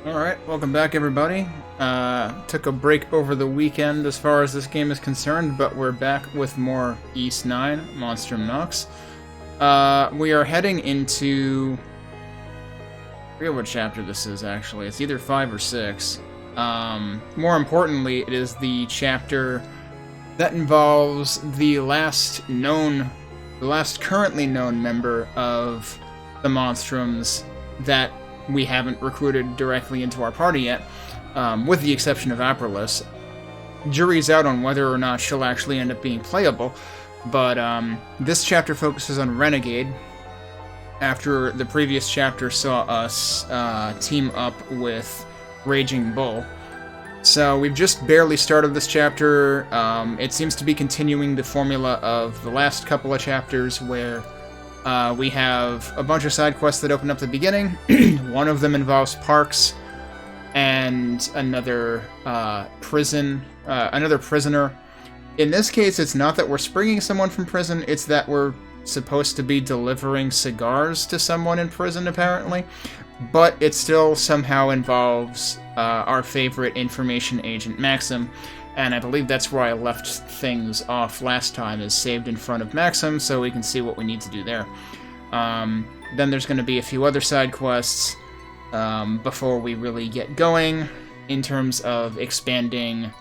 Alright, welcome back everybody. Took a break over the weekend as far as this game is concerned, but we're back with more East 9, Monstrum Nox. We are heading into... I forget what chapter this is actually, it's either 5 or 6. More importantly, it is the chapter that involves the last currently known member of the Monstrums that we haven't recruited directly into our party yet, with the exception of Aprilis. Jury's out on whether or not she'll actually end up being playable, but this chapter focuses on Renegade, after the previous chapter saw us team up with Raging Bull. So we've just barely started this chapter. It seems to be continuing the formula of the last couple of chapters, where we have a bunch of side quests that open up at the beginning. One of them involves parks and another prisoner. In this case, it's not that we're springing someone from prison, it's that we're supposed to be delivering cigars to someone in prison, apparently. But it still somehow involves our favorite information agent, Maxim. And I believe that's where I left things off last time, is saved in front of Maxim, so we can see what we need to do there. Then there's going to be a few other side quests before we really get going, in terms of expanding,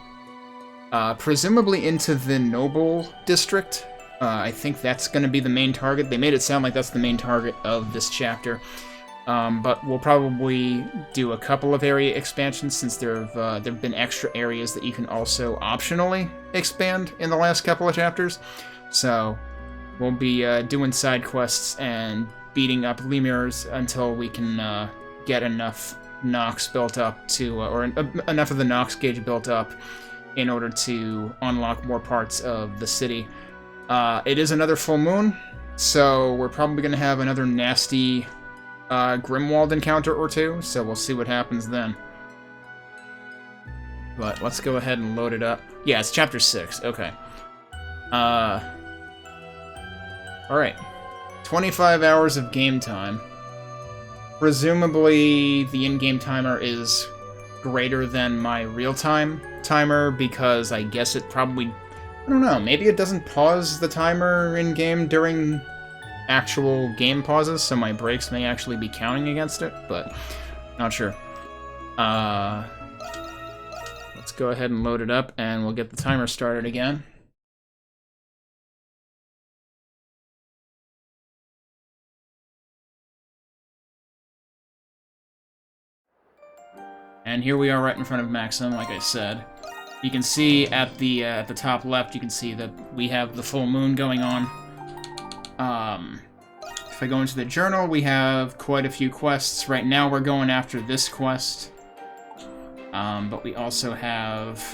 presumably into the Noble District. I think that's going to be the main target. They made it sound like that's the main target of this chapter. But we'll probably do a couple of area expansions, since there've been extra areas that you can also optionally expand in the last couple of chapters. So we'll be doing side quests and beating up Lemurs until we can get enough Nox built up to, enough of the Nox gauge built up in order to unlock more parts of the city. It is another full moon, so we're probably going to have another nasty Grimwald encounter or two, so we'll see what happens then. But let's go ahead and load it up. Yeah, it's chapter 6, okay. Alright. 25 hours of game time. Presumably the in-game timer is greater than my real-time timer, because I guess it probably... I don't know, maybe it doesn't pause the timer in-game during actual game pauses, so my breaks may actually be counting against it, but not sure. Let's go ahead and load it up, and we'll get the timer started again. And here we are right in front of Maxim, like I said. You can see at the top left, you can see that we have the full moon going on. If I go into the journal, we have quite a few quests. Right now we're going after this quest. But we also have,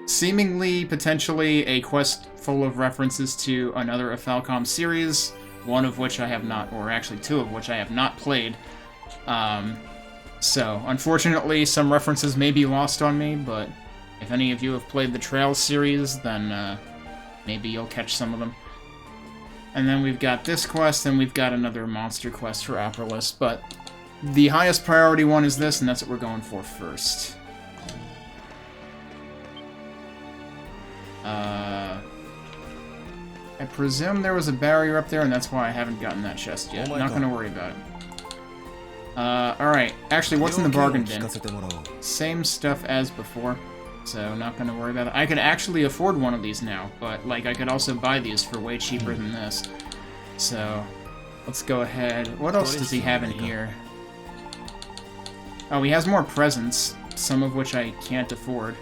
seemingly, potentially, a quest full of references to another of Falcom series, one of which I have not, or actually two of which I have not played. So, unfortunately, some references may be lost on me, but if any of you have played the Trails series, then maybe you'll catch some of them. And then we've got this quest, and we've got another monster quest for Aprilis, but the highest priority one is this, and that's what we're going for first. I presume there was a barrier up there, and that's why I haven't gotten that chest yet. Not gonna worry about it. Alright. Actually, what's in the bargain bin? Same stuff as before, so not gonna worry about it. I could actually afford one of these now, but, like, I could also buy these for way cheaper than this. So, let's go ahead. What else does he have in here? Oh, he has more presents, some of which I can't afford.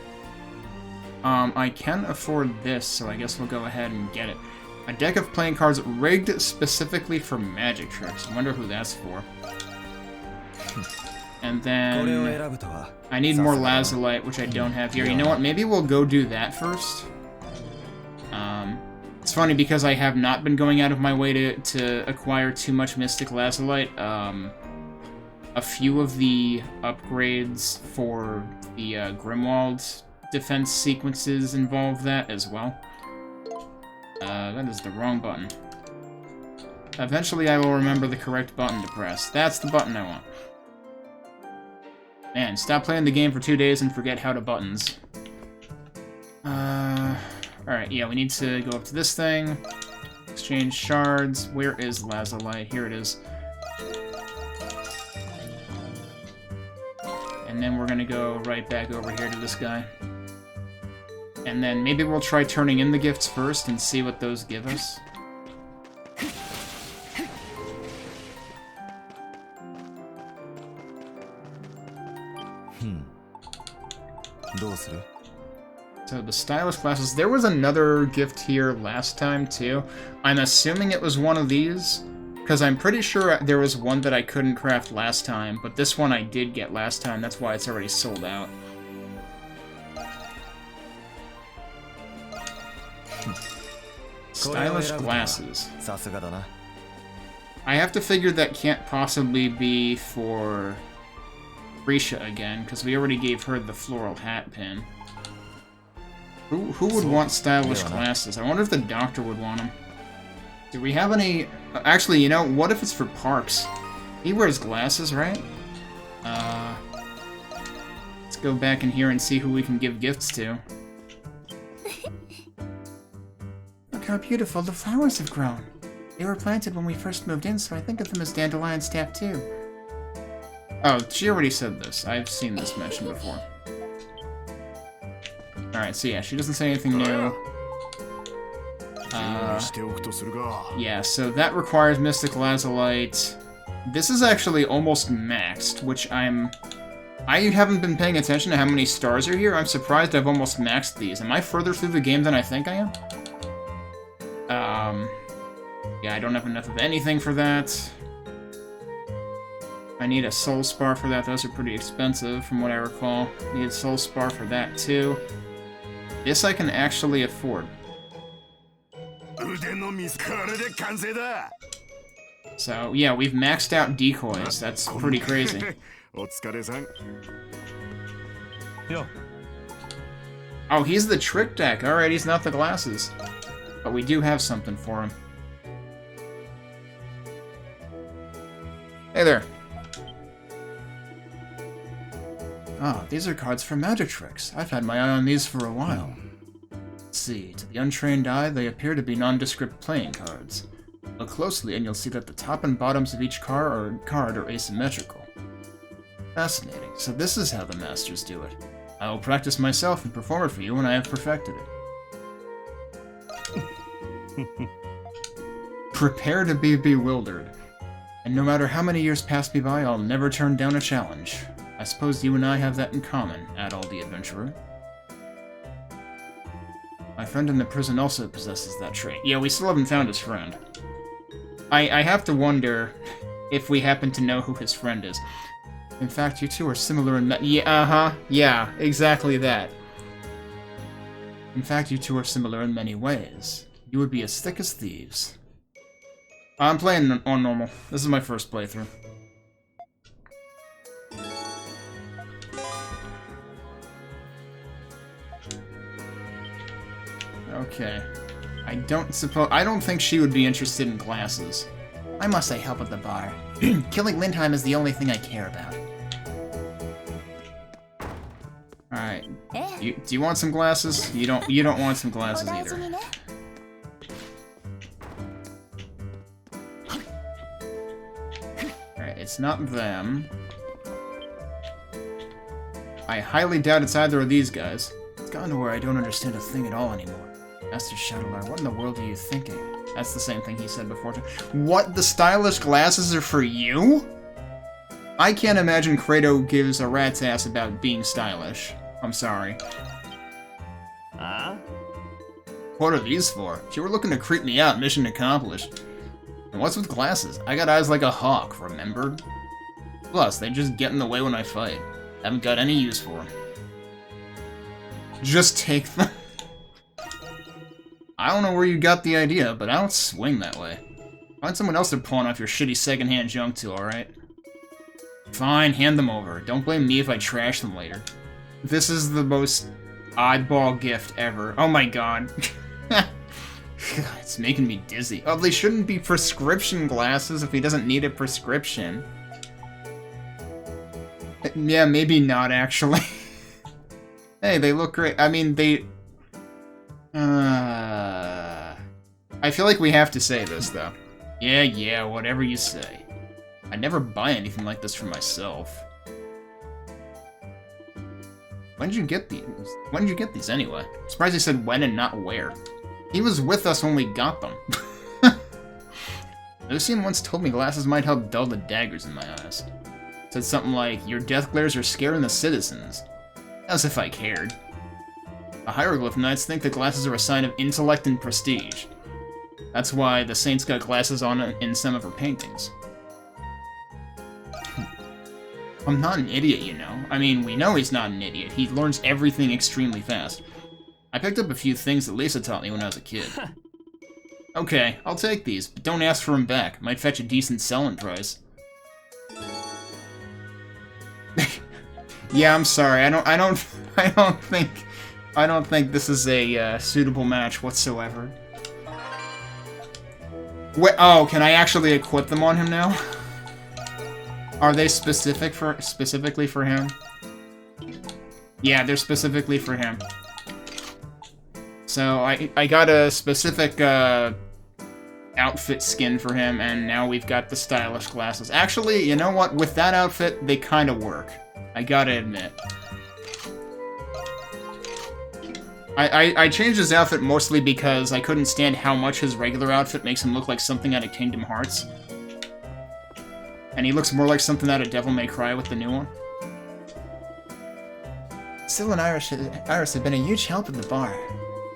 I can afford this, so I guess we'll go ahead and get it. A deck of playing cards rigged specifically for magic tricks. I wonder who that's for. And then I need more lazulite, which I don't have here. You know what? Maybe we'll go do that first. It's funny because I have not been going out of my way to acquire too much mystic lazulite. A few of the upgrades for the Grimwald defense sequences involve that as well. That is the wrong button. Eventually I will remember the correct button to press. That's the button I want. Man, stop playing the game for 2 days and forget how to buttons. Alright, yeah, we need to go up to this thing. Exchange shards. Where is lazulite? Here it is. And then we're gonna go right back over here to this guy. And then maybe we'll try turning in the gifts first and see what those give us. So the stylish glasses, there was another gift here last time too. I'm assuming it was one of these, because I'm pretty sure there was one that I couldn't craft last time, but this one I did get last time, that's why it's already sold out. Stylish glasses. I have to figure that can't possibly be for Risha again, because we already gave her the floral hat pin. Who would want stylish glasses? I wonder if the doctor would want them. Do we have any... Actually, you know, what if it's for Parks? He wears glasses, right? Let's go back in here and see who we can give gifts to. Look how beautiful the flowers have grown. They were planted when we first moved in, so I think of them as dandelion staff too. Oh, she already said this. I've seen this mentioned before. Alright, so yeah, she doesn't say anything new. Yeah, so that requires Mystic Lazulite. This is actually almost maxed, which I haven't been paying attention to how many stars are here. I'm surprised I've almost maxed these. Am I further through the game than I think I am? Yeah, I don't have enough of anything for that. I need a soul spar for that. Those are pretty expensive, from what I recall. Need a soul spar for that, too. This I can actually afford. So, yeah, we've maxed out decoys. That's pretty crazy. Oh, he's the trick deck. Alright, he's not the glasses. But we do have something for him. Hey there. Ah, these are cards for magic tricks. I've had my eye on these for a while. Let's see, to the untrained eye, they appear to be nondescript playing cards. Look closely and you'll see that the top and bottoms of each card are asymmetrical. Fascinating. So this is how the masters do it. I will practice myself and perform it for you when I have perfected it. Prepare to be bewildered. And no matter how many years pass me by, I'll never turn down a challenge. I suppose you and I have that in common, Adol the Adventurer. My friend in the prison also possesses that trait. Yeah, we still haven't found his friend. I have to wonder if we happen to know who his friend is. In fact, you two are similar in yeah, exactly that. In fact, you two are similar in many ways. You would be as thick as thieves. I'm playing on normal. This is my first playthrough. Okay. I don't think she would be interested in glasses. I must say help at the bar. Killing Lindheim is the only thing I care about. Alright. Do you want some glasses? You don't want some glasses either. Alright, it's not them. I highly doubt it's either of these guys. It's gotten to where I don't understand a thing at all anymore. Master Shadowlar, what in the world are you thinking? That's the same thing he said before. What? The stylish glasses are for you? I can't imagine Kratos gives a rat's ass about being stylish. I'm sorry. What are these for? If you were looking to creep me out, mission accomplished. And what's with glasses? I got eyes like a hawk, remember? Plus, they just get in the way when I fight. Haven't got any use for them. Just take them. I don't know where you got the idea, but I don't swing that way. Find someone else to pawn off your shitty secondhand junk to, alright? Fine, hand them over. Don't blame me if I trash them later. This is the most oddball gift ever. Oh my god. It's making me dizzy. Oh, they shouldn't be prescription glasses if he doesn't need a prescription. Yeah, maybe not, actually. Hey, they look great. I mean, they... I feel like we have to say this, though. Yeah, whatever you say. I'd never buy anything like this for myself. When did you get these? When did you get these, anyway? I'm surprised he said when and not where. He was with us when we got them. Lucian once told me glasses might help dull the daggers in my eyes. Said something like, your death glares are scaring the citizens. As if I cared. The hieroglyph knights think that glasses are a sign of intellect and prestige. That's why the saints got glasses on in some of her paintings. I'm not an idiot, you know. I mean, we know he's not an idiot. He learns everything extremely fast. I picked up a few things that Lisa taught me when I was a kid. Okay, I'll take these, but don't ask for them back. Might fetch a decent selling price. Yeah, I'm sorry. I don't think this is a suitable match whatsoever. Wait, oh, can I actually equip them on him now? Are they specifically for him? Yeah, they're specifically for him. So I got a specific outfit skin for him, and now we've got the stylish glasses. Actually, you know what? With that outfit, they kind of work. I gotta admit. I changed his outfit mostly because I couldn't stand how much his regular outfit makes him look like something out of Kingdom Hearts. And he looks more like something out of Devil May Cry with the new one. Syl and Iris have been a huge help at the bar.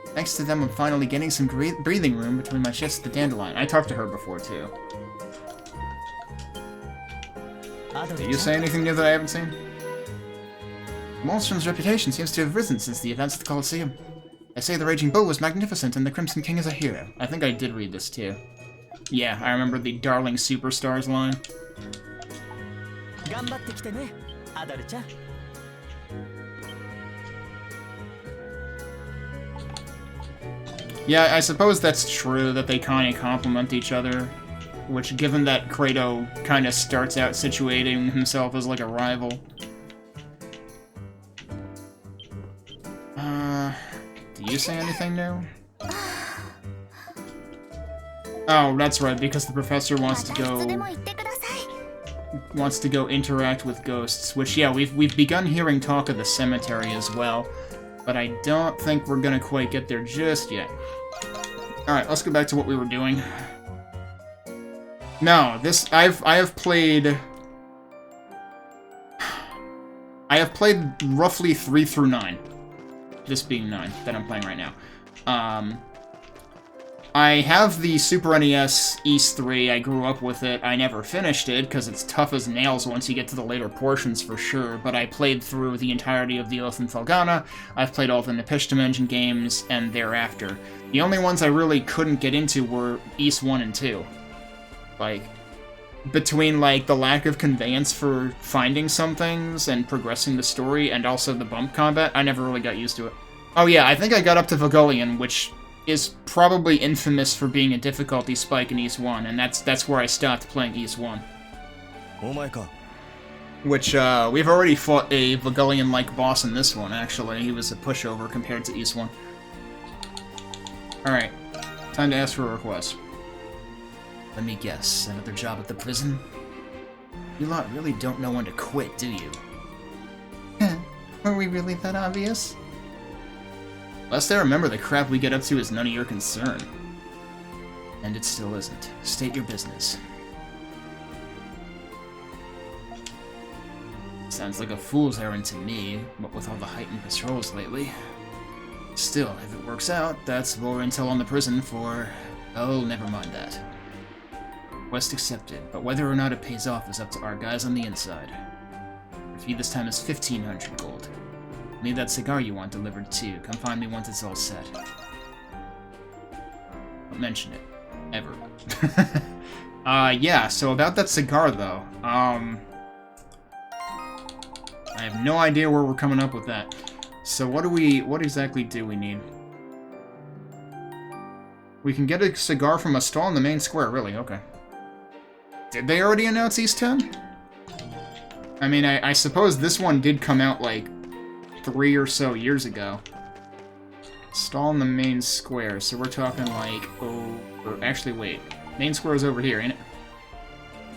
Thanks to them, I'm finally getting some breathing room between my shifts at the Dandelion. I talked to her before, too. Did you say anything new that I haven't seen? Monstrum's reputation seems to have risen since the events at the Colosseum. They say the Raging Bull was magnificent and the Crimson King is a hero. I think I did read this, too. Yeah, I remember the Darling Superstars line. Yeah, I suppose that's true, that they kind of complement each other. Which, given that Kratos kind of starts out situating himself as like a rival. Do you say anything new? Oh, that's right, because the professor wants to go interact with ghosts, which, yeah, we've begun hearing talk of the cemetery as well, but I don't think we're gonna quite get there just yet. Alright, let's go back to what we were doing. No, this, I have played roughly 3 through 9. This being 9, that I'm playing right now. I have the Super NES East 3, I grew up with it, I never finished it, because it's tough as nails once you get to the later portions for sure, but I played through the entirety of the Oath and Felghana, I've played all the Nepishtim Engine games, and thereafter. The only ones I really couldn't get into were East 1 and 2. Like, between, like, the lack of conveyance for finding some things and progressing the story, and also the bump combat, I never really got used to it. Oh yeah, I think I got up to Vogolian, which is probably infamous for being a difficulty spike in East 1, and that's where I stopped playing East 1. Which, we've already fought a Vogolian-like boss in this one, actually. He was a pushover compared to East 1. Alright, time to ask for a request. Let me guess, another job at the prison? You lot really don't know when to quit, do you? Were we really that obvious? Lest I remember, the crap we get up to is none of your concern. And it still isn't. State your business. Sounds like a fool's errand to me, what with all the heightened patrols lately. Still, if it works out, that's more intel on the prison for... Oh, never mind that. Quest accepted, but whether or not it pays off is up to our guys on the inside. The fee this time is 1,500 gold. Need that cigar you want delivered too. Come find me once it's all set. Don't mention it. Ever. Yeah, so about that cigar though. I have no idea where we're coming up with that. So what exactly do we need? We can get a cigar from a stall in the main square, really, okay. Did they already announce East 10? I mean, I suppose this one did come out, like, 3 or so years ago. Stall in the main square, so we're talking, like, oh... Or actually, wait. Main square is over here, ain't it?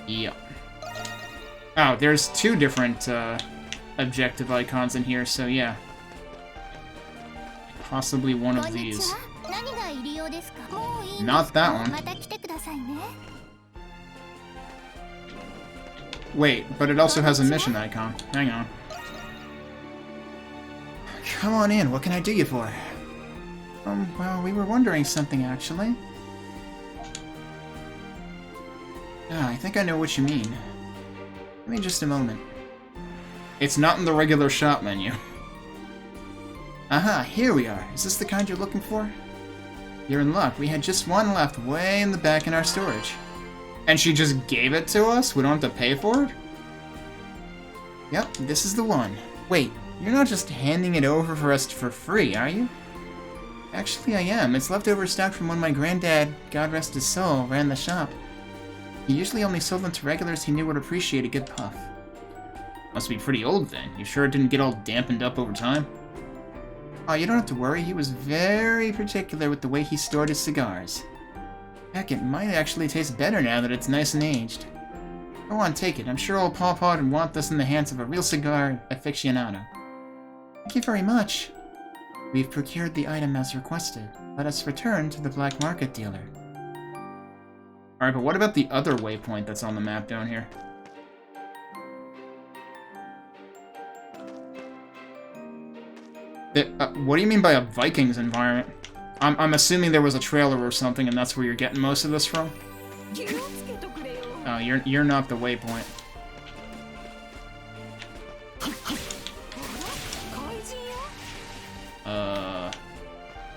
Yep. Oh, there's 2 different, objective icons in here, so yeah. Possibly one of these. Not that one. Wait, but it also has a mission icon. Hang on. Come on in, what can I do you for? Well, we were wondering something, actually. Ah, I think I know what you mean. Give me just a moment. It's not in the regular shop menu. Aha, here we are. Is this the kind you're looking for? You're in luck. We had just one left way in the back in our storage. And she just gave it to us? We don't have to pay for it? Yep, this is the one. Wait, you're not just handing it over for us for free, are you? Actually, I am. It's leftover stock from when my granddad, God rest his soul, ran the shop. He usually only sold them to regulars he knew would appreciate a good puff. Must be pretty old then. You sure it didn't get all dampened up over time? Oh, you don't have to worry. He was very particular with the way he stored his cigars. Heck, it might actually taste better now that it's nice and aged. Go on, take it. I'm sure old Pawpaw would want this in the hands of a real cigar aficionado. Thank you very much. We've procured the item as requested. Let us return to the black market dealer. Alright, but what about the other waypoint that's on the map down here? What do you mean by a Vikings environment? I'm assuming there was a trailer or something, and that's where you're getting most of this from? Oh, you're not the waypoint.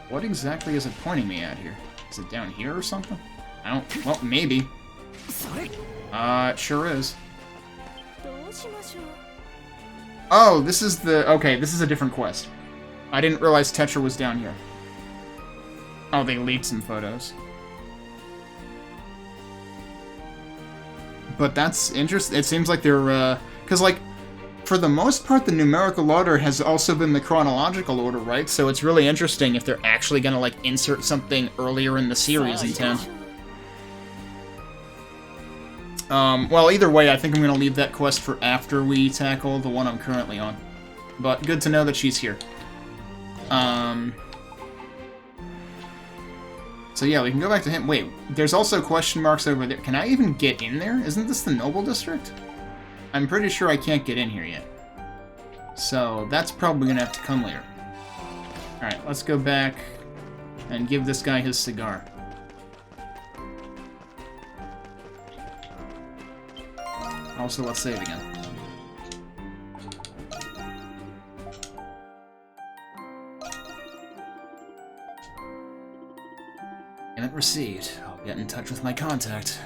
What exactly is it pointing me at here? Is it down here or something? I don't... Well, maybe. It sure is. Oh, this is the... Okay, this is a different quest. I didn't realize Tetra was down here. Oh, they leaked some photos. But that's interesting. It seems like they're, because, like, for the most part, the numerical order has also been the chronological order, right? So it's really interesting if they're actually gonna, like, insert something earlier in the series in 10. Well, either way, I think I'm gonna leave that quest for after we tackle the one I'm currently on. But good to know that she's here. So yeah, we can go back to him. Wait, there's also question marks over there. Can I even get in there? Isn't this the Noble District? I'm pretty sure I can't get in here yet. So that's probably gonna have to come later. Alright, let's go back and give this guy his cigar. Also, let's save again. Payment received. I'll get in touch with my contact.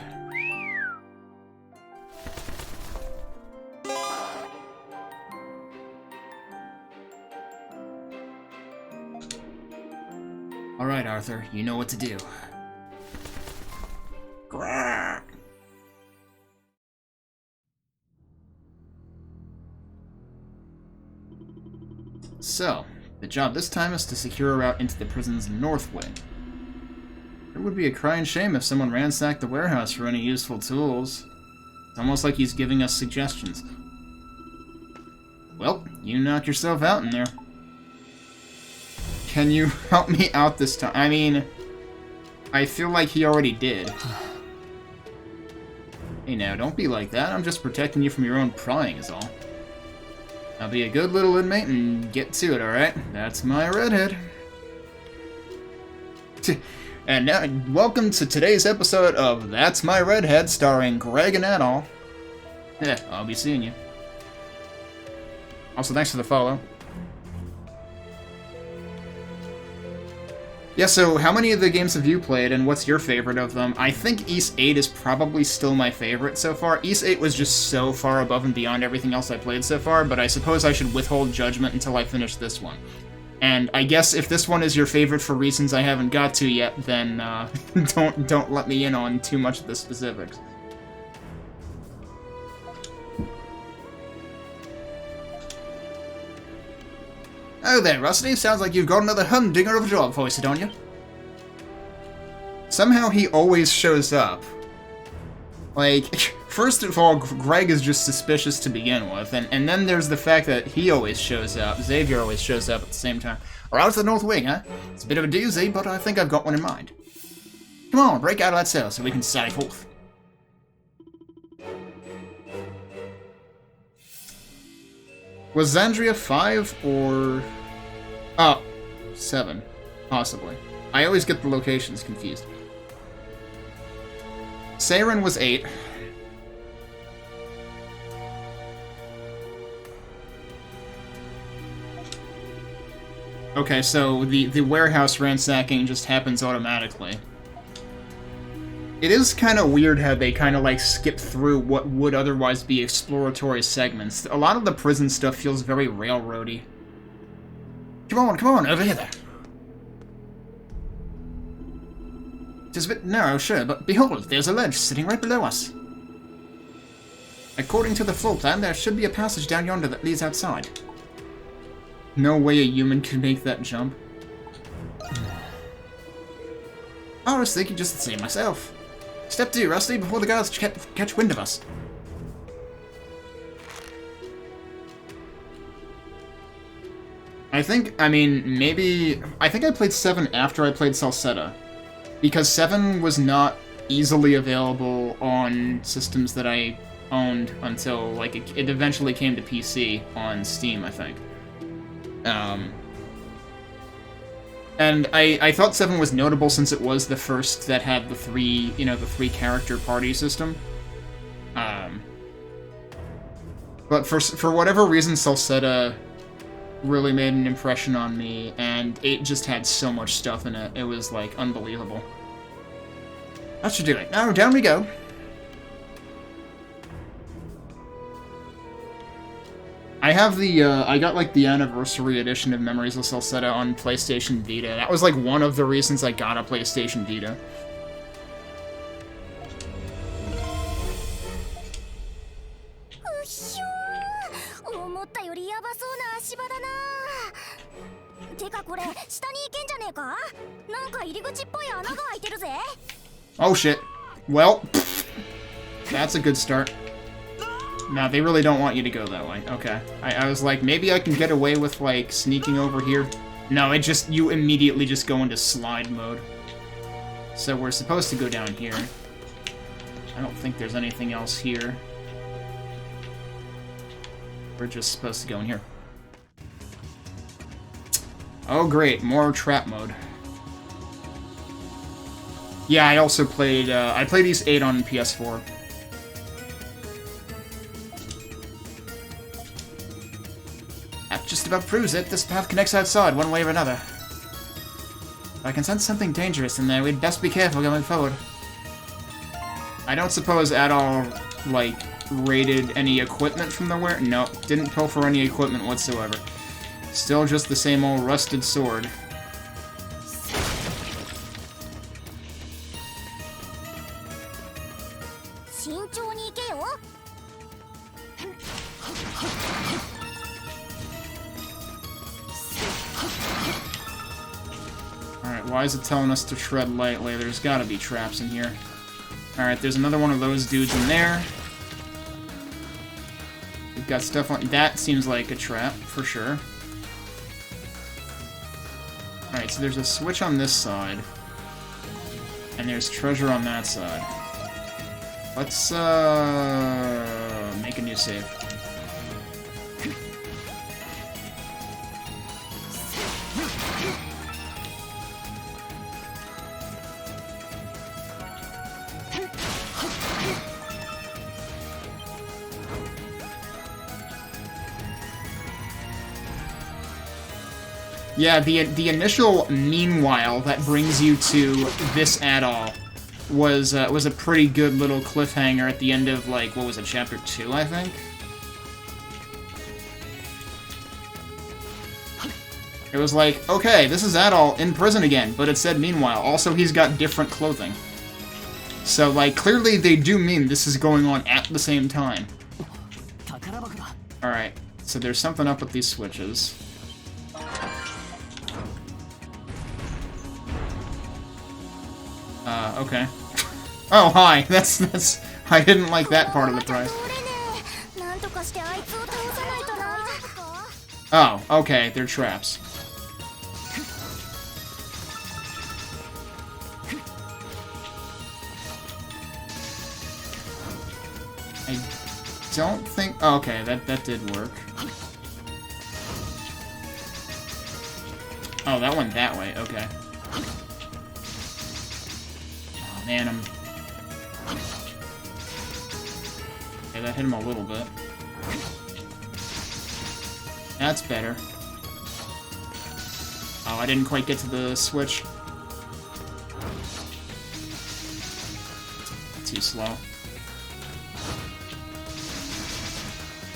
Alright, Arthur, you know what to do. Grrr. So, the job this time is to secure a route into the prison's north wing. It would be a crying shame if someone ransacked the warehouse for any useful tools. It's almost like he's giving us suggestions. Well, you knock yourself out in there. Can you help me out this time? I mean, I feel like he already did. Hey now, don't be like that. I'm just protecting you from your own prying is all. Now be a good little inmate and get to it, alright? That's my redhead. And now, welcome to today's episode of That's My Redhead, starring Greg and Adol. Yeah, I'll be seeing you. Also, thanks for the follow. Yeah, so how many of the games have you played, and what's your favorite of them? I think Ys 8 is probably still my favorite so far. Ys 8 was just so far above and beyond everything else I played so far, but I suppose I should withhold judgment until I finish this one. And I guess if this one is your favorite for reasons I haven't got to yet, then don't let me in on too much of the specifics. Oh there, Rusty. Sounds like you've got another humdinger of a job foisted on you. Somehow he always shows up. Like, first of all, Greg is just suspicious to begin with, and then there's the fact that he always shows up, Xavier always shows up at the same time. We're out to the North Wing, huh? It's a bit of a doozy, but I think I've got one in mind. Come on, break out of that cell so we can sally forth. Was Xandria 5 or... Oh, 7. Possibly. I always get the locations confused. Saren was 8. Okay, so the warehouse ransacking just happens automatically. It is kind of weird how they kind of like skip through what would otherwise be exploratory segments. A lot of the prison stuff feels very railroady. Come on, over here there. It is a bit narrow, sure, but behold, there's a ledge sitting right below us. According to the floor plan, there should be a passage down yonder that leads outside. No way a human could make that jump. I was thinking just the same myself. Step 2, Rusty, before the guards catch wind of us. I think I played 7 after I played Salsetta. Because 7 was not easily available on systems that I owned until, like, it eventually came to PC on Steam, I think. And I thought 7 was notable since it was the first that had the three character party system. But for whatever reason, Salsetta really made an impression on me, and 8 just had so much stuff in it. It was, like, unbelievable. That should do it. Now, down we go. I have I got, like, the anniversary edition of Memories of Salsetta on PlayStation Vita. That was, like, one of the reasons I got a PlayStation Vita. Oh shit. Well, that's a good start. No, they really don't want you to go that way. Okay. I was like, maybe I can get away with, like, sneaking over here. No, you immediately just go into slide mode. So we're supposed to go down here. I don't think there's anything else here. We're just supposed to go in here. Oh great, more trap mode. Yeah, I also played, I played these 8 on PS4. That just about proves it. This path connects outside, one way or another. If I can sense something dangerous in there, we'd best be careful going forward. I don't suppose Adol, like, raided any equipment from the where? No, didn't pilfer any equipment whatsoever. Still just the same old rusted sword. Alright, why is it telling us to tread lightly? There's gotta be traps in here. Alright, there's another one of those dudes in there. We've got stuff on... That seems like a trap, for sure. Alright, so there's a switch on this side. And there's treasure on that side. Let's, make a new save. Yeah, the initial meanwhile that brings you to this Adol was a pretty good little cliffhanger at the end of, like, what was it, chapter 2, I think? It was like, okay, this is Adol in prison again, but it said meanwhile. Also, he's got different clothing. So, like, clearly they do mean this is going on at the same time. Alright, so there's something up with these switches. Okay. Oh, hi. That's... I didn't like that part of the price. Oh, okay. They're traps. I don't think... Oh, okay, that did work. Oh, that went that way. Okay. Oh, man, I'm... Okay, that hit him a little bit. That's better. Oh, I didn't quite get to the switch. Too slow.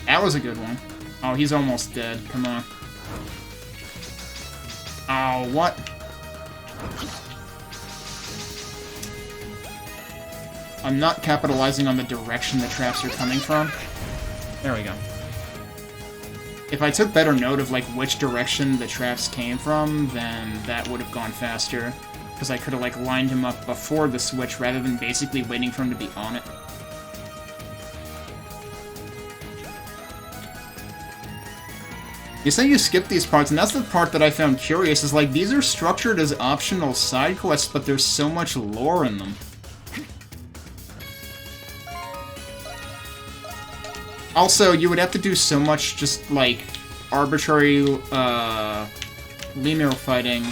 That was a good one. Oh, he's almost dead. Come on. Oh, what? I'm not capitalizing on the direction the traps are coming from. There we go. If I took better note of, like, which direction the traps came from, then that would have gone faster. Because I could have, like, lined him up before the switch rather than basically waiting for him to be on it. You say you skip these parts, and that's the part that I found curious, is like, these are structured as optional side quests, but there's so much lore in them. Also, you would have to do so much just, like, arbitrary, lemur fighting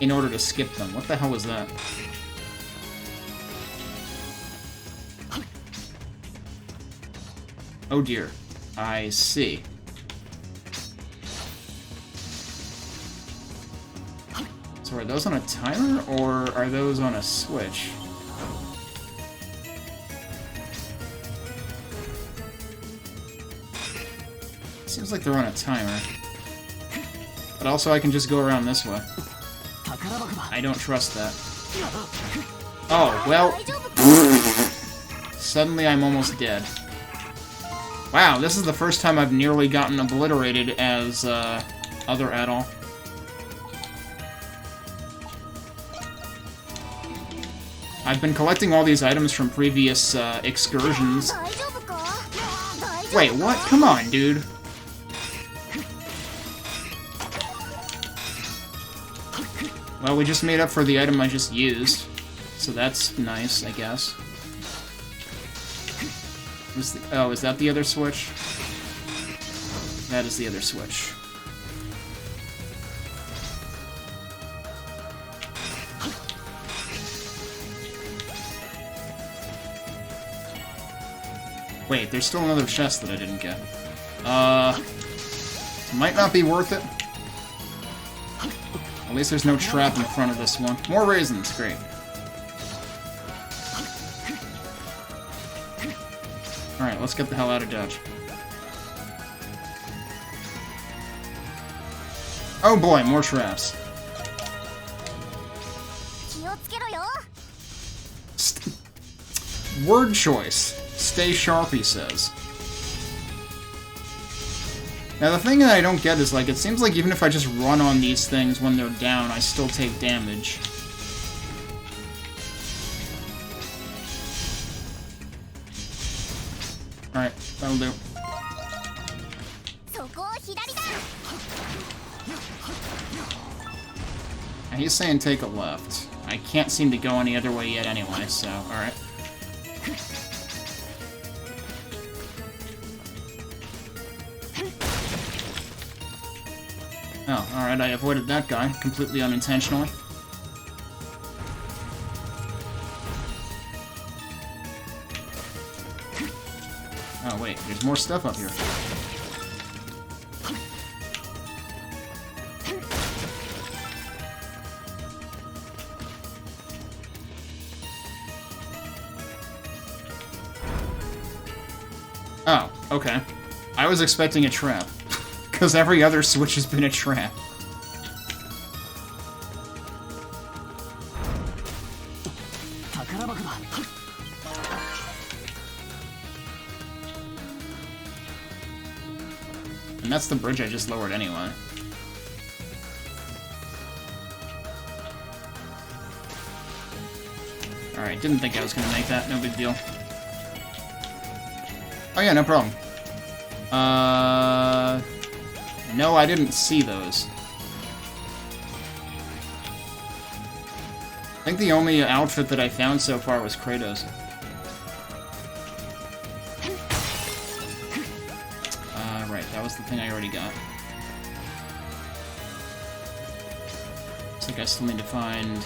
in order to skip them. What the hell was that? Oh dear. I see. So are those on a timer, or are those on a switch? Seems like they're on a timer. But also I can just go around this way. I don't trust that. Oh, well... Suddenly I'm almost dead. Wow, this is the first time I've nearly gotten obliterated as, other Adol. I've been collecting all these items from previous, excursions. Wait, what? Come on, dude. Well, we just made up for the item I just used. So that's nice, I guess. Oh, is that the other switch? That is the other switch. Wait, there's still another chest that I didn't get. Might not be worth it. At least there's no trap in front of this one. More raisins, great. Alright, let's get the hell out of Dodge. Oh boy, more traps. Word choice. Stay sharp, he says. Now, the thing that I don't get is, like, it seems like even if I just run on these things when they're down, I still take damage. Alright, that'll do. And he's saying take a left. I can't seem to go any other way yet anyway, so, alright. Oh, alright, I avoided that guy, completely unintentionally. Oh, wait, there's more stuff up here. Oh, okay. I was expecting a trap. Because every other switch has been a trap. And that's the bridge I just lowered anyway. Alright, didn't think I was gonna make that. No big deal. Oh yeah, no problem. No, I didn't see those. I think the only outfit that I found so far was Kratos. Right, that was the thing I already got. Looks like I still need to find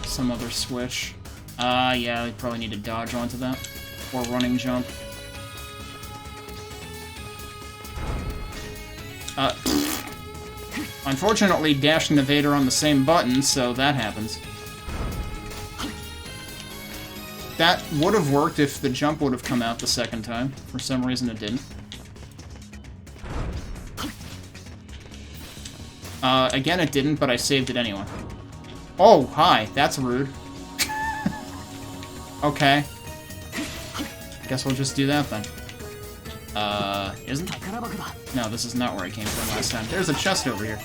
some other switch. Yeah, I probably need to dodge onto that. Or running jump. Unfortunately, dash and evade are on the same button, so that happens. That would have worked if the jump would have come out the second time. For some reason, it didn't. Again, it didn't, but I saved it anyway. Oh, hi. That's rude. Okay. Guess we'll just do that then. Isn't? No, this is not where I came from last time. There's a chest over here.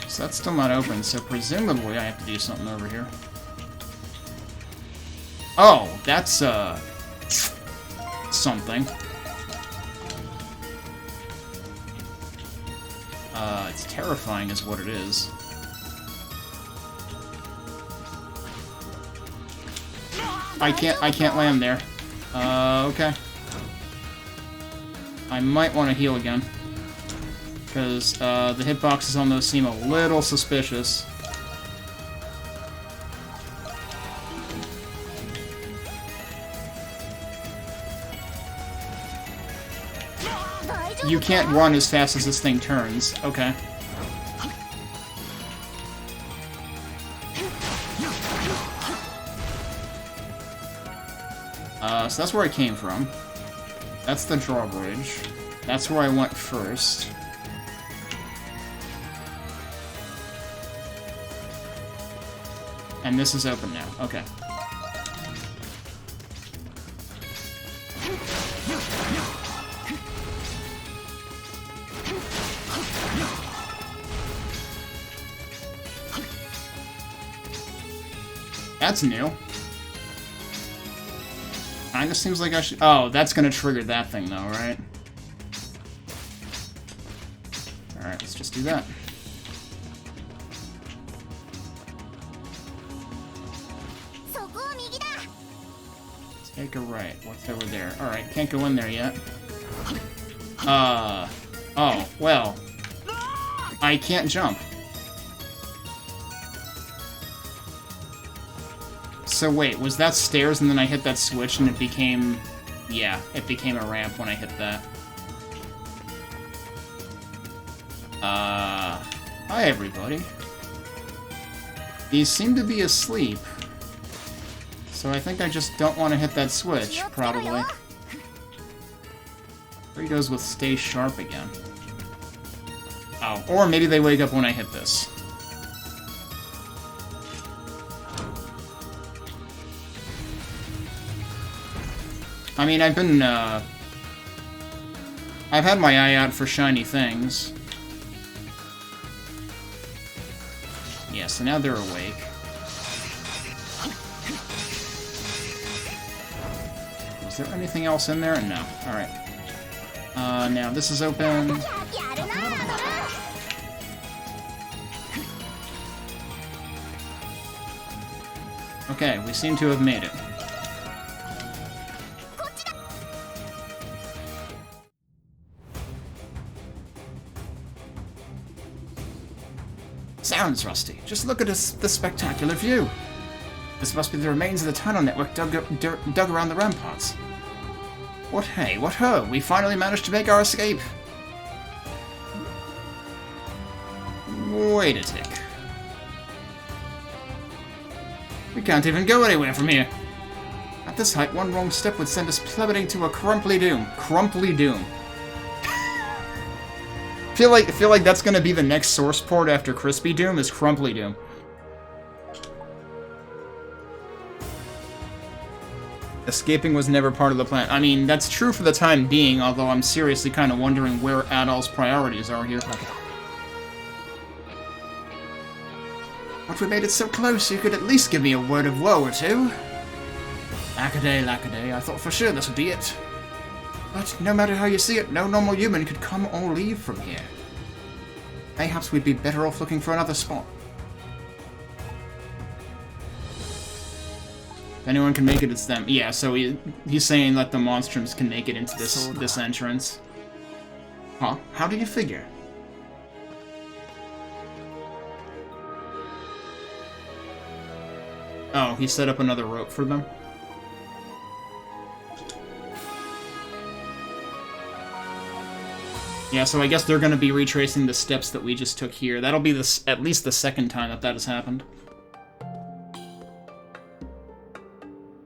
So that's still not open, so presumably I have to do something over here. Oh, that's, something. It's terrifying is what it is. I can't land there. Okay. I might want to heal again. Because, the hitboxes on those seem a little suspicious. You can't run as fast as this thing turns. Okay. So that's where I came from. That's the drawbridge. That's where I went first. And this is open now. Okay. That's new. Kinda seems like I should... Oh, that's gonna trigger that thing, though, right? Alright, let's just do that. Take a right. What's over there? Alright, can't go in there yet. Oh, well. I can't jump. So wait, was that stairs and then I hit that switch and it became... Yeah, it became a ramp when I hit that. Hi everybody. These seem to be asleep. So I think I just don't want to hit that switch, probably. There he goes with stay sharp again. Oh, or maybe they wake up when I hit this. I mean, I've been, I've had my eye out for shiny things. Yeah, so now they're awake. Is there anything else in there? No. Alright. Now this is open. Okay, we seem to have made it. Sounds rusty. Just look at this spectacular view. This must be the remains of the tunnel network dug around the ramparts. What hey, what ho, we finally managed to make our escape. Wait a tick. We can't even go anywhere from here. At this height, one wrong step would send us plummeting to a crumply doom. Crumply doom. feel like that's gonna be the next source port after Crispy Doom is Crumply Doom. Escaping was never part of the plan. I mean, that's true for the time being, although I'm seriously kind of wondering where Adol's priorities are here. But we made it so close, you could at least give me a word of woe or two. Lackaday, lackaday, I thought for sure this would be it. But no matter how you see it, no normal human could come or leave from here. Mayhaps we'd be better off looking for another spot. If anyone can make it, it's them. Yeah, so he's saying that the Monstrums can make it into this entrance. Huh? How do you figure? Oh, he set up another rope for them? Yeah, so I guess they're going to be retracing the steps that we just took here. That'll be at least the second time that has happened.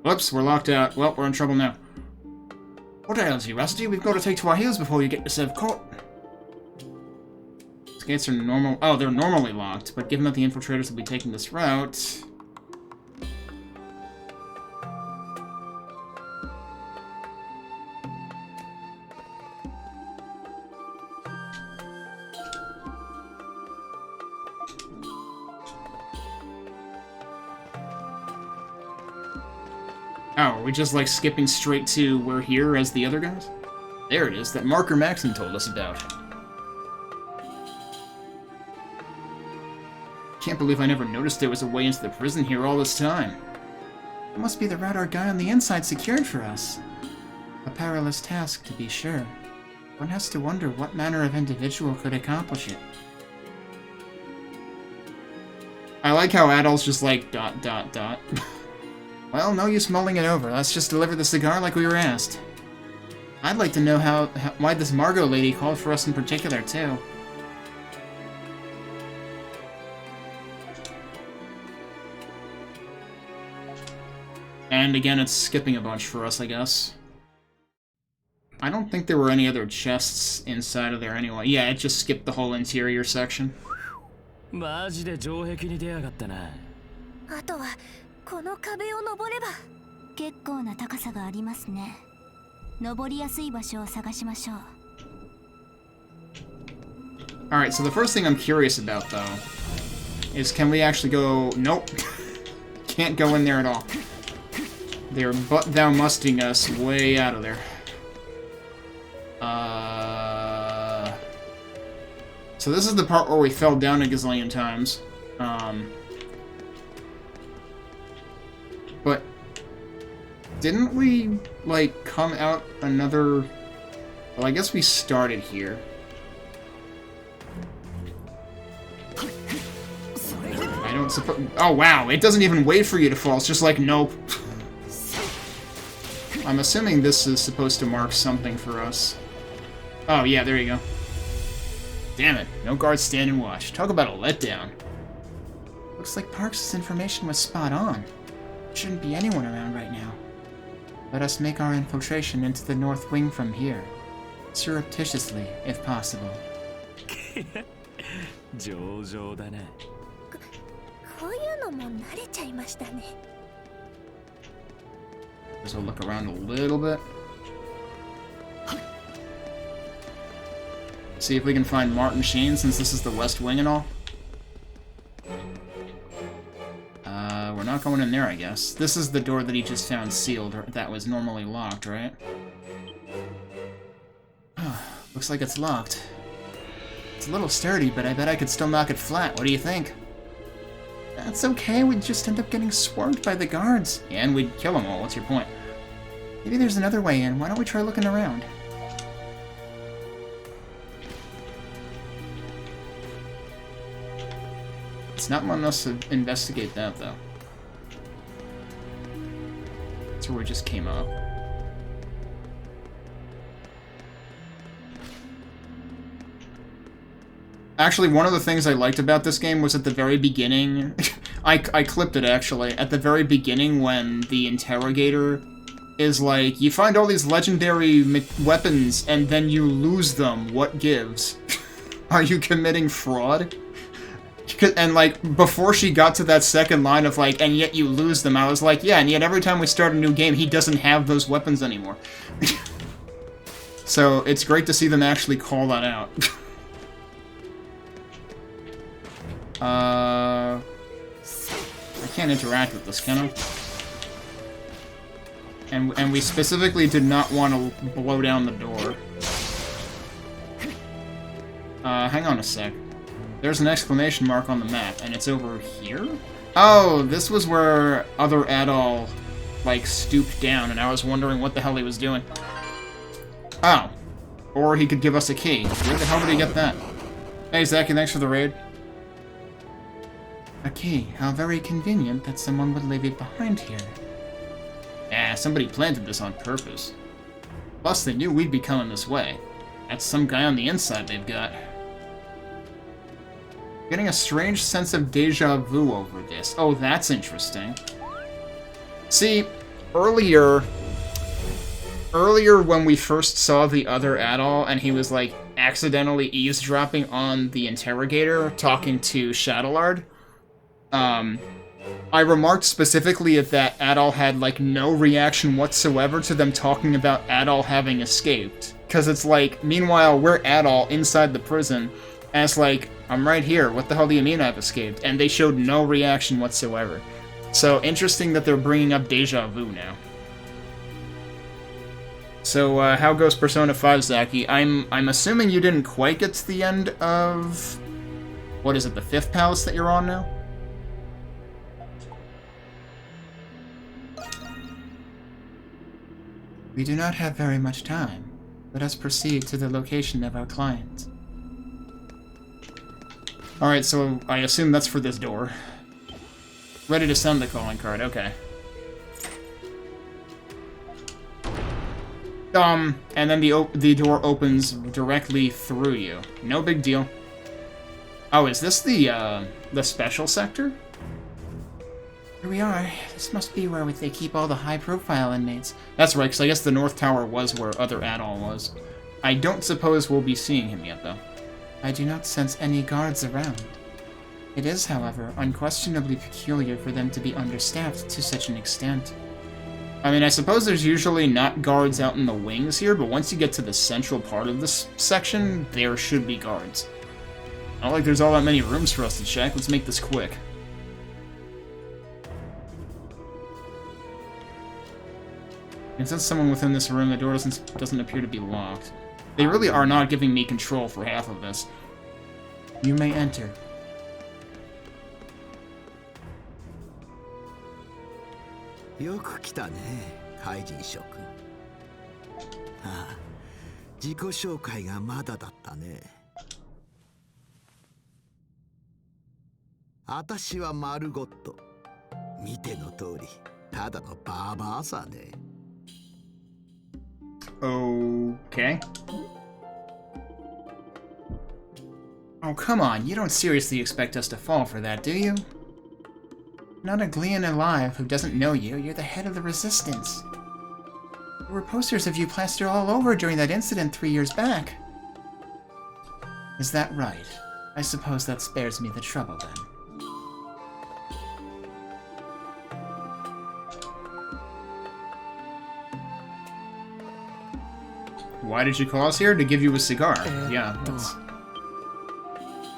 Whoops, we're locked out. Well, we're in trouble now. What ails you, Rusty? We've got to take to our heels before you get yourself caught. These gates are normal. Oh, they're normally locked, but given that the infiltrators will be taking this route... Oh, are we just, like, skipping straight to we're here as the other guys? There it is, that marker Maxon told us about. Can't believe I never noticed there was a way into the prison here all this time. It must be the route our guy on the inside secured for us. A perilous task, to be sure. One has to wonder what manner of individual could accomplish it. I like how Adol's just like, ... Well, no use mulling it over. Let's just deliver the cigar like we were asked. I'd like to know why this Margot lady called for us in particular, too. And again, it's skipping a bunch for us, I guess. I don't think there were any other chests inside of there anyway. Yeah, it just skipped the whole interior section. マジで城壁に出やがったな。あとはこの壁を登れば結構な高さがありますね。登りやすい場所を探しましょう。Alright, so the first thing I'm curious about, though, is can we actually go... Nope. Can't go in there at all. They're butt-thou-musting us way out of there. So this is the part where we fell down a gazillion times. But didn't we, like, come out another... Well, I guess we started here. I don't suppose... Oh, wow, it doesn't even wait for you to fall. It's just like, nope. I'm assuming this is supposed to mark something for us. Oh, yeah, there you go. Damn it, no guards stand and watch. Talk about a letdown. Looks like Parks' information was spot on. Shouldn't be anyone around right now. Let us make our infiltration into the North Wing from here. Surreptitiously, if possible. 上々だね。こういうのも慣れちゃいましたね。Just we'll look around a little bit. See if we can find Martin Sheen, since this is the West Wing and all. We're not going in there, I guess. This is the door that he just found sealed, or that was normally locked, right? Looks like it's locked. It's a little sturdy, but I bet I could still knock it flat. What do you think? That's okay, we'd just end up getting swarmed by the guards. And we'd kill them all. What's your point? Maybe there's another way in. Why don't we try looking around? It's not letting us investigate that, though. That's where we just came up. Actually, one of the things I liked about this game was at the very beginning... I clipped it, actually. At the very beginning, when the interrogator is like, you find all these legendary weapons, and then you lose them. What gives? Are you committing fraud? And, like, before she got to that second line of, like, and yet you lose them, I was like, yeah, and yet every time we start a new game, he doesn't have those weapons anymore. So, it's great to see them actually call that out. I can't interact with this, can I? And we specifically did not want to blow down the door. Hang on a sec. There's an exclamation mark on the map, and it's over here? Oh, this was where other Adol, like, stooped down, and I was wondering what the hell he was doing. Oh. Or he could give us a key. Where the hell did he get that? Hey, Zachy, thanks for the raid. A key. How very convenient that someone would leave it behind here. Ah, somebody planted this on purpose. Plus, they knew we'd be coming this way. That's some guy on the inside they've got. Getting a strange sense of deja vu over this. Oh, that's interesting. See, earlier when we first saw the other Adol, and he was, like, accidentally eavesdropping on the interrogator, talking to Shadowlard, I remarked specifically that Adol had, like, no reaction whatsoever to them talking about Adol having escaped. Because it's like, meanwhile, we're Adol inside the prison, and it's like, I'm right here, what the hell do you mean I've escaped? And they showed no reaction whatsoever. So, interesting that they're bringing up deja vu now. So, how goes Persona 5, Zachy? I'm assuming you didn't quite get to the end of... What is it, the 5th palace that you're on now? We do not have very much time. Let us proceed to the location of our client. Alright, so I assume that's for this door. Ready to send the calling card, okay. And then the door opens directly through you. No big deal. Oh, is this the special sector? Here we are. This must be where they keep all the high-profile inmates. That's right, because I guess the North Tower was where other Adol was. I don't suppose we'll be seeing him yet, though. I do not sense any guards around. It is, however, unquestionably peculiar for them to be understaffed to such an extent. I mean, I suppose there's usually not guards out in the wings here, but once you get to the central part of this section, there should be guards. Not like there's all that many rooms for us to check. Let's make this quick. And since someone within this room, the door doesn't appear to be locked. They really are not giving me control for half of this. You may enter. Yoku kita ne, Kaijin Shoku. Ah, 自己紹介がまだだったね。私はマルゴット。見ての通り、ただのバーバーさね。Okay. Oh, come on. You don't seriously expect us to fall for that, do you? Not a Glean alive who doesn't know you. You're the head of the Resistance. There were posters of you plastered all over during that incident 3 years back. Is that right? I suppose that spares me the trouble, then. Why did you call us here? To give you a cigar. Yeah, that's...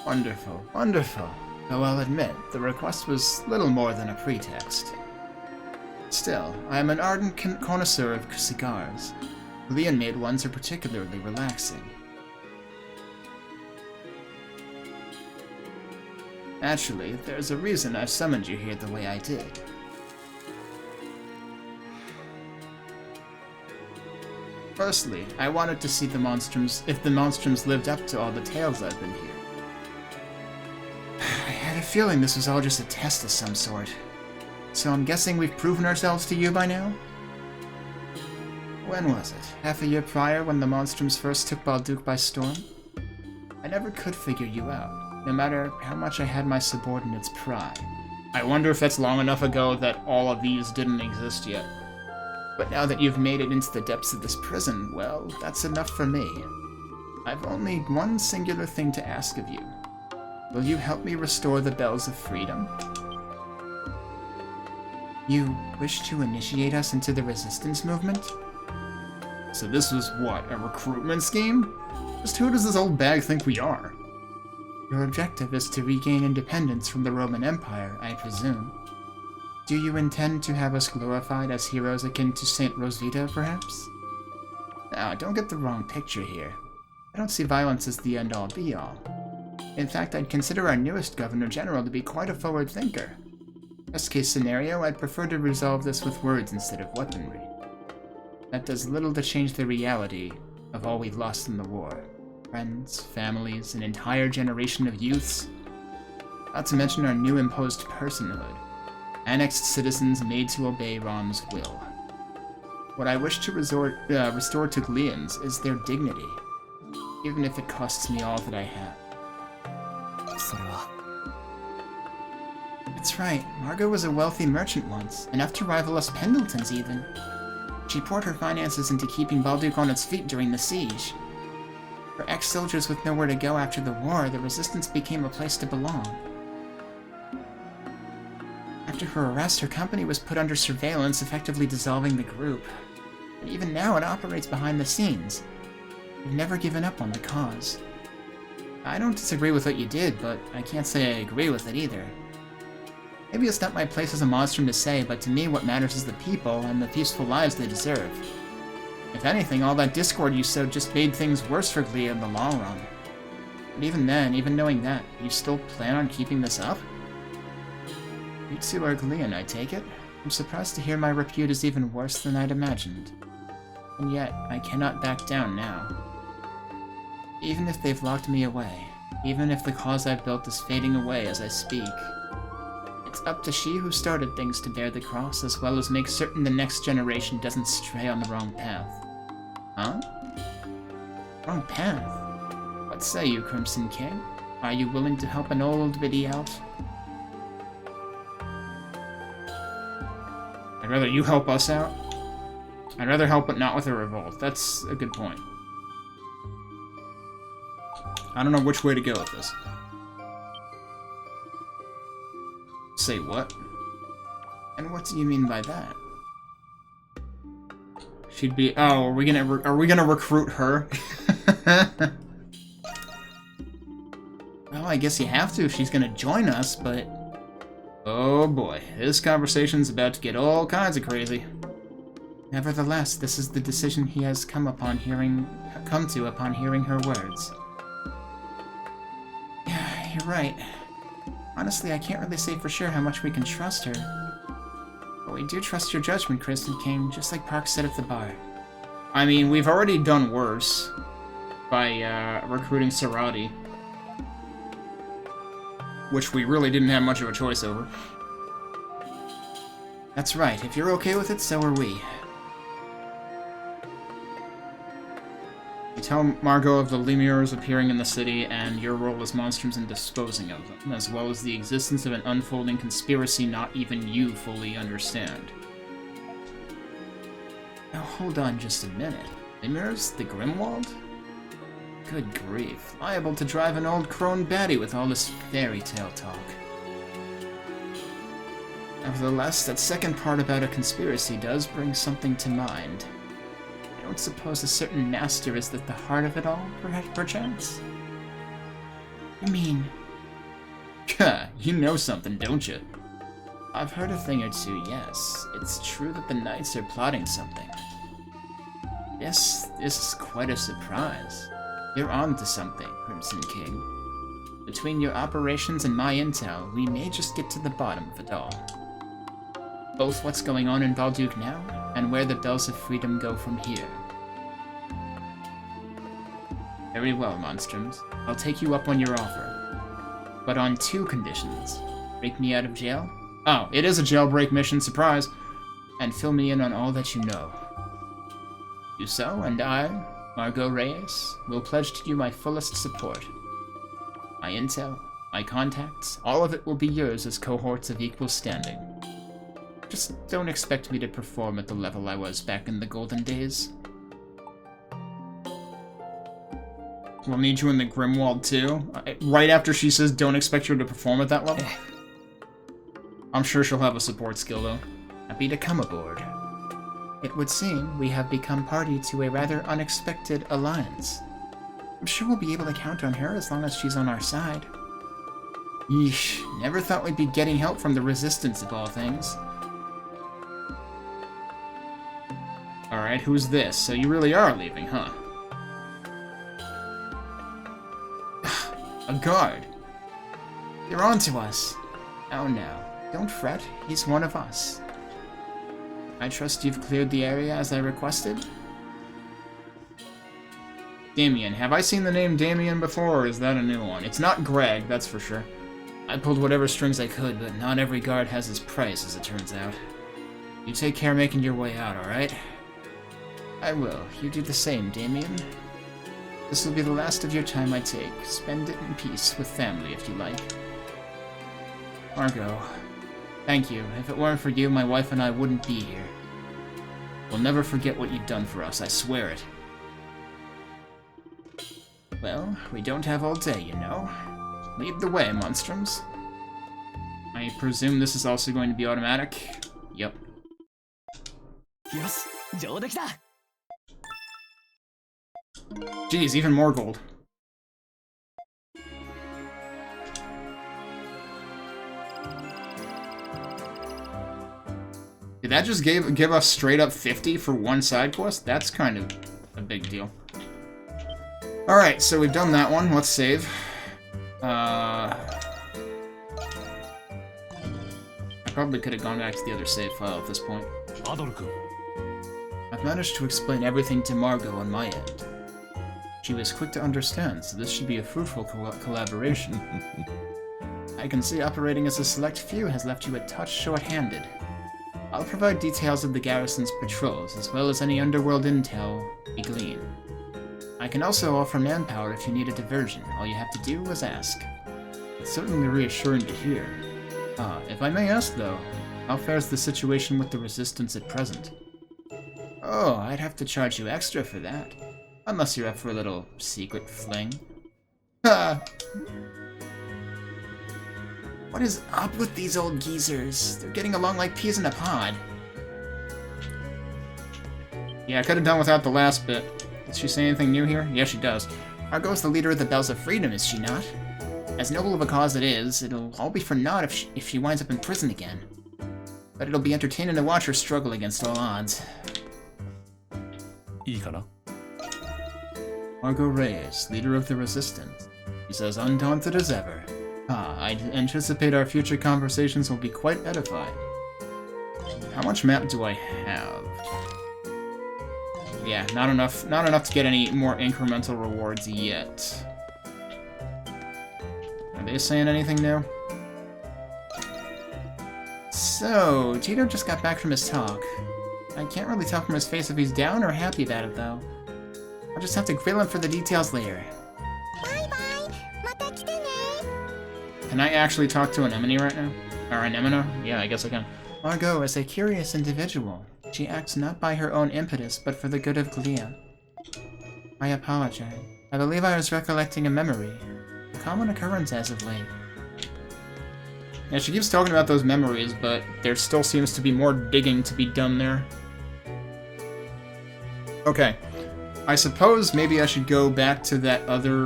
Wonderful, wonderful. Though I'll admit, the request was little more than a pretext. Still, I am an ardent connoisseur of cigars. Leon-made ones are particularly relaxing. Naturally, there's a reason I summoned you here the way I did. Firstly, I wanted to see the Monstrums, if the Monstrums lived up to all the tales I've been hearing. I had a feeling this was all just a test of some sort. So I'm guessing we've proven ourselves to you by now? When was it? Half a year prior when the Monstrums first took Balduke by storm? I never could figure you out, no matter how much I had my subordinates pry. I wonder if that's long enough ago that all of these didn't exist yet. But now that you've made it into the depths of this prison, well, that's enough for me. I've only one singular thing to ask of you. Will you help me restore the Bells of Freedom? You wish to initiate us into the resistance movement? So this was what, a recruitment scheme? Just who does this old bag think we are? Your objective is to regain independence from the Roman Empire, I presume. Do you intend to have us glorified as heroes akin to Saint Rosvita, perhaps? Now, don't get the wrong picture here. I don't see violence as the end-all be-all. In fact, I'd consider our newest Governor General to be quite a forward thinker. Best case scenario, I'd prefer to resolve this with words instead of weaponry. That does little to change the reality of all we lost in the war. Friends, families, an entire generation of youths. Not to mention our new imposed personhood. Annexed citizens made to obey Rom's will. What I wish to restore to Gleans is their dignity, even if it costs me all that I have. That's right, Margot was a wealthy merchant once, enough to rival us Pendletons even. She poured her finances into keeping Balduke on its feet during the siege. For ex-soldiers with nowhere to go after the war, the Resistance became a place to belong. After her arrest, her company was put under surveillance, effectively dissolving the group. But even now, it operates behind the scenes. We've never given up on the cause. I don't disagree with what you did, but I can't say I agree with it either. Maybe it's not my place as a monstrum to say, but to me what matters is the people and the peaceful lives they deserve. If anything, all that discord you sowed just made things worse for Glee in the long run. But even then, even knowing that, you still plan on keeping this up? You two are Glean, I take it? I'm surprised to hear my repute is even worse than I'd imagined. And yet, I cannot back down now. Even if they've locked me away, even if the cause I've built is fading away as I speak, it's up to she who started things to bear the cross, as well as make certain the next generation doesn't stray on the wrong path. Huh? Wrong path? What say you, Crimson King? Are you willing to help an old biddy out? I'd rather you help us out. I'd rather help, but not with a revolt. That's a good point. I don't know which way to go with this. Say what? And what do you mean by that? She'd be. Oh, are we gonna recruit her? Well, I guess you have to if she's gonna join us, but oh boy, this conversation's about to get all kinds of crazy. Nevertheless, this is the decision he has come to upon hearing her words. Yeah, you're right. Honestly, I can't really say for sure how much we can trust her. But we do trust your judgment, Crimson King, just like Park said at the bar. I mean, we've already done worse by recruiting Sarati, which we really didn't have much of a choice over. That's right. If you're okay with it, so are we. You tell Margot of the Lemures appearing in the city and your role as monstrums in disposing of them, as well as the existence of an unfolding conspiracy not even you fully understand. Now hold on just a minute. Lemures? The Grimwald? Good grief. Liable to drive an old crone batty with all this fairy tale talk. Nevertheless, that second part about a conspiracy does bring something to mind. I don't suppose a certain master is at the heart of it all, perchance? You mean... you know something, don't you? I've heard a thing or two, yes. It's true that the Knights are plotting something. Yes, this is quite a surprise. You're on to something, Crimson King. Between your operations and my intel, we may just get to the bottom of it all. Both what's going on in Balduke now, and where the Bells of Freedom go from here. Very well, Monstrums. I'll take you up on your offer. But on 2 conditions. Break me out of jail? Oh, it is a jailbreak mission, surprise! And fill me in on all that you know. Do so, and I, Margot Reyes, will pledge to you my fullest support. My intel, my contacts, all of it will be yours as cohorts of equal standing. Just don't expect me to perform at the level I was back in the golden days. We'll need you in the Grimwald too. Right after she says don't expect her to perform at that level. I'm sure she'll have a support skill though. Happy to come aboard. It would seem we have become party to a rather unexpected alliance. I'm sure we'll be able to count on her as long as she's on our side. Yeesh, never thought we'd be getting help from the Resistance of all things. Alright, who's this? So you really are leaving, huh? A guard. You're on to us. Oh no, don't fret, he's one of us. I trust you've cleared the area as I requested? Damien. Have I seen the name Damien before, or is that a new one? It's not Greg, that's for sure. I pulled whatever strings I could, but not every guard has his price, as it turns out. You take care making your way out, alright? I will. You do the same, Damien. This will be the last of your time I take. Spend it in peace with family, if you like. Margot. Thank you. If it weren't for you, my wife and I wouldn't be here. We'll never forget what you've done for us, I swear it. Well, we don't have all day, you know. Lead the way, Monstrums. I presume this is also going to be automatic? Yep. Jeez, even more gold. Did that just give us straight up 50 for one side quest? That's kind of a big deal. Alright, so we've done that one. Let's save. I probably could have gone back to the other save file at this point. I've managed to explain everything to Margot on my end. She was quick to understand, so this should be a fruitful collaboration. I can see operating as a select few has left you a touch short-handed. I'll provide details of the garrison's patrols, as well as any underworld intel we glean. I can also offer manpower if you need a diversion. All you have to do is ask. It's certainly reassuring to hear. If I may ask though, how fares the situation with the Resistance at present? Oh, I'd have to charge you extra for that. Unless you're up for a little secret fling. Ha! What is up with these old geezers? They're getting along like peas in a pod. Yeah, I could have done without the last bit. Does she say anything new here? Yeah, she does. Margot's the leader of the Bells of Freedom, is she not? As noble of a cause it is, it'll all be for naught if she winds up in prison again. But it'll be entertaining to watch her struggle against all odds. Margot Reyes, leader of the Resistance. She's as undaunted as ever. I anticipate our future conversations will be quite edifying. How much map do I have? Yeah, not enough to get any more incremental rewards yet. Are they saying anything new? So, Tito just got back from his talk. I can't really tell from his face if he's down or happy about it, though. I'll just have to grill him for the details later. Can I actually talk to an Emily right now? Or an Emina? Yeah, I guess I can. Margot is a curious individual. She acts not by her own impetus, but for the good of Glia. I apologize. I believe I was recollecting a memory. A common occurrence as of late. Yeah, she keeps talking about those memories, but there still seems to be more digging to be done there. Okay. I suppose maybe I should go back to that other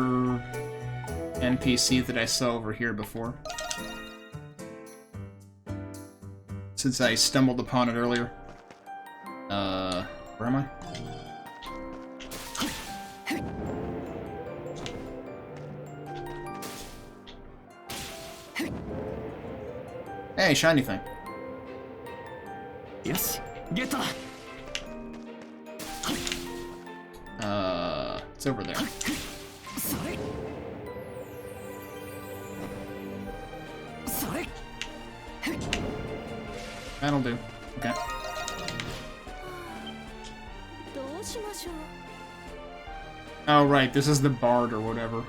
NPC that I saw over here before. Since I stumbled upon it earlier. Where am I? Hey, shiny thing. Yes, get that. It's over there. Sorry. Sorry. That'll do. Okay. Oh, right, this is the bard or whatever.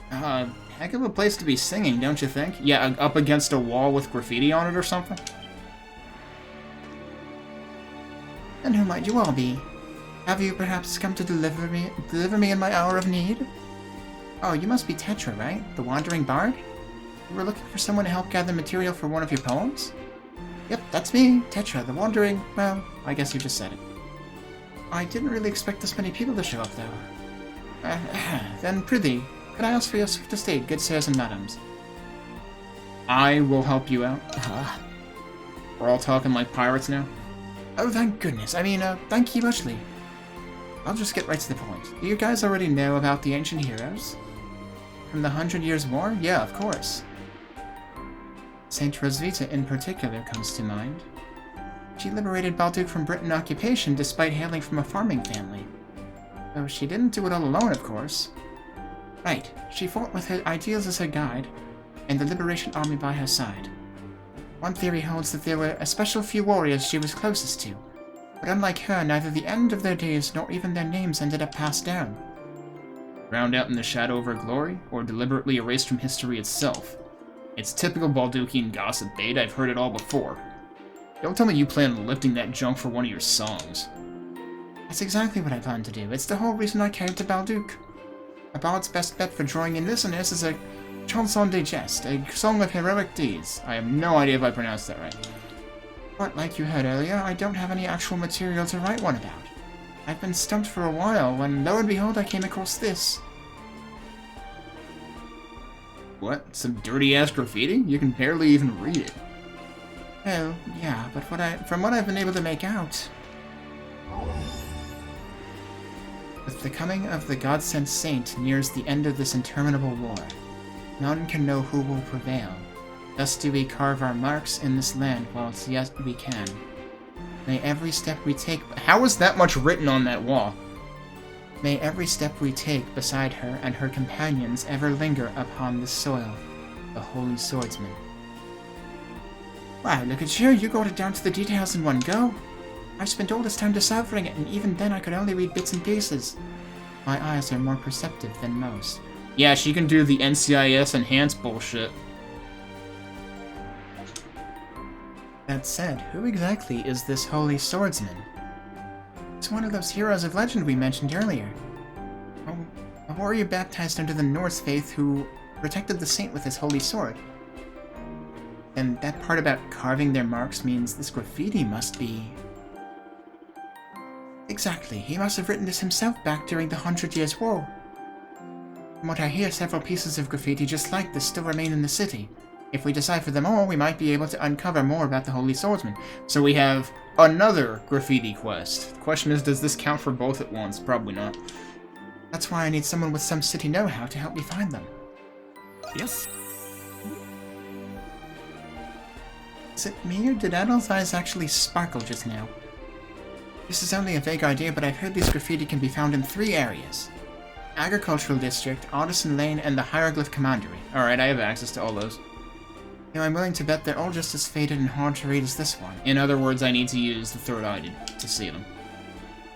Heck of a place to be singing, don't you think? Yeah, up against a wall with graffiti on it or something? And who might you all be? Have you perhaps come to deliver me in my hour of need? Oh, you must be Tetra, right? The Wandering Bard? You were looking for someone to help gather material for one of your poems? Yep, that's me, Tetra, the Wandering... well, I guess you just said it. I didn't really expect this many people to show up, though. Then, prithee, could I ask for your swiftest aid, good sirs and madams? I will help you out. We're all talking like pirates now? Oh, thank goodness. I mean, thank you muchly. I'll just get right to the point. Do you guys already know about the ancient heroes? From the 100 Years' War? Yeah, of course. Saint Rosvita in particular comes to mind. She liberated Balduc from Britain occupation despite hailing from a farming family. Though she didn't do it all alone, of course. Right, she fought with her ideals as her guide, and the Liberation Army by her side. One theory holds that there were a special few warriors she was closest to, but unlike her, neither the end of their days nor even their names ended up passed down. Drowned out in the shadow of her glory, or deliberately erased from history itself. It's typical Balducian gossip bait, I've heard it all before. Don't tell me you plan on lifting that junk for one of your songs. That's exactly what I plan to do. It's the whole reason I came to Balduc. A bard's best bet for drawing in listeners is a chanson de geste, a song of heroic deeds. I have no idea if I pronounced that right. But like you heard earlier, I don't have any actual material to write one about. I've been stumped for a while when, lo and behold, I came across this. What? Some dirty-ass graffiti? You can barely even read it. Oh, yeah, but from what I've been able to make out... With the coming of the God-sent saint nears the end of this interminable war, none can know who will prevail. Thus do we carve our marks in this land whilst yet we can. May every step we take... How is that much written on that wall? May every step we take beside her and her companions ever linger upon this soil, the Holy Swordsman. Wow, look at you got it down to the details in one go. I spent all this time deciphering it, and even then I could only read bits and pieces. My eyes are more perceptive than most. Yeah, she can do the NCIS enhanced bullshit. That said, who exactly is this Holy Swordsman? It's one of those heroes of legend we mentioned earlier. Oh, a warrior baptized under the Norse faith who protected the saint with his holy sword. And that part about carving their marks means this graffiti must be... Exactly, he must have written this himself back during the 100 Years' War. From what I hear, several pieces of graffiti just like this still remain in the city. If we decipher them all, we might be able to uncover more about the Holy Swordsman. So we have another graffiti quest. The question is, does this count for both at once? Probably not. That's why I need someone with some city know-how to help me find them. Yes. Is it me, or did Adol's eyes actually sparkle just now? This is only a vague idea, but I've heard these graffiti can be found in 3 areas. Agricultural District, Artisan Lane, and the Hieroglyph Commandery. Alright, I have access to all those. Now I'm willing to bet they're all just as faded and hard to read as this one. In other words, I need to use the third eye to see them.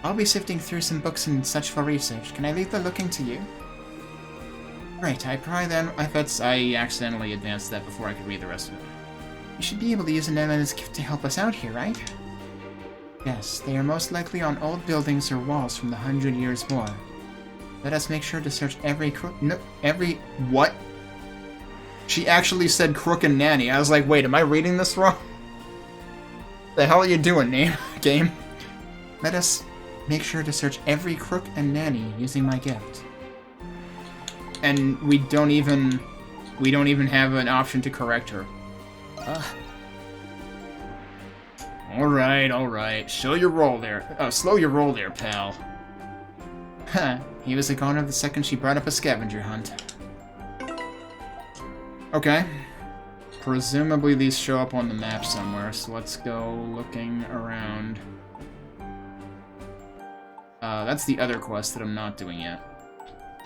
I'll be sifting through some books and such for research. Can I leave the looking to you? Great, I pry them. I accidentally advanced that before I could read the rest of it. You should be able to use an Nemesis gift to help us out here, right? Yes, they are most likely on old buildings or walls from the 100 Years' War. Let us make sure to search every what? She actually said crook and nanny. I was like, wait, am I reading this wrong? The hell are you doing, game? Let us make sure to search every crook and nanny using my gift. And we don't even have an option to correct her. Alright. Show your roll there. Oh, slow your roll there, pal. Huh. He was a goner the second she brought up a scavenger hunt. Okay. Presumably these show up on the map somewhere, so let's go looking around. That's the other quest that I'm not doing yet.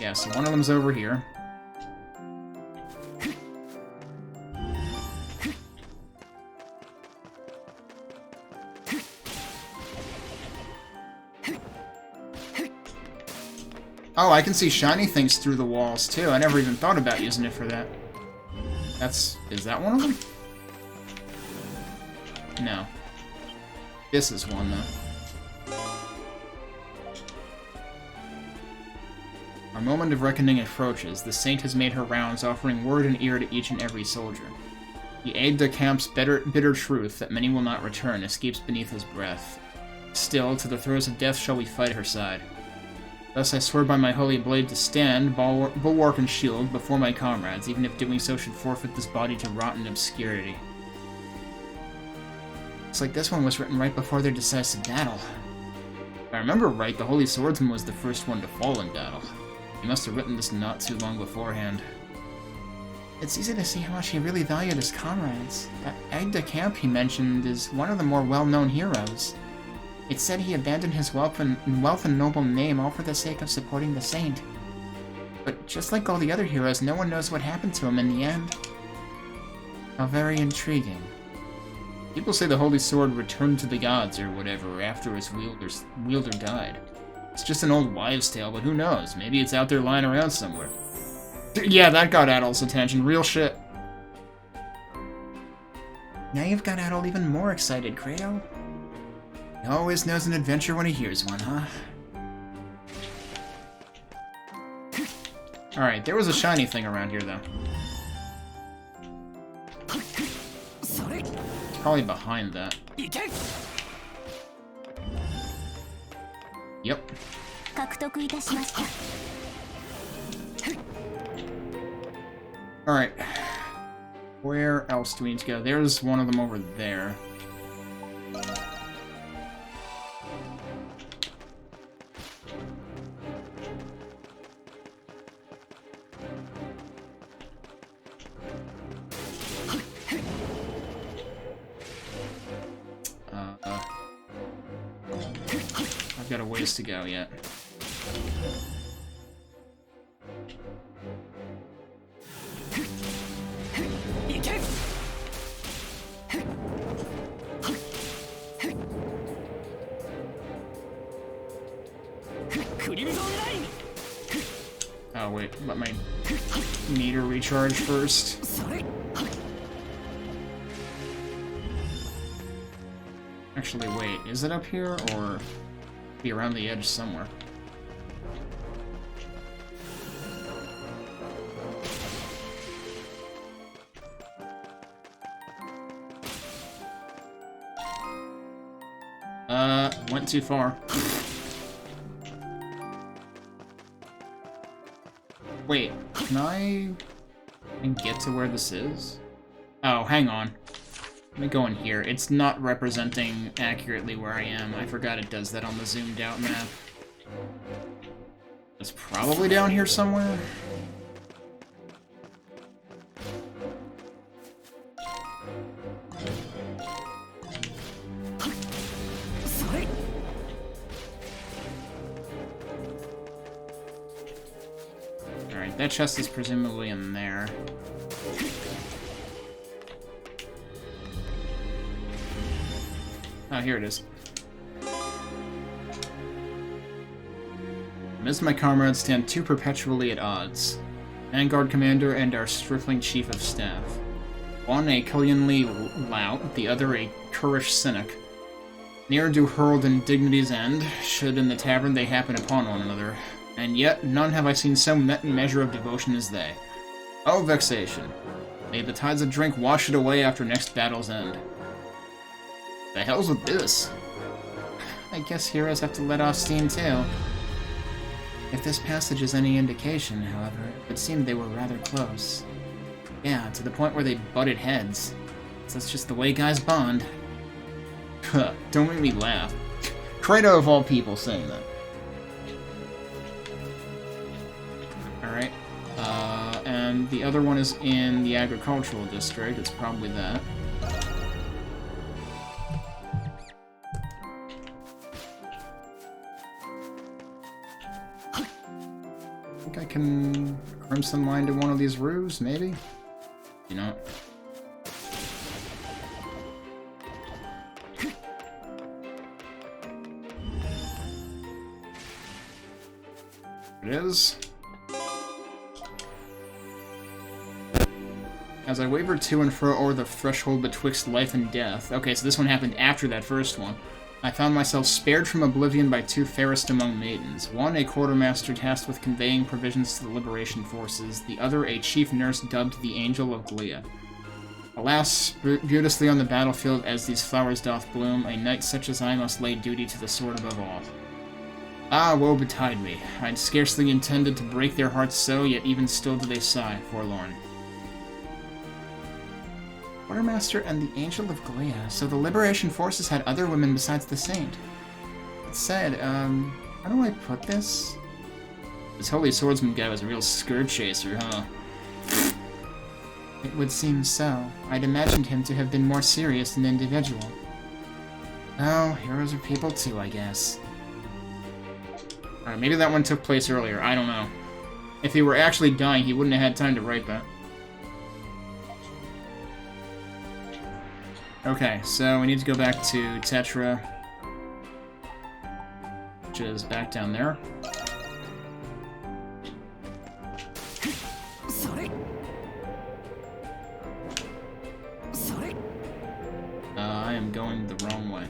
Yeah, so one of them's over here. Oh, I can see shiny things through the walls, too. I never even thought about using it for that. Is that one of them? No. This is one, though. Our moment of reckoning approaches. The saint has made her rounds, offering word and ear to each and every soldier. The aide-de-camp's bitter truth that many will not return escapes beneath his breath. Still, to the throes of death shall we fight her side. Thus I swear by my holy blade to stand, bulwark and shield, before my comrades, even if doing so should forfeit this body to rot in obscurity. Looks like this one was written right before their decisive battle. If I remember right, the Holy Swordsman was the first one to fall in battle. He must have written this not too long beforehand. It's easy to see how much he really valued his comrades. That aide-de-camp he mentioned is one of the more well-known heroes. It's said he abandoned his wealth and noble name all for the sake of supporting the saint. But just like all the other heroes, no one knows what happened to him in the end. How very intriguing. People say the Holy Sword returned to the gods or whatever after its wielder died. It's just an old wives' tale, but who knows? Maybe it's out there lying around somewhere. Yeah, that got Adol's attention. Real shit. Now you've got Adol even more excited, Credo. He always knows an adventure when he hears one, huh? Alright, there was a shiny thing around here, though. It's probably behind that. Yep. Alright. Where else do we need to go? There's one of them over there. I've got a ways to go yet. Oh wait, let my meter recharge first. Actually, wait, is it up here or be around the edge somewhere? Went too far. Wait, can I get to where this is? Oh, hang on. Let me go in here. It's not representing accurately where I am. I forgot it does that on the zoomed out map. It's probably down here somewhere. Alright, that chest is presumably in there. Oh, here it is. Amidst my comrades stand two perpetually at odds. Vanguard Commander and our stripling Chief of Staff. One a cunningly lout, the other a currish cynic. Ne'er do hurled in dignity's end, should in the tavern they happen upon one another. And yet, none have I seen so met in measure of devotion as they. Oh, vexation. May the tides of drink wash it away after next battle's end. The hell's with this? I guess heroes have to let off steam too. If this passage is any indication, however, it would seem they were rather close. Yeah, to the point where they butted heads. So that's just the way guys bond. Don't make me laugh. Credo of all people saying that. Alright. And the other one is in the agricultural district. It's probably that. I think I can Crimson Line to one of these roofs, maybe? You know. It is. As I wavered to and fro o'er the threshold betwixt life and death. Okay, so this one happened after that first one. I found myself spared from oblivion by two fairest among maidens. One, a quartermaster tasked with conveying provisions to the liberation forces. The other, a chief nurse dubbed the Angel of Glia. Alas, beauteously on the battlefield as these flowers doth bloom, a knight such as I must lay duty to the sword above all. Ah, woe betide me. I'd scarcely intended to break their hearts so, yet even still do they sigh, forlorn. Quartermaster and the Angel of Glia. So the Liberation Forces had other women besides the Saint. That said, how do I put this? This Holy Swordsman guy was a real skirt chaser, huh? It would seem so. I'd imagined him to have been more serious and individual. Oh, heroes are people too, I guess. Alright, maybe that one took place earlier, I don't know. If he were actually dying, he wouldn't have had time to write that. Okay, so we need to go back to Tetra, which is back down there. I am going the wrong way.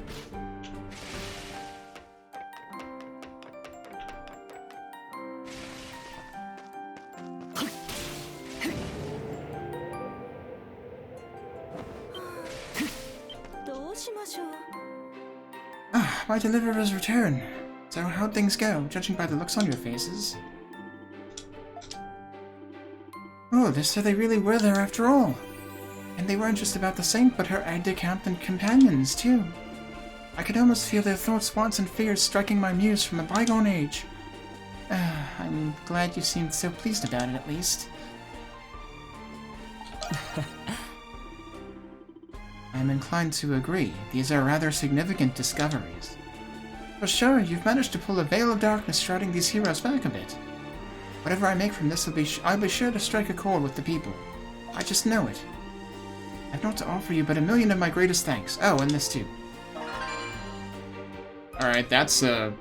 Ah, my deliverer's return. So how'd things go, judging by the looks on your faces? Oh, so they really were there after all. And they weren't just about the Saint, but her aide-de-camp and companions, too. I could almost feel their thoughts, wants, and fears striking my muse from a bygone age. I'm glad you seemed so pleased about it, at least. I'm inclined to agree. These are rather significant discoveries. For sure, you've managed to pull a veil of darkness shrouding these heroes back a bit. Whatever I make from this, I'll be sure to strike a chord with the people. I just know it. I've not to offer you but a million of my greatest thanks. Oh, and this too. Alright, that's a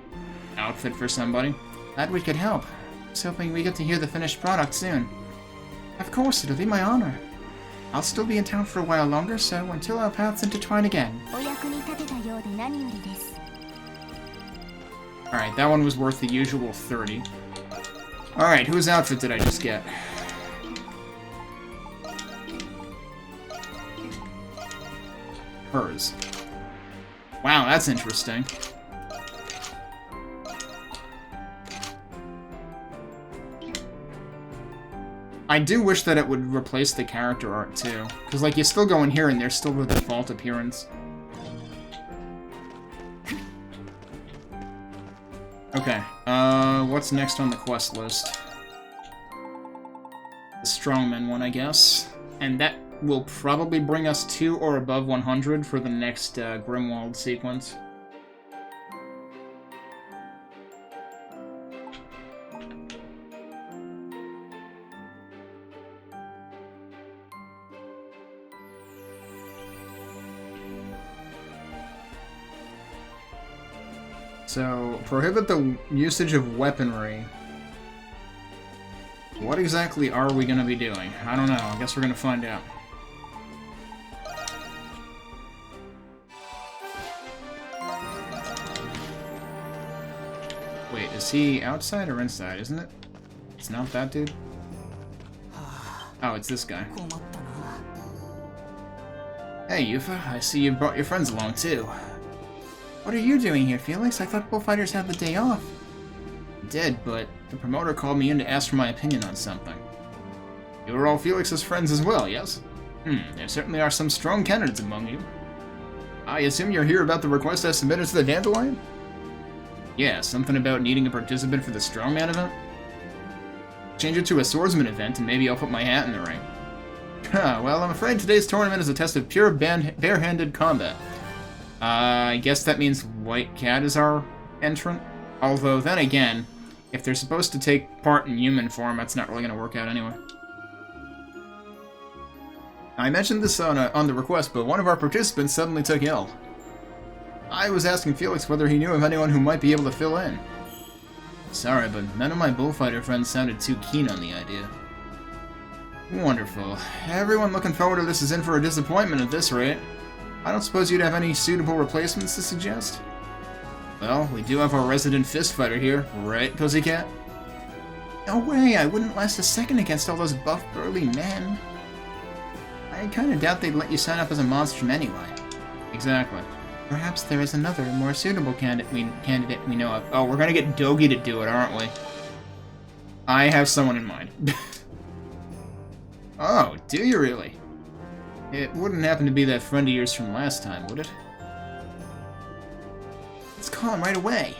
outfit for somebody. Glad we could help. I was hoping we get to hear the finished product soon. Of course, it'll be my honor. I'll still be in town for a while longer, so until our paths intertwine again. Alright, that one was worth the usual 30. Alright, whose outfit did I just get? Hers. Wow, that's interesting. I do wish that it would replace the character art too, because like you still go in here and there's still the default appearance. Okay, what's next on the quest list? The Strongman one, I guess. And that will probably bring us to or above 100 for the next Grimwald sequence. So, prohibit the usage of weaponry. What exactly are we going to be doing? I don't know. I guess we're going to find out. Wait, is he outside or inside, isn't it? It's not that dude? Oh, it's this guy. Hey, Yufa. I see you brought your friends along, too. What are you doing here, Felix? I thought bullfighters had the day off. I did, but the promoter called me in to ask for my opinion on something. You are all Felix's friends as well, yes? There certainly are some strong candidates among you. I assume you're here about the request I submitted to the Dandelion? Yeah, something about needing a participant for the Strongman event? Change it to a swordsman event and maybe I'll put my hat in the ring. Well, I'm afraid today's tournament is a test of pure bare-handed combat. I guess that means White Cat is our entrant. Although, then again, if they're supposed to take part in human form, that's not really going to work out anyway. I mentioned this on the request, but one of our participants suddenly took ill. I was asking Felix whether he knew of anyone who might be able to fill in. Sorry, but none of my bullfighter friends sounded too keen on the idea. Wonderful. Everyone looking forward to this is in for a disappointment at this rate. I don't suppose you'd have any suitable replacements to suggest? Well, we do have our resident fist fighter here, right, Pussycat? No way, I wouldn't last a second against all those buff, burly men. I kinda doubt they'd let you sign up as a Monstrum anyway. Exactly. Perhaps there is another, more suitable candidate we know of. Oh, we're gonna get Dogi to do it, aren't we? I have someone in mind. Oh, do you really? It wouldn't happen to be that friend of yours from last time, would it? Let's call him right away.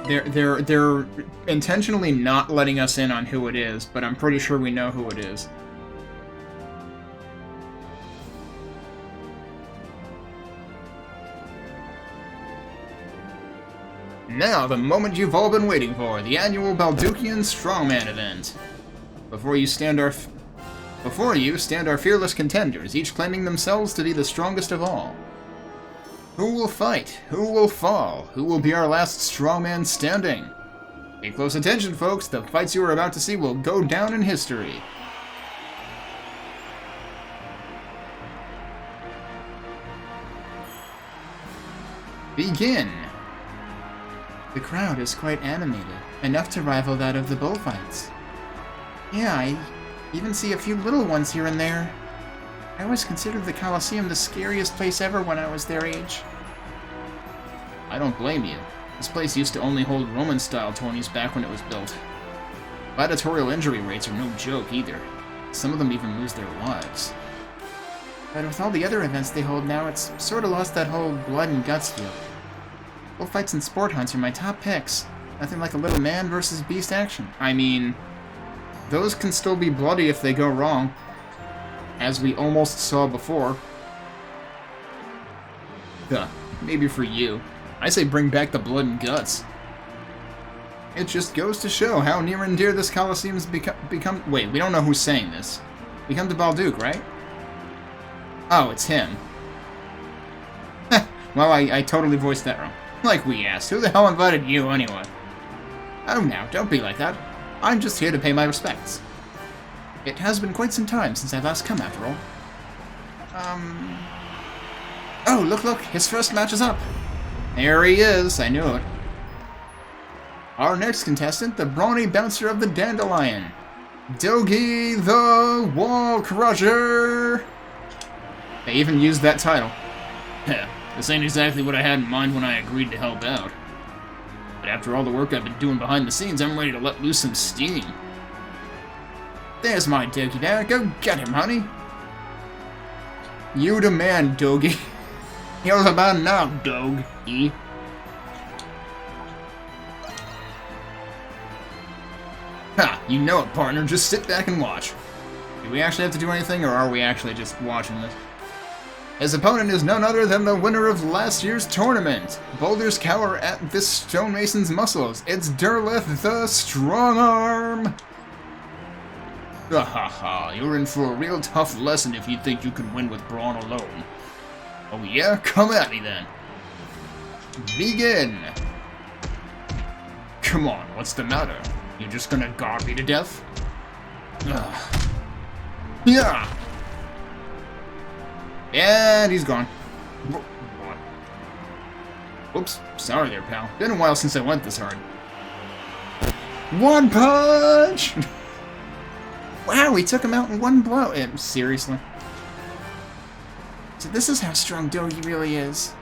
They're intentionally not letting us in on who it is, but I'm pretty sure we know who it is. Now, the moment you've all been waiting for, the annual Baldukian Strongman event. Before you stand our fearless contenders, each claiming themselves to be the strongest of all. Who will fight? Who will fall? Who will be our last strongman standing? Pay close attention, folks. The fights you are about to see will go down in history. Begin! The crowd is quite animated, enough to rival that of the bullfights. Yeah, I even see a few little ones here and there. I always considered the Colosseum the scariest place ever when I was their age. I don't blame you. This place used to only hold Roman-style tourneys back when it was built. Gladiatorial injury rates are no joke either. Some of them even lose their lives. But with all the other events they hold now, it's sort of lost that whole blood and guts feel. Bullfights and sport hunts are my top picks. Nothing like a little man versus beast action. I mean, those can still be bloody if they go wrong, as we almost saw before. Maybe for you. I say bring back the blood and guts. It just goes to show how near and dear this Colosseum's become. Wait, we don't know who's saying this. Become to Balduke, right? Oh, it's him. Well, I totally voiced that wrong. Like we asked, who the hell invited you anyway? Oh, now, don't be like that. I'm just here to pay my respects. It has been quite some time since I've last come, after all. Oh, look, his first match is up. There he is, I knew it. Our next contestant, the brawny bouncer of the Dandelion. Dogi the Wall Crusher! They even used that title. This ain't exactly what I had in mind when I agreed to help out. But after all the work I've been doing behind the scenes, I'm ready to let loose some steam. There's my Dogi there. Go get him, honey. You the man, Dogi. You're the man now, Dogi. Ha! You know it, partner. Just sit back and watch. Do we actually have to do anything, or are we actually just watching this? His opponent is none other than the winner of last year's tournament. Boulders cower at this stonemason's muscles. It's Derleth the Strongarm! Ha, you're in for a real tough lesson if you think you can win with brawn alone. Oh yeah? Come at me then. Begin! Come on, what's the matter? You just gonna guard me to death? Ugh. Yeah! And he's gone. Whoops, sorry there, pal. Been a while since I went this hard. One punch! Wow, we took him out in one blow. Seriously? So this is how strong Dogi really is.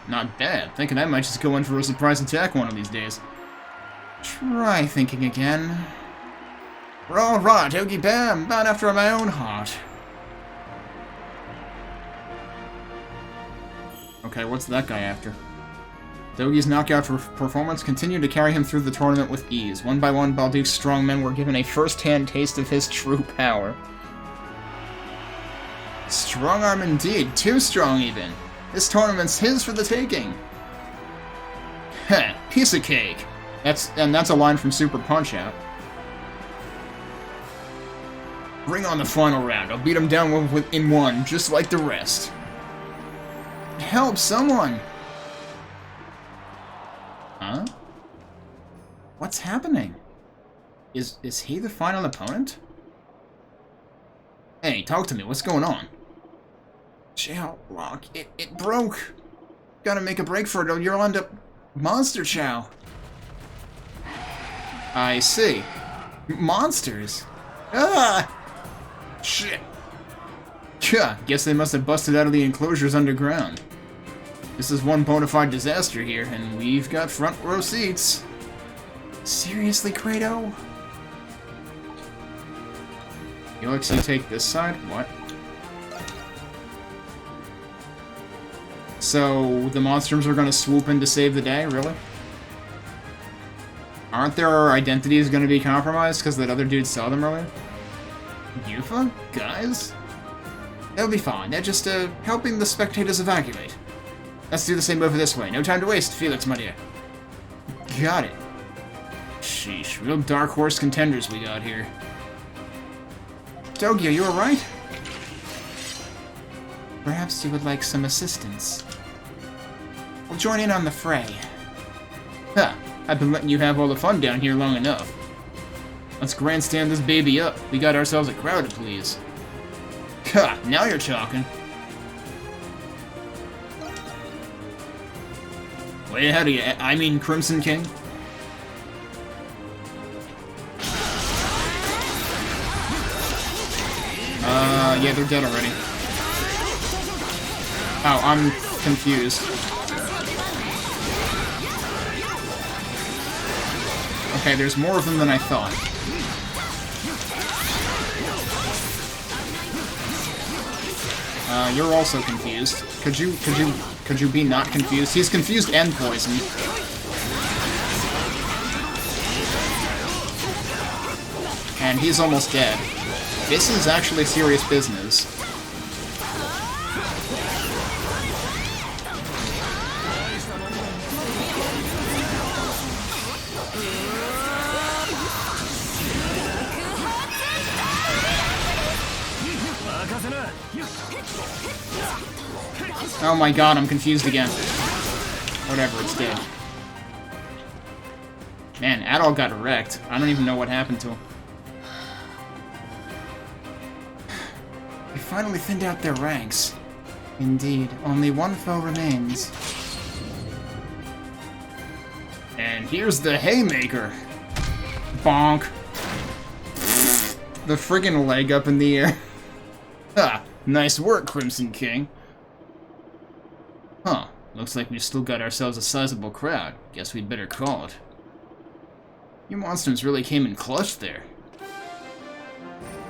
Not bad. Thinking I might just go in for a surprise attack one of these days. Try thinking again. Raw, Dogi Bam! Bound after my own heart. Okay, what's that guy after? Dogi's knockout performance continued to carry him through the tournament with ease. One by one, Balduke's strongmen were given a first-hand taste of his true power. Strong arm indeed. Too strong, even. This tournament's his for the taking. Heh, piece of cake. That's a line from Super Punch-Out. Bring on the final round. I'll beat him down in one, just like the rest. Help, someone! Huh? What's happening? Is he the final opponent? Hey, Talk to me. What's going on? Chow lock. It broke. Gotta make a break for it or you'll end up monster chow. I see. Monsters? Ah! Shit. Yeah, guess they must have busted out of the enclosures underground. This is one bona fide disaster here, and we've got front row seats. Seriously, Credo? Felix, you take this side? What? So, the Monstrums are gonna swoop in to save the day? Really? Aren't their identities gonna be compromised because that other dude saw them earlier? Yufa? Guys? They'll be fine. They're just, helping the spectators evacuate. Let's do the same over this way. No time to waste, Felix, my dear. Got it. Sheesh, real dark horse contenders we got here. Dogi, are you alright? Perhaps you would like some assistance. We'll join in on the fray. Ha! I've been letting you have all the fun down here long enough. Let's grandstand this baby up. We got ourselves a crowd to please. Ha! Now you're talking. Way ahead of you. I mean, Crimson King. Yeah, they're dead already. Oh, I'm confused. Okay, there's more of them than I thought. You're also confused. Could you be not confused? He's confused and poisoned. And he's almost dead. This is actually serious business. Oh my god, I'm confused again. Whatever, it's dead. Man, Adol got wrecked. I don't even know what happened to him. We finally thinned out their ranks. Indeed, only one foe remains. And here's the Haymaker! Bonk. The friggin' leg up in the air. Ha! Nice work, Crimson King. Huh. Looks like we've still got ourselves a sizable crowd. Guess we'd better call it. You Monstrums really came in clutch there.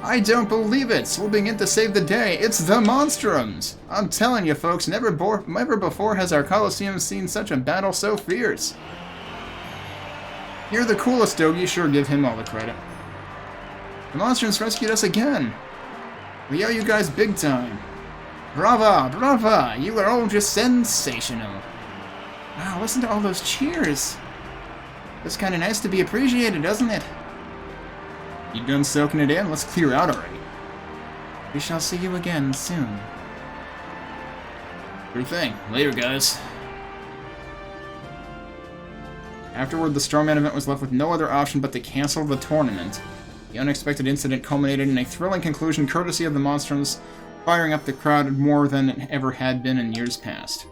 I don't believe it! Swooping in to save the day, it's the Monstrums! I'm telling you folks, never before has our Colosseum seen such a battle so fierce. You're the coolest, Dogi. Sure, give him all the credit. The Monstrums rescued us again! We owe you guys big time. Brava! Brava! You are all just sensational. Wow, listen to all those cheers. It's kinda nice to be appreciated, doesn't it? You done soaking it in? Let's clear out already. We shall see you again soon. Sure thing. Later, guys. Afterward, the Starman event was left with no other option but to cancel the tournament. The unexpected incident culminated in a thrilling conclusion courtesy of the Monstrums, firing up the crowd more than it ever had been in years past.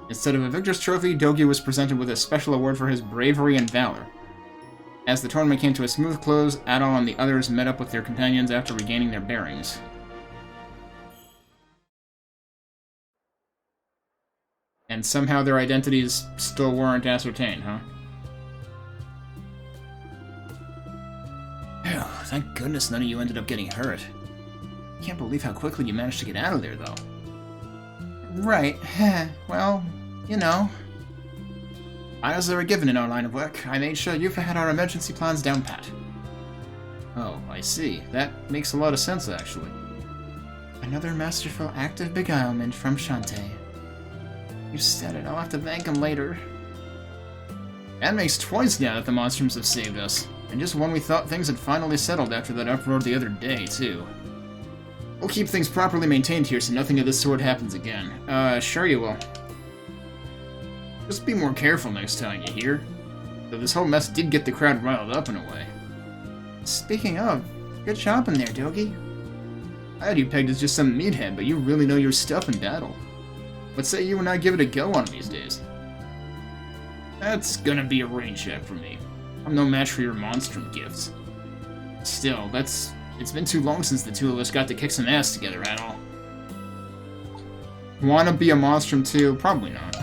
Instead of a victor's trophy, Dogi was presented with a special award for his bravery and valor. As the tournament came to a smooth close, Adol and the others met up with their companions after regaining their bearings. And somehow their identities still weren't ascertained, huh? Phew, thank goodness none of you ended up getting hurt. Can't believe how quickly you managed to get out of there, though. Right. Well, you know. Files are a given in our line of work. I made sure Yufa had our emergency plans down pat. Oh, I see. That makes a lot of sense, actually. Another masterful act of beguilement from Shantae. You said it. I'll have to thank him later. That makes twice now that the Monstrums have saved us. And just when we thought things had finally settled after that uproar the other day, too. We'll keep things properly maintained here so nothing of this sort happens again. Sure you will. Just be more careful next time, you hear? Though this whole mess did get the crowd riled up in a way. Speaking of, good job in there, Dogi. I had you pegged as just some meathead, but you really know your stuff in battle. What say you and I give it a go one of these days? That's gonna be a rain check for me. I'm no match for your Monstrum gifts. Still, it's been too long since the two of us got to kick some ass together at all. Wanna be a Monstrum too? Probably not.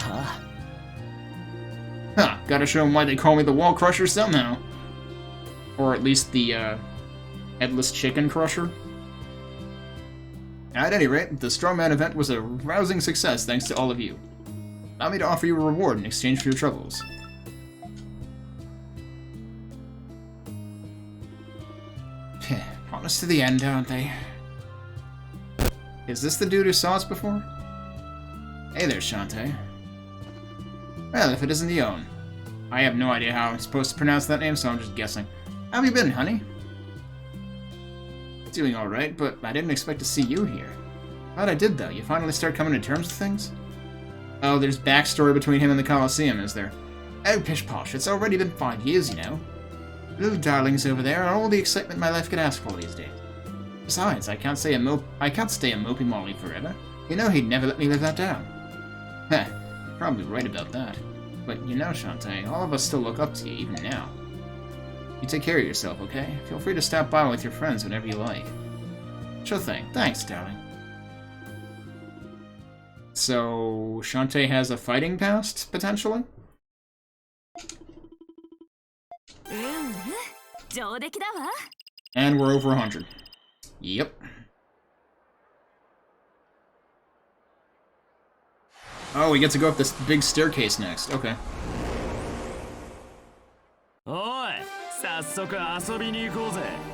Huh, gotta show them why they call me the Wall Crusher somehow. Or at least the, Headless Chicken Crusher. At any rate, the Strongman event was a rousing success thanks to all of you. Allow me to offer you a reward in exchange for your troubles. Promise to the end, aren't they? Is this the dude who saw us before? Hey there, Shantae. Well, if it isn't Eon. I have no idea how I'm supposed to pronounce that name, so I'm just guessing. How have you been, honey? Doing alright, but I didn't expect to see you here. Glad I did, though. You finally start coming to terms with things? Oh, there's backstory between him and the Colosseum, is there? Oh, pish posh, it's already been 5 years, you know. Little darlings over there are all the excitement my life could ask for these days. Besides, I can't stay a mopey Molly forever. You know he'd never let me live that down. Heh, you're probably right about that. But you know, Shantae, all of us still look up to you, even now. You take care of yourself, okay? Feel free to stop by with your friends whenever you like. Sure thing. Thanks, darling. So, Shantae has a fighting past, potentially? And we're over 100. Yep. Oh, we get to go up this big staircase next. Okay.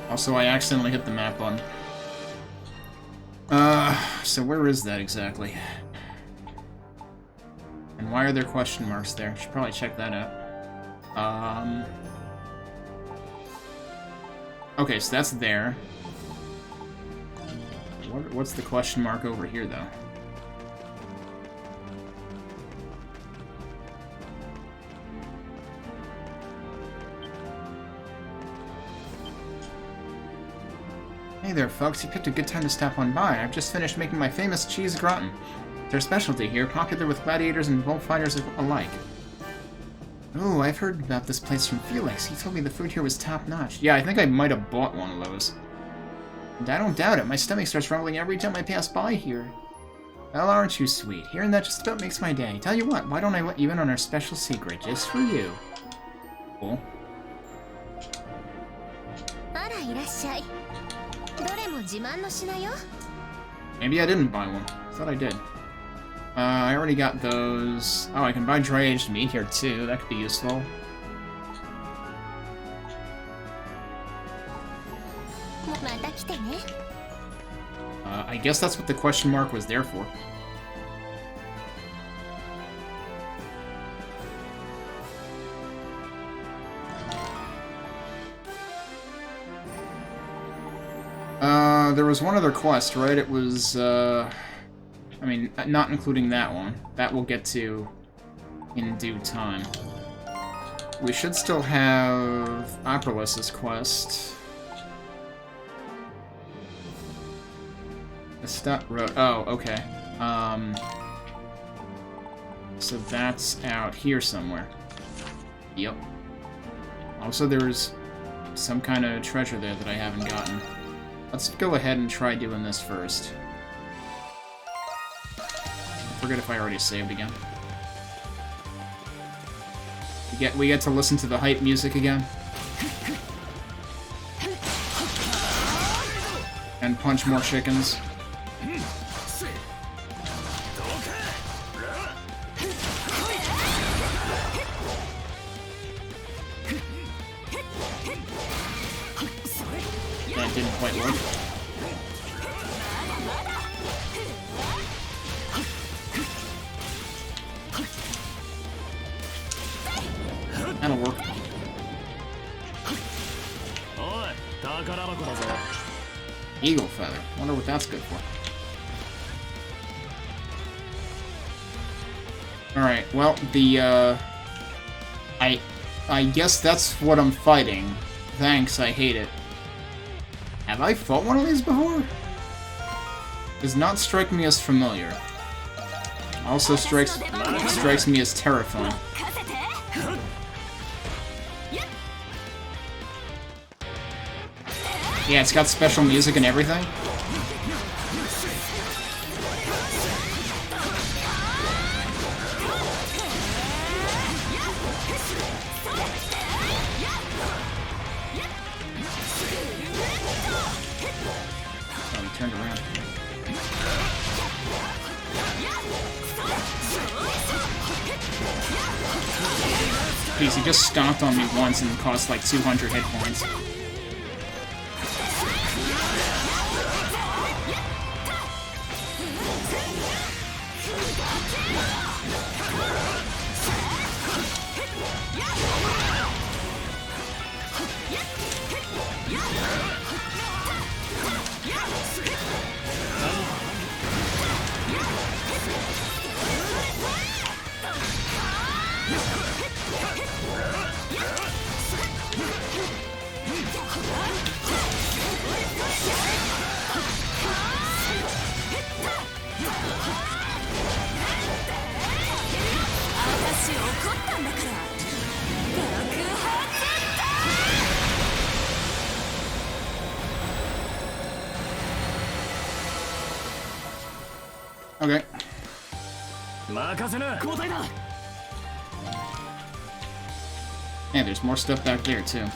Also, I accidentally hit the map button. So where is that exactly? And why are there question marks there? Should probably check that out. Okay, so that's there. What's the question mark over here, though? Hey there, folks. You picked a good time to stop on by. I've just finished making my famous cheese gratin. Their specialty here, popular with gladiators and bullfighters alike. Oh, I've heard about this place from Felix. He told me the food here was top-notch. Yeah, I think I might have bought one of those. And I don't doubt it. My stomach starts rumbling every time I pass by here. Well, aren't you sweet? Hearing that just about makes my day. Tell you what, why don't I let you in on our special secret, just for you? Cool. Maybe I didn't buy one. I thought I did. I already got those. Oh, I can buy dry-aged meat here, too. That could be useful. I guess that's what the question mark was there for. There was one other quest, right? It was, I mean, not including that one. That we'll get to in due time. We should still have Aperlus's quest. The stop road. Oh, okay. So that's out here somewhere. Yep. Also, there's some kind of treasure there that I haven't gotten. Let's go ahead and try doing this first. I forget if I already saved again. We get to listen to the hype music again. And punch more chickens. That didn't quite work. That'll work. Eagle feather. Wonder what that's good for. Alright, well, the, I guess that's what I'm fighting. Thanks, I hate it. Have I fought one of these before? does not strike me as familiar. Also strikes me as terrifying. Yeah, it's got special music and everything. Oh, he turned around. Jeez, he just stomped on me once and cost like 200 hit points. Okay. Yeah, there's more stuff back there, too.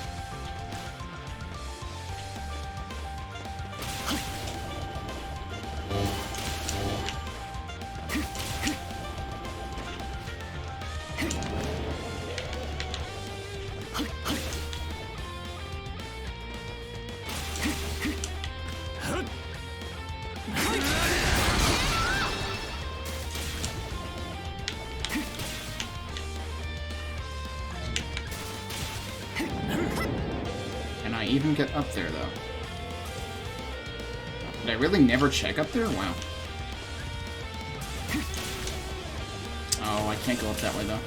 Even get up there, though. Did I really never check up there? Wow. Oh, I can't go up that way, though.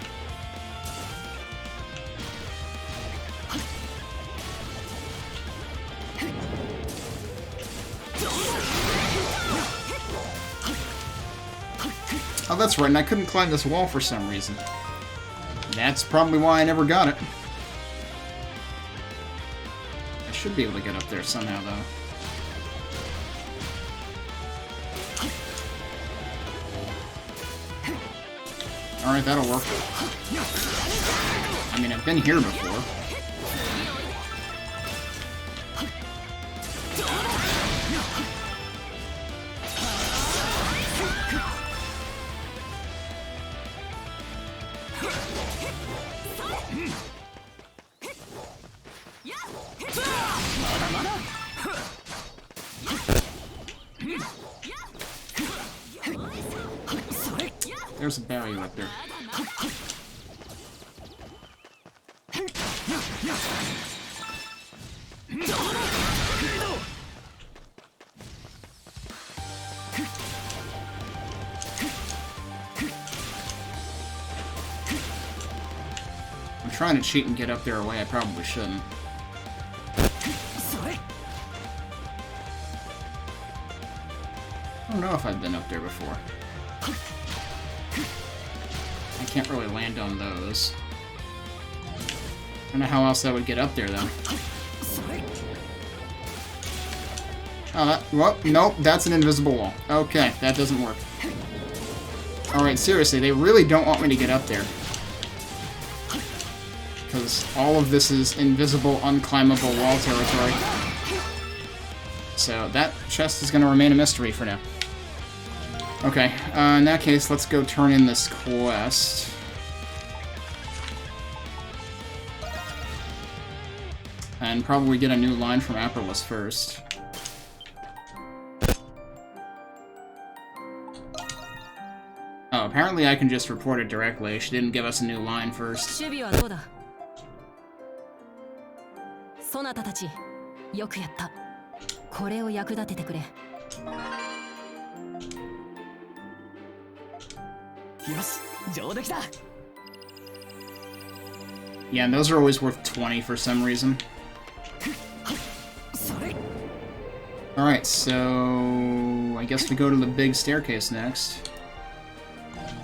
Oh, that's right, and I couldn't climb this wall for some reason. That's probably why I never got it. Should be able to get up there somehow, though. Alright, that'll work. I mean, I've been here before. There's a barrier up there. I'm trying to cheat and get up there a way I probably shouldn't. I don't know if I've been up there before. I can't really land on those. I don't know how else I would get up there, though. Oh, well, nope, that's an invisible wall. Okay, that doesn't work. Alright, seriously, they really don't want me to get up there. Because all of this is invisible, unclimbable wall territory. So that chest is going to remain a mystery for now. Okay, in that case, let's go turn in this quest. And probably get a new line from Aperlis first. Oh, apparently I can just report it directly. She didn't give us a new line first. そなたたち、よくやった。これを役立ててくれ。よし、上出来だ。 Yeah, and those are always worth 20 for some reason. Alright, so... I guess we go to the big staircase next.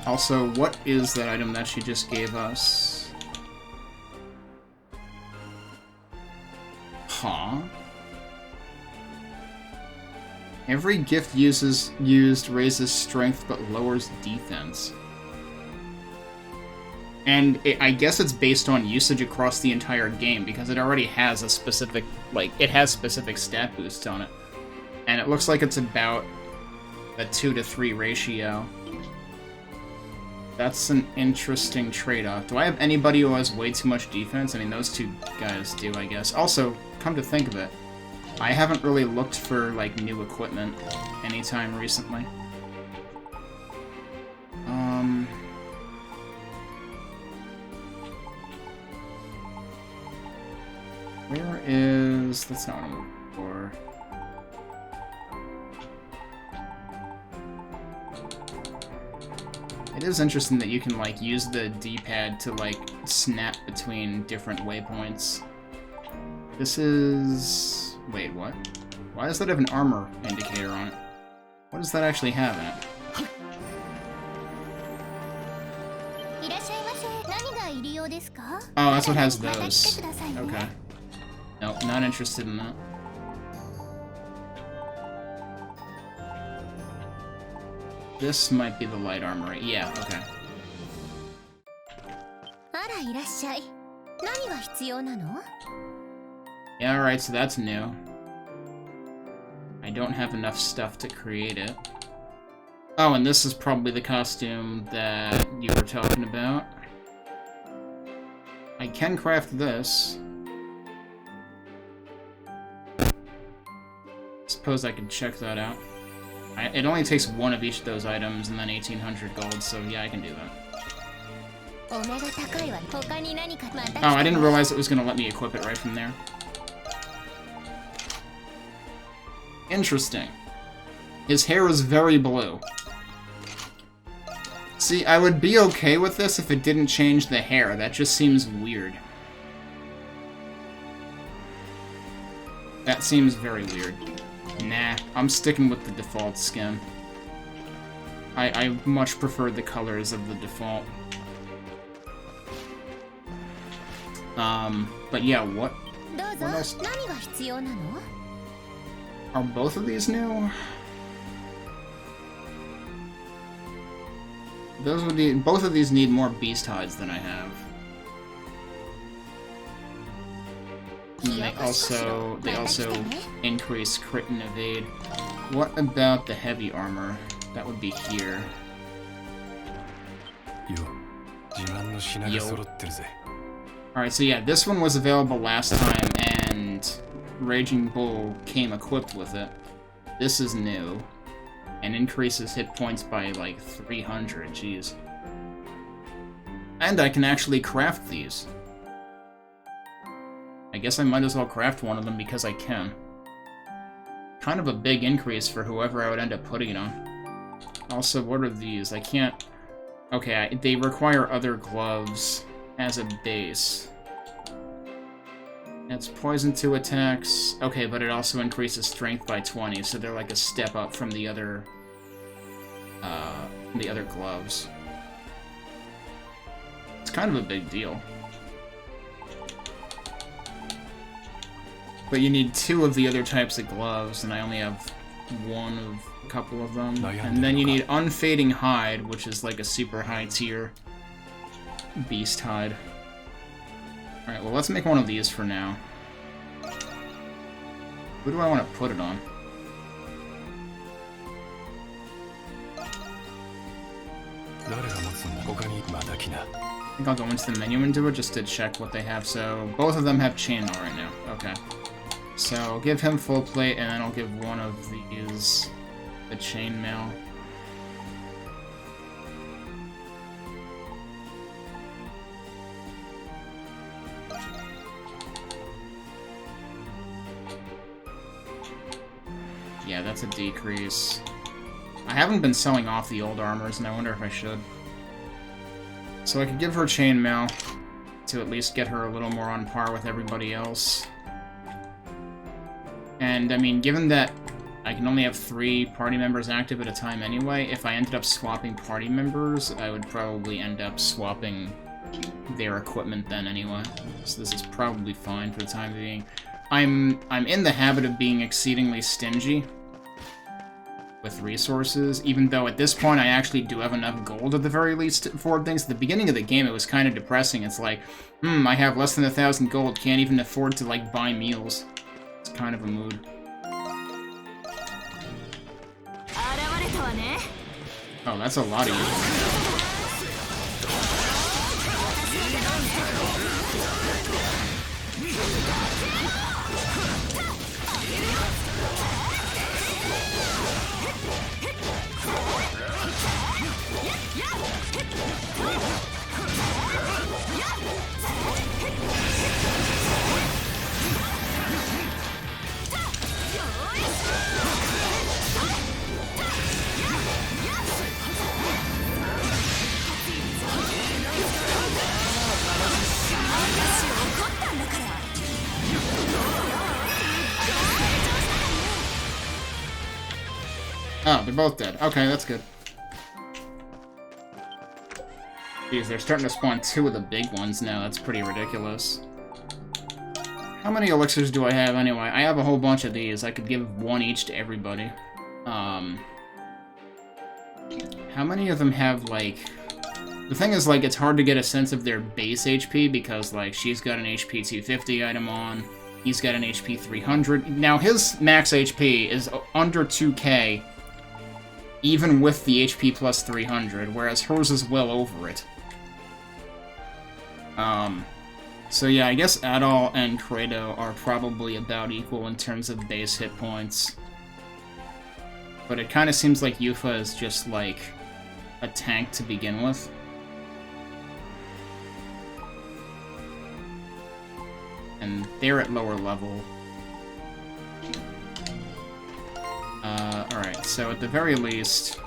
Also, what is that item that she just gave us? Huh? Every gift used raises strength but lowers defense. And I guess it's based on usage across the entire game, because it already has a specific, like, it has specific stat boosts on it. And it looks like it's about a 2 to 3 ratio. That's an interesting trade-off. Do I have anybody who has way too much defense? I mean, those two guys do, I guess. Also, come to think of it, I haven't really looked for, like, new equipment anytime recently. Where is... That's not what I'm looking for. It is interesting that you can, like, use the D-pad to, like, snap between different waypoints. This is... Wait, what? Why does that have an armor indicator on it? What does that actually have in it? Oh, that's what has those. Okay. Nope, not interested in that. This might be the light armor. Yeah, okay. Yeah, alright, so that's new. I don't have enough stuff to create it. Oh, and this is probably the costume that you were talking about. I can craft this. Suppose I can check that out. It only takes one of each of those items and then 1800 gold, so yeah, I can do that. Oh, I didn't realize it was going to let me equip it right from there. Interesting. His hair is very blue. See, I would be okay with this if it didn't change the hair. That just seems weird. That seems very weird. Nah, I'm sticking with the default skin. I much prefer the colors of the default. But yeah, what else? Are both of these new? Both of these need more beast hides than I have. And they also increase crit and evade. What about the heavy armor? That would be here. Yo. Alright, so yeah, this one was available last time, and Raging Bull came equipped with it. This is new, and increases hit points by like 300, jeez. And I can actually craft these. I guess I might as well craft one of them because I can. Kind of a big increase for whoever I would end up putting it on. Also, what are these? I can't... Okay, they require other gloves as a base. It's poison 2 attacks. Okay, but it also increases strength by 20, so they're like a step up from the other gloves. It's kind of a big deal. But you need 2 of the other types of gloves, and I only have one of a couple of them. And then you need Unfading Hide, which is like a super high tier beast hide. Alright, well let's make one of these for now. Who do I want to put it on? I think I'll go into the menu and do it just to check what they have. So both of them have chainmail right now. Okay. So I'll give him full plate, and then I'll give one of these the chainmail. Yeah, that's a decrease. I haven't been selling off the old armors, and I wonder if I should. So I could give her chainmail to at least get her a little more on par with everybody else. And, I mean, given that I can only have 3 party members active at a time anyway. If I ended up swapping party members, I would probably end up swapping their equipment then anyway. So this is probably fine for the time being. I'm in the habit of being exceedingly stingy with resources, even though at this point I actually do have enough gold at the very least to afford things. At the beginning of the game, it was kind of depressing. It's like, I have less than 1,000 gold, can't even afford to, like, buy meals. It's kind of a mood. Oh, that's a lot of you. Oh, they're both dead. Okay, that's good. Jeez, they're starting to spawn 2 of the big ones now. That's pretty ridiculous. How many elixirs do I have anyway? I have a whole bunch of these. I could give 1 each to everybody. How many of them have, like... The thing is, like, it's hard to get a sense of their base HP because, like, she's got an HP 250 item on. He's got an HP 300. Now, his max HP is under 2k, even with the HP plus 300, whereas hers is well over it. So yeah, I guess Adol and Credo are probably about equal in terms of base hit points. But it kind of seems like Yufa is just, like, a tank to begin with. And they're at lower level. Alright, so at the very least...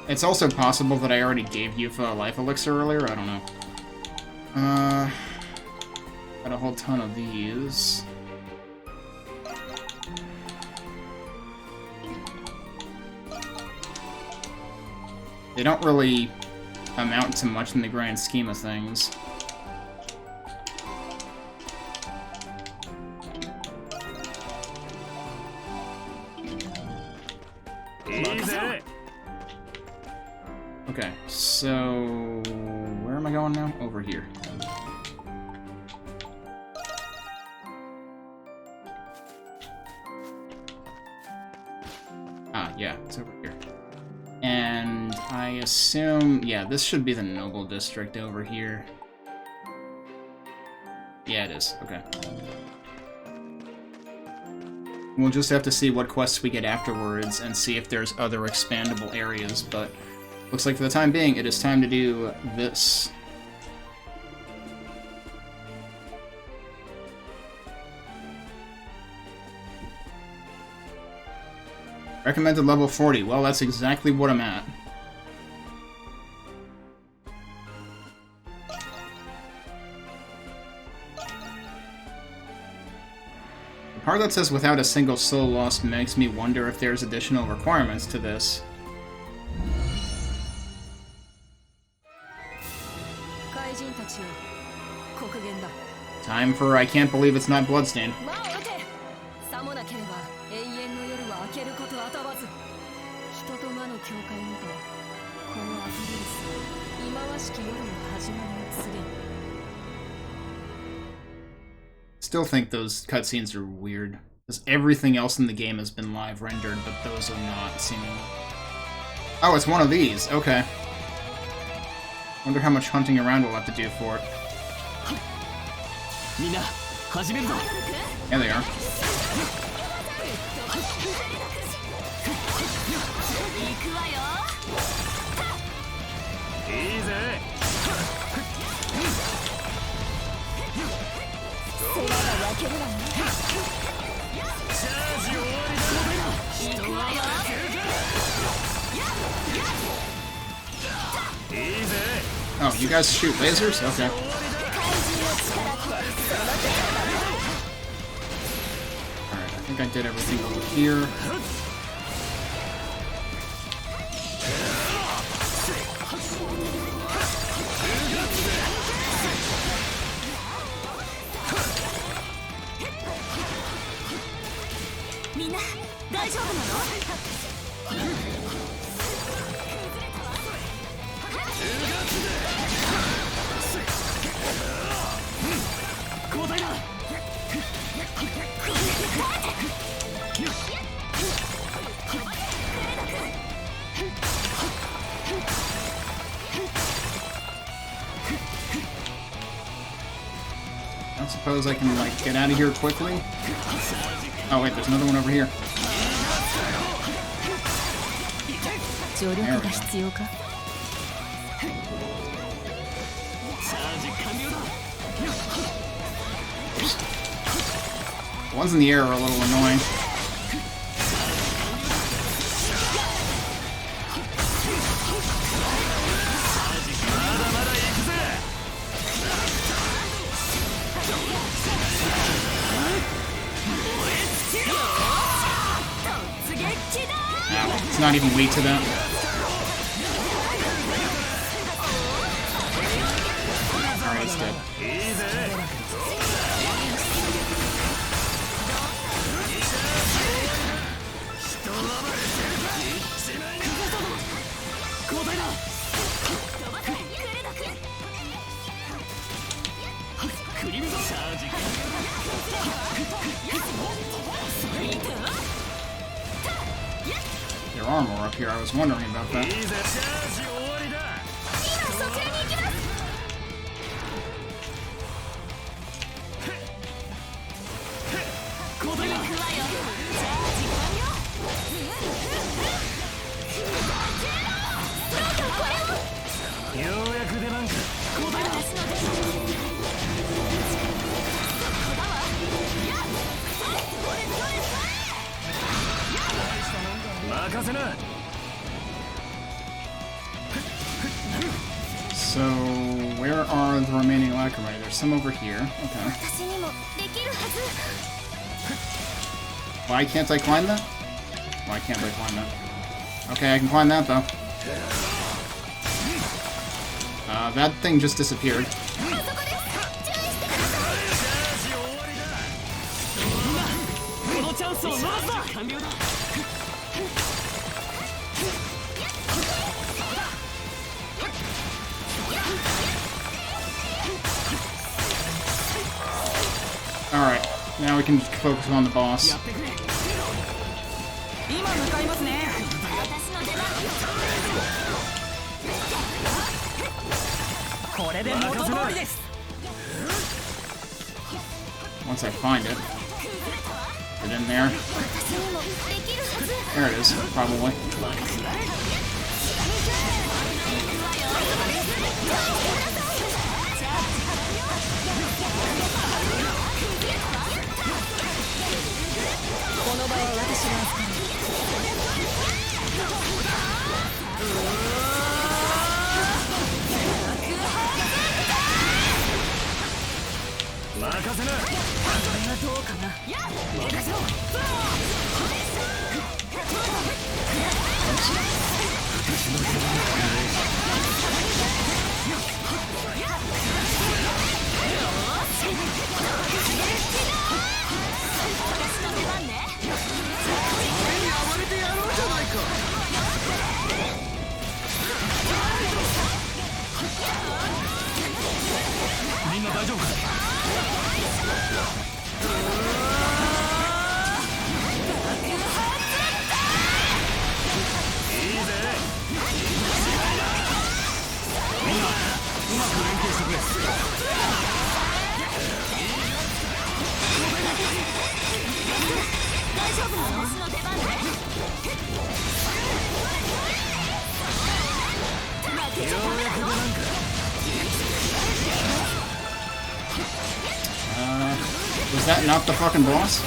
It's also possible that I already gave Yufa a life elixir earlier, I don't know. Got a whole ton of these. They don't really amount to much in the grand scheme of things. Okay, so... where am I going now? Over here. Ah, yeah, it's over here. And I assume... yeah, this should be the Noble District over here. Yeah, it is. Okay. We'll just have to see what quests we get afterwards and see if there's other expandable areas, but looks like for the time being, it is time to do this. Recommended level 40. Well, that's exactly what I'm at. The part that says without a single soul lost makes me wonder if there's additional requirements to this. Time for I can't believe it's not bloodstained. Still think those cutscenes are weird, because everything else in the game has been live rendered, but those are not, seemingly. Oh, it's one of these. Okay. Wonder how much hunting around we'll have to do for it. Yeah, they are. you guys shoot lasers? Okay. Alright, I think I did everything over here. I suppose I can, like, get out of here quickly. Oh, wait, there's another one over here. There we go. The ones in the air are a little annoying. It's not even weak to that. Alright, it's dead. Your armor up here, I was wondering about that. So, where are the remaining lacrimae? There's some over here. Okay. Why can't I climb that? Why can't I climb that? Okay, I can climb that, though. That thing just disappeared. Alright, now we can focus on the boss. Once I find it. Put it in there. There it is, probably. Was that not the fucking boss?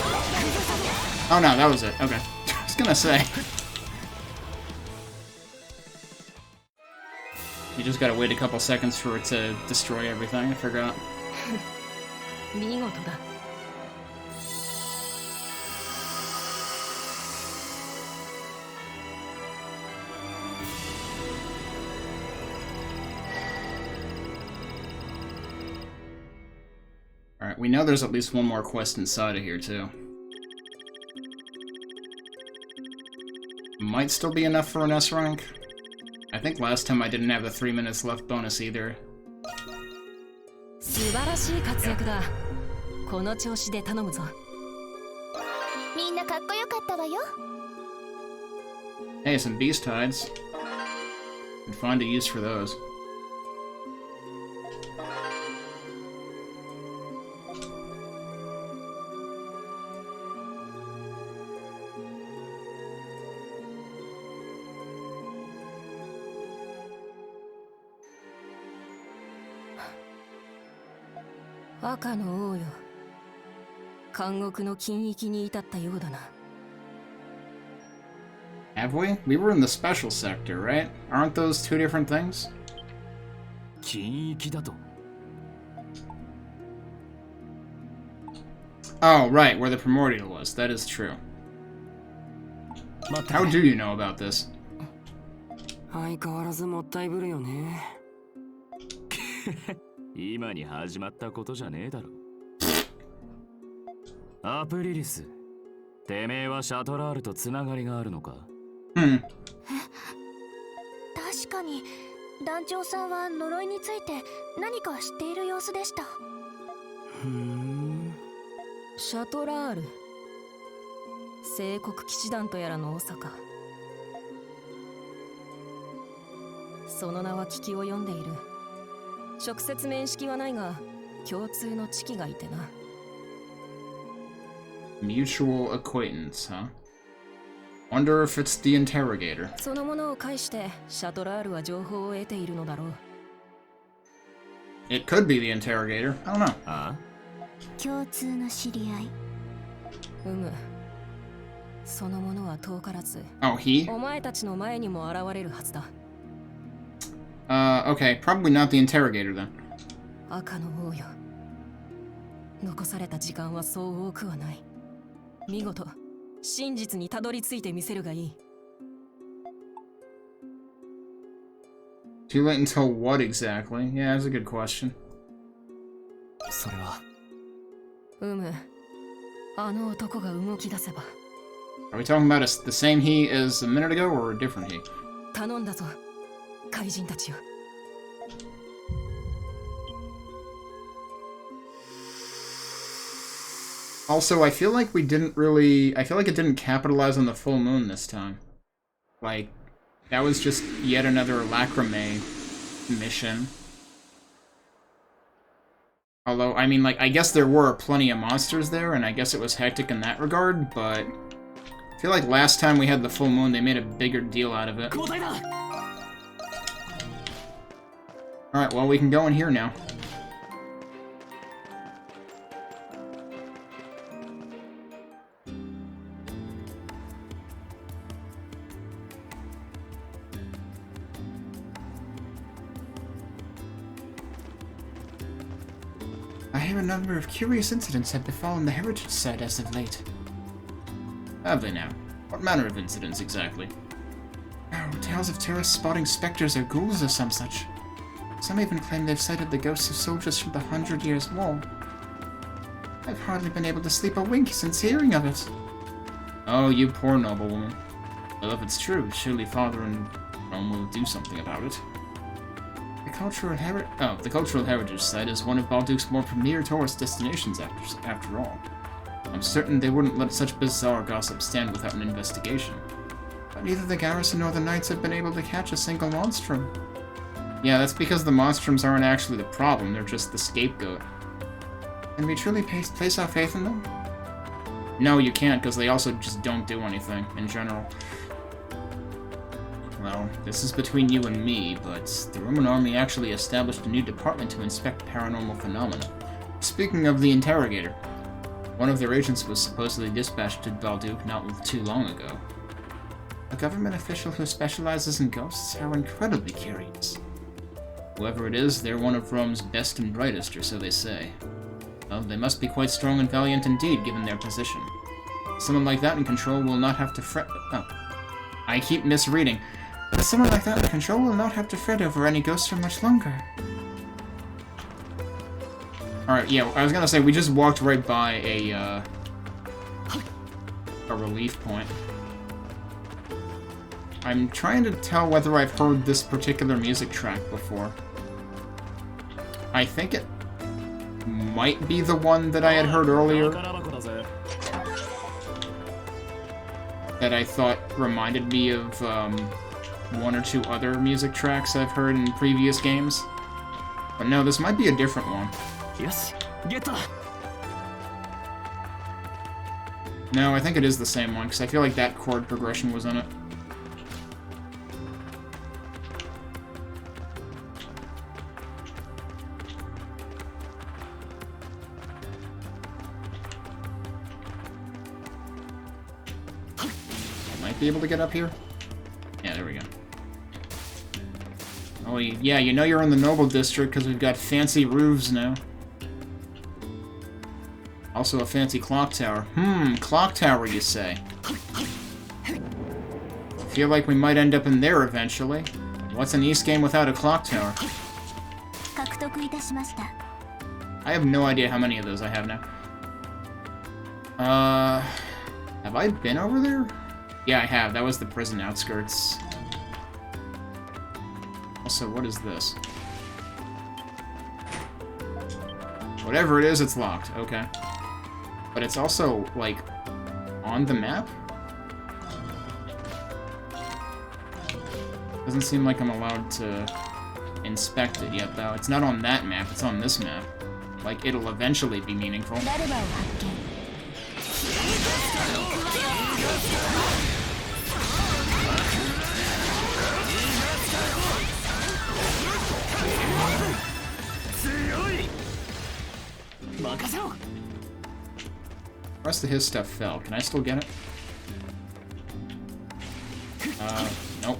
Oh no, that was it. Okay. I was gonna say. You just gotta wait a couple seconds for it to destroy everything, I forgot. 見事だ。 Alright, we know there's at least one more quest inside of here, too. Might still be enough for an S rank. I think last time I didn't have the 3 minutes left bonus either. 素晴らしい活躍だ。この調子で頼むぞ。みんなかっこよかったわよ。 Hey, some beast hides. Can find a use for those. "赤の王よ。監獄の禁域に至ったようだな。 Have we? We were in the special sector, right? Aren't those two different things? 禁域だと。 Oh, right, where the primordial was. That is true. 待って How do you know about this? 相変わらずもったいぶるよね。今に始まったことじゃねえだろ。アプリリス、てめえはシャトラールとつながりがあるのか？ Hmm. 確かに団長さんは呪いについて何か知っている様子でした。ふん。シャトラール。聖国騎士団とやらの長か。その名は聞き及んでいる。直接面識はないが、共通の知己がいてな。 Mutual acquaintance, huh? Wonder if it's the interrogator. そのものを介してシャトラールは情報を得ているのだろう。 It could be the interrogator. I don't know. あ？共通の知り合い。そのものは遠からず、 Oh, he? お前たちの前にも現れるはずだ。 Okay, probably not the interrogator then. 赤の王よ。残された時間はそう多くはない。見事、真実にたどり着いてみせるがいい。 Too late until what exactly? Yeah, that's a good question. それは。あの男が動き出せば。 Are we talking about the same he as a minute ago or a different he? 頼んだぞ、怪人たちよ。 Also, I feel like we didn't really... I feel like it didn't capitalize on the full moon this time. Like, that was just yet another Lacrimé mission. Although, I mean, like, I guess there were plenty of monsters there, and I guess it was hectic in that regard, but... I feel like last time we had the full moon, they made a bigger deal out of it. Alright, well, we can go in here now. I hear a number of curious incidents have befallen the heritage site as of late. Have they now? What manner of incidents, exactly? Oh, tales of tourists spotting specters or ghouls or some such. Some even claim they've sighted the ghosts of soldiers from the 100 Years' War. I've hardly been able to sleep a wink since hearing of it. Oh, you poor noblewoman. Well, if it's true, surely Father in Rome will do something about it. The cultural heritage site is one of Balduc's more premier tourist destinations after all. I'm certain they wouldn't let such bizarre gossip stand without an investigation. But neither the garrison nor the knights have been able to catch a single monstrum. Yeah, that's because the monstrums aren't actually the problem, they're just the scapegoat. Can we truly place our faith in them? No, you can't, because they also just don't do anything, in general. Well, this is between you and me, but the Roman army actually established a new department to inspect paranormal phenomena. Speaking of the interrogator, one of their agents was supposedly dispatched to Balduc not too long ago. A government official who specializes in ghosts? How incredibly curious. Whoever it is, they're one of Rome's best and brightest, or so they say. Well, they must be quite strong and valiant indeed, given their position. Someone like that in control will not have to fret... Oh. I keep misreading. But someone like that in control will not have to fret over any ghosts for much longer. Alright, yeah, I was gonna say, we just walked right by a relief point. I'm trying to tell whether I've heard this particular music track before. I think it might be the one that I had heard earlier. That I thought reminded me of one or two other music tracks I've heard in previous games. But no, this might be a different one. Yes, get that. No, I think it is the same one, because I feel like that chord progression was in it. Be able to get up here? Yeah, there we go. Oh, yeah, you know you're in the Noble District because we've got fancy roofs now. Also a fancy clock tower. Clock tower, you say? Feel like we might end up in there eventually. What's an East game without a clock tower? I have no idea how many of those I have now. Have I been over there? Yeah, I have. That was the prison outskirts. Also, what is this? Whatever it is, it's locked. Okay. But it's also, like, on the map? Doesn't seem like I'm allowed to inspect it yet, though. It's not on that map, it's on this map. Like, it'll eventually be meaningful. The rest of his stuff fell. Can I still get it? Nope.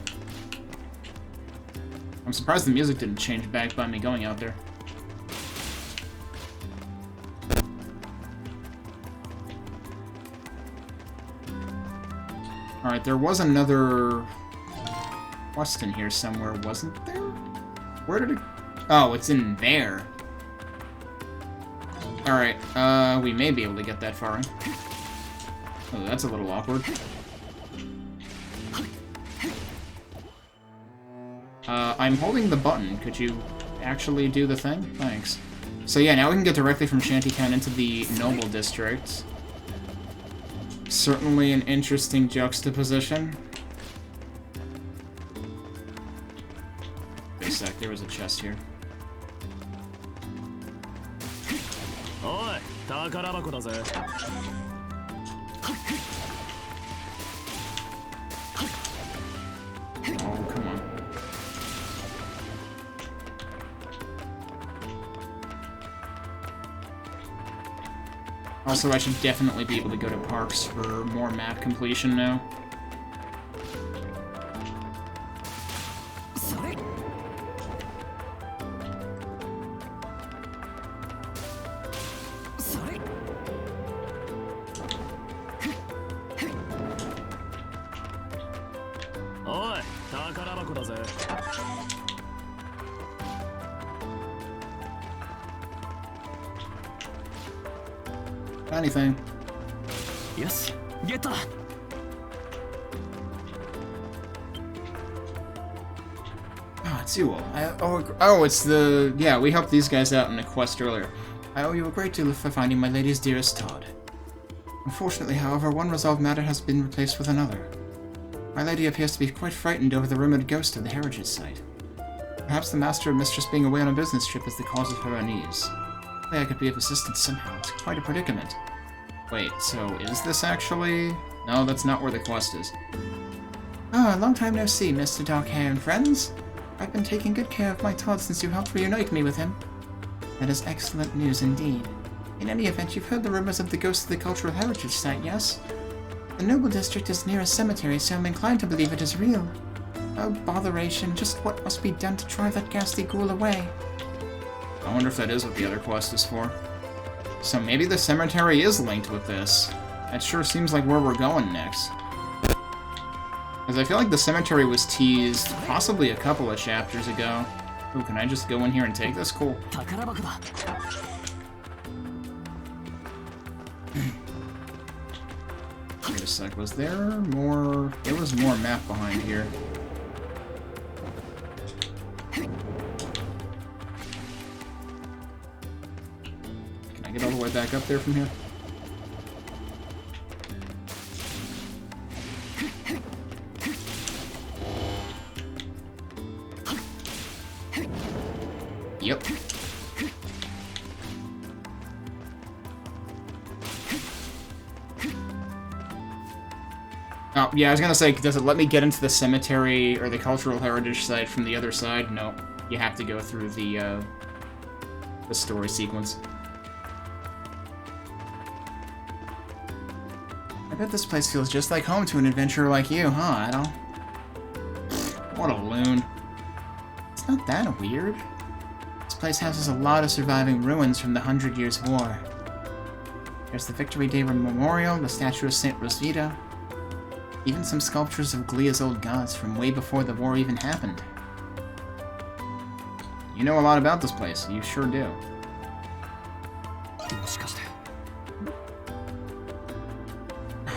I'm surprised the music didn't change back by me going out there. Alright, there was another quest in here somewhere, wasn't there? Where did it... Oh, it's in there. Alright, we may be able to get that far in. Oh, that's a little awkward. I'm holding the button. Could you actually do the thing? Thanks. So yeah, now we can get directly from Shantytown into the Noble District. Certainly an interesting juxtaposition. Wait a sec, there was a chest here. Oi, 宝箱だぜ. Oh, come on. Also, I should definitely be able to go to Parks for more map completion now. Oi, 宝箱だぜ. Anything. Yes, get that. Oh, it's you all. Oh, it's the... Yeah, we helped these guys out in a quest earlier. I owe you a great deal for finding my lady's dearest Todd. Unfortunately, however, one resolved matter has been replaced with another. My lady appears to be quite frightened over the rumored ghost of the heritage site. Perhaps the master and mistress being away on a business trip is the cause of her unease. I could be of assistance somehow. It's quite a predicament. Wait, so is this actually... No, that's not where the quest is. Ah, long time no see, Mr. Darkhair and friends. I've been taking good care of my Todd since you helped reunite me with him. That is excellent news indeed. In any event, you've heard the rumors of the ghost of the cultural heritage site, yes? The Noble District is near a cemetery, so I'm inclined to believe it is real. Oh, botheration. Just what must be done to drive that ghastly ghoul away? I wonder if that is what the other quest is for. So maybe the cemetery is linked with this. That sure seems like where we're going next. Because I feel like the cemetery was teased possibly a couple of chapters ago. Ooh, can I just go in here and take this? Cool. Wait a sec, was there more... There was more map behind here. Can I get all the way back up there from here? Yep. Oh, yeah, I was gonna say, does it let me get into the cemetery or the cultural heritage site from the other side? No. You have to go through the story sequence. I bet this place feels just like home to an adventurer like you, huh, Idol? What a loon. It's not that weird. This place houses a lot of surviving ruins from the 100 Years' War. There's the Victory Day Memorial, the statue of Saint Rosvita, even some sculptures of Glia's old gods from way before the war even happened. You know a lot about this place. You sure do.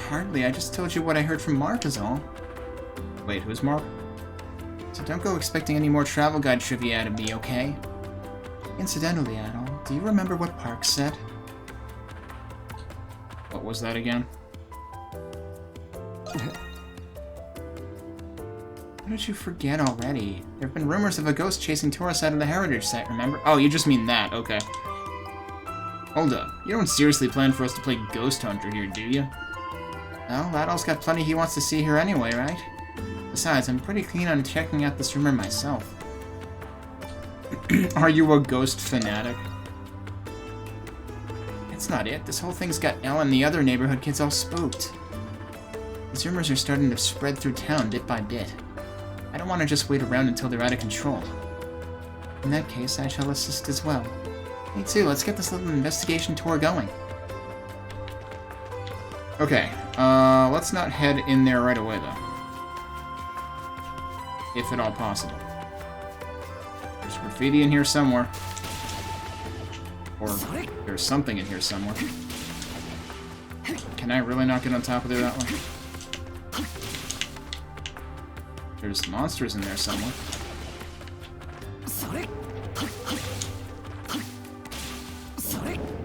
Hardly, I just told you what I heard from Mark is all. Wait, who's Mark? So don't go expecting any more travel guide trivia out of me, okay? Incidentally, Idol, do you remember what Park said? What was that again? How did you forget already? There have been rumors of a ghost chasing tourists out of the heritage site, remember? Oh, you just mean that. Okay. Hold up. You don't seriously plan for us to play Ghost Hunter here, do you? Well, Idol's got plenty he wants to see here anyway, right? Besides, I'm pretty keen on checking out this rumor myself. Are you a ghost fanatic? That's not it. This whole thing's got Elle and the other neighborhood kids all spooked. These rumors are starting to spread through town bit by bit. I don't want to just wait around until they're out of control. In that case, I shall assist as well. Me too, let's get this little investigation tour going. Okay, let's not head in there right away, though. If at all possible. There's graffiti in here somewhere. Or there's something in here somewhere. Can I really not get on top of there that way? There's monsters in there somewhere.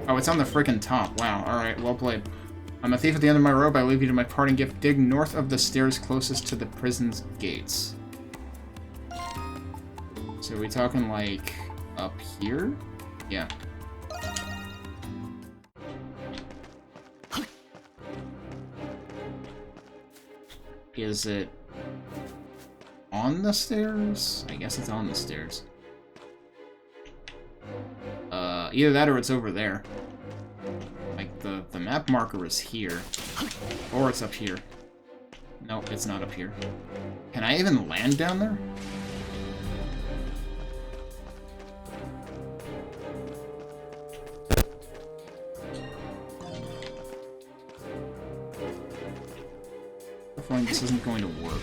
Oh, it's on the frickin' top. Wow, alright, well played. I'm a thief at the end of my rope. I leave you to my parting gift. Dig north of the stairs closest to the prison's gates. So are we talking, like, up here? Yeah. Is it on the stairs? I guess it's on the stairs. Either that or it's over there. Like, the map marker is here. Or it's up here. Nope, it's not up here. Can I even land down there? I feel like this isn't going to work.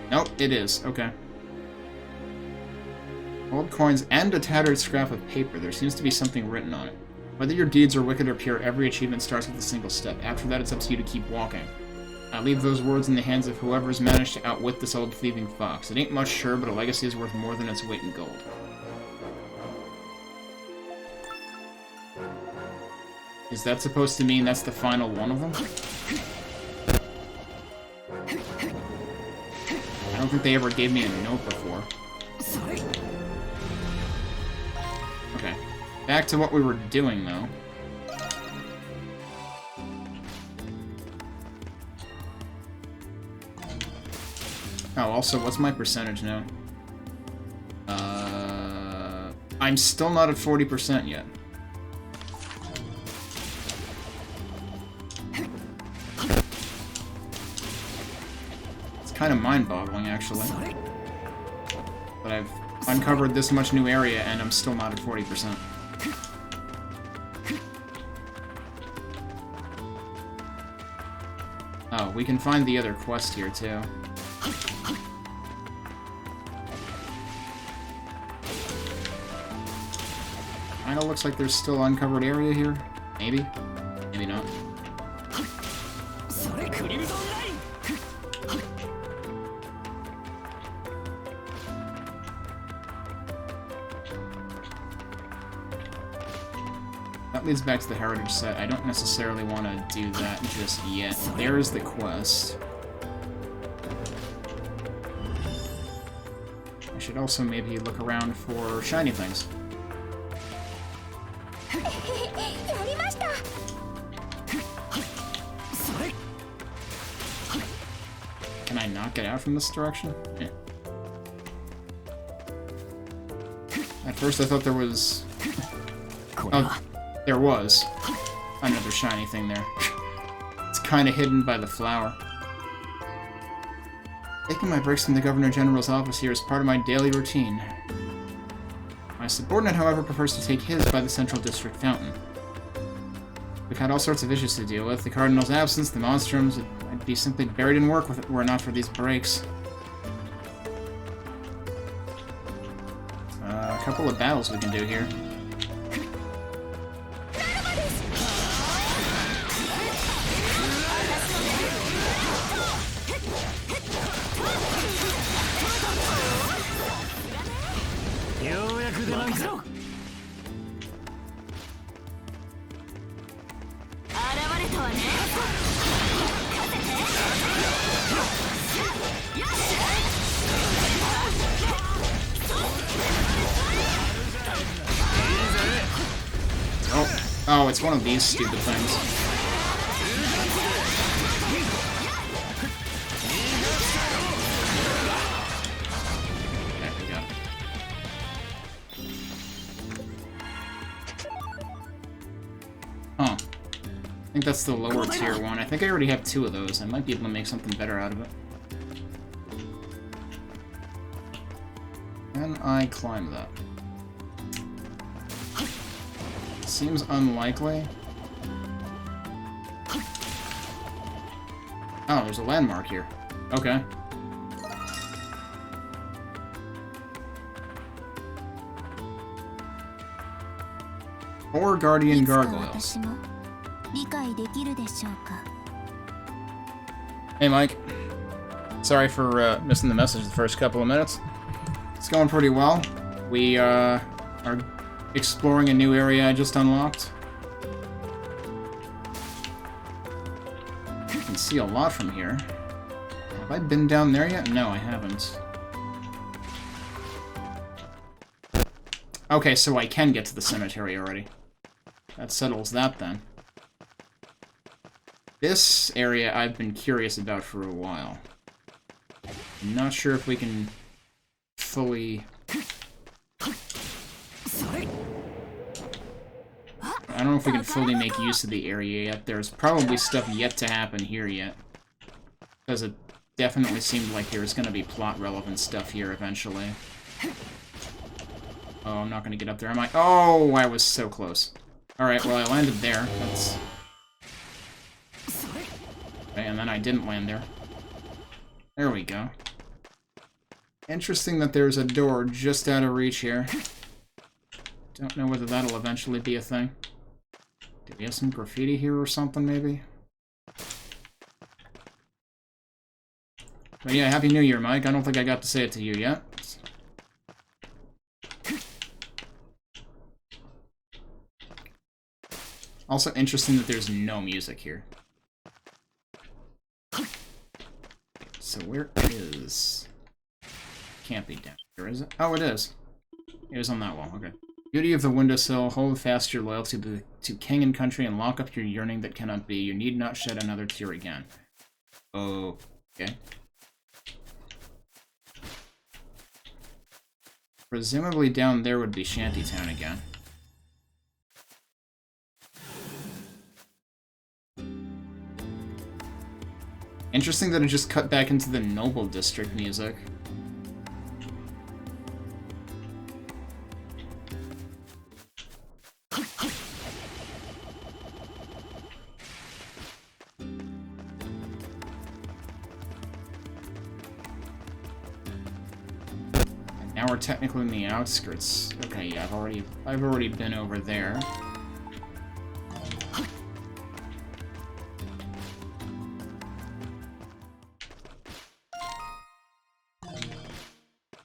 Nope, it is. Okay. Old coins and a tattered scrap of paper. There seems to be something written on it. Whether your deeds are wicked or pure, every achievement starts with a single step. After that, it's up to you to keep walking. I leave those words in the hands of whoever's managed to outwit this old thieving fox. It ain't much, sure, but a legacy is worth more than its weight in gold. Is that supposed to mean that's the final one of them? I don't think they ever gave me a note before. Okay. Back to what we were doing, though. Oh, also, what's my percentage now? I'm still not at 40% yet. kind of mind-boggling, actually. But I've uncovered this much new area, and I'm still not at 40%. Oh, we can find the other quest here, too. Kinda looks like there's still uncovered area here. Maybe. Maybe not. That leads back to the heritage set. I don't necessarily want to do that just yet. There's the quest. I should also maybe look around for shiny things. Can I not get out from this direction? Yeah. At first I thought there was... Oh, there was another shiny thing there. It's kind of hidden by the flower. Taking my breaks from the Governor General's office here is part of my daily routine. My subordinate, however, prefers to take his by the Central District Fountain. We've had all sorts of issues to deal with. The Cardinal's absence, the Monstrums. I'd be simply buried in work were it not for these breaks. A couple of battles we can do here. Oh, it's one of these stupid things. There we go. Huh. I think that's the lower tier one. I think I already have 2 of those. I might be able to make something better out of it. Can I climb that? Seems unlikely. Oh, there's a landmark here. Okay. Or Guardian Gargoyles. Hey, Mike. Sorry for missing the message the first couple of minutes. It's going pretty well. We are exploring a new area I just unlocked. You can see a lot from here. Have I been down there yet? No, I haven't. Okay, so I can get to the cemetery already. That settles that then. This area I've been curious about for a while. I'm not sure if we can fully... I don't know if we can fully make use of the area yet. There's probably stuff yet to happen here yet. Because it definitely seemed like there was going to be plot-relevant stuff here eventually. Oh, I'm not going to get up there, am I? Oh, I was so close. Alright, well, I landed there. That's... Okay, and then I didn't land there. There we go. Interesting that there's a door just out of reach here. Don't know whether that'll eventually be a thing. Do we have some graffiti here or something, maybe? But yeah, Happy New Year, Mike. I don't think I got to say it to you yet. Also interesting that there's no music here. So where is... Can't be down here, is it? Oh, it is. It was on that wall, okay. Beauty of the windowsill, hold fast your loyalty to king and country and lock up your yearning that cannot be. You need not shed another tear again. Okay. Presumably down there would be Shantytown again. Interesting that it just cut back into the Noble District music. Now we're technically in the outskirts. Okay, yeah, I've already been over there.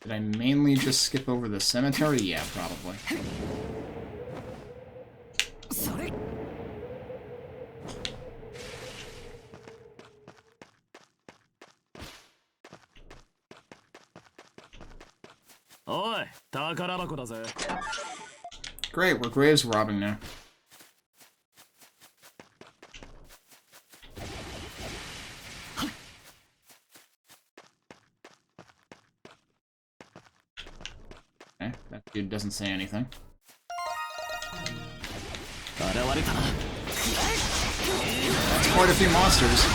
Did I mainly just skip over the cemetery? Yeah, probably. Great, we're graves robbing now. Okay, that dude doesn't say anything. That's quite a few monsters.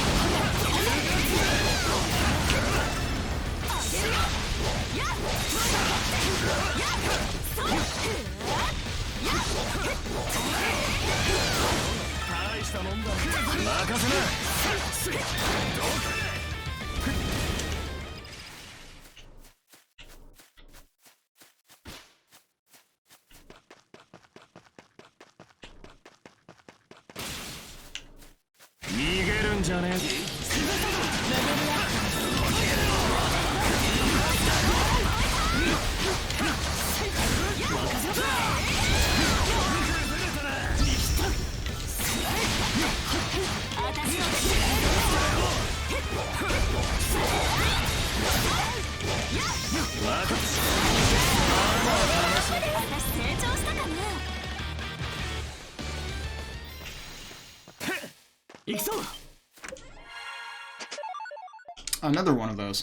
Another one of those.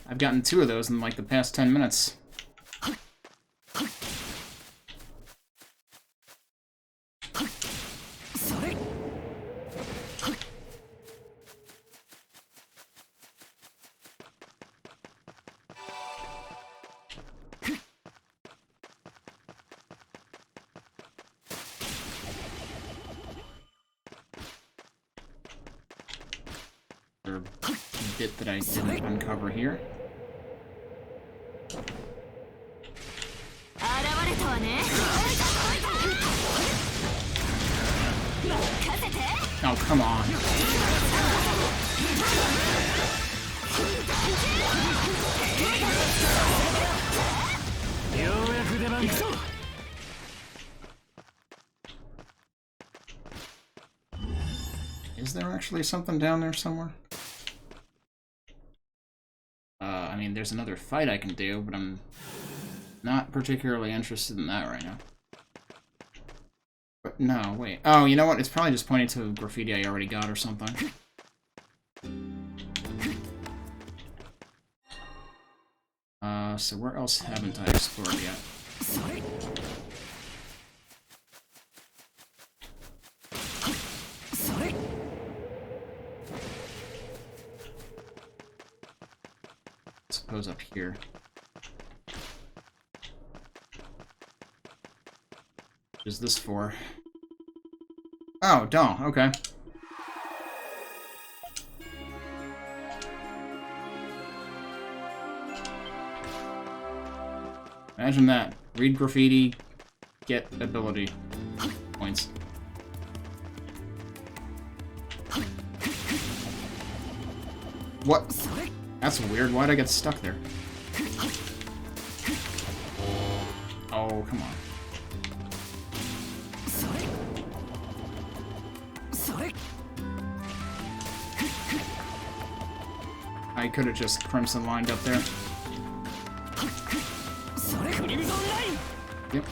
I've gotten 2 of those in like the past 10 minutes. Bit that I didn't uncover here. Oh, come on. Is there actually something down there somewhere? I mean, there's another fight I can do, but I'm not particularly interested in that right now. But no, wait. Oh, you know what? It's probably just pointing to graffiti I already got or something. So where else haven't I explored yet? I suppose up here. What is this for? Oh, don't. Okay. Imagine that. Read graffiti, get ability points. What? That's weird. Why'd I get stuck there? Oh, come on. I could have just crimson lined up there. Yep.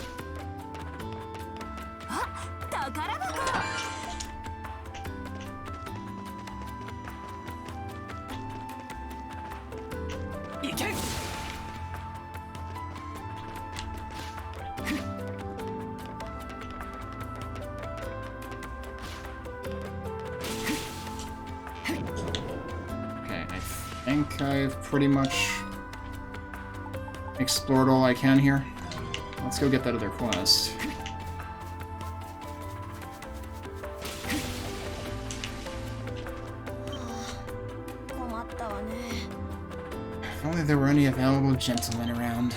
I think I've pretty much explored all I can here. Let's go get that other quest. If only there were any available gentlemen around.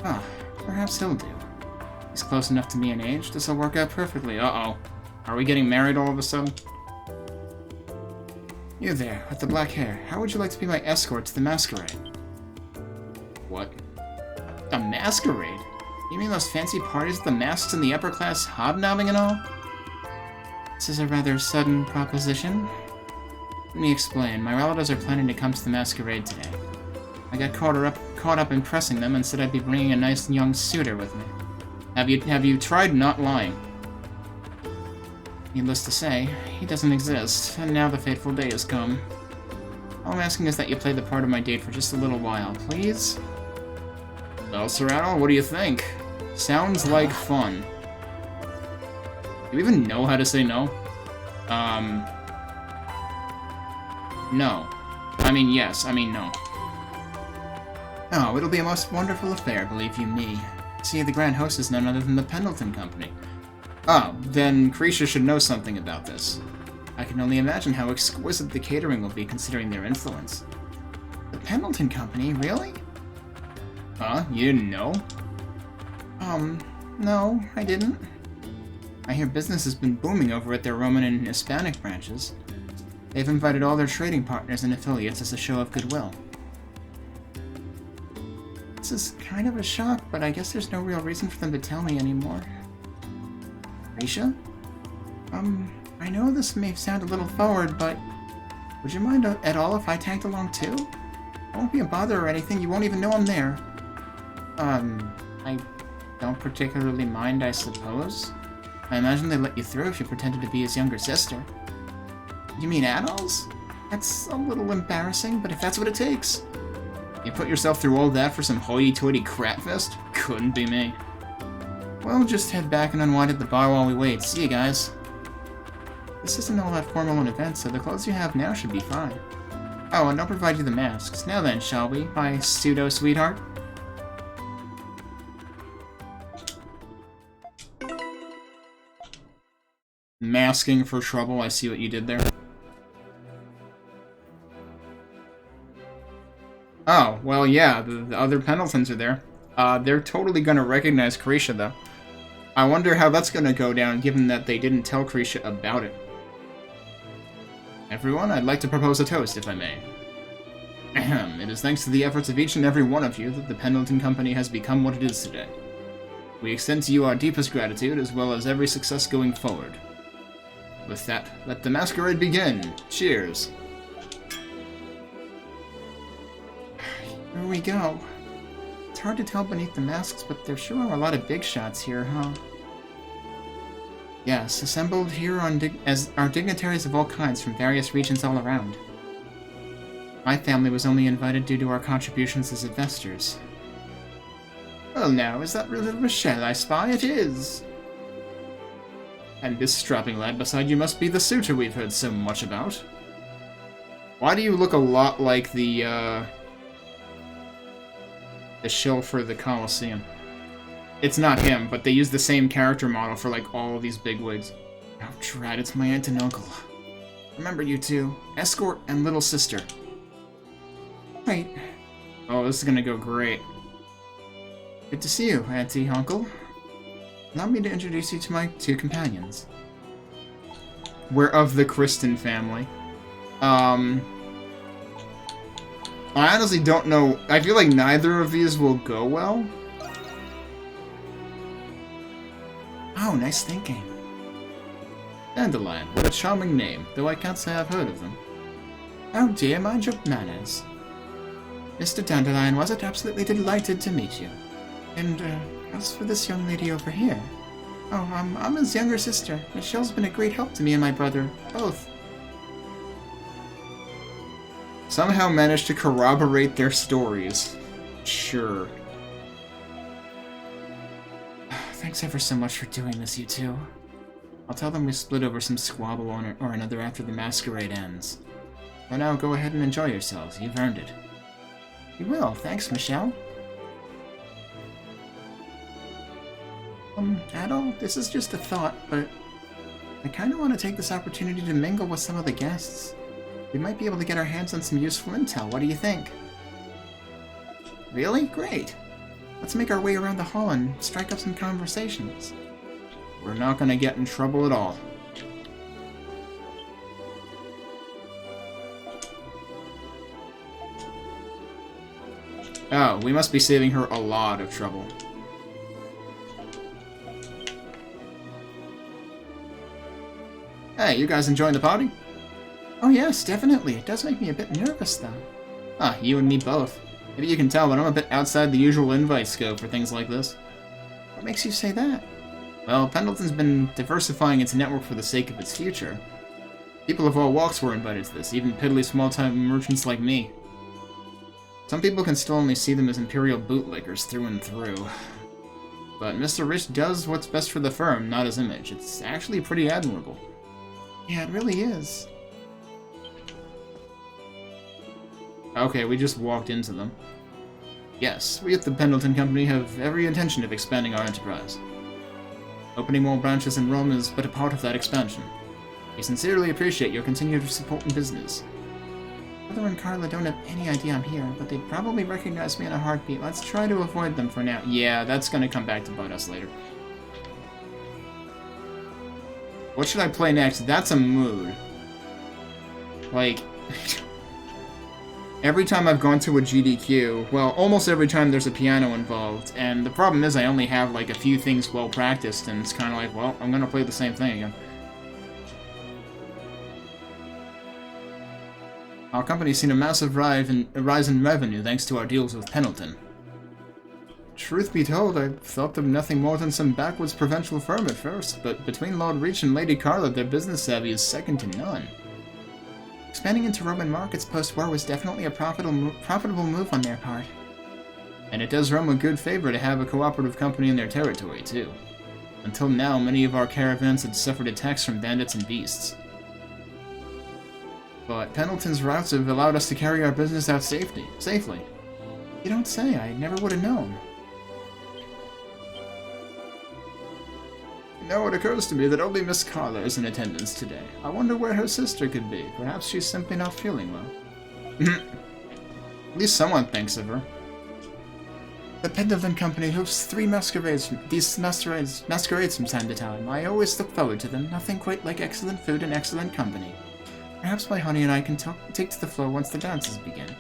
Oh, perhaps he'll do. He's close enough to me in age, this'll work out perfectly. Uh-oh. Are we getting married all of a sudden? You there, with the black hair. How would you like to be my escort to the masquerade? What? A masquerade? You mean those fancy parties with the masks and the upper class hobnobbing and all? This is a rather sudden proposition. Let me explain. My relatives are planning to come to the masquerade today. I got caught up impressing them and said I'd be bringing a nice young suitor with me. Have you tried not lying? Needless to say, he doesn't exist, and now the fateful day has come. All I'm asking is that you play the part of my date for just a little while, please? Well, Serrano, what do you think? Sounds like fun. Do you even know how to say no? No. I mean, yes. I mean, no. Oh, it'll be a most wonderful affair, believe you me. See, the Grand Host is none other than the Pendleton Company. Oh, then Krisha should know something about this. I can only imagine how exquisite the catering will be considering their influence. The Pendleton Company? Really? Huh? You didn't know? No, I didn't. I hear business has been booming over at their Roman and Hispanic branches. They've invited all their trading partners and affiliates as a show of goodwill. This is kind of a shock, but I guess there's no real reason for them to tell me anymore. Risha? I know this may sound a little forward, but would you mind at all if I tagged along too? I won't be a bother or anything, you won't even know I'm there. I don't particularly mind, I suppose. I imagine they'd let you through if you pretended to be his younger sister. You mean adults? That's a little embarrassing, but if that's what it takes. You put yourself through all that for some hoity-toity crapfest? Couldn't be me. Well, just head back and unwind at the bar while we wait. See you guys. This isn't all that formal an event, so the clothes you have now should be fine. Oh, and I'll provide you the masks. Now then, shall we, my pseudo-sweetheart? Masking for trouble, I see what you did there. Oh, well, yeah, the other Pendletons are there. They're totally gonna recognize Krisha, though. I wonder how that's gonna go down, given that they didn't tell Krisha about it. Everyone, I'd like to propose a toast, if I may. Ahem. It is thanks to the efforts of each and every one of you that the Pendleton Company has become what it is today. We extend to you our deepest gratitude, as well as every success going forward. With that, let the masquerade begin. Cheers. Here we go. It's hard to tell beneath the masks, but there sure are a lot of big shots here, huh? Yes, assembled here as are dignitaries of all kinds from various regions all around. My family was only invited due to our contributions as investors. Well now, is that really Rochelle I spy? It is! And this strapping lad beside you must be the suitor we've heard so much about. Why do you look a lot like the shill for the Colosseum? It's not him, but they use the same character model for, like, all of these bigwigs. Oh, drat, it's my aunt and uncle. Remember you two. Escort and little sister. Wait. Oh, this is gonna go great. Good to see you, auntie, uncle. Allow me to introduce you to my two companions. We're of the Kristen family. I honestly don't know. I feel like neither of these will go well. Oh, nice thinking. Dandelion, what a charming name, though I can't say I've heard of them. Oh dear, mind your manners. Mr. Dandelion, was it absolutely delighted to meet you. And, as for this young lady over here... Oh, I'm his younger sister. Michelle's been a great help to me and my brother, both. Somehow managed to corroborate their stories. Sure. Thanks ever so much for doing this, you two. I'll tell them we split over some squabble or another after the masquerade ends. For now, go ahead and enjoy yourselves. You've earned it. You will. Thanks, Michelle. Adol, this is just a thought, but I kind of want to take this opportunity to mingle with some of the guests. We might be able to get our hands on some useful intel. What do you think? Really? Great. Let's make our way around the hall and strike up some conversations. We're not gonna get in trouble at all. Oh, we must be saving her a lot of trouble. Hey, you guys enjoying the party? Oh yes, definitely. It does make me a bit nervous, though. Ah, you and me both. Maybe you can tell, but I'm a bit outside the usual invite scope for things like this. What makes you say that? Well, Pendleton's been diversifying its network for the sake of its future. People of all walks were invited to this, even piddly small-time merchants like me. Some people can still only see them as imperial bootlickers through and through. But Mr. Rich does what's best for the firm, not his image. It's actually pretty admirable. Yeah, it really is. Okay, we just walked into them. Yes, we at the Pendleton Company have every intention of expanding our enterprise. Opening more branches in Rome is but a part of that expansion. We sincerely appreciate your continued support in business. Mother and Carla don't have any idea I'm here, but they'd probably recognize me in a heartbeat. Let's try to avoid them for now. Yeah, that's gonna come back to bite us later. What should I play next? That's a mood. Like... every time I've gone to a GDQ, well, almost every time there's a piano involved, and the problem is I only have, like, a few things well practiced, and it's kind of like, well, I'm gonna play the same thing again. Our company's seen a massive rise in revenue thanks to our deals with Pendleton. Truth be told, I thought them nothing more than some backwoods provincial firm at first, but between Lord Reach and Lady Carla, their business savvy is second to none. Expanding into Roman markets post-war was definitely a profitable move on their part. And it does Rome a good favor to have a cooperative company in their territory, too. Until now, many of our caravans had suffered attacks from bandits and beasts. But Pendleton's routes have allowed us to carry our business out safely. You don't say. I never would have known. Now it occurs to me that only Miss Carla is in attendance today. I wonder where her sister could be. Perhaps she's simply not feeling well. At least someone thinks of her. The Pendleton Company hosts 3 masquerades from time to time. I always look forward to them. Nothing quite like excellent food and excellent company. Perhaps my honey and I can take to the floor once the dances begin.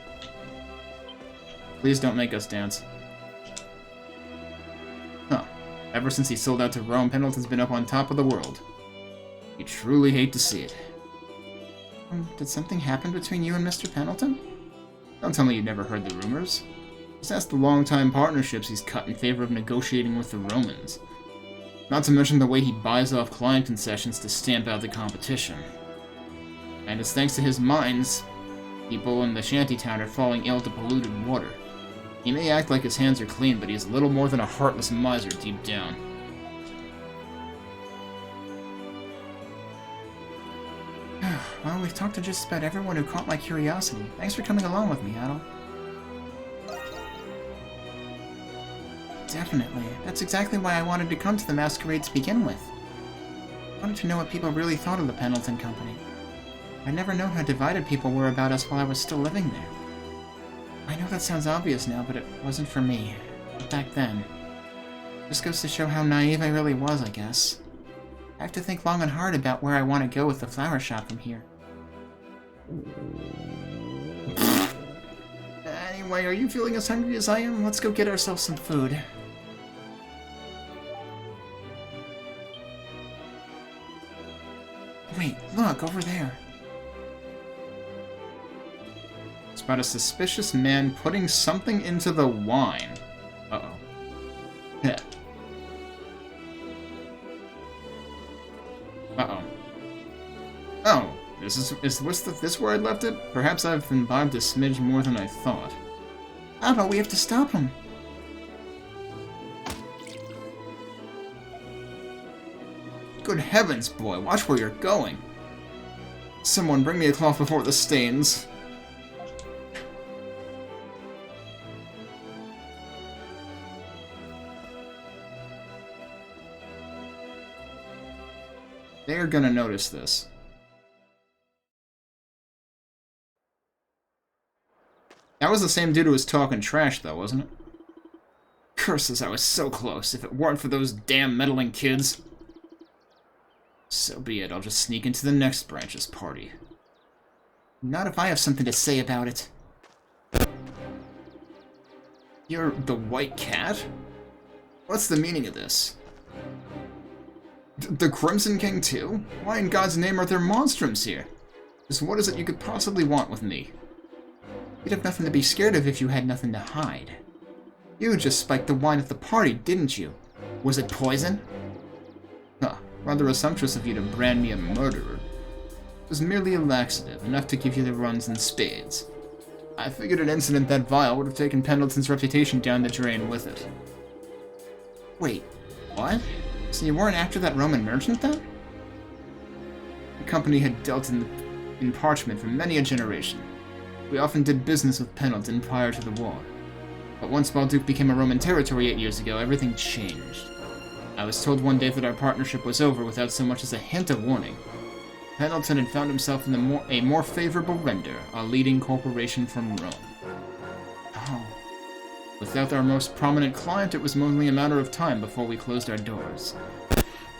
Please don't make us dance. Huh. Ever since he sold out to Rome, Pendleton's been up on top of the world. You truly hate to see it. Did something happen between you and Mr. Pendleton? Don't tell me you never heard the rumors. Just ask the long-time partnerships he's cut in favor of negotiating with the Romans. Not to mention the way he buys off client concessions to stamp out the competition. And it's thanks to his mines, people in the shantytown are falling ill to polluted water. He may act like his hands are clean, but he's little more than a heartless miser deep down. Well, we've talked to just about everyone who caught my curiosity. Thanks for coming along with me, Adol. Definitely. That's exactly why I wanted to come to the masquerade to begin with. I wanted to know what people really thought of the Pendleton Company. I'd never known how divided people were about us while I was still living there. I know that sounds obvious now, but it wasn't for me. Not back then. Just goes to show how naive I really was, I guess. I have to think long and hard about where I want to go with the flower shop from here. Anyway, are you feeling as hungry as I am? Let's go get ourselves some food. Wait, look, over there. It's about a suspicious man putting something into the wine. Uh-oh. Yeah. Uh-oh. Oh, is this where I left it? Perhaps I've imbibed a smidge more than I thought. Ah, but we have to stop him. Good heavens, boy, watch where you're going. Someone bring me a cloth before the stains. They're gonna notice this. That was the same dude who was talking trash, though, wasn't it? Curses, I was so close. If it weren't for those damn meddling kids. So be it, I'll just sneak into the next branch's party. Not if I have something to say about it. You're the White Cat? What's the meaning of this? The Crimson King too? Why in God's name are there monstrums here? Just what is it you could possibly want with me? You'd have nothing to be scared of if you had nothing to hide. You just spiked the wine at the party, didn't you? Was it poison? Huh, rather assumptuous of you to brand me a murderer. It was merely a laxative, enough to give you the runs in spades. I figured an incident that vile would have taken Pendleton's reputation down the drain with it. Wait, what? So you weren't after that Roman merchant, then? The company had dealt in parchment for many a generation. We often did business with Pendleton prior to the war. But once Balduke became a Roman territory 8 years ago, everything changed. I was told one day that our partnership was over without so much as a hint of warning. Pendleton had found himself in a more favorable vendor, a leading corporation from Rome. Oh. Without our most prominent client, it was only a matter of time before we closed our doors.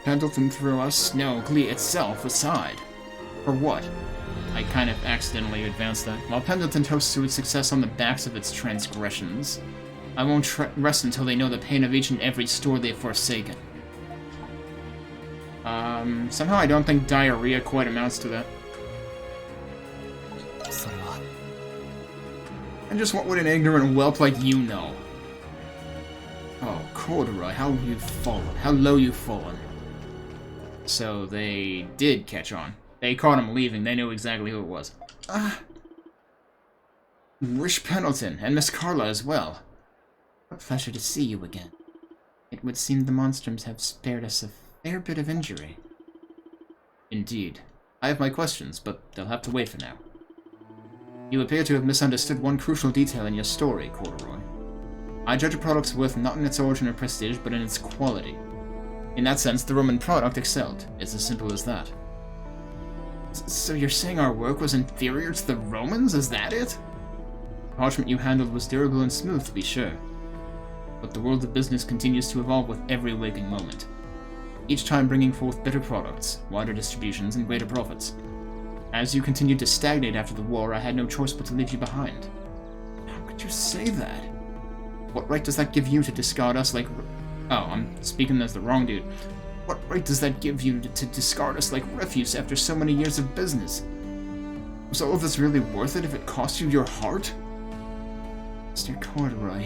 Pendleton threw us, no, Glee itself, aside. For what? I kind of accidentally advanced that. While Pendleton toasts to its success on the backs of its transgressions, I won't rest until they know the pain of each and every store they've forsaken. Somehow I don't think diarrhea quite amounts to that. And just what would an ignorant whelp like you know? Oh, Corduroy, how you've fallen. How low you've fallen. So they did catch on. They caught him leaving. They knew exactly who it was. Wish Pendleton, and Miss Carla as well. A pleasure to see you again. It would seem the Monstrums have spared us a fair bit of injury. Indeed. I have my questions, but they'll have to wait for now. You appear to have misunderstood one crucial detail in your story, Corduroy. I judge a product's worth not in its origin or prestige, but in its quality. In that sense, the Roman product excelled. It's as simple as that. So you're saying our work was inferior to the Romans? Is that it? The parchment you handled was durable and smooth, to be sure. But the world of business continues to evolve with every waking moment. Each time bringing forth better products, wider distributions, and greater profits. As you continued to stagnate after the war, I had no choice but to leave you behind. How could you say that? What right does that give you to discard us like... Oh, I'm speaking as the wrong dude. What right does that give you to discard us like refuse after so many years of business? Was all of this really worth it if it cost you your heart? Mr. Corduroy.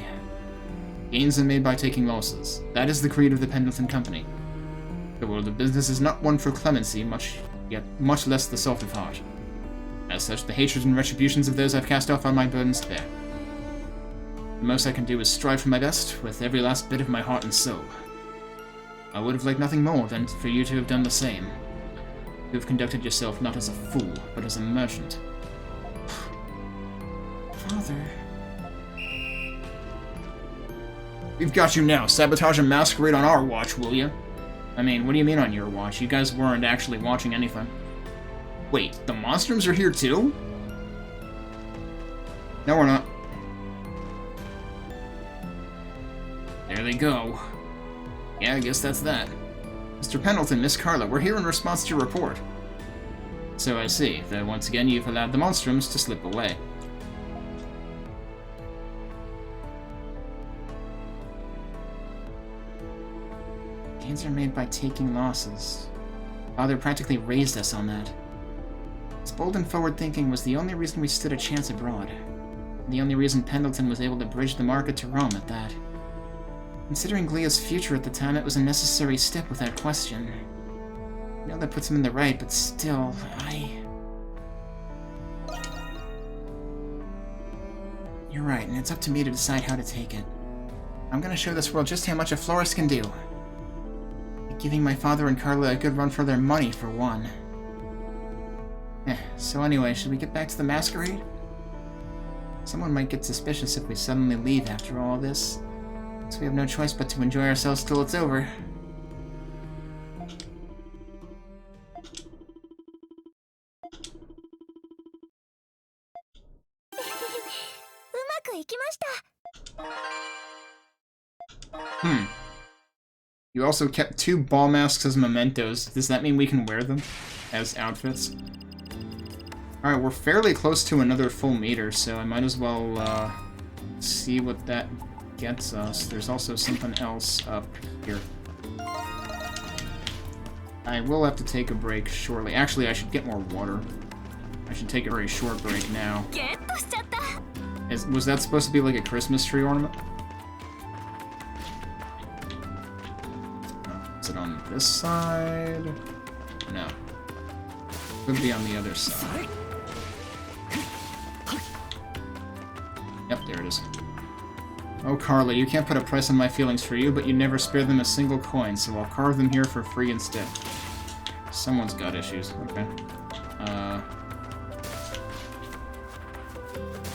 Gains are made by taking losses. That is the creed of the Pendleton Company. The world of business is not one for clemency, much less the soft of heart. As such, the hatreds and retributions of those I've cast off are my burdens to bear. The most I can do is strive for my best, with every last bit of my heart and soul. I would have liked nothing more than for you to have done the same. You have conducted yourself not as a fool, but as a merchant. Father... We've got you now. Sabotage a masquerade on our watch, will you? I mean, what do you mean on your watch? You guys weren't actually watching anything. Wait, the Monstrums are here too? No, we're not. There they go. Yeah, I guess that's that. Mr. Pendleton, Miss Carla, we're here in response to your report. So I see, that once again you've allowed the Monstrums to slip away. Gains are made by taking losses. Father practically raised us on that. His bold and forward thinking was the only reason we stood a chance abroad. And the only reason Pendleton was able to bridge the market to Rome at that. Considering Glea's future at the time, it was a necessary step without question. I know that puts him in the right, but still, You're right, and it's up to me to decide how to take it. I'm gonna show this world just how much a florist can do. Giving my father and Carla a good run for their money, for one. So anyway, should we get back to the masquerade? Someone might get suspicious if we suddenly leave after all this. So we have no choice but to enjoy ourselves till it's over. うまくいきました。 You also kept 2 ball masks as mementos. Does that mean we can wear them as outfits? Alright, we're fairly close to another full meter, so I might as well see what that gets us. There's also something else up here. I will have to take a break shortly. Actually, I should get more water. I should take a very short break now. Was that supposed to be like a Christmas tree ornament? Is it on this side? No. Could be on the other side. Yep, there it is. Oh, Carly, you can't put a price on my feelings for you, but you never spare them a single coin, so I'll carve them here for free instead. Someone's got issues. Okay.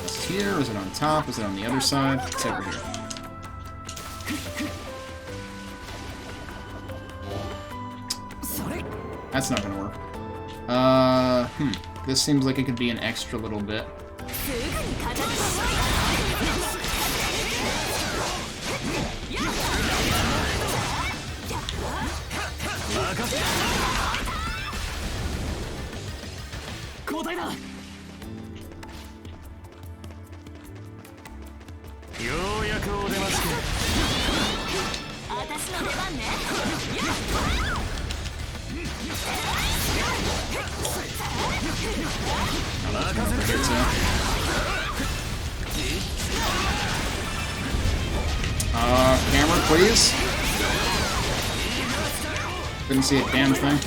Is it here? Is it on top? Is it on the other side? It's over here. That's not gonna work. This seems like it could be an extra little bit. Camera, please. Couldn't see a damn thing.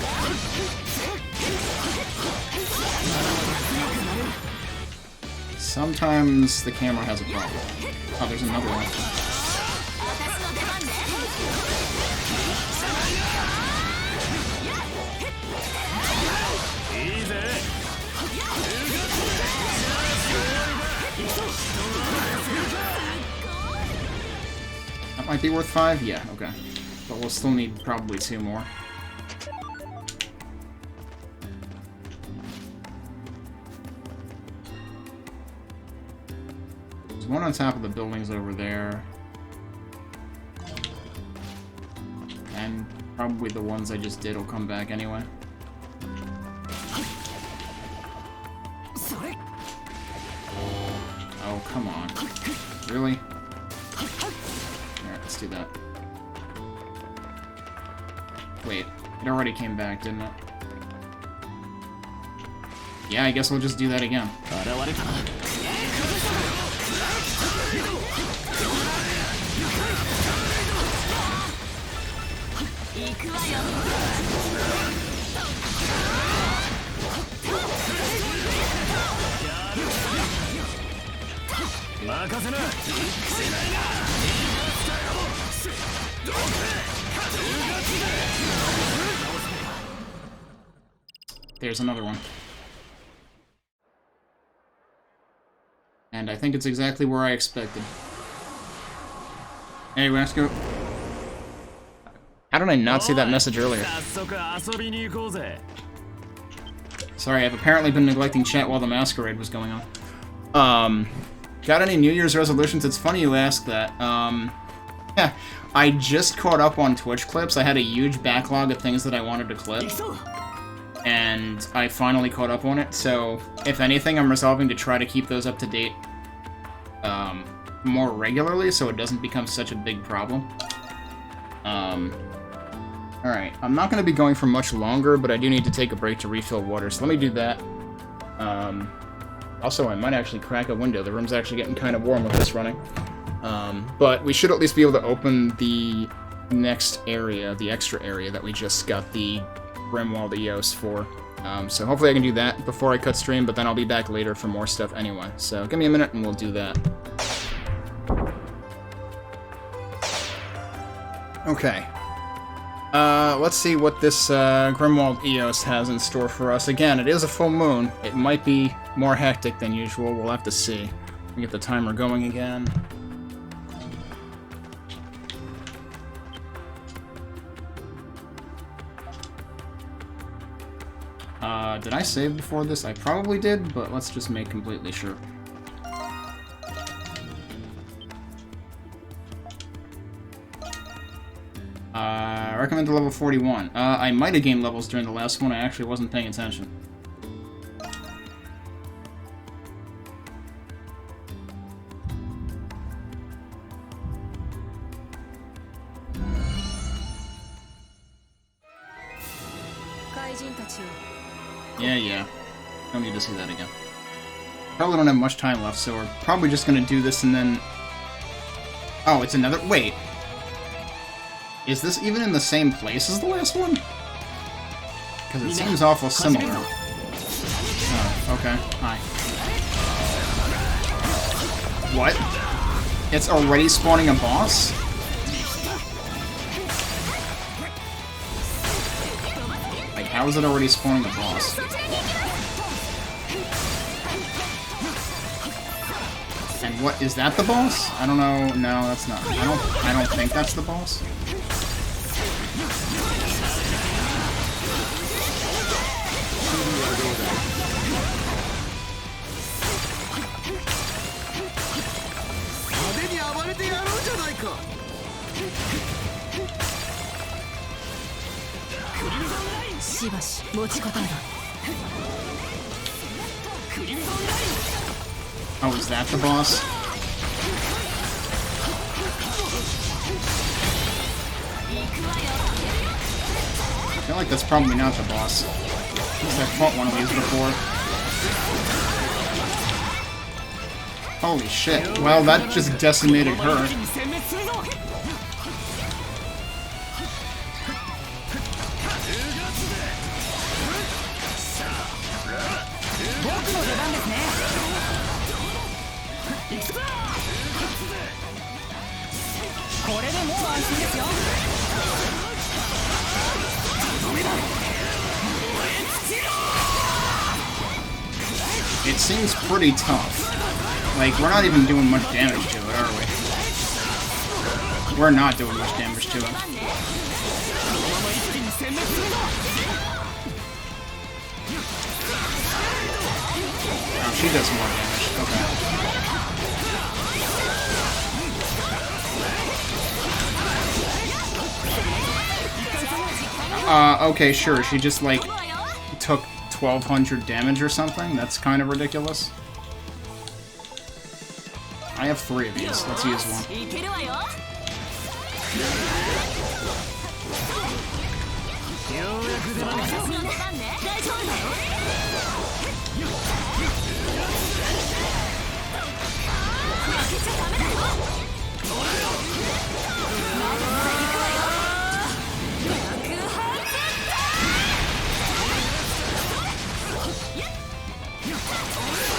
Sometimes the camera has a problem. Oh, there's another one. That might be worth 5? Yeah, okay. But we'll still need probably 2 more. There's one on top of the buildings over there. And probably the ones I just did will come back anyway. Oh, come on. Really? Alright, let's do that. Wait, it already came back, didn't it? Yeah, I guess we'll just do that again. There's another one. And I think it's exactly where I expected. Anyway, let's go. How did I not see that message earlier? Sorry, I've apparently been neglecting chat while the masquerade was going on. Got any New Year's resolutions? It's funny you ask that. Yeah, I just caught up on Twitch clips. I had a huge backlog of things that I wanted to clip. And I finally caught up on it, so if anything, I'm resolving to try to keep those up to date more regularly so it doesn't become such a big problem. Alright, I'm not going to be going for much longer, but I do need to take a break to refill water, so let me do that. Also, I might actually crack a window. The room's actually getting kind of warm with this running. But we should at least be able to open the next area, the extra area that we just got the Rimwald EOS for. So hopefully I can do that before I cut stream, but then I'll be back later for more stuff anyway. So give me a minute and we'll do that. Okay. Let's see what this Grimwald Eos has in store for us. Again, it is a full moon. It might be more hectic than usual. We'll have to see. Let me get the timer going again. Did I save before this? I probably did, but let's just make completely sure. I recommend to level 41. I might have gained levels during the last one. I actually wasn't paying attention. Yeah. Don't need to see that again. Probably don't have much time left, so we're probably just gonna do this and then... Oh, it's another... Wait. Is this even in the same place as the last one? Because it seems awful similar. Oh, okay. Hi. What? It's already spawning a boss? Like, how is it already spawning a boss? And what, is that the boss? I don't know. No, that's not. I don't think that's the boss. Oh, is that the boss? I feel like that's probably not the boss. At least I've fought one of these before. Holy shit. Well, that just decimated her. It seems pretty tough. Like, we're not even doing much damage to it, are we? We're not doing much damage to it. Oh, she does more damage. Okay. Okay, sure. She just, like, took 1,200 damage or something? That's kind of ridiculous. I have 3 of these. Let's use one.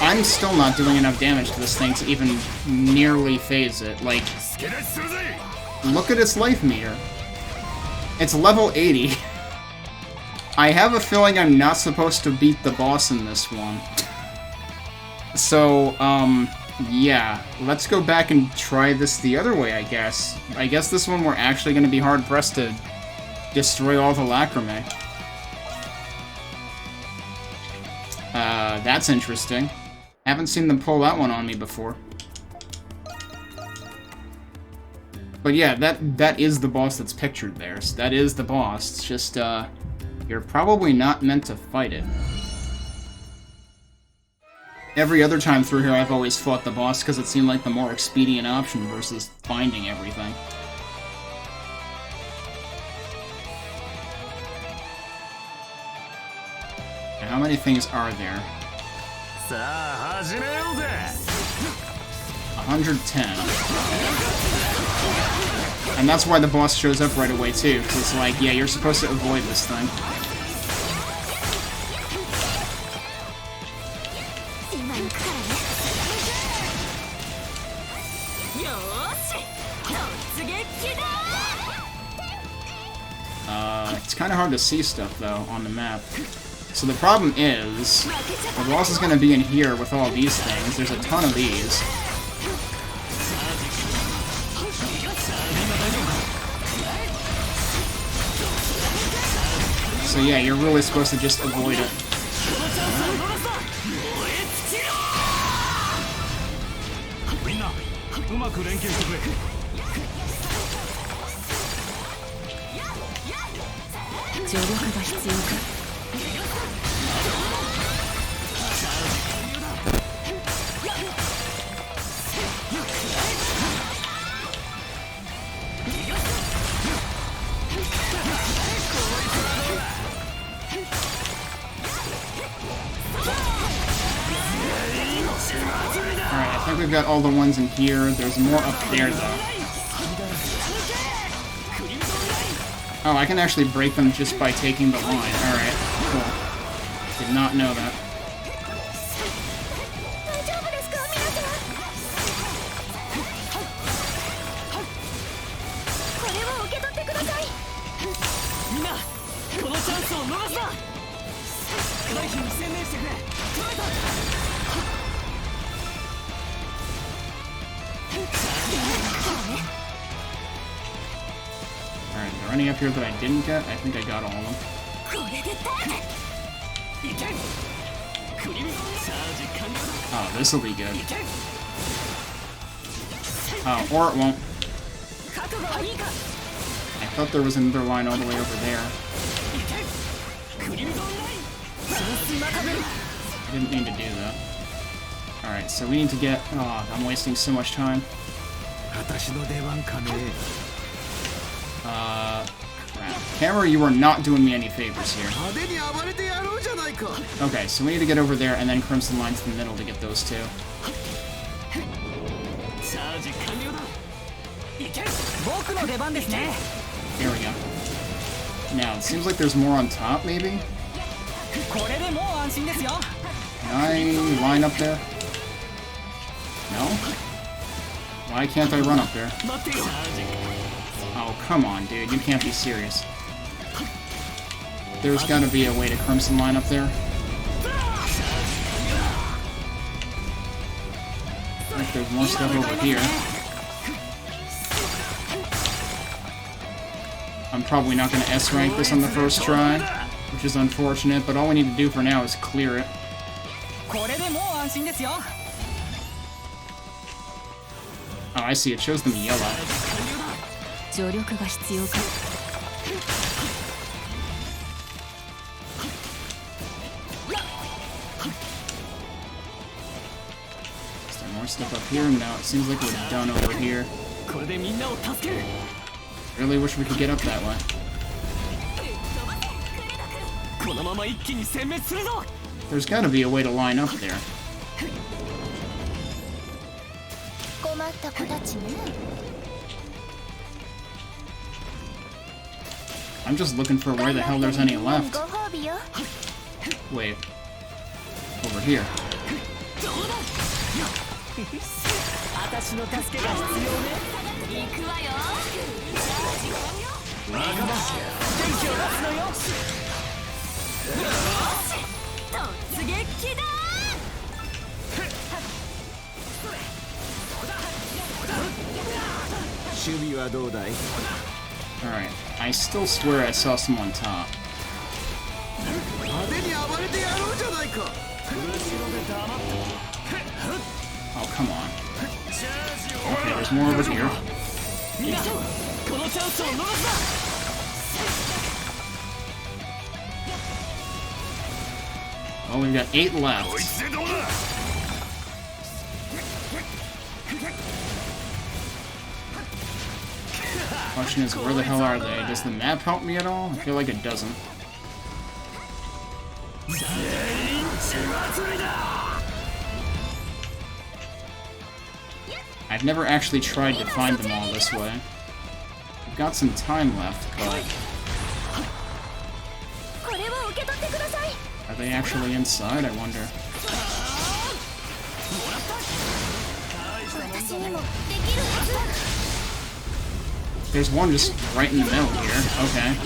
I'm still not doing enough damage to this thing to even nearly phase it. Like, look at its life meter. It's level 80. I have a feeling I'm not supposed to beat the boss in this one. So, yeah. Let's go back and try this the other way, I guess. I guess this one we're actually going to be hard-pressed to destroy all the lacrimae. That's interesting. Haven't seen them pull that one on me before. But yeah, that is the boss that's pictured there. So that is the boss. It's just, you're probably not meant to fight it. Every other time through here, I've always fought the boss because it seemed like the more expedient option versus finding everything. And how many things are there? 110. And that's why the boss shows up right away too, because it's like, yeah, you're supposed to avoid this thing. It's kind of hard to see stuff, though, on the map. So the problem is, the boss is going to be in here with all these things. There's a ton of these. So yeah, you're really supposed to just avoid it. Alright, I think we've got all the ones in here. There's more up there, though. Oh, I can actually break them just by taking the line. Alright, cool. Did not know that. Alright, are there any up here that I didn't get? I think I got all of them. Oh, this'll be good. Oh, or it won't. I thought there was another line all the way over there. I didn't mean to do that. Alright, so we need to get... Oh, I'm wasting so much time. Crap. Camera, you are not doing me any favors here. Okay, so we need to get over there and then Crimson Line to the middle to get those two. There we go. Now, it seems like there's more on top, maybe? Can I line up there? No? Why can't I run up there? Oh, come on, dude. You can't be serious. There's gotta be a way to Crimson Line up there. Like there's more stuff over here. I'm probably not gonna S-rank this on the first try, which is unfortunate, but all we need to do for now is clear it. Oh, I see. It shows them yellow. Is there more stuff up here? No, it seems like we're done over here. Really wish we could get up that way. There's gotta be a way to line up there. I'm just looking for where the hell there's any left. Wait. Over here. Alright, I still swear I saw some on top. Oh, come on. Okay, there's more over here. Oh, we've got 8 left. Question is, where the hell are they? Does the map help me at all? I feel like it doesn't. I've never actually tried to find them all this way. We've got some time left, but... Are they actually inside, I wonder? There's one just right in the middle here. Okay.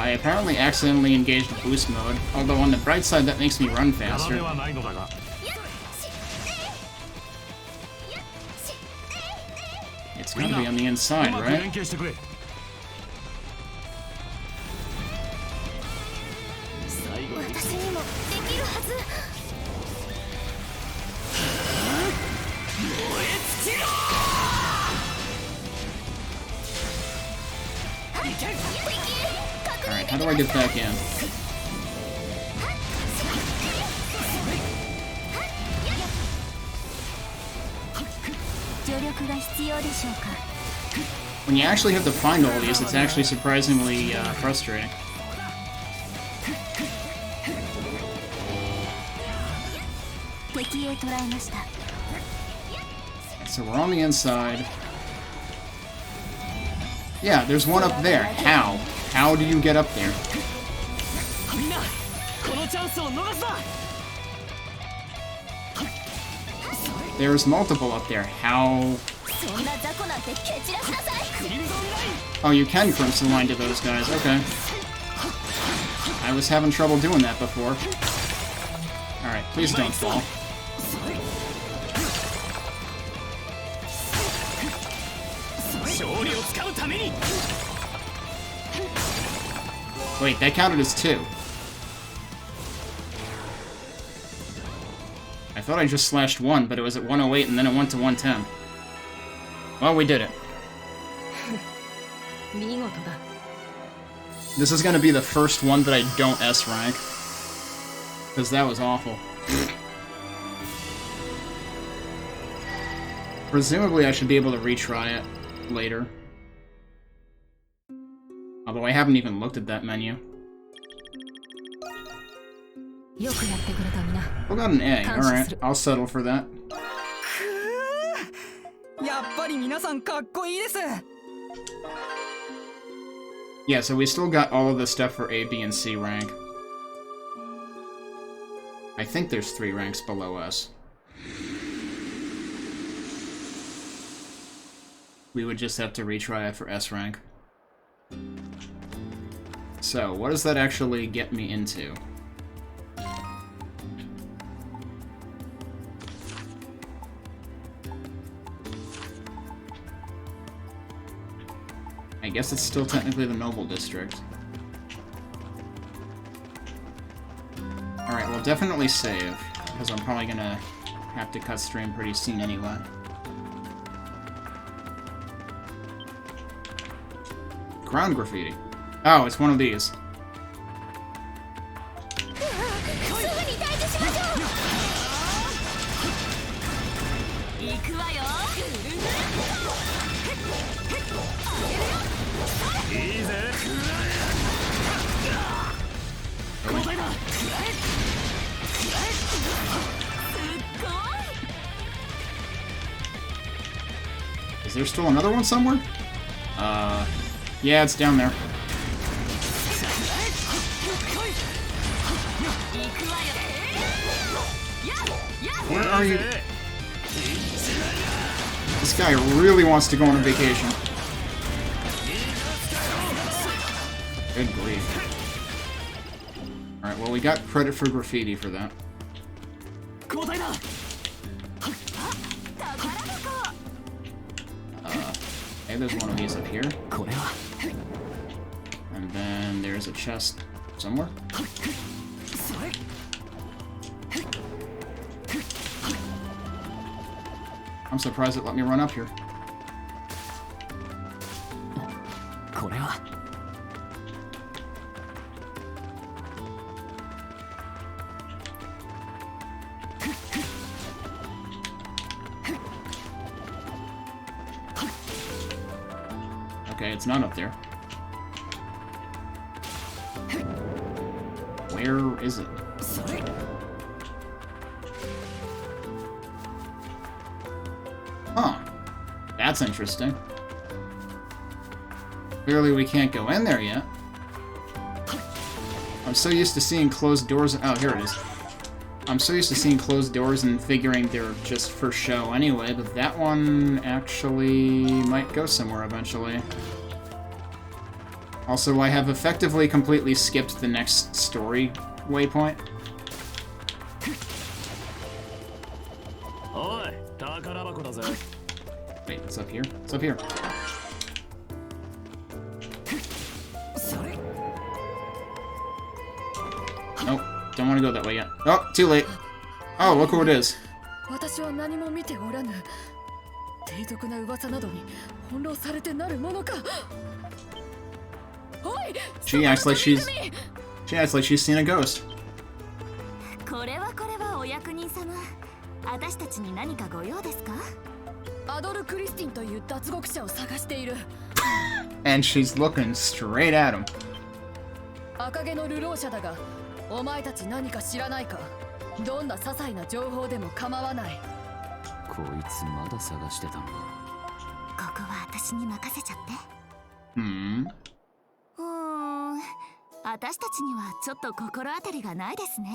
I apparently accidentally engaged boost mode, although on the bright side that makes me run faster. It's gotta be on the inside, right? 私にもできるはず。 Alright, how do I get back in? 助力が必要でしょうか。 When you actually have to find all these, it's actually surprisingly frustrating. 敵へ捕らえました。 So we're on the inside. Yeah, there's one up there. How? How do you get up there? There's multiple up there. How? そんな雑魚なんて蹴散らしなさい。 Oh, you can crimson line to those guys. Okay. I was having trouble doing that before. Alright, please don't fall. Wait, that counted as 2. I thought I just slashed 1, but it was at 108 and then it went to 110. Well, we did it. 見事だ。 This is gonna be the first one that I don't S rank. Because that was awful. Presumably I should be able to retry it later. Although I haven't even looked at that menu. よくやってくれたみな。 We got an A. Alright, I'll settle for that. やっぱり皆さんかっこいいです。 Yeah, so we still got all of the stuff for A, B, and C rank. I think there's 3 ranks below us. We would just have to retry it for S rank. So, what does that actually get me into? I guess it's still technically the Noble District. Alright, well definitely save, because I'm probably gonna have to cut stream pretty soon anyway. Ground graffiti. Oh, it's one of these. すぐに退治しましょう。行くわよ。いいぜ。 Is there still another one somewhere? Yeah, it's down there. Where are you? This guy really wants to go on a vacation. Good grief. Alright, well we got credit for graffiti for that. Okay, there's one of these up here. And then there's a chest somewhere. I'm surprised it let me run up here. Okay, it's not up there. Where is it? Huh. That's interesting. Clearly we can't go in there yet. I'm so used to seeing closed doors. Oh, here it is. I'm so used to seeing closed doors and figuring they're just for show anyway, but that one actually might go somewhere eventually. Also, I have effectively completely skipped the next story waypoint. おい、宝箱だぜ。 Wait, it's up here? It's up here. それ。 Nope, don't want to go that way yet. Oh, too late. Oh, look who it is. 私は何も見ておらぬ。低俗な噂などに翻弄されてなるものか。おい、 She acts like she's seen a ghost. これはお役人様。私たちに何かご用ですか？アドル・クリスティンという脱獄者を探している。 And she's looking straight at him. 赤毛の流浪者だが、お前たち何か知らないか？どんな些細な情報でも構わない。こいつまだ探してたのか。ここは私に任せちゃって。Hmm. 私たちにはちょっと心当たりがないですね。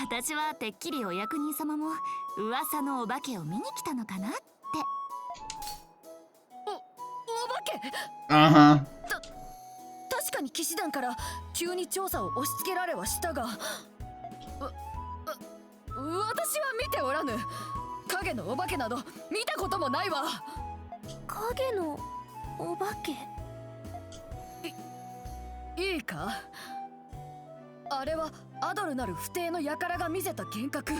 私はてっきりお役人様も噂のお化けを見に来たのかなって。お化け？ Uh-huh. 確かに騎士団から急に調査を押し付けられはしたが、私は見ておらぬ。影のお化けなど見たこともないわ。影のお化け？いいか、あれはアドルなる不定の輩が見せた幻覚。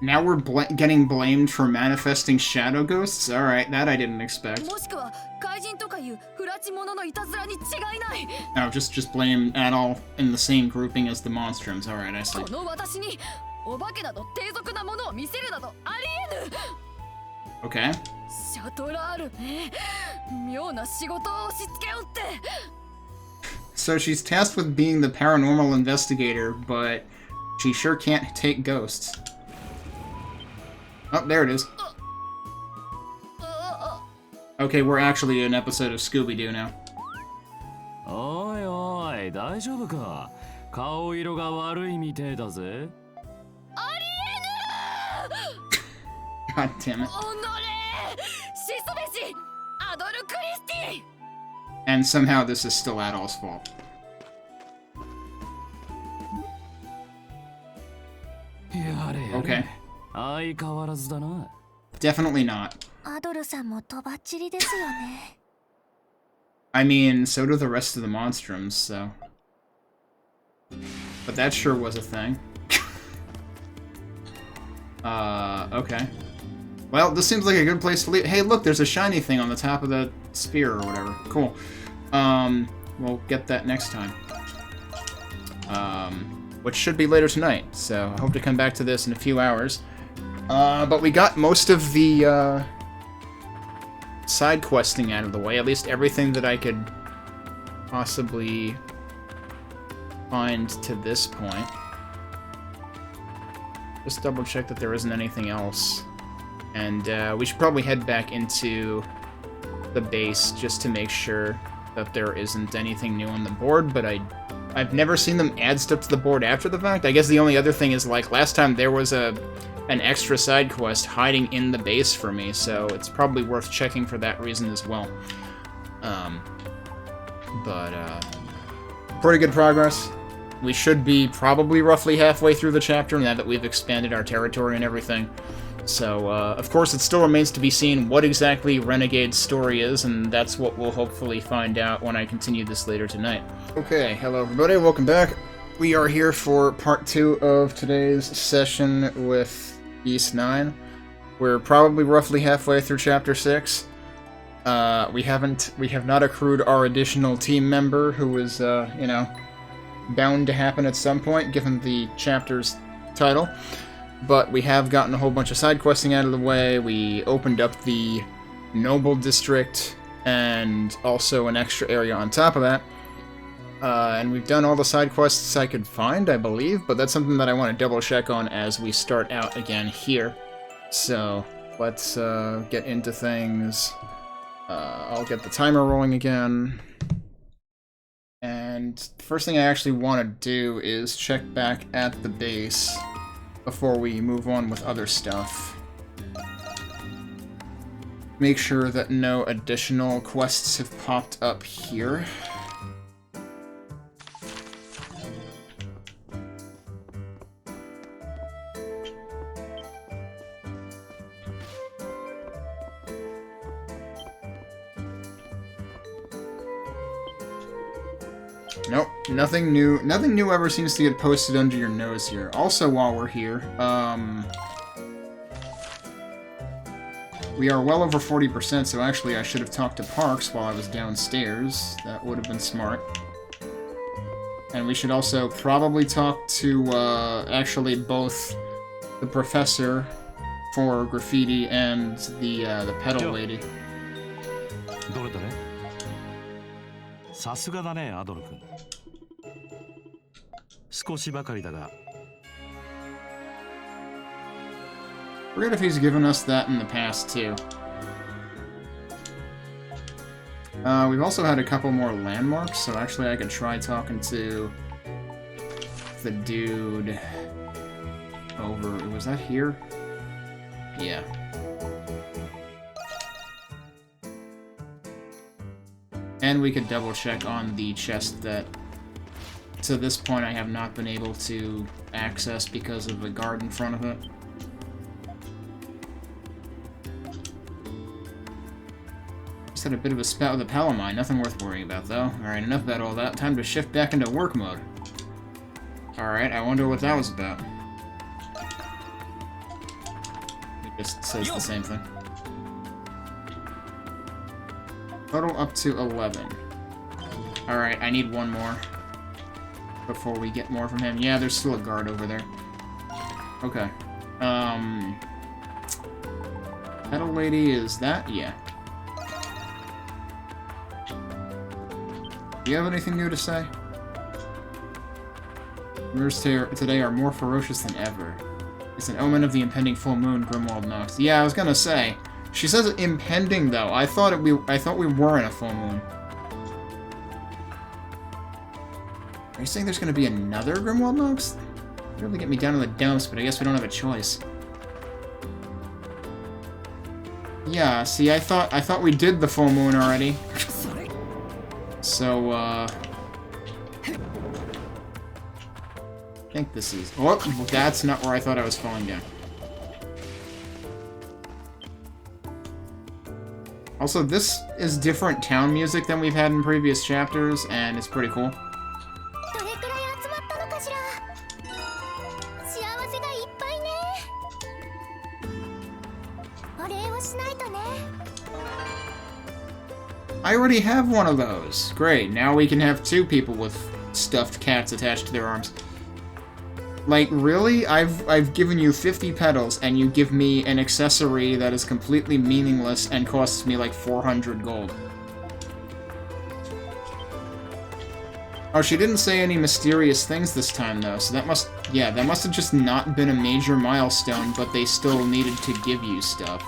Now we're getting blamed for manifesting shadow ghosts? Alright, that I didn't expect. もしくは怪人とかいう不埒者のいたずらに違いない。 No, just blame at all in the same grouping as the Monstrums. Alright, I see. この私にお化けなど低俗なものを見せるなどありえぬ。 Okay. シャトラールね、妙な仕事を押し付けおって。 So she's tasked with being the paranormal investigator, but she sure can't take ghosts. Oh, there it is. Okay, we're actually an episode of Scooby-Doo now. おいおい、大丈夫か？顔色が悪いみてえだぜ。ありえぬ。 God damn it. おのれ、しすべしアドル・クリスティ。 And somehow this is still Adol's fault. やれやれ。 Okay. 相変わらずだな。 Definitely not. アドルさんもとばっちりですよね。I mean, so do the rest of the Monstrums, so... But that sure was a thing. Okay. Well, this seems like a good place to leave. Hey, look, there's a shiny thing on the top of the spear or whatever. Cool. We'll get that next time. Which should be later tonight, so I hope to come back to this in a few hours. But we got most of the, side questing out of the way, at least everything that I could possibly find to this point. Just double check that there isn't anything else. And we should probably head back into the base just to make sure that there isn't anything new on the board, but I've never seen them add stuff to the board after the fact. I guess the only other thing is, like, last time there was an extra side quest hiding in the base for me, so it's probably worth checking for that reason as well. Pretty good progress. We should be probably roughly halfway through the chapter now that we've expanded our territory and everything. So, of course, it still remains to be seen what exactly Renegade's story is, and that's what we'll hopefully find out when I continue this later tonight. Okay, hello everybody, welcome back. We are here for part 2 of today's session with East 9. We're probably roughly halfway through chapter 6. We have not accrued our additional team member, who is, you know, bound to happen at some point, given the chapter's title. But we have gotten a whole bunch of side questing out of the way. We opened up the Noble District, and also an extra area on top of that. And we've done all the side quests I could find, I believe, but that's something that I want to double check on as we start out again here. So, let's get into things. I'll get the timer rolling again. And the first thing I actually want to do is check back at the base before we move on with other stuff. make sure that no additional quests have popped up here. Nope, nothing new. Nothing new ever seems to get posted under your nose here. Also, while we're here, we are well over 40%, so actually I should have talked to Parks while I was downstairs. That would have been smart. And we should also probably talk to, actually both the professor for graffiti and the pedal lady. どれどれさすがだねアドル君少しばかりだが Forget if he's given us that in the past, too. We've also had a couple more landmarks, so actually I could try talking to the dude over... Was that here? Yeah. And we could double-check on the chest that, to this point, I have not been able to access because of a guard in front of it. Just had a bit of a spat with the Palamine. Nothing worth worrying about, though. Alright, enough about all that. Time to shift back into work mode. Alright, I wonder what that was about. It just says the same thing. Total up to 11. Alright, I need one more before we get more from him. Yeah, there's still a guard over there. Okay. Pedal lady, is that? Yeah. Do you have anything new to say? Mirrors today are more ferocious than ever. It's an omen of the impending full moon, Grimwald Knox. Yeah, I was gonna say. She says impending, though. I thought we were in a full moon. Are you saying there's gonna be another Grimwald Knox? Really get me down in the dumps, but I guess we don't have a choice. Yeah, see, I thought we did the full moon already. So, I think this is... Oh, that's not where I thought I was falling down. Also, this is different town music than we've had in previous chapters, and it's pretty cool. I already have one of those. Great, now we can have two people with stuffed cats attached to their arms. Like, really? I've given you 50 petals, and you give me an accessory that is completely meaningless and costs me like 400 gold. Oh, she didn't say any mysterious things this time, though, so that must... Yeah, that must have just not been a major milestone, but they still needed to give you stuff.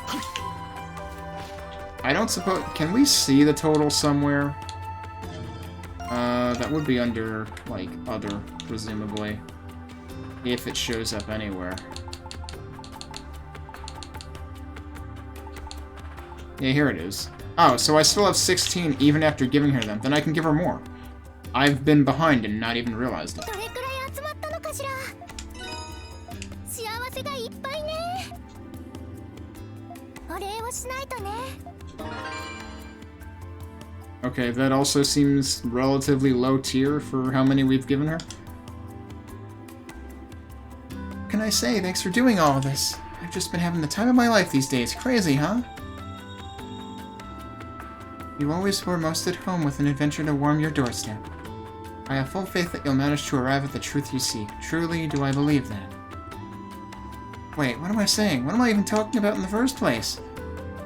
I don't suppose... Can we see the total somewhere? That would be under, like, other, presumably. If it shows up anywhere. Yeah, here it is. Oh, so I still have 16 even after giving her them. Then I can give her more. I've been behind and not even realized it. Okay, that also seems relatively low tier for how many we've given her. What can I say? Thanks for doing all of this. I've just been having the time of my life these days. Crazy, huh? You always were most at home with an adventure to warm your doorstep. I have full faith that you'll manage to arrive at the truth you seek. Truly do I believe that. Wait, what am I saying? What am I even talking about in the first place?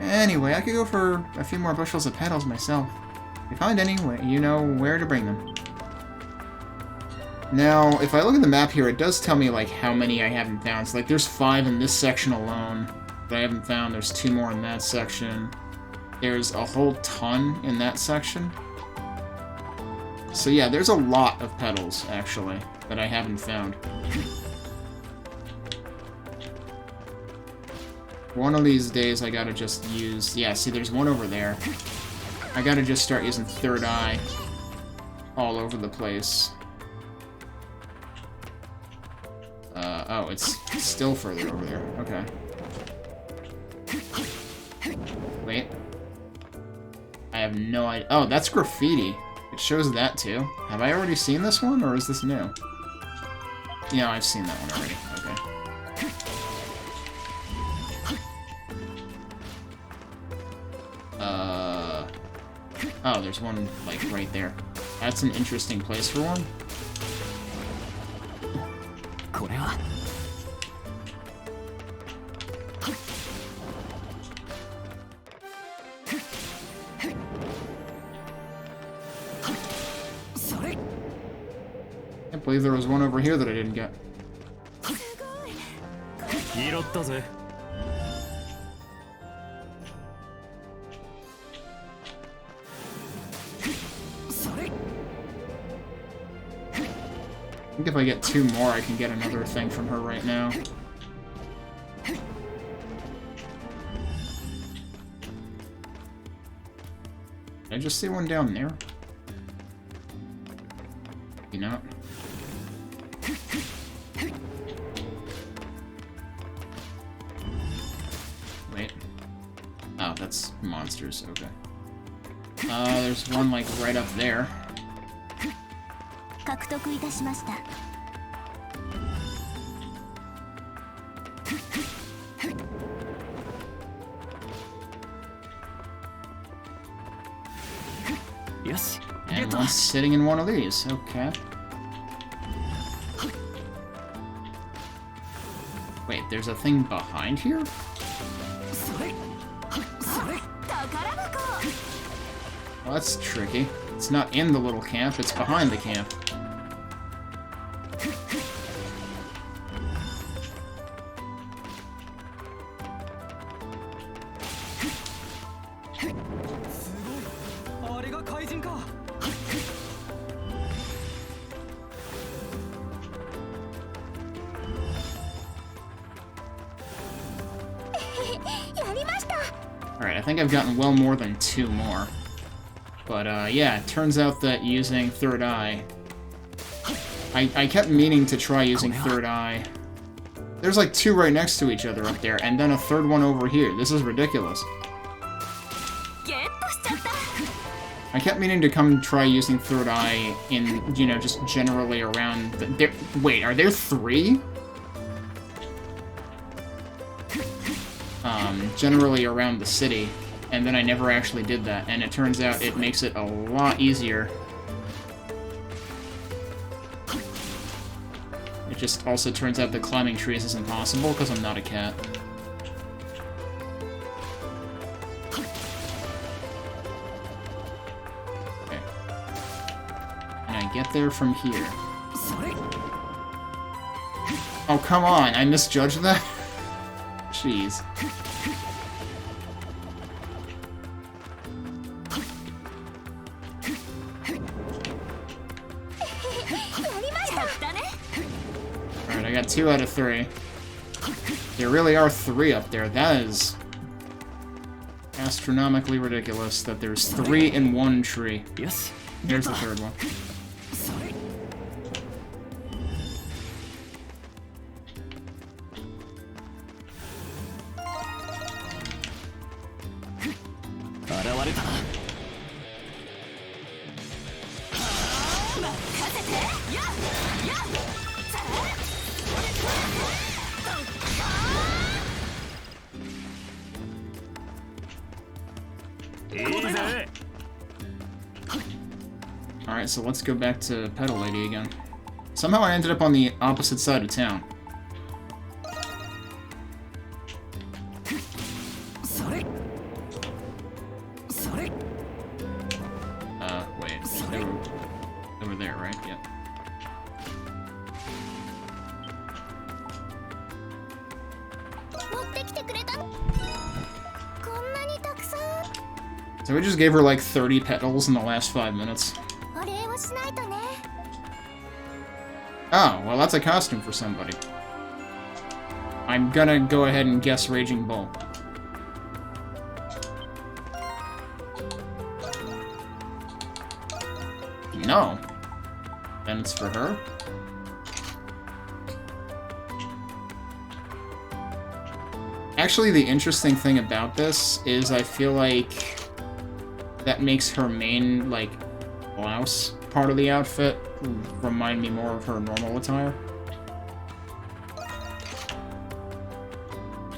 Anyway, I could go for a few more bushels of petals myself. If you find any, you know where to bring them. Now, if I look at the map here, it does tell me, like, how many I haven't found. So, like, there's 5 in this section alone that I haven't found. There's 2 more in that section. There's a whole ton in that section. So yeah, there's a lot of petals, actually, that I haven't found. One of these days I gotta just use... Yeah, see, there's one over there. I gotta just start using Third Eye all over the place. Oh, it's still further over there. Okay. Wait. I have no idea. Oh, that's graffiti. It shows that too. Have I already seen this one, or is this new? Yeah, I've seen that one already. Okay. Oh, there's one, like, right there. That's an interesting place for one. Can't believe there was one over here that I didn't get. I think if I get 2 more, I can get another thing from her right now. Did I just see one down there? You know? Wait. Oh, that's monsters, okay. There's one, like, right up there. 獲得いたしました。And one's sitting in one of these, okay. Wait, there's a thing behind here? Well, that's tricky. It's not in the little camp, it's behind the camp. Alright, I think I've gotten well more than 2 more. But, yeah, it turns out that using Third Eye... I kept meaning to try using Third Eye. There's like 2 right next to each other up there, and then a 3rd one over here. This is ridiculous. I kept meaning to come try using Third Eye in, you know, just generally around the... Wait, are there 3? Generally around the city, and then I never actually did that, and it turns out it makes it a lot easier. It just also turns out that climbing trees is impossible because I'm not a cat. Okay. And I get there from here. Oh, come on, I misjudged that? Jeez. Alright, I got 2 out of 3. There really are 3 up there. That is astronomically ridiculous that there's 3 in one tree. Yes. Here's the 3rd one. Alright, so let's go back to Petal Lady again. Somehow I ended up on the opposite side of town. Wait. They were there, right? Yep. So we just gave her like 30 petals in the last 5 minutes. Oh, well that's a costume for somebody. I'm gonna go ahead and guess Raging Bull. No. Then it's for her. Actually, the interesting thing about this is I feel like that makes her main, like, blouse part of the outfit remind me more of her normal attire.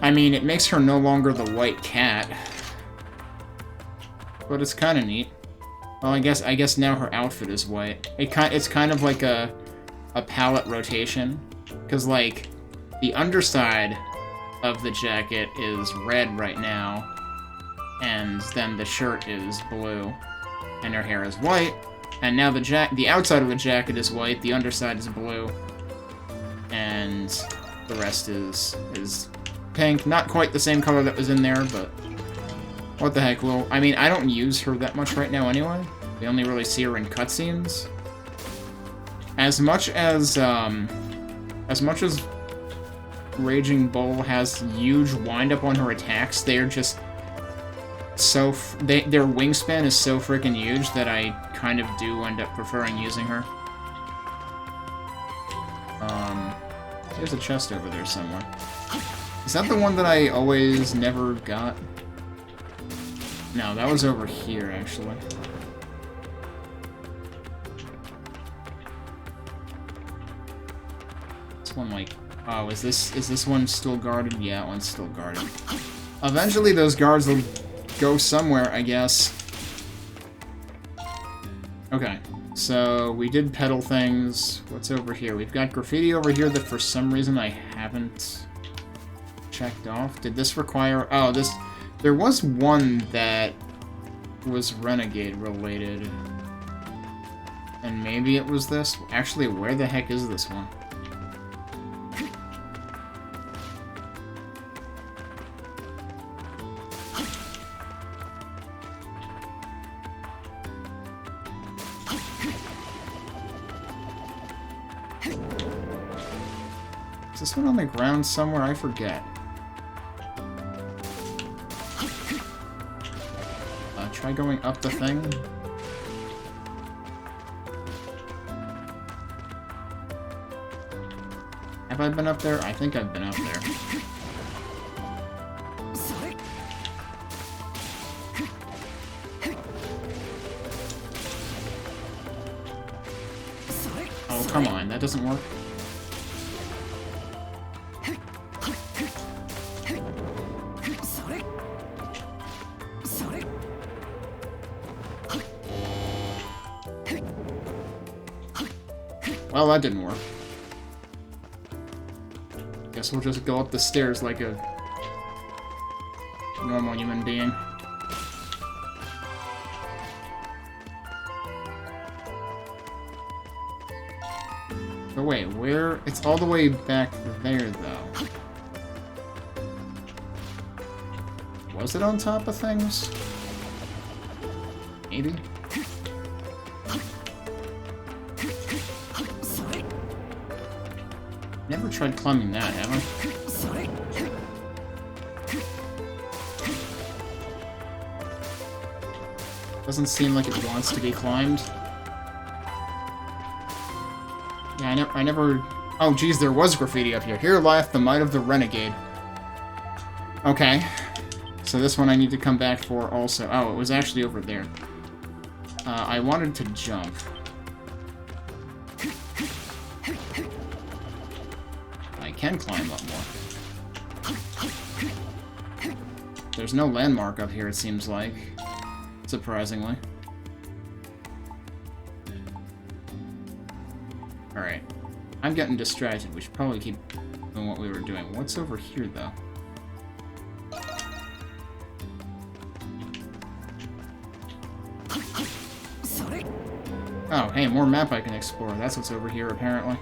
I mean, it makes her no longer the white cat, but it's kind of neat. Well, I guess now her outfit is white. It's kind of like a palette rotation, because like the underside of the jacket is red right now, and then the shirt is blue, and her hair is white, and now the outside of the jacket is white, the underside is blue, and the rest is pink. Not quite the same color that was in there, but what the heck, I mean, I don't use her that much right now anyway. We only really see her in cutscenes. As much as Raging Bull has huge wind-up on her attacks, they're just so... their wingspan is so freaking huge that I kind of do end up preferring using her. There's a chest over there somewhere. Is that the one that I always never got? No, that was over here, actually. This one, like... Oh, is this one still guarded? Yeah, that one's still guarded. Eventually those guards will go somewhere, I guess. Okay, so we did peddle things. What's over here? We've got graffiti over here that for some reason I haven't checked off. Did this require... Oh, this... There was one that was Renegade related. And maybe it was this? Actually, where the heck is this one? Is this one on the ground somewhere? I forget. Try going up the thing. Have I been up there? I think I've been up there. Oh, come on, that doesn't work. Well, that didn't work. Guess we'll just go up the stairs like a normal human being. But wait, where? It's all the way back there, though. Was it on top of things? Maybe? Never tried climbing that, have I? Doesn't seem like it wants to be climbed. Yeah, I never... Oh, geez, there was graffiti up here. Here lieth the might of the Renegade. Okay. So this one I need to come back for also. Oh, it was actually over there. I wanted to jump. I can climb up more. There's no landmark up here, it seems like. Surprisingly. Alright. I'm getting distracted. We should probably keep doing what we were doing. What's over here, though? Oh, hey, more map I can explore. That's what's over here, apparently.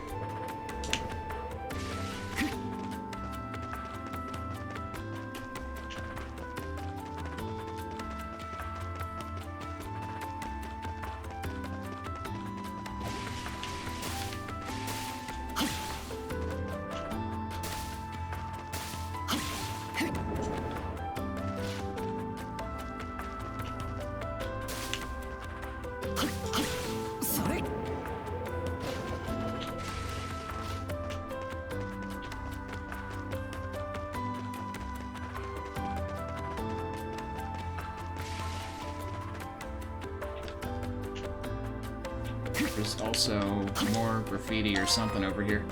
There's also more graffiti or something over here.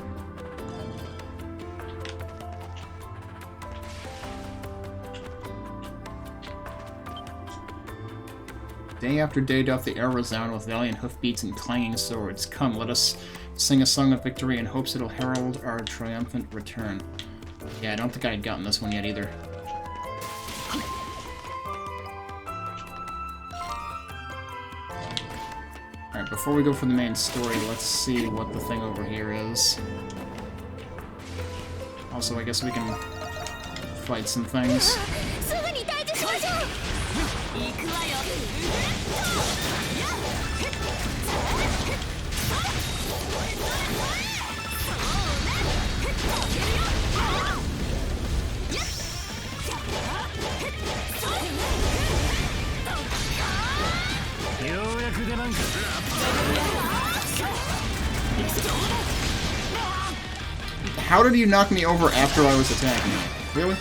Day after day doth the air resound with valiant hoofbeats and clanging swords. Come, let us sing a song of victory in hopes it'll herald our triumphant return. Yeah, I don't think I had gotten this one yet either. Alright, before we go for the main story, let's see what the thing over here is. Also, I guess we can fight some things. How did you knock me over after I was attacking you? Really?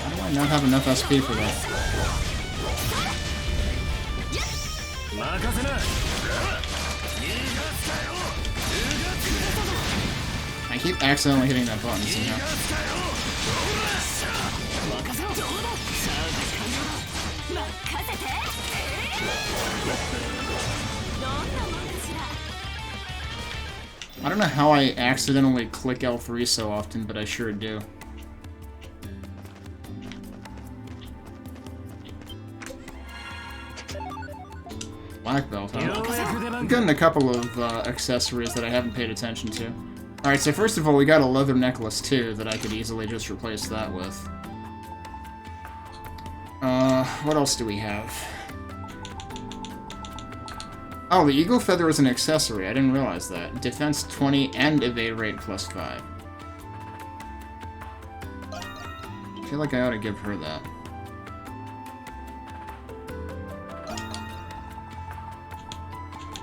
How do I not have enough SP for that? I keep accidentally hitting that button somehow. I don't know how I accidentally click L3 so often, but I sure do. Black belt, huh? I've gotten a couple of accessories that I haven't paid attention to. Alright, so first of all, we got a leather necklace too that I could easily just replace that with. What else do we have? Oh, the eagle feather is an accessory. I didn't realize that. Defense 20 and evade rate plus 5. I feel like I ought to give her that.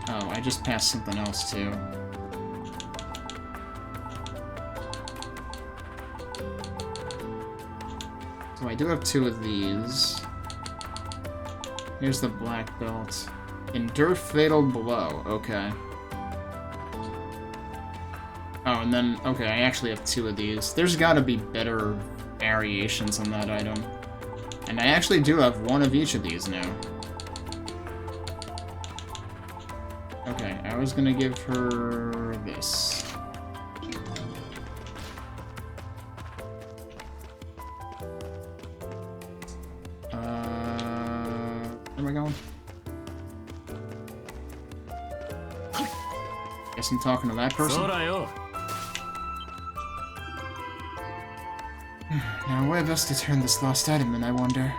Oh, I just passed something else too. So I do have 2 of these. Here's the black belt. Endure fatal blow. Okay. Oh, and then, okay, I actually have 2 of these. There's gotta be better variations on that item. And I actually do have 1 of each of these now. Okay, I was gonna give her this. Where am I going? Guess I'm talking to that person. Now, where best to turn this lost item in, I wonder?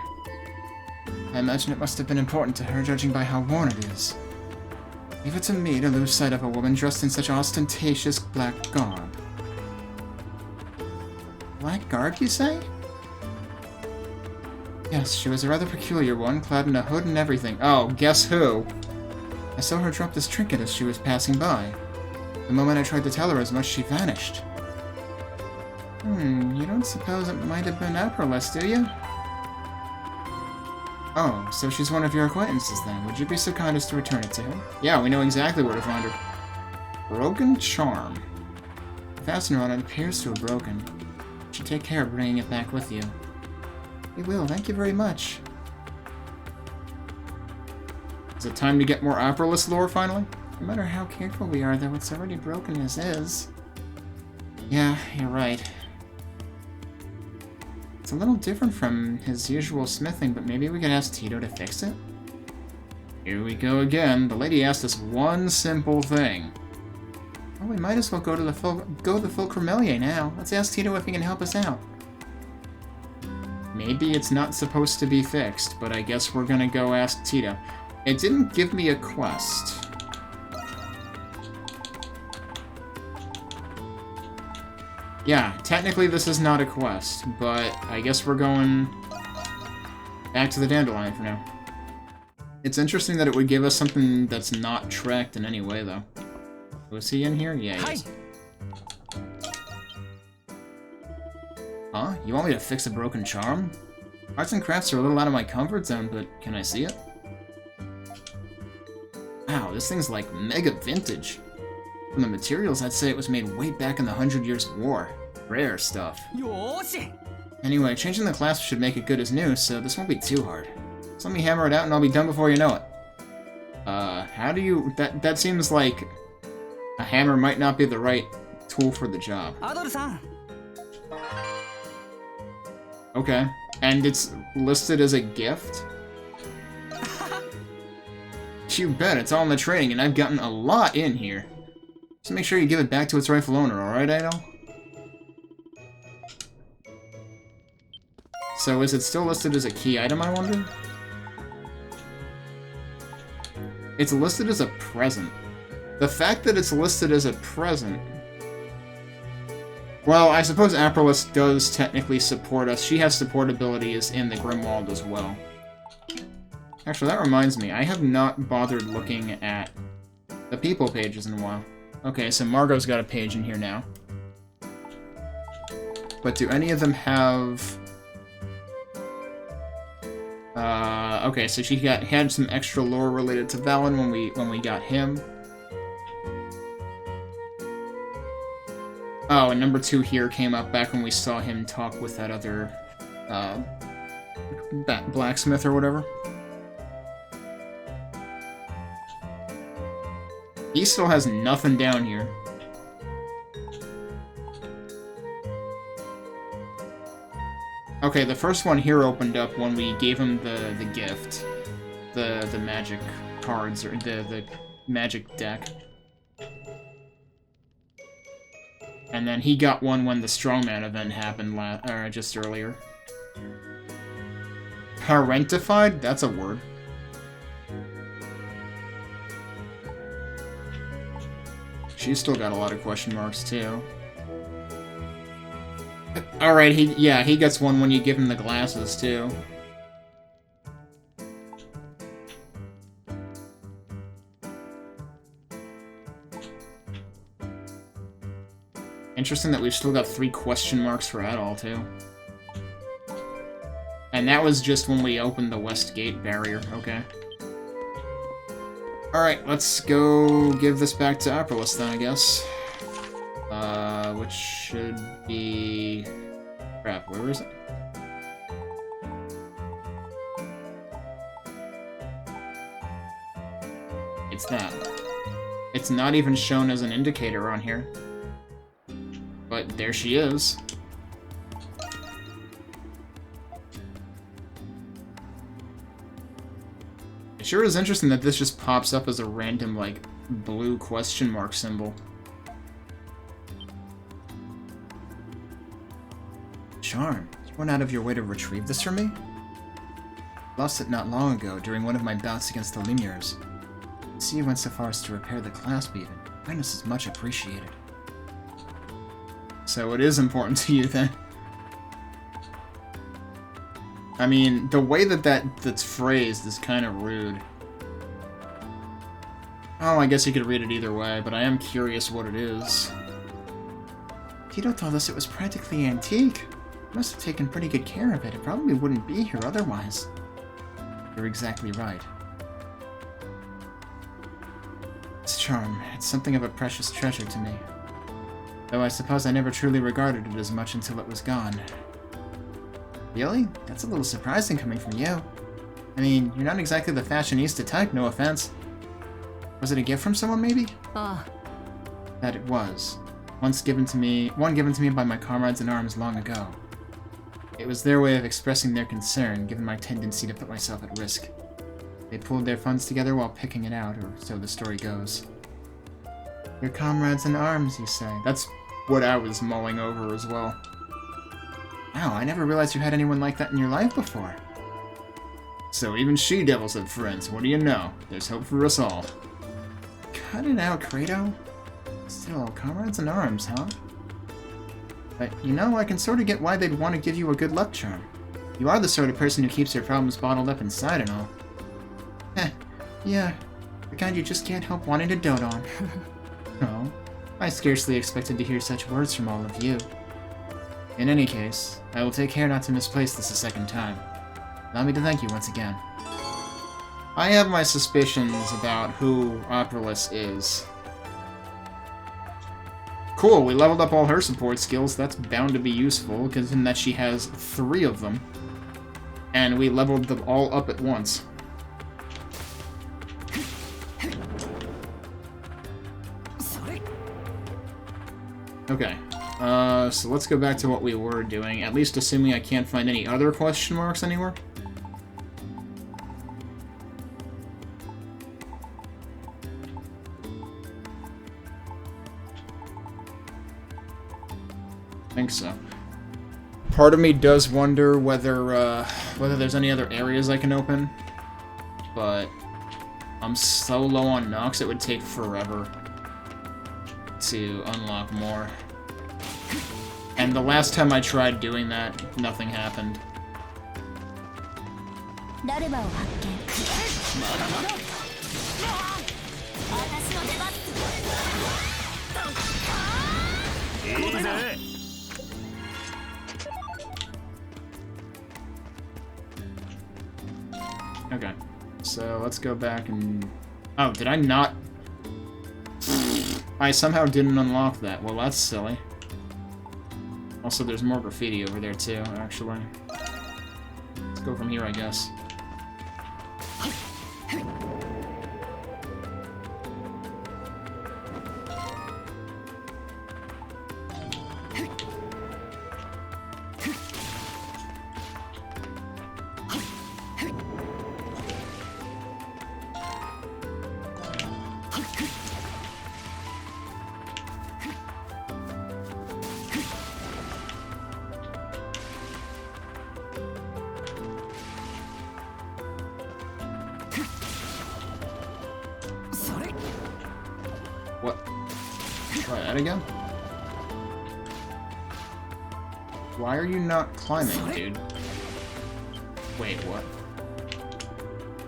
I imagine it must have been important to her, judging by how worn it is. Leave it to me to lose sight of a woman dressed in such ostentatious black garb. Black garb, you say? Yes, she was a rather peculiar one, clad in a hood and everything. Oh, guess who? I saw her drop this trinket as she was passing by. The moment I tried to tell her as much, she vanished. You don't suppose it might have been Aperless, do you? Oh, so she's one of your acquaintances then. Would you be so kind as to return it to her? Yeah, we know exactly where to find her. Broken charm. The fastener on it appears to have broken. You should take care of bringing it back with you. We will, thank you very much. Is it time to get more Aperless lore, finally? No matter how careful we are, though, it's already broken as is. Yeah, you're right. It's a little different from his usual smithing, but maybe we could ask Tito to fix it? Here we go again. The lady asked us one simple thing. Well, we might as well go to the Fulcrumelier now. Let's ask Tito if he can help us out. Maybe it's not supposed to be fixed, but I guess we're gonna go ask Tito. It didn't give me a quest. Yeah, technically this is not a quest, but I guess we're going back to the Dandelion for now. It's interesting that it would give us something that's not tracked in any way, though. Was he in here? Yeah, he is. Huh? You want me to fix a broken charm? Arts and crafts are a little out of my comfort zone, but can I see it? Wow, this thing's like mega vintage. From the materials, I'd say it was made way back in the 100 Years' War. Rare stuff. Anyway, changing the clasp should make it good as new, so this won't be too hard. Just let me hammer it out and I'll be done before you know it. How do you... That seems like a hammer might not be the right tool for the job. Okay. And it's listed as a gift? You bet, it's all in the trading, and I've gotten a lot in here. Just make sure you give it back to its rightful owner, alright, Idol? So is it still listed as a key item, I wonder? It's listed as a present. The fact that it's listed as a present... Well, I suppose Aprilis does technically support us. She has support abilities in the Grimwald as well. Actually, that reminds me. I have not bothered looking at the people pages in a while. Okay, so Margot's got a page in here now. But do any of them have... okay, so she had some extra lore related to Valen when we got him. Oh, and number 2 here came up back when we saw him talk with that other blacksmith or whatever. He still has nothing down here. Okay, the first one here opened up when we gave him the gift. The magic cards, or the magic deck. And then he got one when the Strongman event happened just earlier. Parentified? That's a word. She's still got a lot of question marks, too. Alright, he gets one when you give him the glasses, too. Interesting that we've still got 3 question marks for Adol, too. And that was just when we opened the West Gate barrier, okay. Alright, let's go give this back to Aprilis then, I guess. Which should be... Crap, where is it? It's that. It's not even shown as an indicator on here. But there she is. It sure is interesting that this just pops up as a random, like, blue question mark symbol. Charm, you went out of your way to retrieve this from me? Lost it not long ago during one of my bouts against the Lemures. I see you went so far as to repair the clasp even. Kindness is much appreciated. So it is important to you then. I mean, the way that's phrased is kind of rude. Oh, I guess you could read it either way, but I am curious what it is. Tito told us it was practically antique. Must have taken pretty good care of it. It probably wouldn't be here otherwise. You're exactly right. This charm, it's something of a precious treasure to me. Though I suppose I never truly regarded it as much until it was gone. Really? That's a little surprising coming from you. I mean, you're not exactly the fashionista type, no offense. Was it a gift from someone, maybe? That it was. One given to me by my comrades in arms long ago. It was their way of expressing their concern, given my tendency to put myself at risk. They pulled their funds together while picking it out, or so the story goes. Your comrades in arms, you say? That's what I was mulling over as well. Wow, I never realized you had anyone like that in your life before. So even she-devils have friends, what do you know? There's hope for us all. Cut it out, Kratos. Still, comrades in arms, huh? But, you know, I can sort of get why they'd want to give you a good luck charm. You are the sort of person who keeps your problems bottled up inside and all. Yeah. The kind you just can't help wanting to dote on. Oh, I scarcely expected to hear such words from all of you. In any case, I will take care not to misplace this a second time. Allow me to thank you once again. I have my suspicions about who Operalis is. Cool, we leveled up all her support skills. That's bound to be useful, given that she has 3 of them. And we leveled them all up at once. Okay. So let's go back to what we were doing, at least assuming I can't find any other question marks anywhere. I think so. Part of me does wonder whether there's any other areas I can open, but I'm so low on Nox it would take forever to unlock more. And the last time I tried doing that, nothing happened. Okay, so let's go back and... Oh, did I not... I somehow didn't unlock that. Well, that's silly. Also, there's more graffiti over there, too, actually. Let's go from here, I guess. What? Try that again? Why are you not climbing, dude? Wait, what?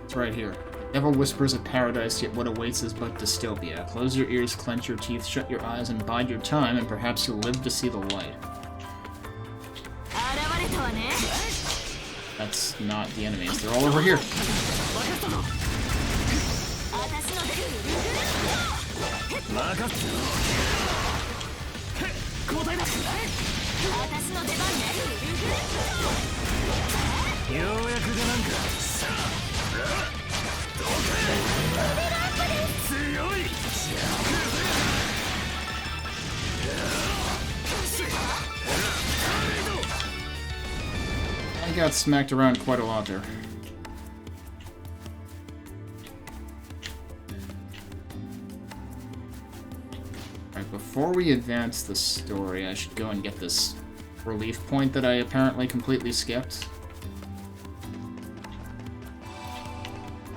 It's right here. Devil whispers of paradise, yet what awaits is but dystopia. Close your ears, clench your teeth, shut your eyes, and bide your time, and perhaps you'll live to see the light. That's not the enemies. They're all over here. I got smacked around quite a lot there. Alright, before we advance the story, I should go and get this relief point that I apparently completely skipped.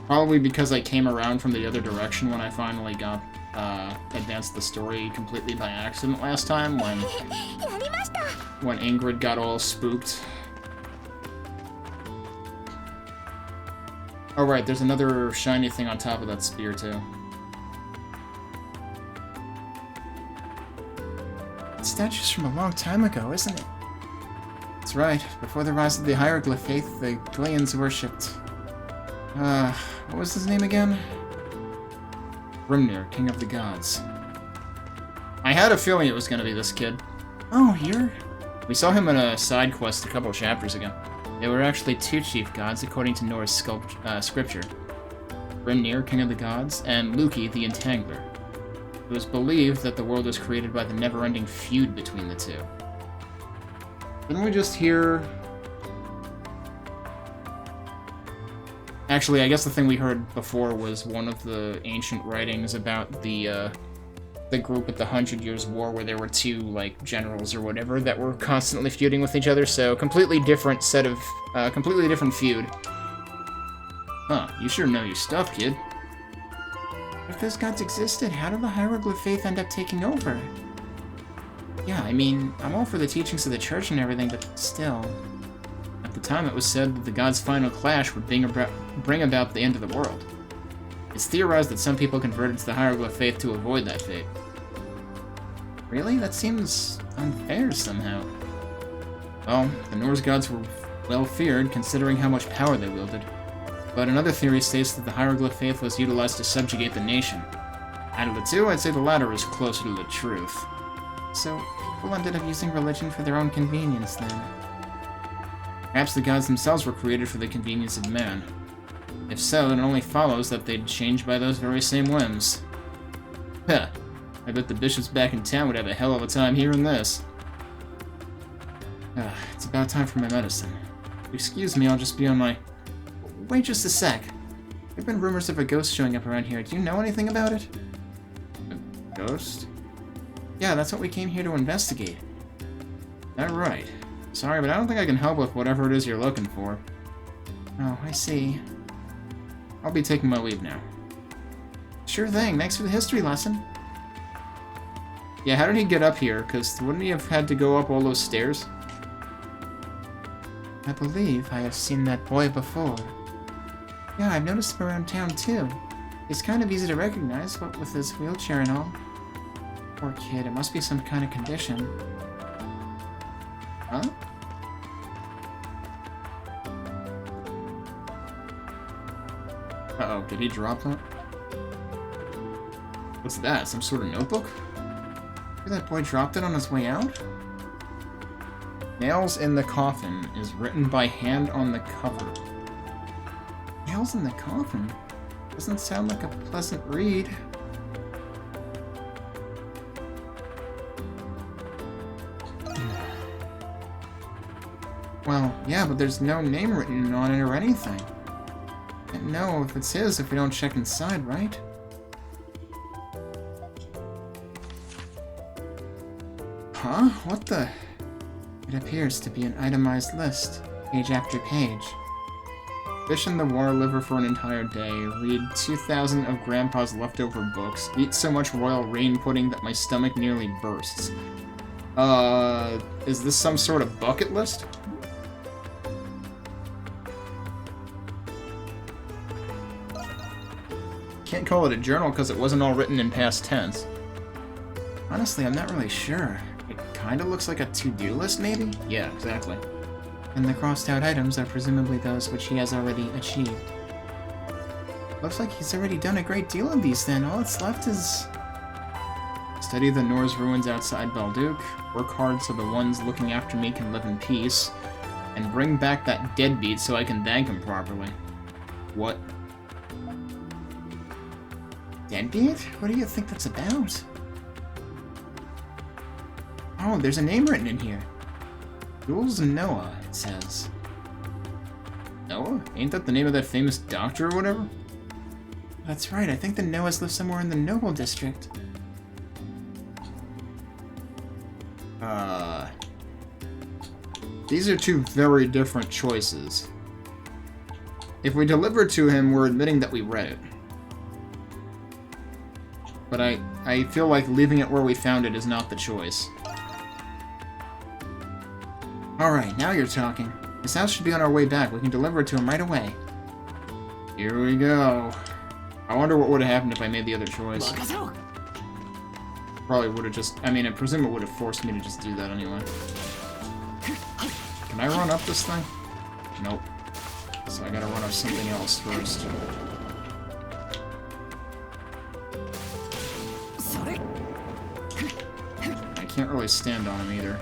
Probably because I came around from the other direction when I finally got advanced the story completely by accident last time when Ingrid got all spooked. Oh right, there's another shiny thing on top of that spear too. The statue's from a long time ago, isn't it? That's right. Before the rise of the hieroglyph faith, the Glayans worshipped... what was his name again? Grimnir, King of the Gods. I had a feeling it was gonna be this kid. Oh, here? We saw him in a side quest a couple chapters ago. There were actually 2 chief gods according to Norse scripture. Grimnir, King of the Gods, and Loki, the Entangler. It was believed that the world was created by the never-ending feud between the 2. Didn't we just hear... Actually, I guess the thing we heard before was one of the ancient writings about the group at the 100 Years' War, where there were 2, like, generals or whatever that were constantly feuding with each other, so completely different set of, completely different feud. Huh, you sure know your stuff, kid. If those gods existed, how did the hieroglyph faith end up taking over? Yeah, I mean, I'm all for the teachings of the church and everything, but still... At the time, it was said that the gods' final clash would bring about the end of the world. It's theorized that some people converted to the hieroglyph faith to avoid that fate. Really? That seems unfair somehow. Well, the Norse gods were well feared, considering how much power they wielded. But another theory states that the hieroglyph faith was utilized to subjugate the nation. Out of the two, I'd say the latter is closer to the truth. So, people ended up using religion for their own convenience, then. Perhaps the gods themselves were created for the convenience of man. If so, then it only follows that they'd change by those very same whims. Huh. I bet the bishops back in town would have a hell of a time hearing this. It's about time for my medicine. Excuse me, I'll just be on my... Wait just a sec. There have been rumors of a ghost showing up around here. Do you know anything about it? A ghost? Yeah, that's what we came here to investigate. That right. Sorry, but I don't think I can help with whatever it is you're looking for. Oh, I see. I'll be taking my leave now. Sure thing, thanks for the history lesson. Yeah, how did he get up here? Because wouldn't he have had to go up all those stairs? I believe I have seen that boy before. Yeah, I've noticed him around town too. He's kind of easy to recognize, what with his wheelchair and all. Poor kid, it must be some kind of condition. Huh? Uh-oh, did he drop that? What's that, some sort of notebook? Maybe that boy dropped it on his way out? Nails in the Coffin is written by hand on the cover. Nails in the Coffin? Doesn't sound like a pleasant read. Well, yeah, but there's no name written on it or anything. Can't know if it's his if we don't check inside, right? Huh? What the... It appears to be an itemized list, page after page. Fish in the war liver for an entire day, read 2,000 of Grandpa's leftover books, eat so much royal rain pudding that my stomach nearly bursts. Is this some sort of bucket list? Can't call it a journal because it wasn't all written in past tense. Honestly, I'm not really sure. It kinda looks like a to-do list, maybe? Yeah, exactly. And the crossed-out items are presumably those which he has already achieved. Looks like he's already done a great deal of these then. All that's left is... Study the Norse ruins outside Balduc, work hard so the ones looking after me can live in peace, and bring back that deadbeat so I can thank him properly. What? Deadbeat? What do you think that's about? Oh, there's a name written in here. Jules Noah, it says. Noah? Ain't that the name of that famous doctor or whatever? That's right, I think the Noahs live somewhere in the Noble District. These are two very different choices. If we deliver it to him, we're admitting that we read it. But I feel like leaving it where we found it is not the choice. Alright, now you're talking. This house should be on our way back. We can deliver it to him right away. Here we go. I wonder what would have happened if I made the other choice. Probably would have just... I mean, I presume it would have forced me to just do that anyway. Can I run up this thing? Nope. So I gotta run up something else first. I can't really stand on him either.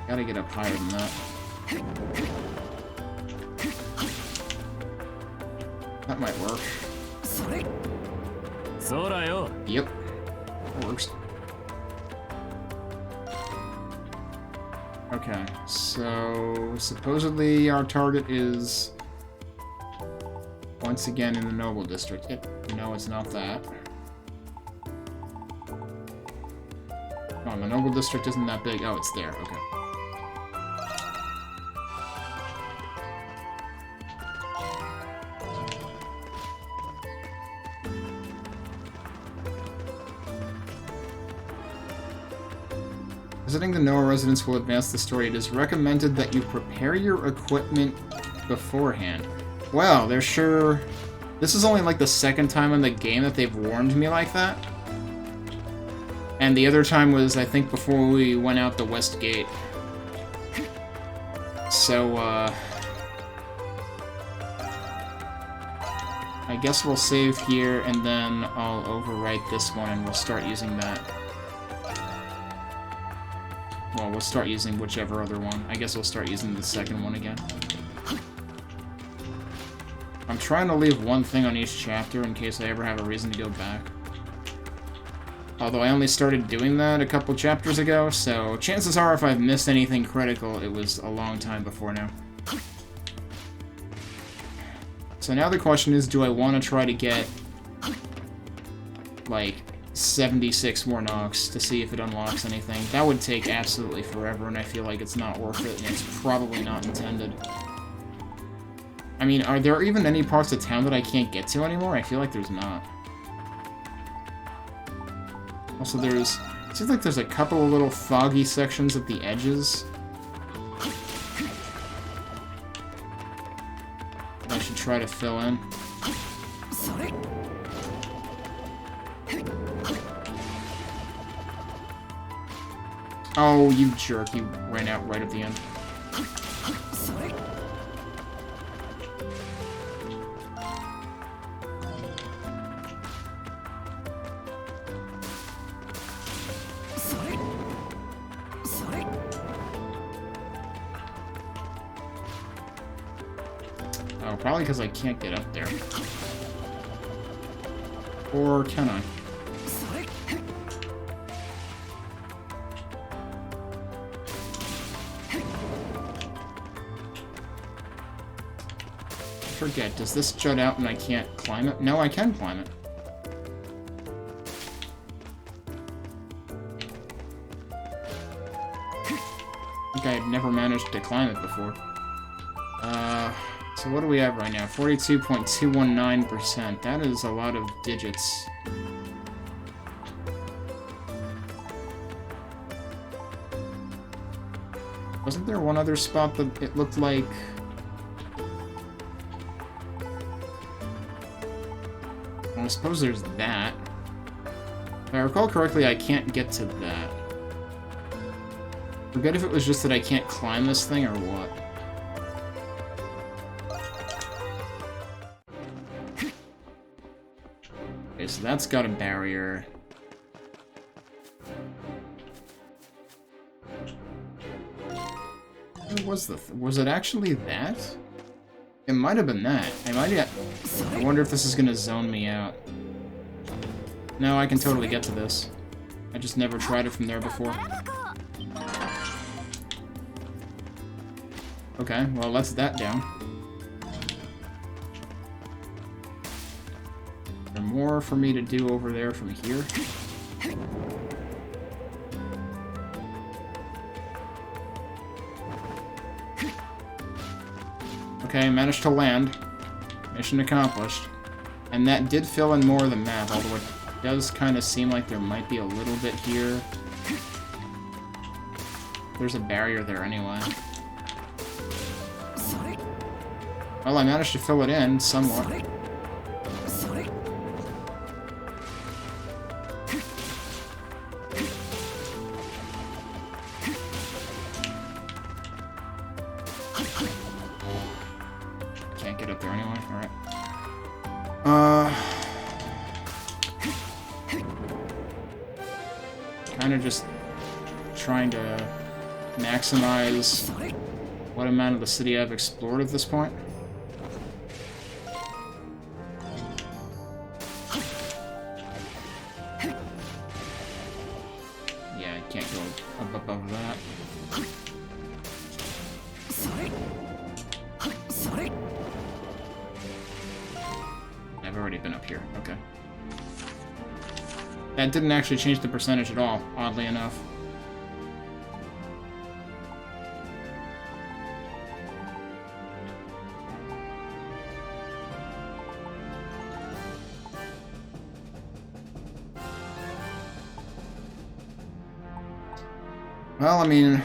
Gotta get up higher than that. That might work. Yep. That works. Okay, so supposedly our target is once again in the Noble District. No, it's not that. Oh, the Noble District isn't that big. Oh, it's there. Okay. Visiting the Noah residence will advance the story. It is recommended that you prepare your equipment beforehand. Wow, they're sure... This is only like the second time in the game that they've warned me like that. And the other time was, I think, before we went out the west gate. So, I guess we'll save here, and then I'll overwrite this one, and we'll start using that. Well, we'll start using whichever other one. I guess we'll start using the second one again. I'm trying to leave one thing on each chapter in case I ever have a reason to go back. Although I only started doing that a couple chapters ago, so chances are if I've missed anything critical, it was a long time before now. So now the question is, do I want to try to get, like, 76 more knocks to see if it unlocks anything? That would take absolutely forever, and I feel like it's not worth it, and it's probably not intended. I mean, are there even any parts of town that I can't get to anymore? I feel like there's not. Also, it seems like there's a couple of little foggy sections at the edges. I should try to fill in. Oh, you jerk. You ran out right at the end. Oh, probably because I can't get up there. Or can I? Forget, does this jut out and I can't climb it? No, I can climb it. I think I had never managed to climb it before. So what do we have right now? 42.219%. That is a lot of digits. Wasn't there one other spot that it looked like... Well, I suppose there's that. If I recall correctly, I can't get to that. Forget if it was just that I can't climb this thing or what. Okay, so that's got a barrier. What was was it actually that? It might have been that. I wonder if this is gonna zone me out. No, I can totally get to this. I just never tried it from there before. Okay, well, let's that down. Is there more for me to do over there from here? Okay, managed to land. Mission accomplished. And that did fill in more of the map, although it does kind of seem like there might be a little bit here. There's a barrier there anyway. Well, I managed to fill it in somewhat. Can't get up there anyway. Alright. Kind of just trying to maximize what amount of the city I've explored at this point. Yeah, I can't go up above that. I've already been up here. Okay. That didn't actually change the percentage at all, oddly enough. Well, I mean...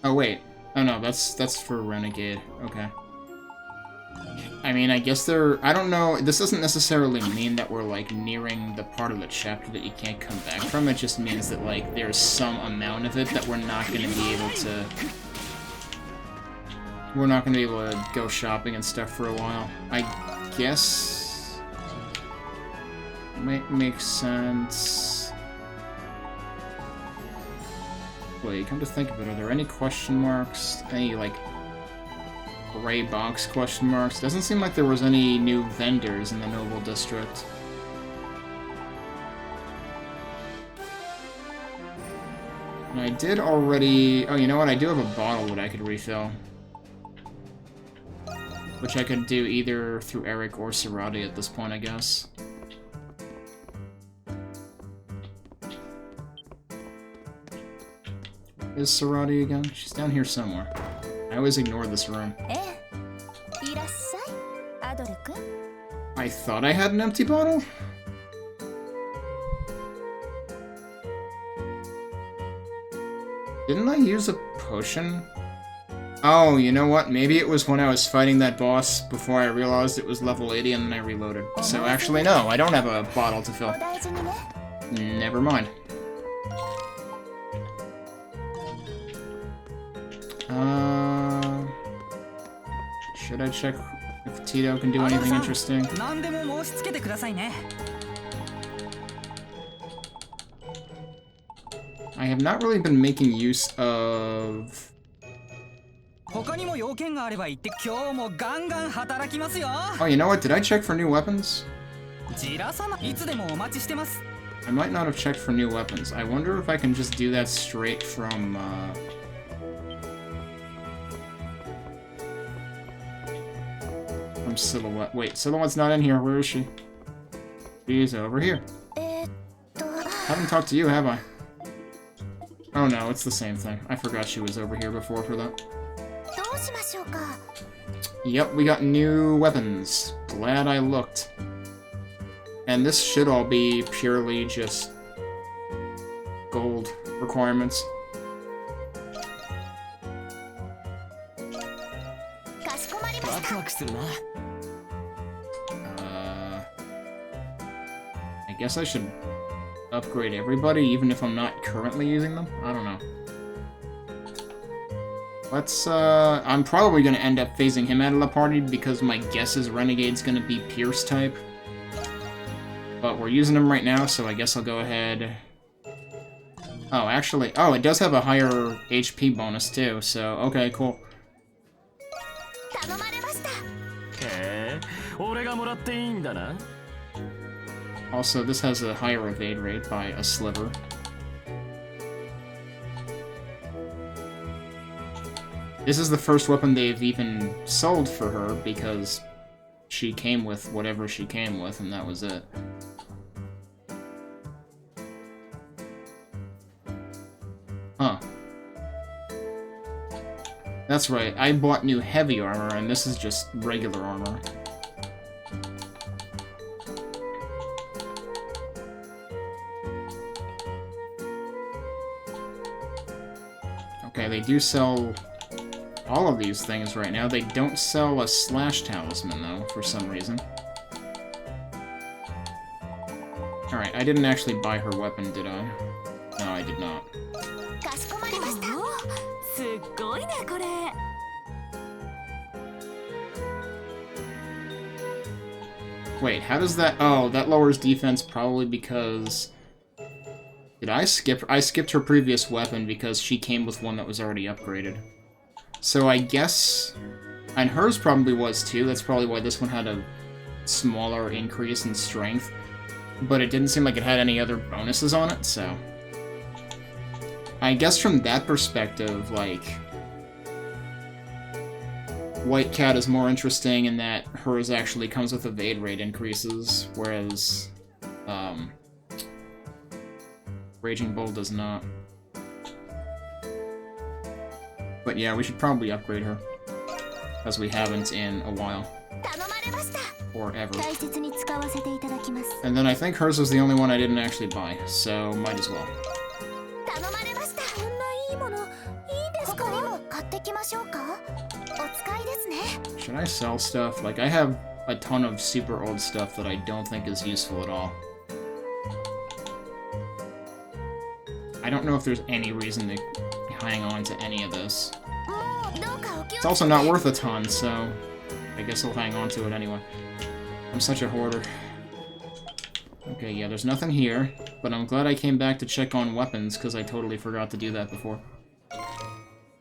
Oh, wait. Oh, no, that's for Renegade. Okay. I mean, I guess they're... I don't know. This doesn't necessarily mean that we're, like, nearing the part of the chapter that you can't come back from. It just means that, like, there's some amount of it that we're not going to be able to... We're not going to be able to go shopping and stuff for a while. I guess... Might make sense... Wait, come to think of it, are there any question marks? Any, like... gray box question marks? Doesn't seem like there was any new vendors in the Noble District. And I did already... Oh, you know what? I do have a bottle that I could refill. Which I could do either through Eric or Sarati at this point, I guess. Is Sarati again? She's down here somewhere. I always ignore this room. I thought I had an empty bottle? Didn't I use a potion? Oh, you know what? Maybe it was when I was fighting that boss before I realized it was level 80 and then I reloaded. So actually, no, I don't have a bottle to fill. Never mind. Should I check if Tito can do anything interesting? I have not really been making use of... Oh, you know what? Did I check for new weapons? I might not have checked for new weapons. I wonder if I can just do that straight from Silhouette. Wait, Silhouette's not in here. Where is she? She's over here. Haven't talked to you, have I? Oh no, it's the same thing. I forgot she was over here before for that. Yep, we got new weapons. Glad I looked. And this should all be purely just gold requirements. I guess I should upgrade everybody, even if I'm not currently using them? I don't know. Let's, I'm probably gonna end up phasing him out of the party because my guess is Renegade's gonna be Pierce type. But we're using him right now, so I guess I'll go ahead... Oh, actually... Oh, it does have a higher HP bonus, too, so... Okay, cool. Also, this has a higher evade rate by a sliver. This is the first weapon they've even sold for her, because she came with whatever she came with, and that was it. Huh. That's right, I bought new heavy armor, and this is just regular armor. Okay, they do sell all of these things right now. They don't sell a slash talisman, though, for some reason. Alright, I didn't actually buy her weapon, did I? No, I did not. Wait, how does that... Oh, that lowers defense probably because... Did I skip... I skipped her previous weapon because she came with one that was already upgraded. So I guess... And hers probably was too, that's probably why this one had a smaller increase in strength. But it didn't seem like it had any other bonuses on it, so... I guess from that perspective, like... White Cat is more interesting in that hers actually comes with evade rate increases, whereas... Raging Bull does not. But yeah, we should probably upgrade her. As we haven't in a while. Or ever. And then I think hers was the only one I didn't actually buy, so might as well. Should I sell stuff? Like, I have a ton of super old stuff that I don't think is useful at all. I don't know if there's any reason to hang on to any of this. It's also not worth a ton, so I guess I'll hang on to it anyway. I'm such a hoarder. Okay, yeah, there's nothing here, but I'm glad I came back to check on weapons, because I totally forgot to do that before.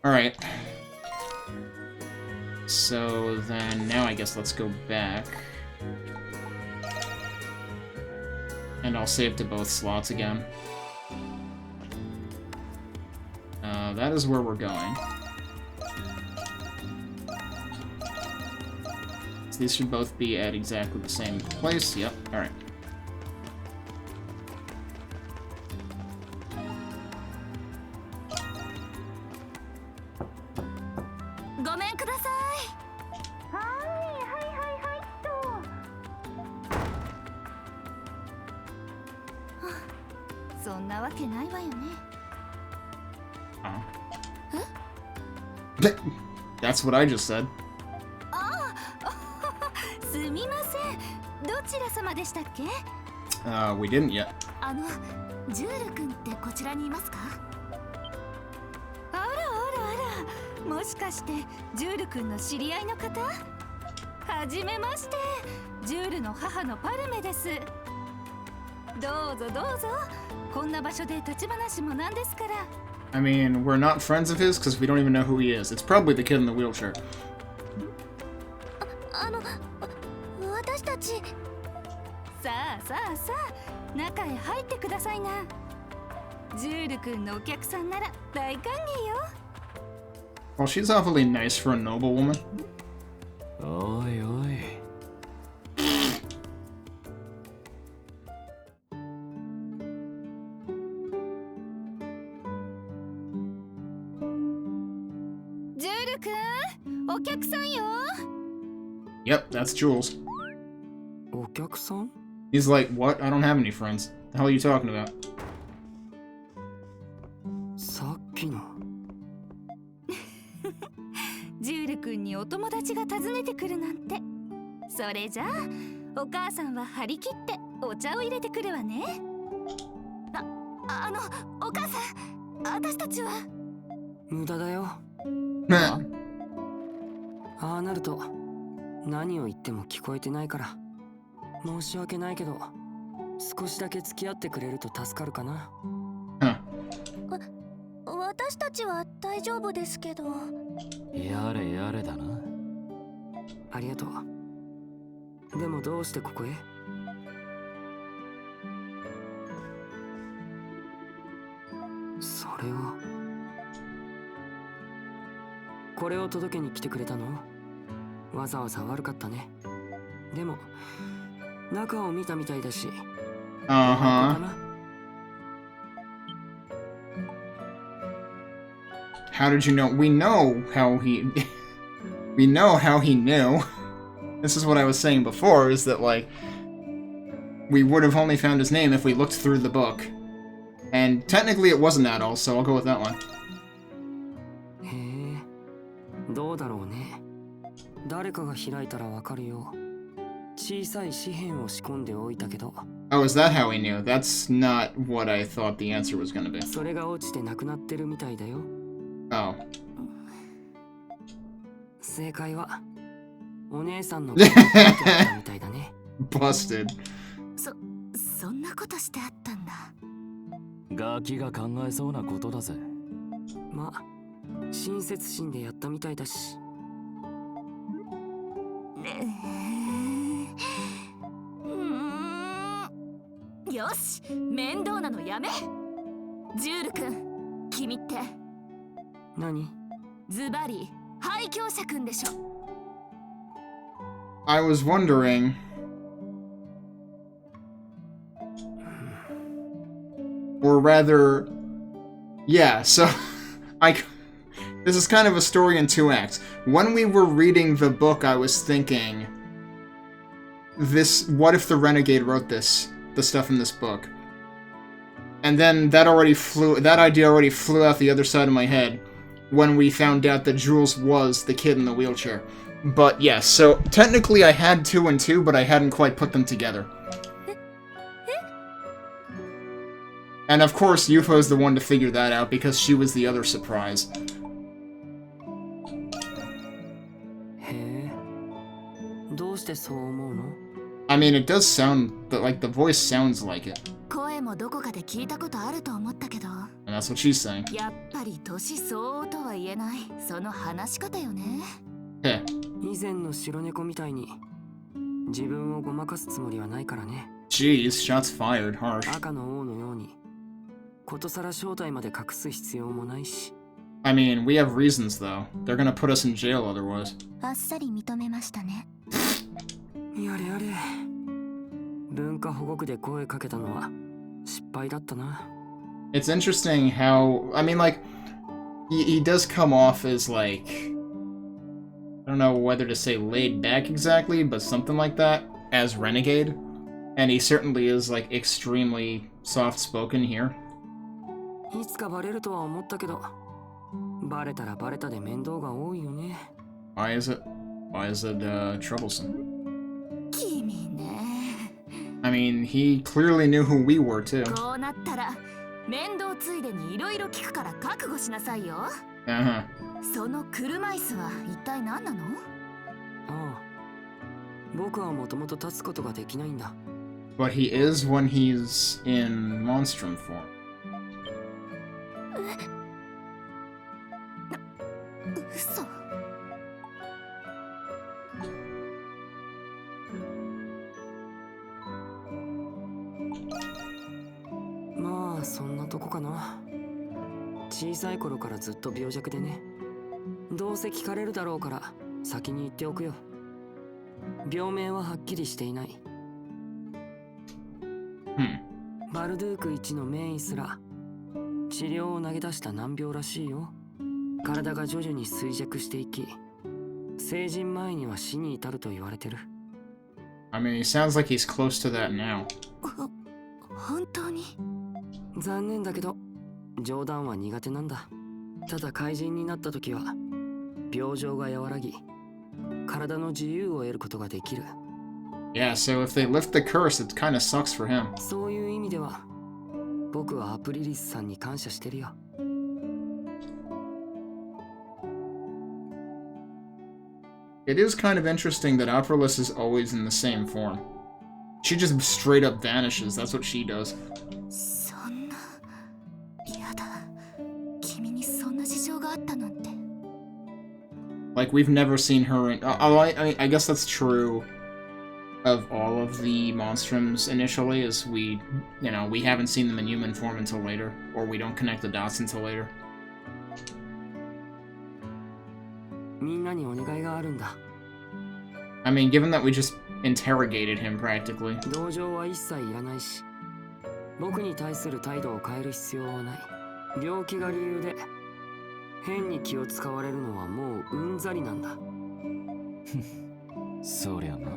Alright. So then, now I guess let's go back. And I'll save to both slots again. That is where we're going. So these should both be at exactly the same place. Yep, alright. That's what I just said. We didn't yet. ジュール君ってこちらにいますか？あらあらあら、もしかしてジュール君の知り合いの方？はじめまして、ジュールの母のパルメです。どうぞどうぞ、こんな場所で立ち話もなんですから。I mean, we're not friends of his because we don't even know who he is. It's probably the kid in the wheelchair. 私たち。さあさあさあ、中へ入ってくださいな。ジュール君のお客さんなら大歓迎よ。Well, she's awfully nice for a noble woman. おいおい。ジュール君、お客さんよ。Yep, that's Jules. お客さん？ He's like, what? I don't have any friends. The hell are you talking about? さっきの。ジュール君にお友達が訪ねてくるなんて。それじゃあ、お母さんは張り切ってお茶を入れてくるわね。お母さん、私たちは。無駄だよ。ああなると、何を言っても聞こえてないから。申し訳ないけど、少しだけ付き合ってくれると助かるかな。私たちは大丈夫ですけど。やれやれだな。ありがとう。でもどうしてここへ？それは。これを届けに来てくれたの？わざわざ悪かったね。でも中を見たみたいだし。How did you know? We know how he... we know how he knew. This is what I was saying before, is that, like, we would have only found his name if we looked through the book. And technically it wasn't that all, so I'll go with that one. へえ、どうだろうね。誰かが開いたらわかるよ。小さい紙片を仕込んでおいたけど。Oh, is that how he knew? That's not what I thought the answer was gonna be. それが落ちてなくなってるみたいだよ。Oh. 正解はお姉さんのみたいだね。Busted. そんなことしてあったんだ。ガキが考えそうなことだぜ。まあ、親切心でやったみたいだし。よし、面倒なのやめ。ジュール君、君って何？ズバリ廃墟者君でしょ。I was wondering... Or rather... Yeah, so... This is kind of a story in two acts. When we were reading the book, I was thinking... What if the Renegade wrote this? The stuff in this book. And then that idea already flew out the other side of my head when we found out that Jules was the kid in the wheelchair. But yes, so technically I had 2 and 2, but I hadn't quite put them together. And of course, Yufo's the one to figure that out because she was the other surprise. へえ。どうしてそう思うの？ I mean, it does sound like the voice sounds like it. 声もどこかで聞いたことあると思ったけど、 And that's what she's saying. やっぱり年相応とは言えないその話し方よね。 Heh. 以前の白猫みたいに自分をごまかすつもりはないからね。 Jeez, shots fired, harsh. 赤の王のようにことさら正体まで隠す必要もないし。 I mean, we have reasons though. They're gonna put us in jail otherwise. あっさり認めましたね。やれやれ。文化保護区で声かけたのは失敗だったな。 It's interesting how, I mean, like, he does come off as like, I don't know whether to say laid back exactly, but something like that, as Renegade. And he certainly is like extremely soft-spoken here. いつかバレるとは思ったけど、バレたらバレたで面倒が多いよね。 Why is it troublesome? 君ね。 I mean, he clearly knew who we were too. こうなったら面倒ついでにいろいろ聞くから覚悟しなさいよ。 Uh-huh. その車椅子は一体何なの？ああ、僕はもともと立つことができないんだ。 But he is when he's in Monstrum form. 嘘。まあそんなとこかな。小さい頃からずっと病弱でね。どうせ聞かれるだろうから先に言っておくよ。病名ははっきりしていない。バルドゥーク1の名医すら治療を投げ出した難病らしいよ。体が徐々に衰弱していき、成人前には死に至ると言われてる。 I mean, he sounds like he's close to that now. 本当に？残念だけど冗談は苦手なんだ。ただ怪人になった時は病状が和らぎ、体の自由を得ることができる。 Yeah, so if they lift the curse, it kind of sucks for him. そういう意味では僕はアプリリスさんに感謝してるよ。 It is kind of interesting that Aprilis is always in the same form. She just straight up vanishes, that's what she does. そんな。やだ。君にそんな事情があったなんて。 Like, we've never seen her in... I guess that's true of all of the Monstrums initially, is we haven't seen them in human form until later, or we don't connect the dots until later. みんなにお願いがあるんだ。 I mean, given that we just interrogated him practically. 同情は一切いらないし、僕に対する態度を変える必要はない。病気が理由で変に気を使われるのはもううんざりなんだ。そりゃな。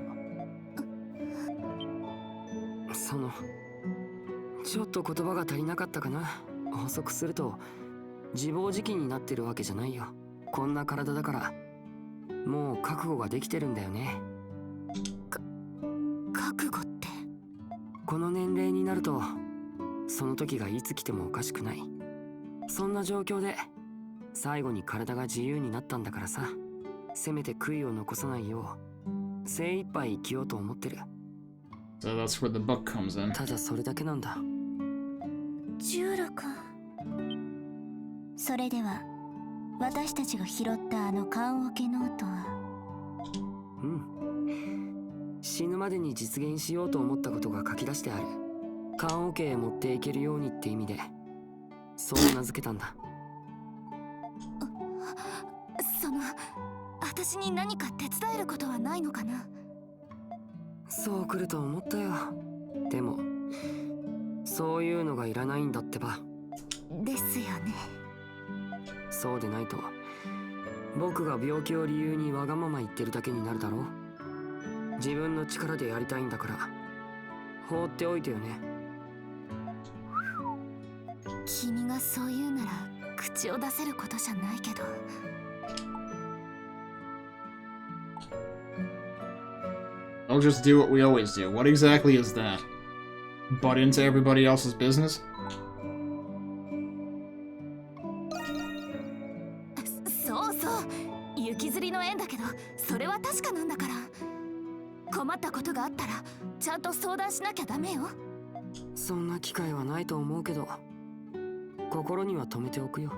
ちょっと言葉が足りなかったかな。補足すると自暴自棄になってるわけじゃないよ。こんな体だからもう覚悟ができてるんだよね。覚悟って？この年齢になるとその時がいつ来てもおかしくない。そんな状況で最後に体が自由になったんだからさ。せめて悔いを残さないよう精一杯生きようと思ってる。 So that's where the book comes in. ただそれだけなんだ。ジュール君。それでは私たちが拾ったあの棺桶ノートは？うん。死ぬまでに実現しようと思ったことが書き出してある。棺桶へ持っていけるようにって意味でそう名付けたんだ。私に何か手伝えることはないのかな？そう来ると思ったよ。でもそういうのがいらないんだってば。ですよね。そうでないと僕が病気を理由にわがまま言ってるだけになるだろう。自分の力でやりたいんだから放っておいてよね。君がそう言うなら口を出せることじゃないけど。I'll just do what we always do. What exactly is that? Butt into everybody else's business? そうそう、行きずりの縁だけど、それは確かなんだから。困ったことがあったら、ちゃんと相談しなきゃダメよ。そんな機会はないと思うけど、心には留めておくよ。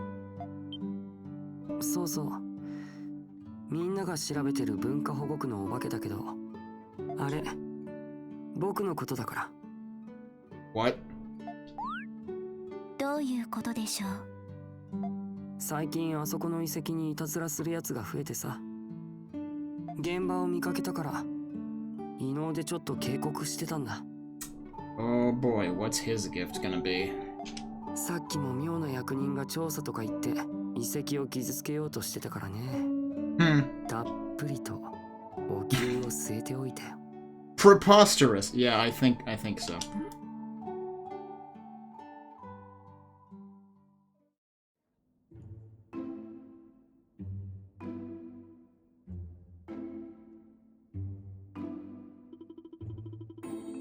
そうそう、みんなが調べてる文化保護区のお化けだけど、あれ僕のことだから。 What? どういうことでしょう。最近あそこの遺跡にいたずらするやつが増えてさ、現場を見かけたから異能でちょっと警告してたんだ。 Oh boy, what's his gift gonna be? さっきも妙な役人が調査とか言って遺跡を傷つけようとしてたからね。たっぷりとお灸を据えておいたよ。 Preposterous! Yeah, I think so.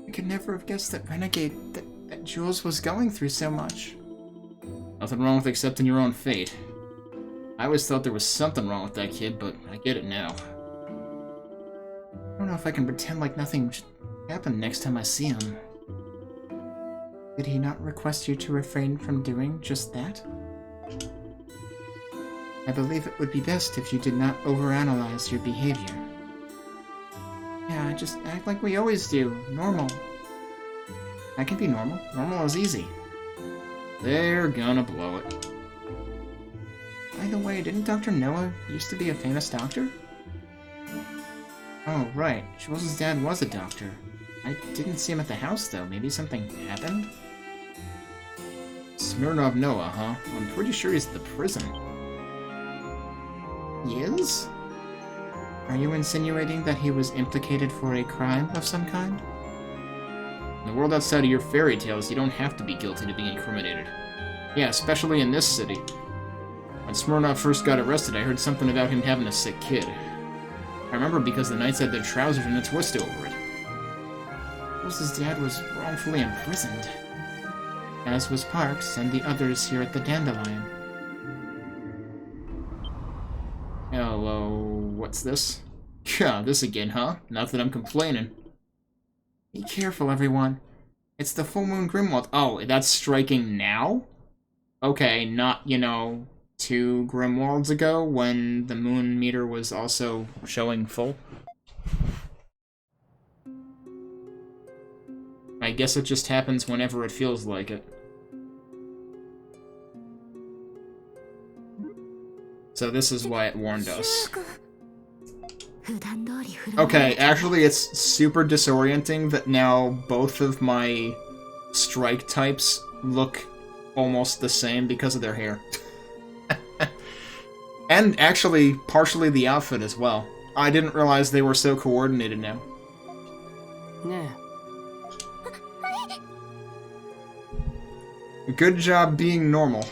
I could never have guessed that Renegade, that Jules was going through so much. Nothing wrong with accepting your own fate. I always thought there was something wrong with that kid, but I get it now. I don't know if I can pretend like nothing should happen next time I see him. Did he not request you to refrain from doing just that? I believe it would be best if you did not overanalyze your behavior. Yeah, just act like we always do. Normal. I can be normal. Normal is easy. They're gonna blow it. By the way, didn't Dr. Noah used to be a famous doctor? Oh, right. Jules' dad was a doctor. I didn't see him at the house, though. Maybe something happened? Smirnov Noah, huh? I'm pretty sure he's at the prison. He is? Are you insinuating that he was implicated for a crime of some kind? In the world outside of your fairy tales, you don't have to be guilty to be incriminated. Yeah, especially in this city. When Smirnov first got arrested, I heard something about him having a sick kid. I remember because the Knights had their trousers in a twist over it. Jules' dad was wrongfully imprisoned, as was Parks and the others here at the Dandelion. Hello, what's this? Yeah, this again, huh? Not that I'm complaining. Be careful, everyone. It's the full moon Grimwald. Oh, that's striking now? Okay, not, 2 Grimwalds ago when the moon meter was also showing full. I guess it just happens whenever it feels like it. So this is why it warned us. Okay, actually it's super disorienting that now both of my strike types look almost the same because of their hair. And actually, partially the outfit as well. I didn't realize they were so coordinated now. Good job being normal.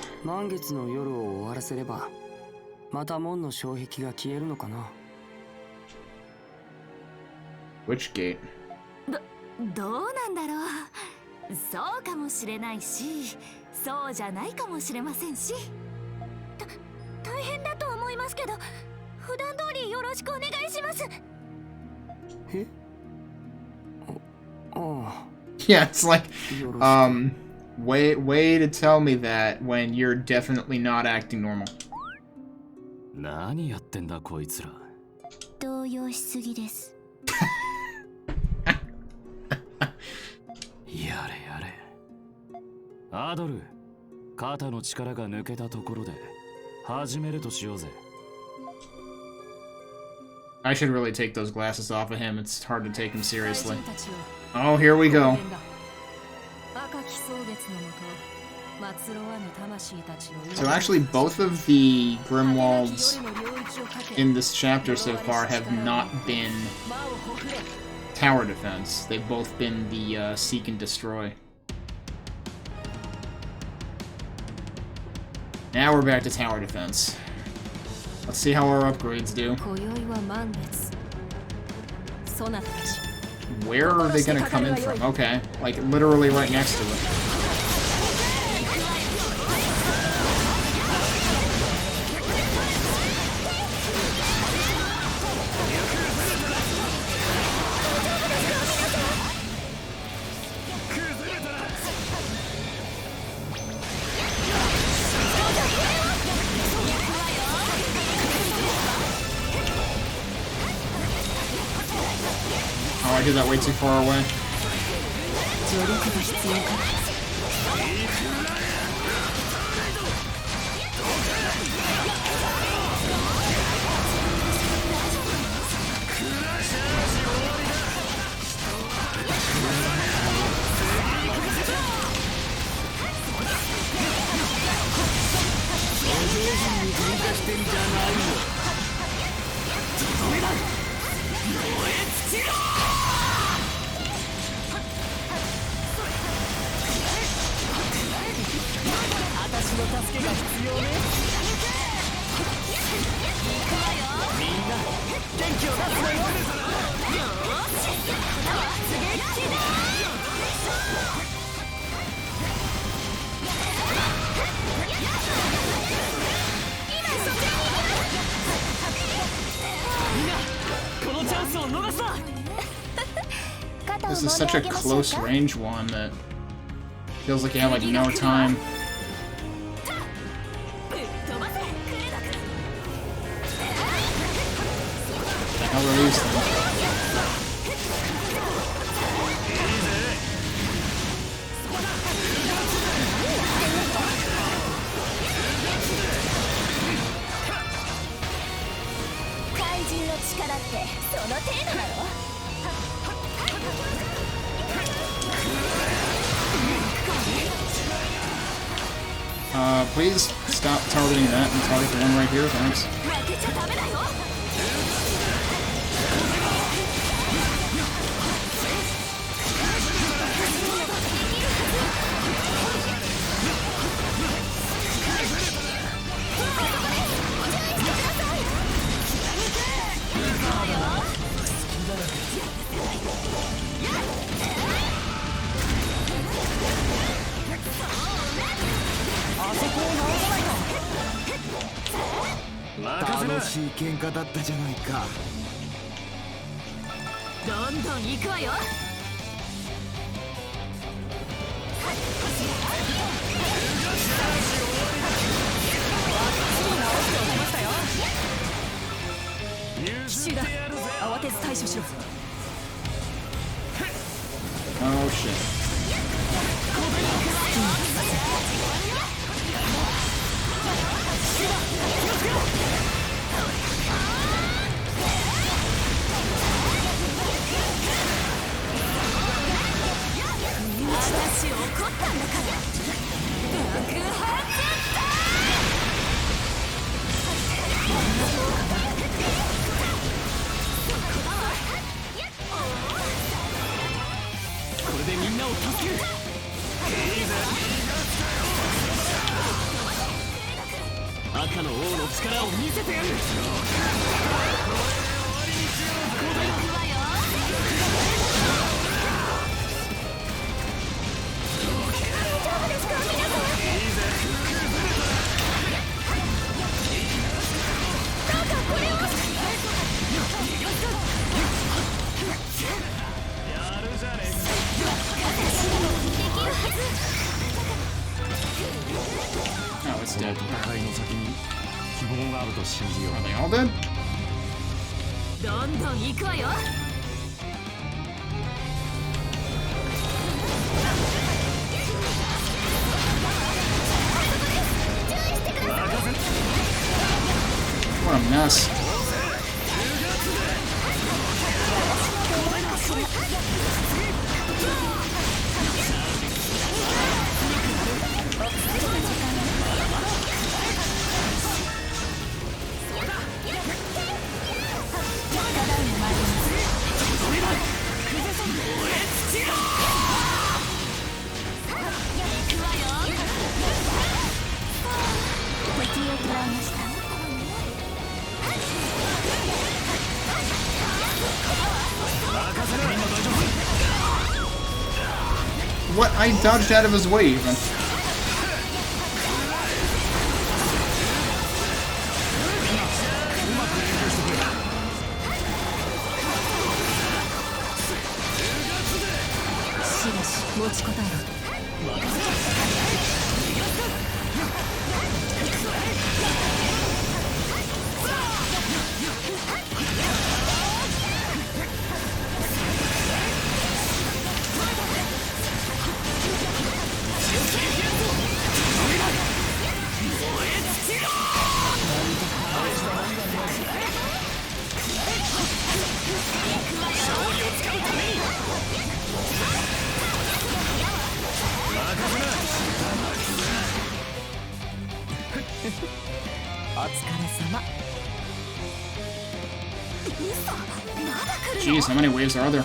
Which gate? どうなんだろう。そうかもしれないし、そうじゃないかもしれませんし。大変だと思いますけど、普段通りよろしくお願いします。え？Oh. Yeah, it's like, way to tell me that when you're definitely not acting normal. 何やってんだこいつら。動揺しすぎです。やれやれ。アドル、肩の力が抜けたところで始めるとしようぜ。I should really take those glasses off of him. It's hard to take him seriously. Oh, here we go. So actually, both of the Grimwalds in this chapter so far have not been tower defense. They've both been the seek and destroy. Now we're back to tower defense. Let's see how our upgrades do. そなたたち Where are they gonna come in from? Okay, like literally right next to it. Oh, I did that way too far away. 助力が必要か This is such a close range one that feels like you have like no time. The hell are these things? Please stop targeting that and target the one right here, thanks. Oh shit. Oh, it's dead. Are they all dead? What a mess. What? I dodged out of his way even. Jeez, how many waves are there?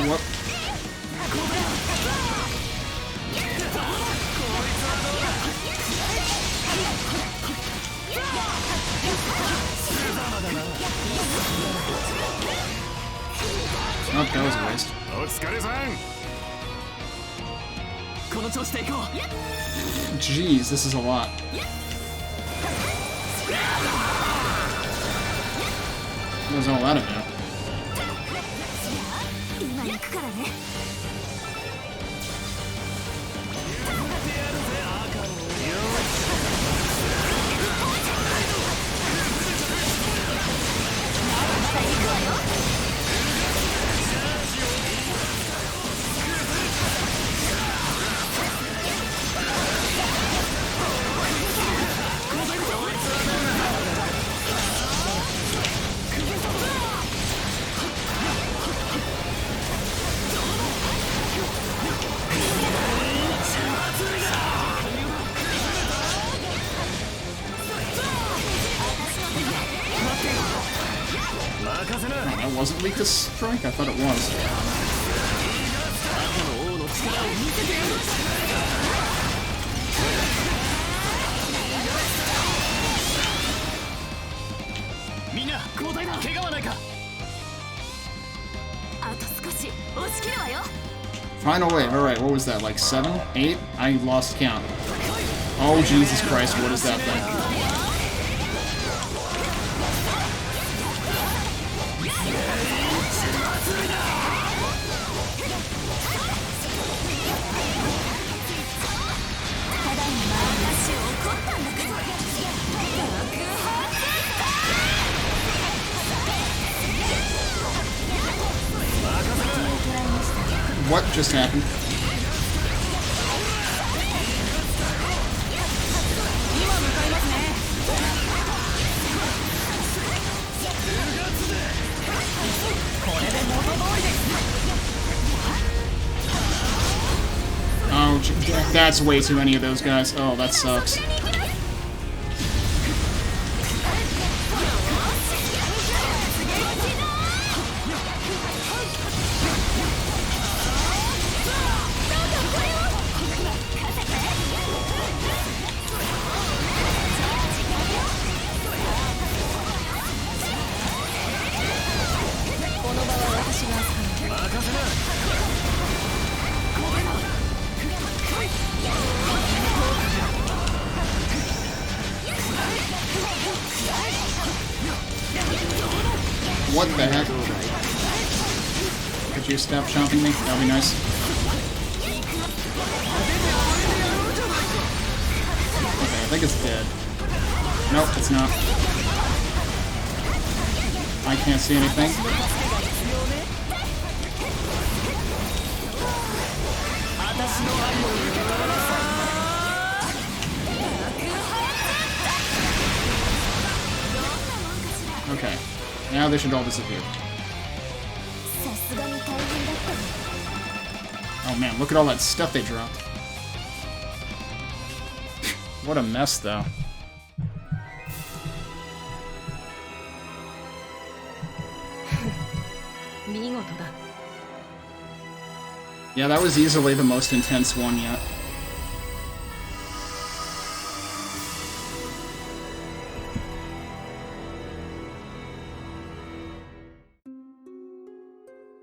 What? Oh, that was a waste. Jeez, this is a lot. What was all that about? Oh, that wasn't weak to strike? I thought it was. Final wave, alright, what was that, like 7? 8? I lost count. Oh, Jesus Christ, what is that thing? just happened. Oh, that's way too many of those guys. Oh, that sucks. What the heck? Could you stop chomping me? That'd be nice. Okay, I think it's dead. Nope, it's not. I can't see anything. Okay. Now they should all disappear. Oh man, look at all that stuff they dropped. What a mess, though. Yeah, that was easily the most intense one yet.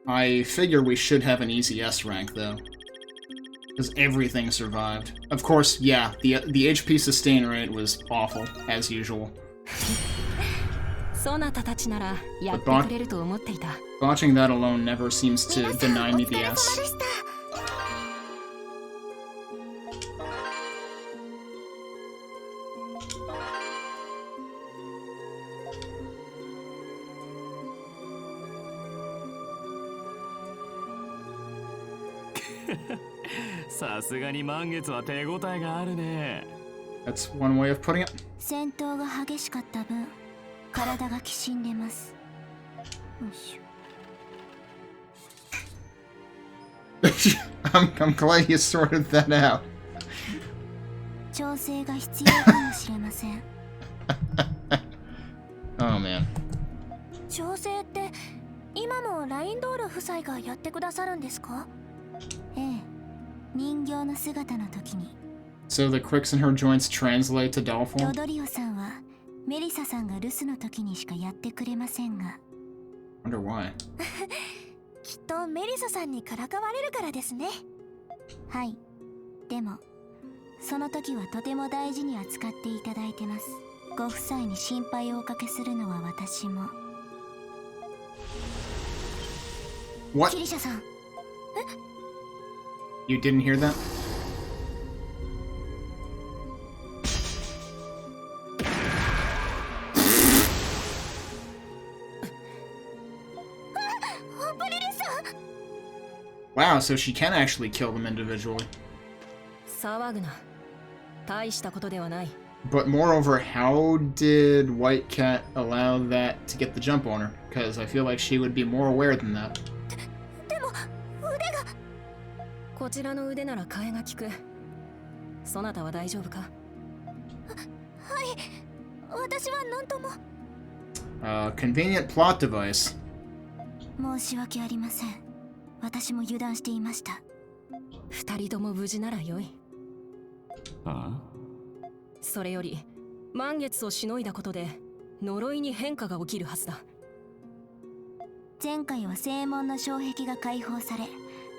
I figure we should have an easy S rank, though. Because everything survived. Of course, yeah, the HP sustain rate was awful, as usual. But botching that alone never seems to deny me the S. That's one way of putting it. I'm glad you sorted that out. Oh man. 調整って今もラインドール夫妻がやってくださるんですか？ええ、人形の姿の時に。So the cricks in her joints translate to doll form? ロドリオさんはメリサさんが留守の時にしかやってくれませんが。Wonder why. きっとメリサさんにからかわれるからですね。はい。でもその時はとても大事に扱っていただいてます。ご夫妻に心配をおかけするのは私も。What? キリシャさん。You didn't hear that? Wow, so she can actually kill them individually. But moreover, how did White Cat allow that to get the jump on her? Because I feel like she would be more aware than that. こちらの腕なら替えが利く。そなたは大丈夫か？はい、私は何とも。Convenient plot device. 申し訳ありません。私も油断していました。二人とも無事ならよい。ああ？それより満月をしのいだことで呪いに変化が起きるはずだ。前回は正門の障壁が解放され、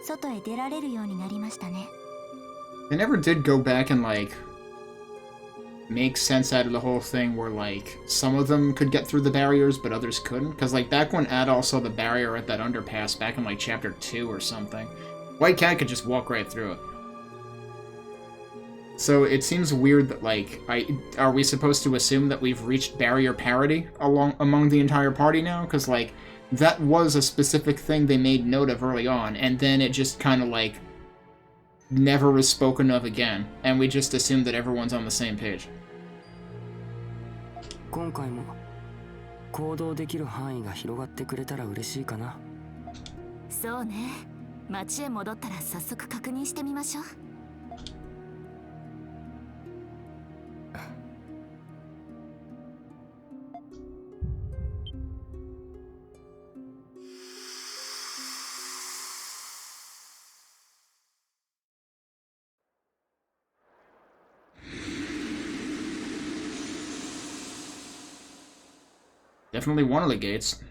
外へ出られるようになりましたね。They never did go back and like make sense out of the whole thing where like some of them could get through the barriers but others couldn't, because like back when Adol saw the barrier at that underpass back in like chapter 2 or something, White Cat could just walk right through it. So it seems weird that like are we supposed to assume that we've reached barrier parity among the entire party now? Because like That was a specific thing they made note of early on, and then it just kind of like never was spoken of again, and we just assumed that everyone's on the same page. 今回も行動できる範囲が広がってくれたら嬉しいかな。そうね。町へ戻ったら早速確認してみましょう。Definitely one of the gates.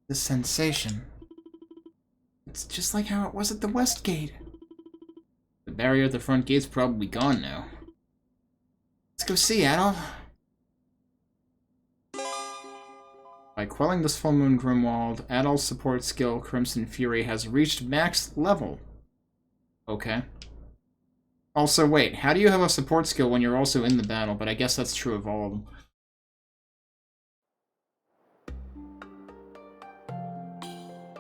The sensation. It's just like how it was at the west gate. The barrier at the front gate's probably gone now. Let's go see, Adol. By quelling this full moon Grimwald, Adol's support skill, Crimson Fury, has reached max level. Okay. Also, wait, how do you have a support skill when you're also in the battle? But I guess that's true of all of them.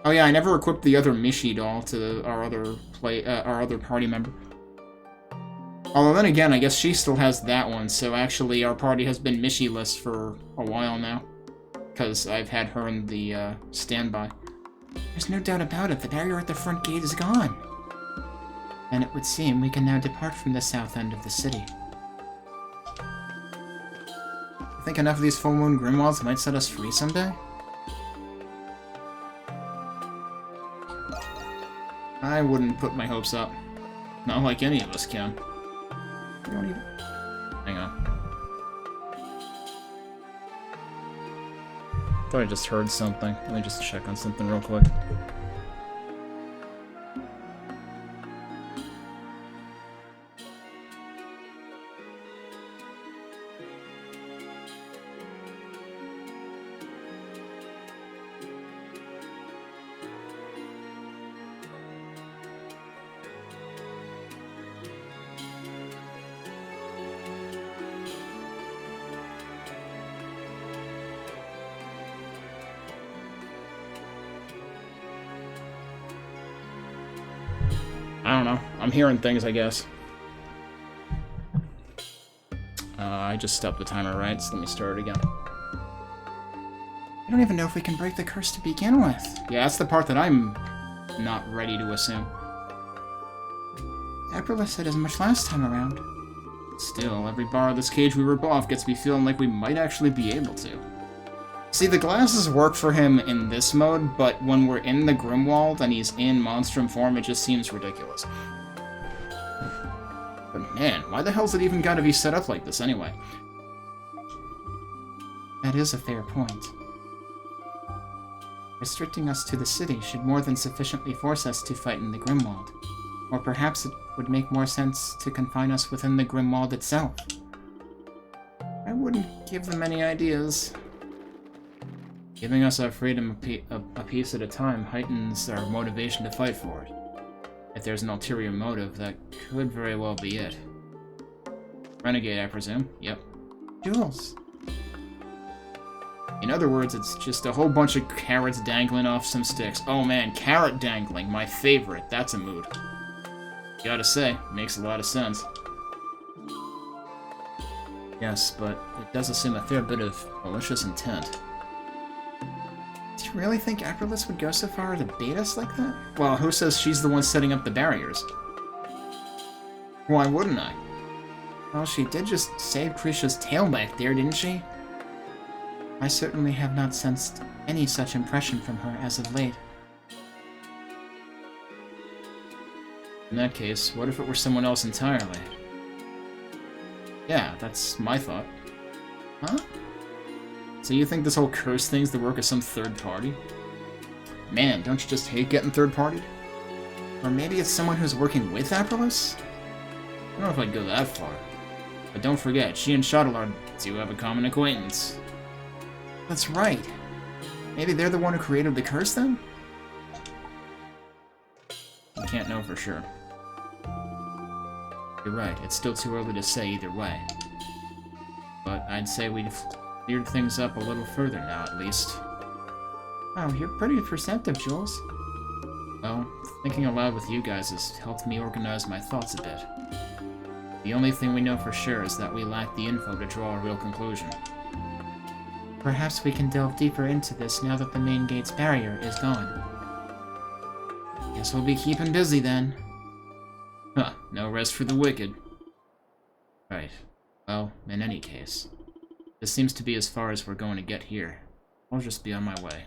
Oh yeah, I never equipped the other Mishi doll to our other party member. Although then again, I guess she still has that one, so actually our party has been Mishi-less for a while now. Because I've had her in the standby. There's no doubt about it, the barrier at the front gate is gone. And it would seem we can now depart from the south end of the city. I think enough of these full moon Grimwalds might set us free someday? I wouldn't put my hopes up. Not like any of us can. You don't even... Hang on. Thought I just heard something. Let me just check on something real quick. I don't know. I'm hearing things, I guess. I just stopped the timer, right? So let me start it again. I don't even know if we can break the curse to begin with. Yeah, that's the part that I'm not ready to assume. Aprilis said as much last time around. Still, every bar of this cage we rip off gets me feeling like we might actually be able to. See, the glasses work for him in this mode, but when we're in the Grimwald and he's in Monstrum form, it just seems ridiculous. But man, why the hell's it even gotta be set up like this anyway? That is a fair point. Restricting us to the city should more than sufficiently force us to fight in the Grimwald. Or perhaps it would make more sense to confine us within the Grimwald itself. I wouldn't give them any ideas. Giving us our freedom a piece at a time heightens our motivation to fight for it. If there's an ulterior motive, that could very well be it. Renegade, I presume. Yep. Duels. In other words, it's just a whole bunch of carrots dangling off some sticks. Oh man, carrot dangling, my favorite. That's a mood. Gotta say, makes a lot of sense. Yes, but it does assume a fair bit of malicious intent. Do you really think Aprilis would go so far to bait us like that? Well, who says she's the one setting up the barriers? Why wouldn't I? Well, she did just save Krisha's tail back there, didn't she? I certainly have not sensed any such impression from her as of late. In that case, what if it were someone else entirely? Yeah, that's my thought. Huh? So you think this whole curse thing's the work of some third party? Man, don't you just hate getting third-partied? Or maybe it's someone who's working with Aprilis? I don't know if I'd go that far. But don't forget, she and Shadowlord do have a common acquaintance. That's right. Maybe they're the one who created the curse, then? I can't know for sure. You're right, it's still too early to say either way. But but I'd say we've cleared things up a little further now, at least. Oh, you're pretty perceptive, Jules. Well, thinking aloud with you guys has helped me organize my thoughts a bit. The only thing we know for sure is that we lack the info to draw a real conclusion. Perhaps we can delve deeper into this now that the main gate's barrier is gone. Guess we'll be keeping busy then. Huh, no rest for the wicked. Right. Well, in any case, this seems to be as far as we're going to get here. I'll just be on my way.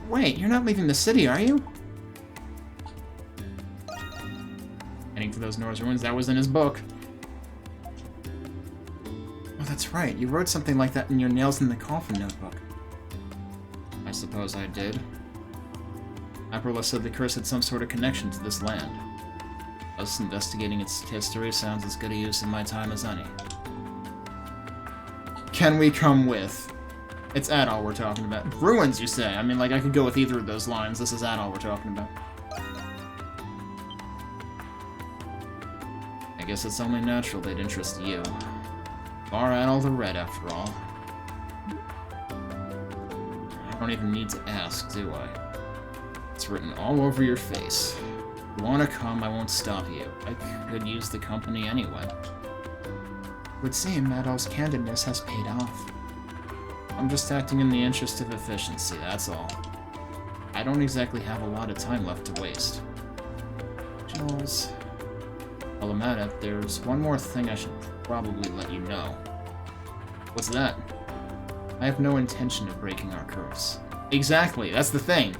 Wait, you're not leaving the city, are you? Heading for those Norse ruins, that was in his book. Oh, that's right. You wrote something like that in your Nails in the Coffin notebook. I suppose I did. Aperla said the curse had some sort of connection to this land. Us investigating its history sounds as good a use of my time as any. Can we come with? It's Adal we're talking about. Ruins, you say? I mean, like, I could go with either of those lines. This is Adal we're talking about. I guess it's only natural they'd interest you. Bar Adal the Red, after all. I don't even need to ask, do I? It's written all over your face. If you want to come, I won't stop you. I could use the company anyway. It would seem Adal's candidness has paid off. I'm just acting in the interest of efficiency, that's all. I don't exactly have a lot of time left to waste. Jules... While I'm at it, there's one more thing I should probably let you know. What's that? I have no intention of breaking our curse. Exactly, that's the thing.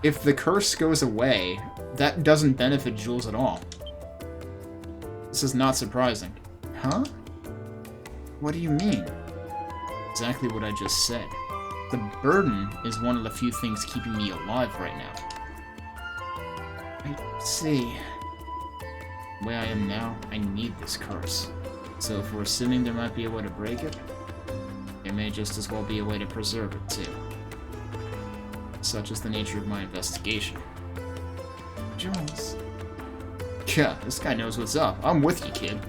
If the curse goes away, that doesn't benefit Jules at all. This is not surprising. Huh? What do you mean? Exactly what I just said. The burden is one of the few things keeping me alive right now. I see. The way I am now, I need this curse. So if we're assuming there might be a way to break it, there may just as well be a way to preserve it too. Such is the nature of my investigation. Jules. Yeah, this guy knows what's up. I'm with you, kid.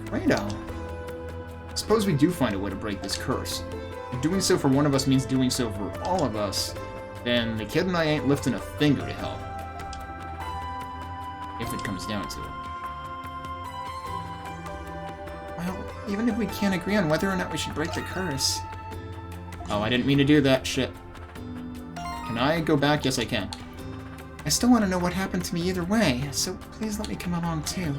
Kratos. Suppose we do find a way to break this curse. If doing so for one of us means doing so for all of us, then the kid and I ain't lifting a finger to help. If it comes down to it. Well, even if we can't agree on whether or not we should break the curse... Oh, I didn't mean to do that. Shit. Can I go back? Yes, I can. I still want to know what happened to me either way, so please let me come along too.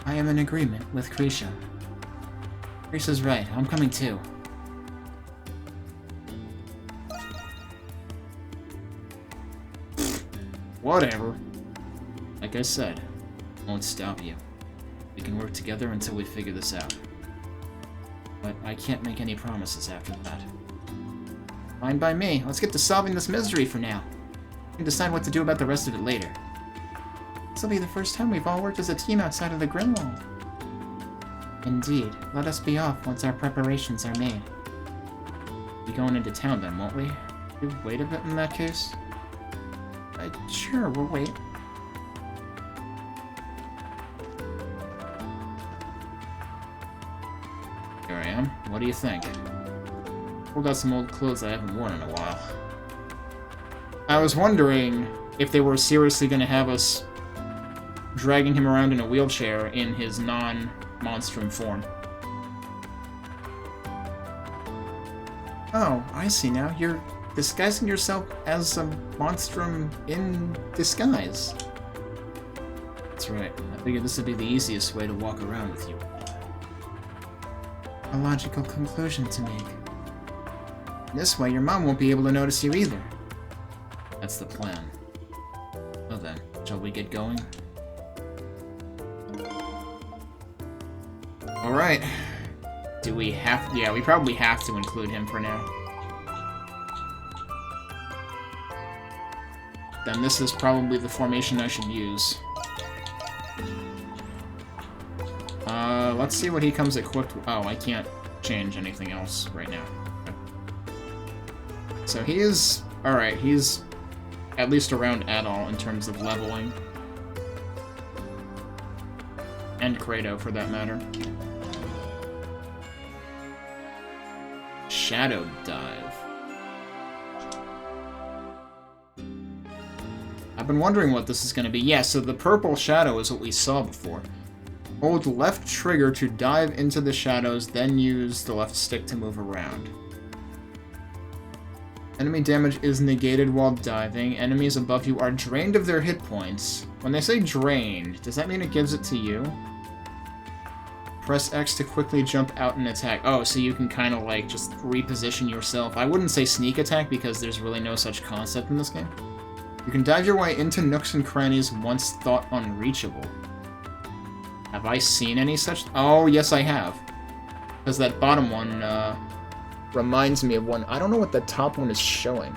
I am in agreement with Krisha. Krisha's right, I'm coming too. Whatever. Like I said, I won't stop you. We can work together until we figure this out. But I can't make any promises after that. Fine by me. Let's get to solving this mystery for now. We can decide what to do about the rest of it later. This will be the first time we've all worked as a team outside of the Grimwald. Indeed. Let us be off once our preparations are made. Be going into town then, won't we? We'll wait a bit in that case? Sure, we'll wait. Here I am. What do you think? Pulled out some old clothes I haven't worn in a while. I was wondering if they were seriously going to have us dragging him around in a wheelchair in his non-Monstrum form. Oh, I see now. You're disguising yourself as a Monstrum in disguise. That's right. I figured this would be the easiest way to walk around with you. A logical conclusion to make. This way, your mom won't be able to notice you either. That's the plan. Well then, shall we get going? Alright. Do we have... Yeah, we probably have to include him for now. Then this is probably the formation I should use. Let's see what he comes equipped with. Oh, I can't change anything else right now. So he is... Alright, he's at least around Adal in terms of leveling. And Kratos, for that matter. Shadow Dive. I've been wondering what this is going to be. Yeah, so the purple shadow is what we saw before. Hold left trigger to dive into the shadows, then use the left stick to move around. Enemy damage is negated while diving. Enemies above you are drained of their hit points. When they say drained, does that mean it gives it to you? Press X to quickly jump out and attack. Oh, so you can kind of like just reposition yourself. I wouldn't say sneak attack because there's really no such concept in this game. You can dive your way into nooks and crannies once thought unreachable. Have I seen any such? Oh, yes I have. Because that bottom one reminds me of one. I don't know what the top one is showing.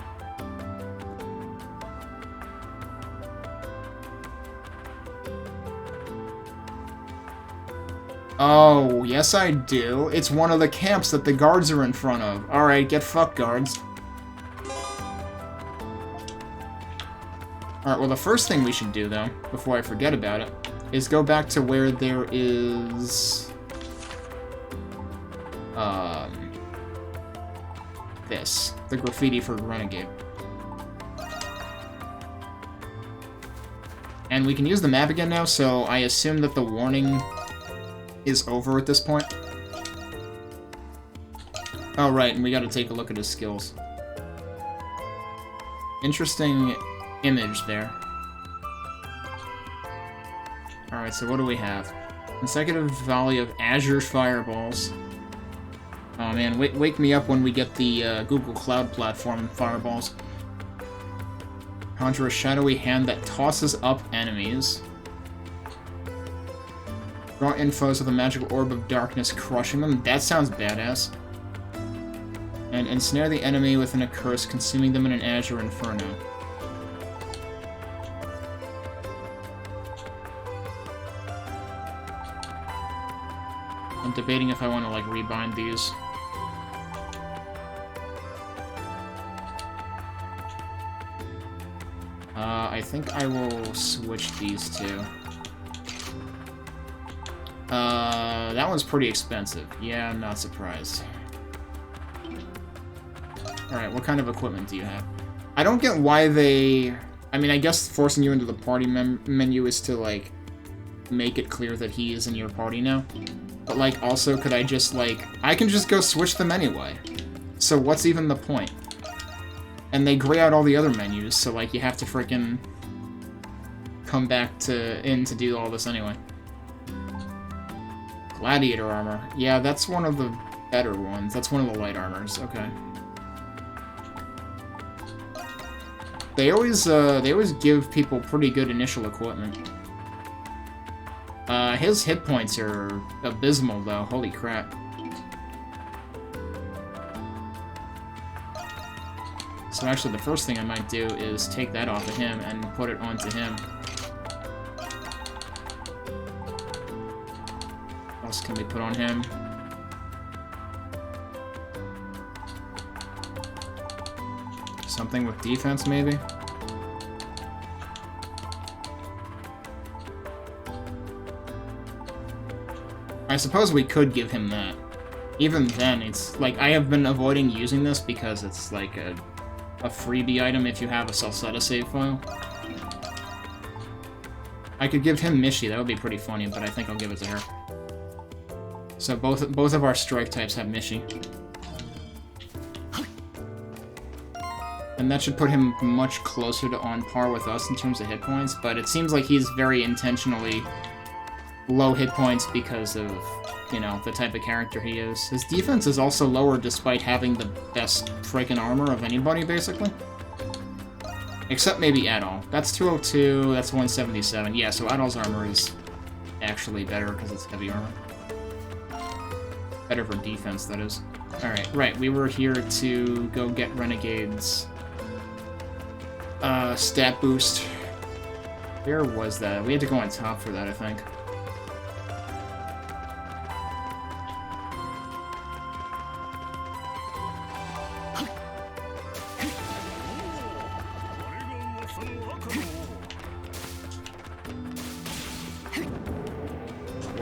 Oh, yes I do. It's one of the camps that the guards are in front of. Alright, get fucked, guards. Alright, well the first thing we should do, though, before I forget about it, is go back to where there is... this. The graffiti for Renegade. And we can use the map again now, so I assume that the warning is over at this point. Oh, right, and we gotta take a look at his skills. Interesting image there. Alright, so what do we have? Consecutive volley of azure fireballs. Oh man, wake me up when we get the Google Cloud Platform fireballs. Conjure a shadowy hand that tosses up enemies. Draw infos with a magical orb of darkness, crushing them. That sounds badass. And ensnare the enemy within a curse, consuming them in an azure inferno. I'm debating if I want to, like, rebind these. I think I will switch these two. That one's pretty expensive. Yeah, I'm not surprised. Alright, what kind of equipment do you have? I don't get why they... I mean, I guess forcing you into the party menu is to, like, make it clear that he is in your party now. But, like, also, could I just, like... I can just go switch them anyway. So what's even the point? And they gray out all the other menus, so, like, you have to frickin' come back in to do all this anyway. Gladiator armor. Yeah, that's one of the better ones. That's one of the light armors. Okay. They always give people pretty good initial equipment. His hit points are abysmal, though. Holy crap. So actually, the first thing I might do is take that off of him and put it onto him. What else can we put on him? Something with defense, maybe? I suppose we could give him that. Even then, it's like, I have been avoiding using this because it's like a freebie item if you have a Salsetta save file. I could give him Mishi, that would be pretty funny, but I think I'll give it to her. So both of our strike types have Mishi. And that should put him much closer to on par with us in terms of hit points, but it seems like he's very intentionally low hit points because of, you know, the type of character he is. His defense is also lower despite having the best freaking armor of anybody, basically. Except maybe Adol. That's 202, that's 177. Yeah, so Adol's armor is actually better because it's heavy armor. Better for defense, that is. Alright, right, we were here to go get Renegade's stat boost. Where was that? We had to go on top for that, I think.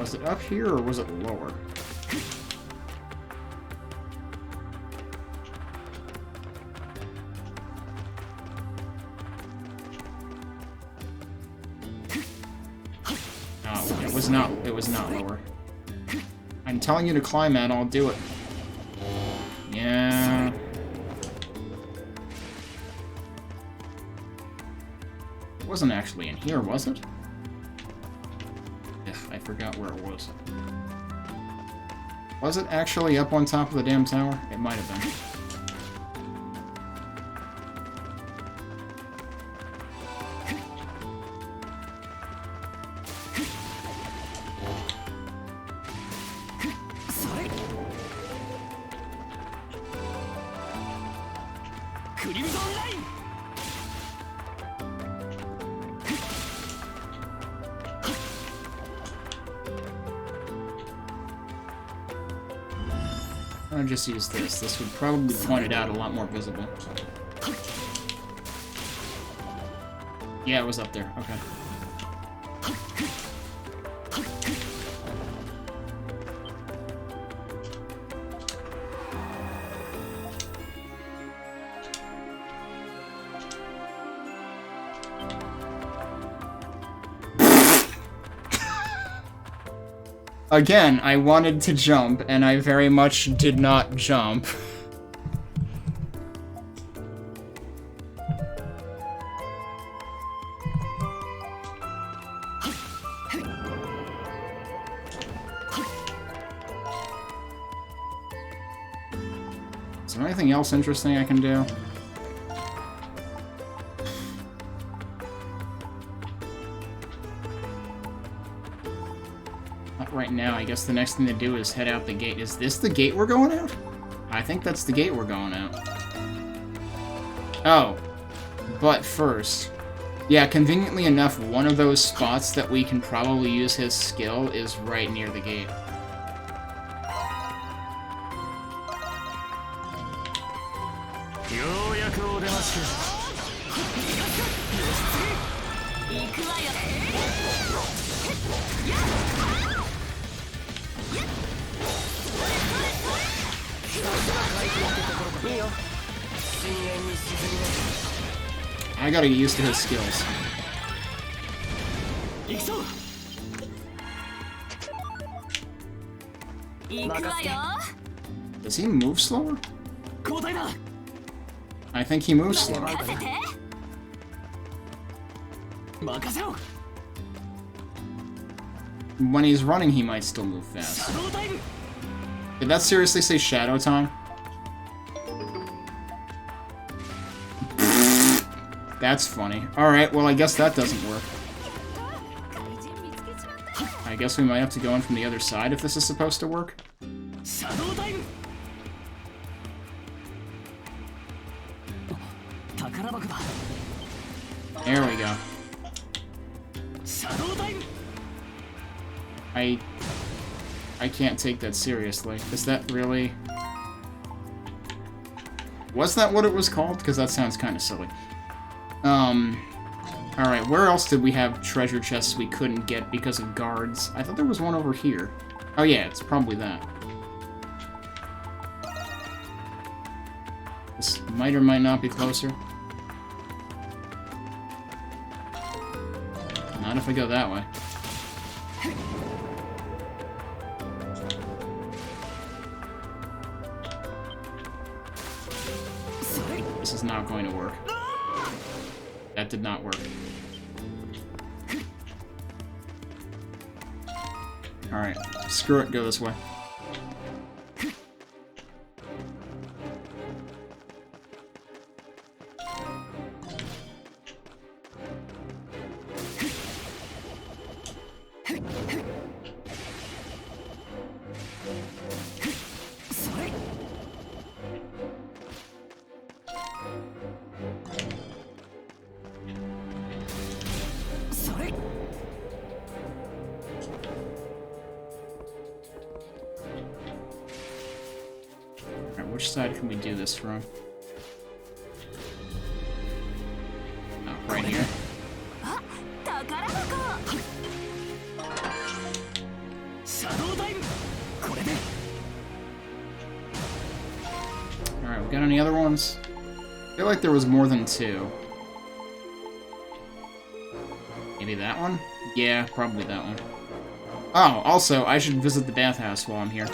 Was it up here or was it lower? Oh, it was not lower. I'm telling you to climb, man, I'll do it. Yeah. It wasn't actually in here, was it? Ugh, I forgot where it was. Was it actually up on top of the damn tower? It might have been. I'll just use this. This would probably point it out a lot more visible. Yeah, it was up there. Okay. Again, I wanted to jump, and I very much did not jump. Is there anything else interesting I can do? Right now, I guess the next thing to do is head out the gate. Is this the gate we're going out? I think that's the gate we're going out. Oh. But first... Yeah, conveniently enough, one of those spots that we can probably use his skill is right near the gate. I gotta get used to his skills. Does he move slower? I think he moves slower. When he's running, he might still move fast. Did that seriously say shadow time? That's funny. Alright, well I guess that doesn't work. I guess we might have to go in from the other side if this is supposed to work. There we go. I can't take that seriously. Is that really... Was that what it was called? Because that sounds kind of silly. Alright, where else did we have treasure chests we couldn't get because of guards? I thought there was one over here. Oh yeah, it's probably that. This might or might not be closer. Not if I go that way. This is not going to work. That did not work. Alright, screw it, go this way. Which side can we do this from? Oh, right here. Alright, we got any other ones? I feel like there was more than 2. Maybe that one? Yeah, probably that one. Oh, also, I should visit the bathhouse while I'm here.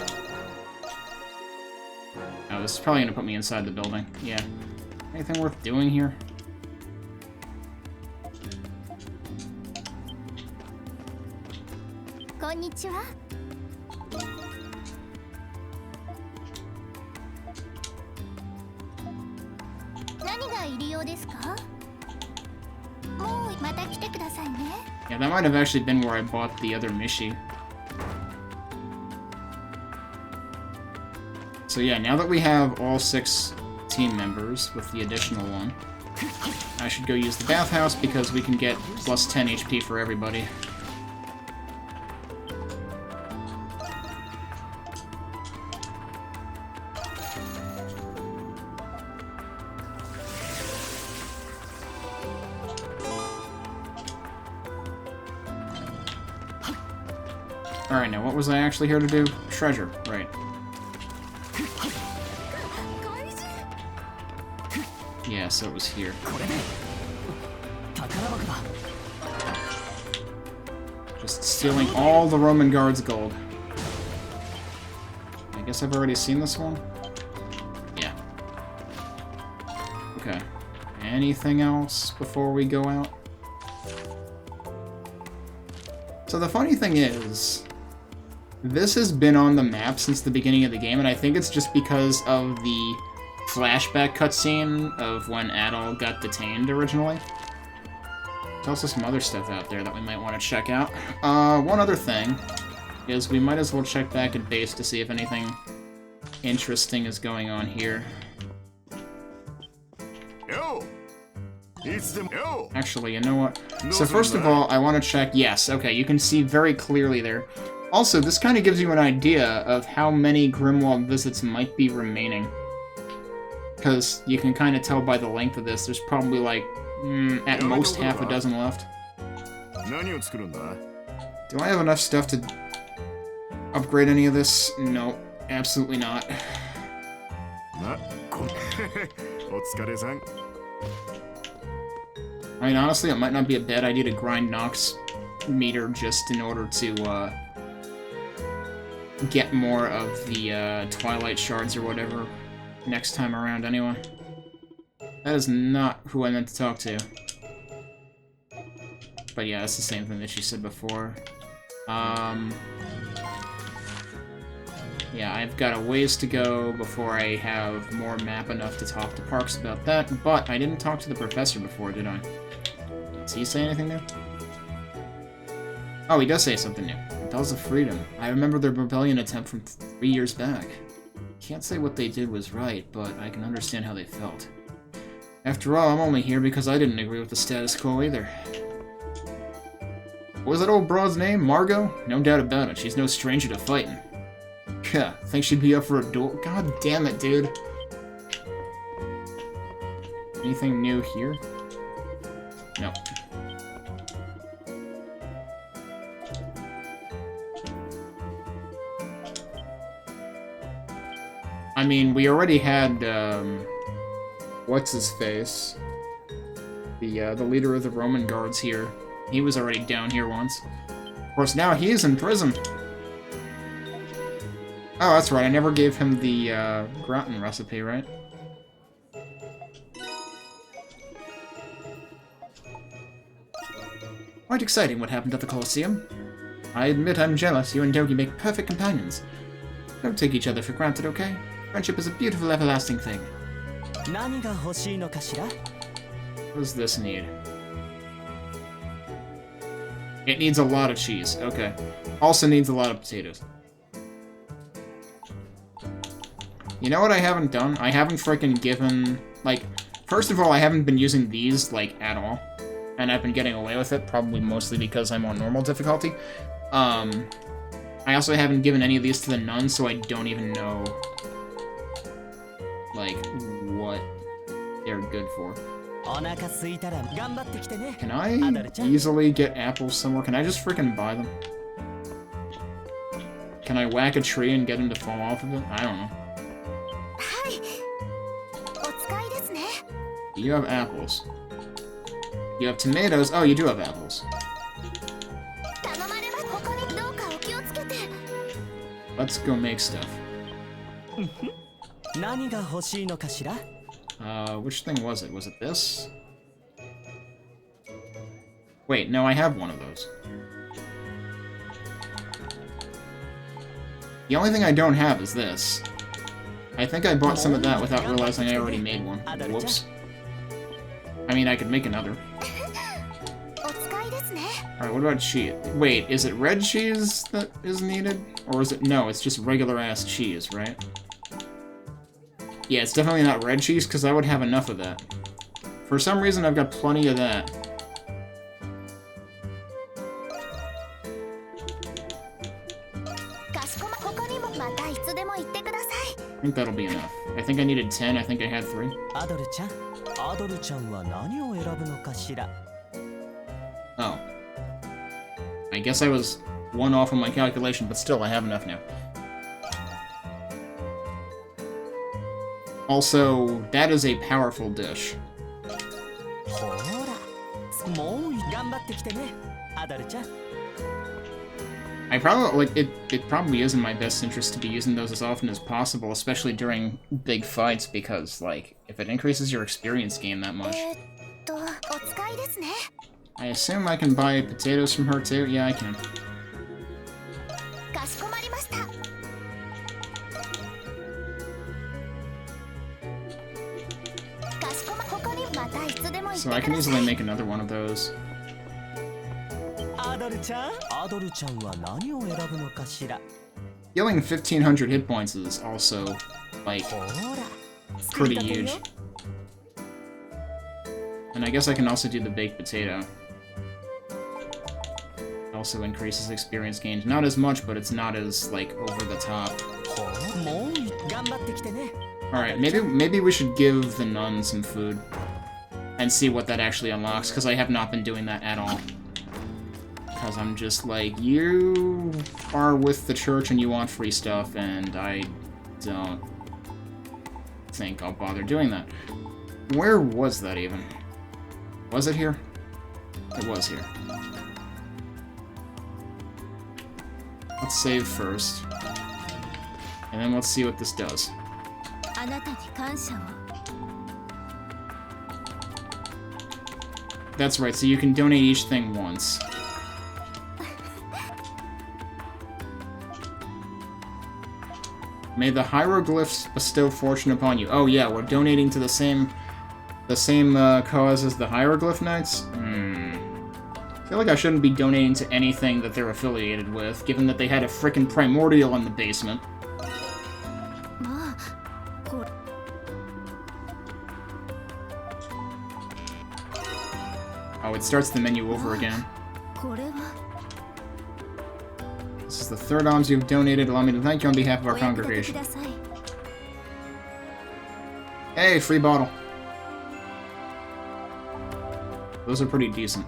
Oh, this is probably gonna put me inside the building. Yeah. Anything worth doing here? Konnichiwa. 何が入り用ですか？もうまた来てくださいね。 Yeah, that might have actually been where I bought the other Mishi. So yeah, now that we have all 6 team members with the additional one, I should go use the bathhouse because we can get plus 10 HP for everybody. Alright, now what was I actually here to do? Treasure, right. Yeah, so it was here. Just stealing all the Roman guards' gold. I guess I've already seen this one? Yeah. Okay. Anything else before we go out? So the funny thing is, this has been on the map since the beginning of the game, and I think it's just because of the flashback cutscene of when Adol got detained originally. There's also some other stuff out there that we might want to check out. One other thing is we might as well check back at base to see if anything interesting is going on here. Actually, you know what? So first of all, I want to check... Yes, okay, you can see very clearly there. Also, this kind of gives you an idea of how many Grimwald visits might be remaining. Because you can kind of tell by the length of this, there's probably like, at most half a dozen left. Do I have enough stuff to upgrade any of this? No, absolutely not. I mean, honestly, it might not be a bad idea to grind Nox meter just in order to, get more of the, Twilight Shards or whatever next time around, anyway. That is not who I meant to talk to. But yeah, it's the same thing that she said before. Yeah, I've got a ways to go before I have more map enough to talk to Parks about that, but I didn't talk to the professor before, did I? Does he say anything new? Oh, he does say something new. Bells of Freedom. I remember the rebellion attempt from 3 years back. Can't say what they did was right, but I can understand how they felt. After all, I'm only here because I didn't agree with the status quo either. What was that old broad's name? Margot? No doubt about it, she's no stranger to fighting. Yeah, think she'd be up for a duel? God damn it, dude. Anything new here? No. I mean, we already had, what's-his-face? The leader of the Roman guards here. He was already down here once. Of course, now he's in prison. Oh, that's right, I never gave him the, gratin recipe, right? Quite exciting what happened at the Colosseum. I admit I'm jealous. You and Dogi make perfect companions. Don't take each other for granted, okay? Friendship is a beautiful, everlasting thing. What does this need? It needs a lot of cheese. Okay. Also needs a lot of potatoes. You know what I haven't done? I haven't freaking given... Like, first of all, I haven't been using these, like, at all. And I've been getting away with it, probably mostly because I'm on normal difficulty. I also haven't given any of these to the nuns, so I don't even know, like, what they're good for. Can I easily get apples somewhere? Can I just freaking buy them? Can I whack a tree and get him to fall off of it? I don't know. はい。お使いですね。 You have apples. You have tomatoes. Oh, you do have apples. 頼まれます。他にどうかお気をつけて。 Let's go make stuff. 何が欲しいのかしら? Which thing was it? Was it this? Wait, no, I have one of those. The only thing I don't have is this. I think I bought some of that without realizing I already made one. Whoops. I mean, I could make another. お使いですね。 Alright, what about cheese? Wait, is it red cheese that is needed? Or is it... No, it's just regular-ass cheese, right? Yeah, it's definitely not red cheese, because I would have enough of that. For some reason, I've got plenty of that. I think that'll be enough. I think I needed 10, I think I had 3. アドルちゃん、アドルちゃんは何を選ぶのかしら? Oh. I guess I was one off on my calculation, but still, I have enough now. Also, that is a powerful dish. ほら、もう頑張ってきてね、アドルちゃん。 I probably, like, it probably is in my best interest to be using those as often as possible, especially during big fights, because, like, if it increases your experience gain that much. I assume I can buy potatoes from her too? Yeah, I can. So I can easily make another one of those. アドルちゃん、アドルちゃんは何を選ぶのかしら? Healing 1500 hit points is also, like, pretty huge. And I guess I can also do the baked potato. Also increases experience gained. Not as much, but it's not as, like, over the top. Alright, maybe we should give the nun some food. And see what that actually unlocks, because I have not been doing that at all. Because I'm just like, you are with the church and you want free stuff, and I don't think I'll bother doing that. Where was that even? Was it here? It was here. Let's save first. And then let's see what this does. That's right, so you can donate each thing once. May the hieroglyphs bestow fortune upon you. Oh yeah, we're donating to the same cause as the hieroglyph knights? I feel like I shouldn't be donating to anything that they're affiliated with, given that they had a frickin' primordial in the basement. Oh, it starts the menu over again. This is the third alms you've donated. Allow me to thank you on behalf of our congregation. Hey, free bottle. Those are pretty decent.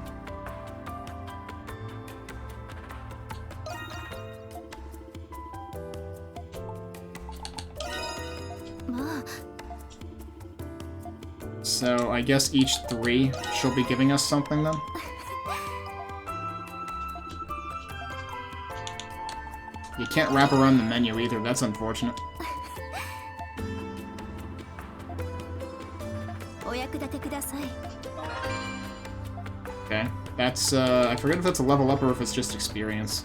So, I guess each 3 she'll be giving us something then? You can't wrap around the menu either, that's unfortunate. Okay, that's, I forget if that's a level up or if it's just experience.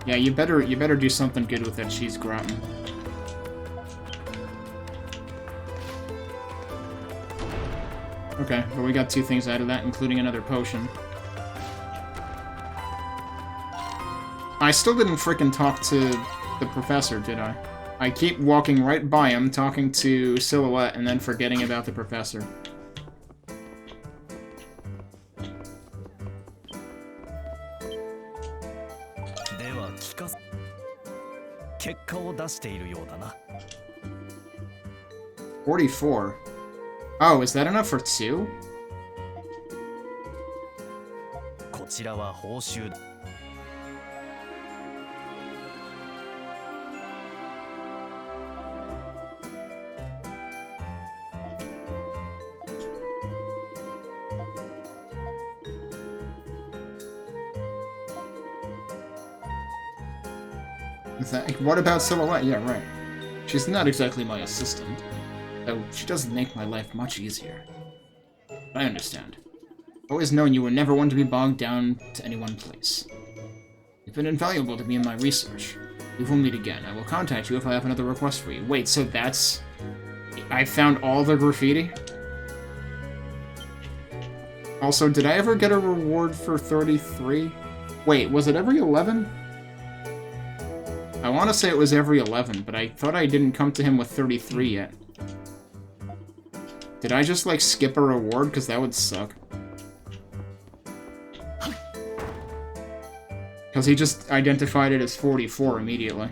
Yeah, you better do something good with that cheese gratin. Okay, but we got 2 things out of that, including another potion. I still didn't frickin' talk to the professor, did I? I keep walking right by him, talking to Silhouette, and then forgetting about the professor. $44. Oh, is that enough for 2? ちらは報酬。 What about Silhouette? Yeah, right. She's not exactly my assistant, though she does make my life much easier. I understand. Always known you were never one to be bogged down to any one place. You've been invaluable to me in my research. We will meet again. I will contact you if I have another request for you. Wait, so that's... I found all the graffiti? Also, did I ever get a reward for 33? Wait, was it every 11? I want to say it was every 11, but I thought I didn't come to him with 33 yet. Did I just, like, skip a reward? Because that would suck. Because he just identified it as 44 immediately.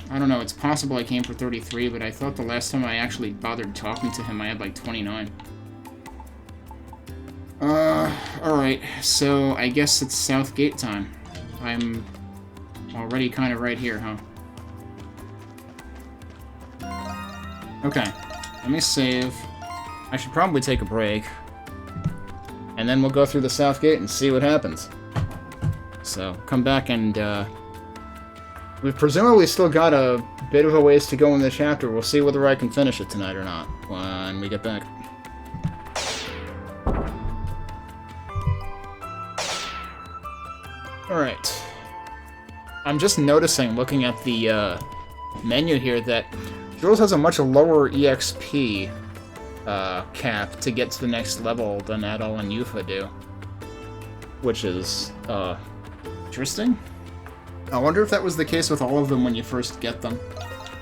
I don't know, it's possible I came for 33, but I thought the last time I actually bothered talking to him I had, like, 29. Alright, so I guess it's Southgate time. I'm already kind of right here, huh? Okay, let me save. I should probably take a break. And then we'll go through the Southgate and see what happens. So, come back and, we've presumably still got a bit of a ways to go in the chapter. We'll see whether I can finish it tonight or not when we get back. Alright. I'm just noticing, looking at the menu here, that Jules has a much lower EXP cap to get to the next level than Adol and Yufa do. Which is, interesting. I wonder if that was the case with all of them when you first get them.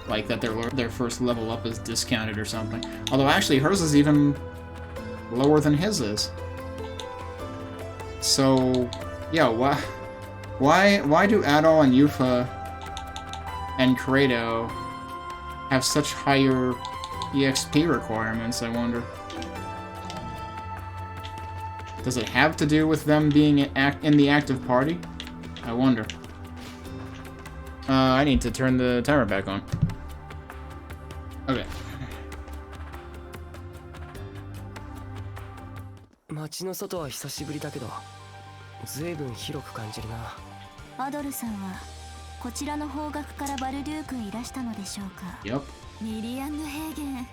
Like, that their first level up is discounted or something. Although, actually, hers is even lower than his is. So, yeah, why do Adol and Yufa and Credo have such higher EXP requirements, I wonder? Does it have to do with them being in the active party? I wonder. I need to turn the timer back on. Okay. 街の外は久しぶりだけど、ずいぶん広く感じるな。アドルさんはこちらの方角からバルデュークへいらしたのでしょうか。Yep. ミリアンヌ平原、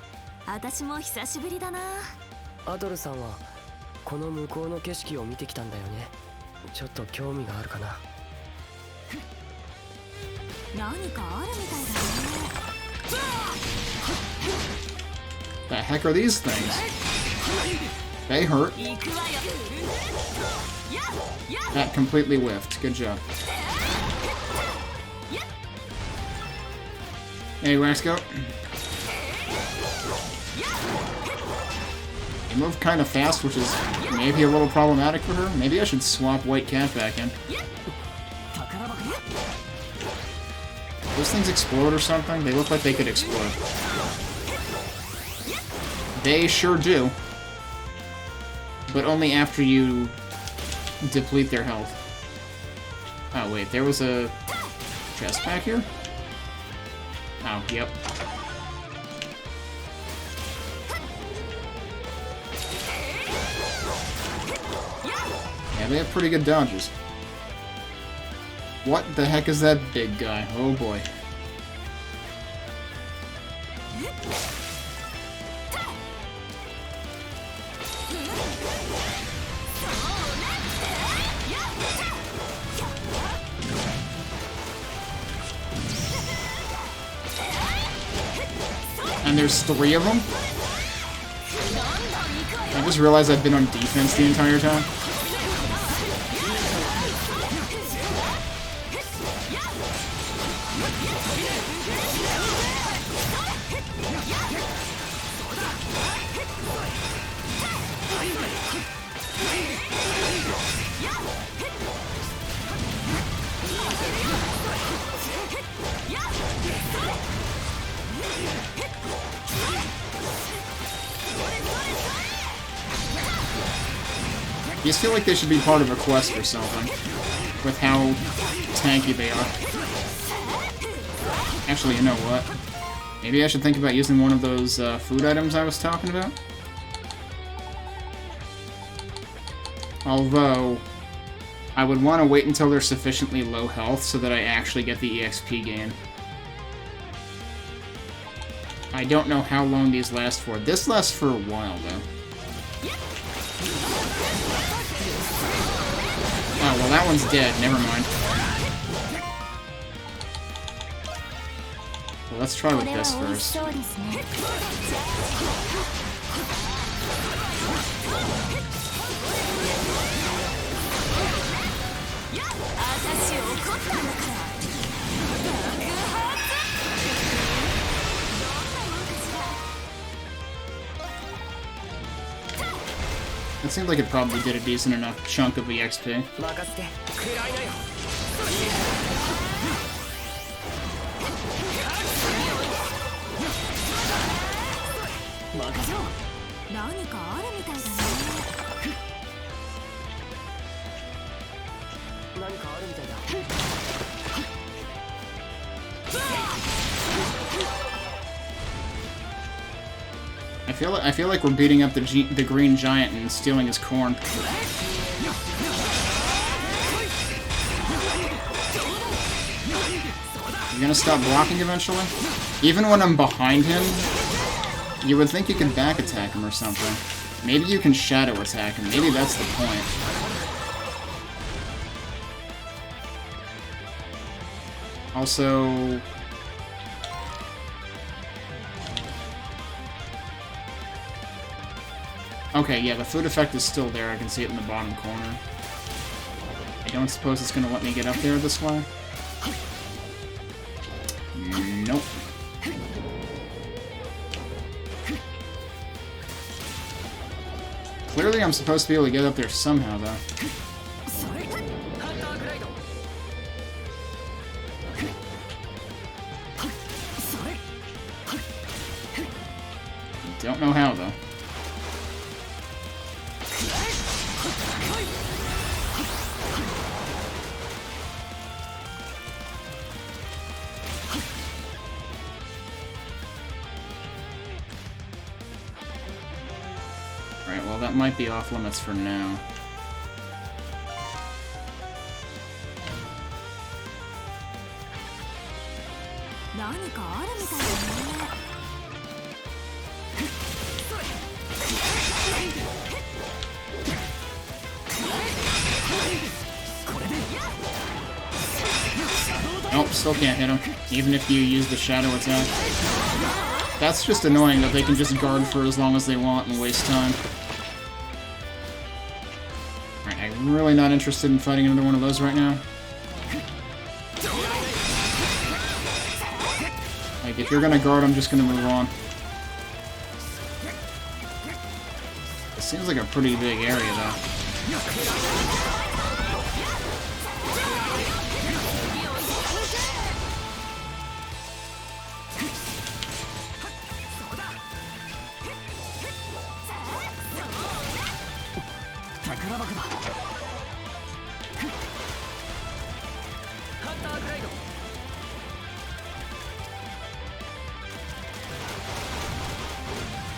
私も久しぶりだな。アドルさんはこの向こうの景色を見てきたんだよね。ちょっと興味があるかな。何かあるみたいだね。The heck are these things? They hurt. That completely whiffed. Good job. Hey, Waxco. You move kind of fast, which is maybe a little problematic for her. Maybe I should swap White Cat back in. Those things explode or something? They look like they could explode. They sure do. But only after you deplete their health. Oh, wait, there was a chest back here? Oh, yep. Yeah, they have pretty good dodges. What the heck is that big guy? Oh boy. And there's 3 of them? I just realized I've been on defense the entire time. These feel like they should be part of a quest or something, with how tanky they are. Actually, you know what? Maybe I should think about using one of those food items I was talking about? Although, I would want to wait until they're sufficiently low health so that I actually get the EXP gain. I don't know how long these last for. This lasts for a while, though. Oh, well, that one's dead. Never mind. Well, let's try with this first. It seemed like it probably did a decent enough chunk of EXP. I feel like we're beating up the green giant and stealing his corn. You gonna stop blocking eventually? Even when I'm behind him, you would think you could back attack him or something. Maybe you can shadow attack him. Maybe that's the point. Also... Okay, yeah, the food effect is still there. I can see it in the bottom corner. I don't suppose it's going to let me get up there this way? Nope. Clearly I'm supposed to be able to get up there somehow, though. Don't know how, though. Alright, well that might be off limits for now. Nope, still can't hit him, even if you use the shadow attack. That's just annoying that they can just guard for as long as they want and waste time. Alright, I'm really not interested in fighting another one of those right now. Like, if you're gonna guard, I'm just gonna move on. It seems like a pretty big area, though.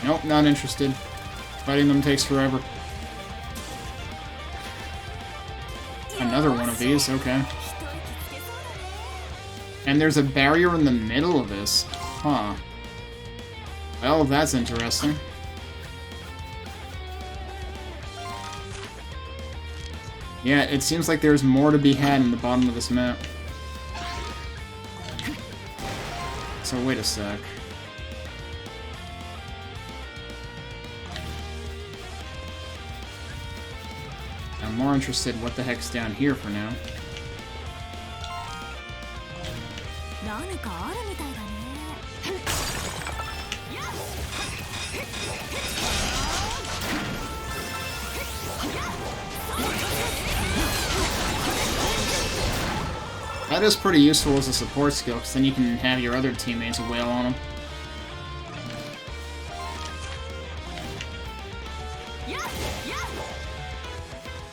Nope, not interested. Fighting them takes forever. Another one of these, okay. And there's a barrier in the middle of this. Huh. Well, that's interesting. Yeah, it seems like there's more to be had in the bottom of this map. So wait a sec. I'm more interested in what the heck's down here for now. That is pretty useful as a support skill, because then you can have your other teammates wail on them.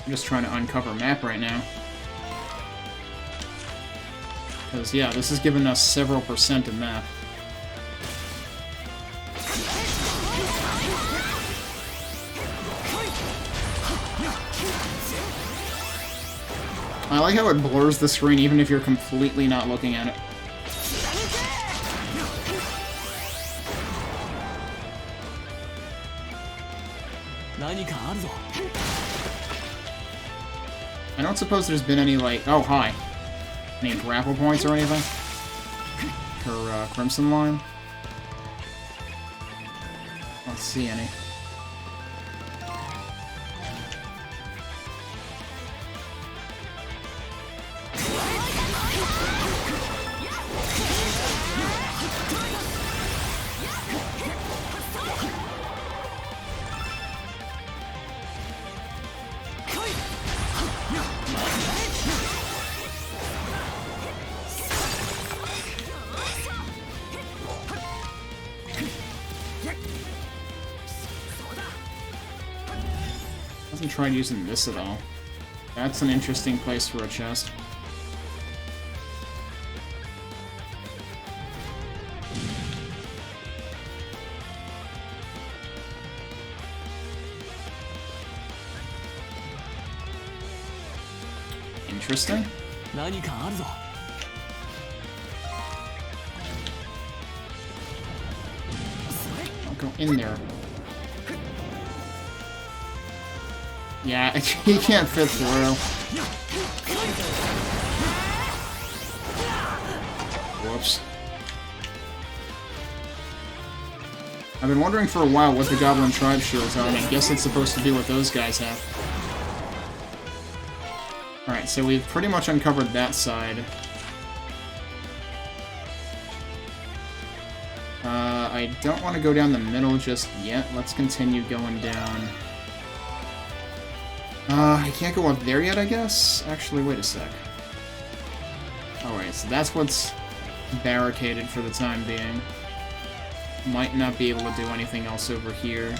I'm just trying to uncover map right now. Because, yeah, this has given us several percent of map. I like how it blurs the screen even if you're completely not looking at it. I don't suppose there's been any, like... Oh, hi. Any grapple points or anything? For Crimson Line? I don't see any. Hasn't tried using this at all. That's an interesting place for a chest. Interesting. I'll go in there. Yeah, he can't fit through. Whoops. I've been wondering for a while what the Goblin Tribe shields are, and I guess it's supposed to be what those guys have. Alright, so we've pretty much uncovered that side. I don't want to go down the middle just yet. Let's continue going down. I can't go up there yet, I guess? Actually, wait a sec. Alright, so that's what's barricaded for the time being. Might not be able to do anything else over here.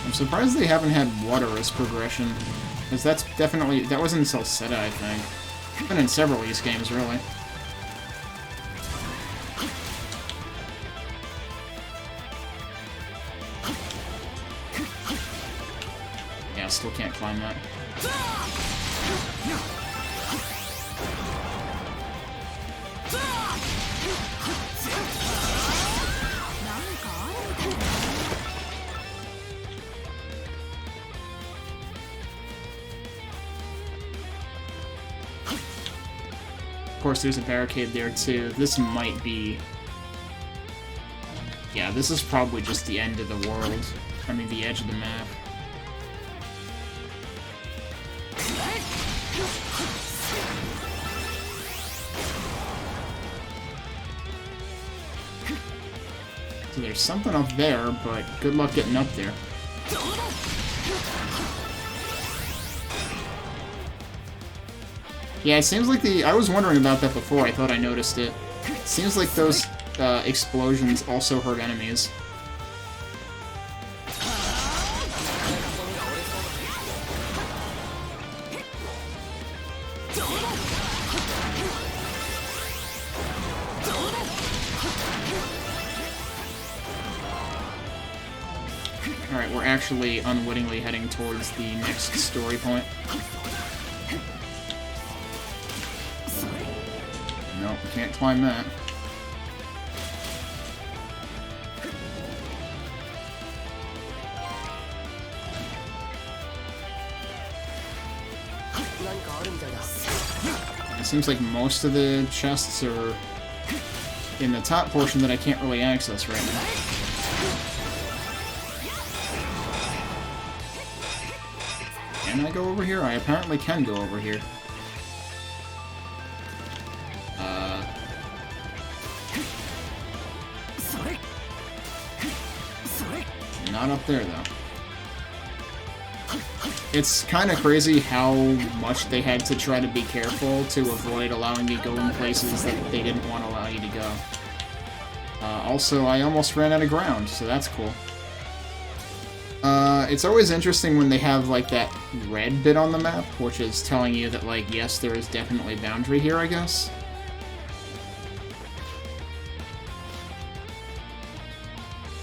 I'm surprised they haven't had water as progression. Because that's definitely... That was in Salsetta, I think. Been in several of these games, really. Yeah, still can't climb that. Of course, there's a barricade there, too. This might be... Yeah, this is probably just the end of the world. I mean, the edge of the map. So there's something up there, but good luck getting up there. Yeah, it seems like the... I was wondering about that before, I thought I noticed it. It seems like those explosions also hurt enemies. Alright, we're actually unwittingly heading towards the next story point. Nope, can't climb that. It seems like most of the chests are in the top portion that I can't really access right now. Can I go over here? I apparently can go over here. Not up there, though. It's kind of crazy how much they had to try to be careful to avoid allowing you to go in places that they didn't want to allow you to go. Also, I almost ran out of ground, so that's cool. It's always interesting when they have, like, that red bit on the map, which is telling you that, like, yes, there is definitely boundary here, I guess.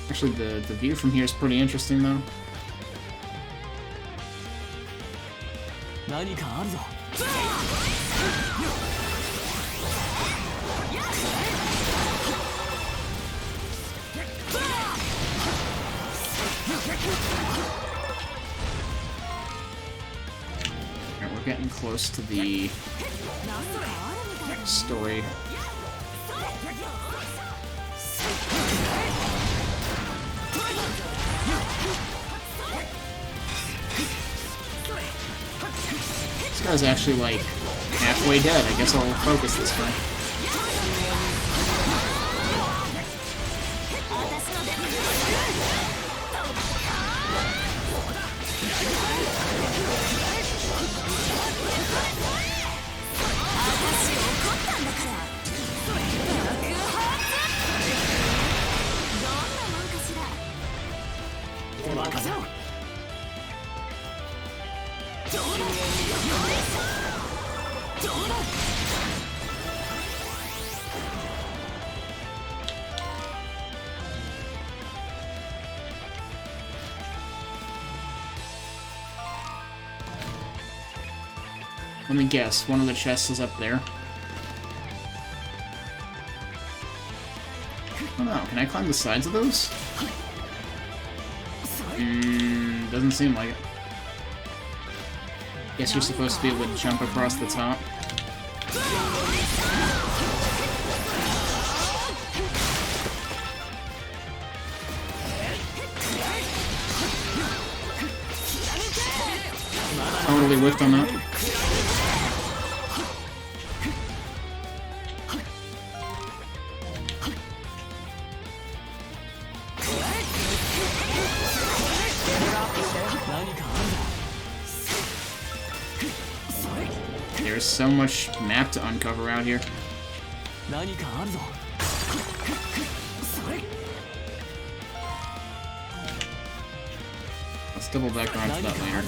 Actually, the view from here is pretty interesting, though. Alright, we're getting close to the story. This guy's actually, like, halfway dead. I guess I'll focus this guy. Let me guess, one of the chests is up there. Oh no, can I climb the sides of those? Doesn't seem like it. Guess you're supposed to be able to jump across the top. Totally whiffed on that. There's so much map to uncover out here. Let's double back onto that later.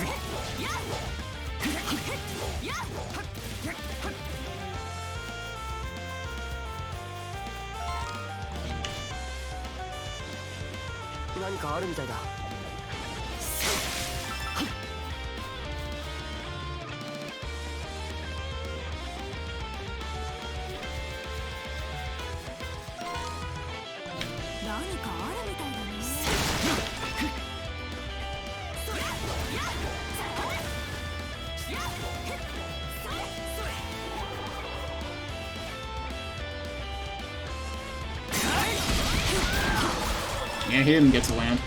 Yeah, he didn't get to land.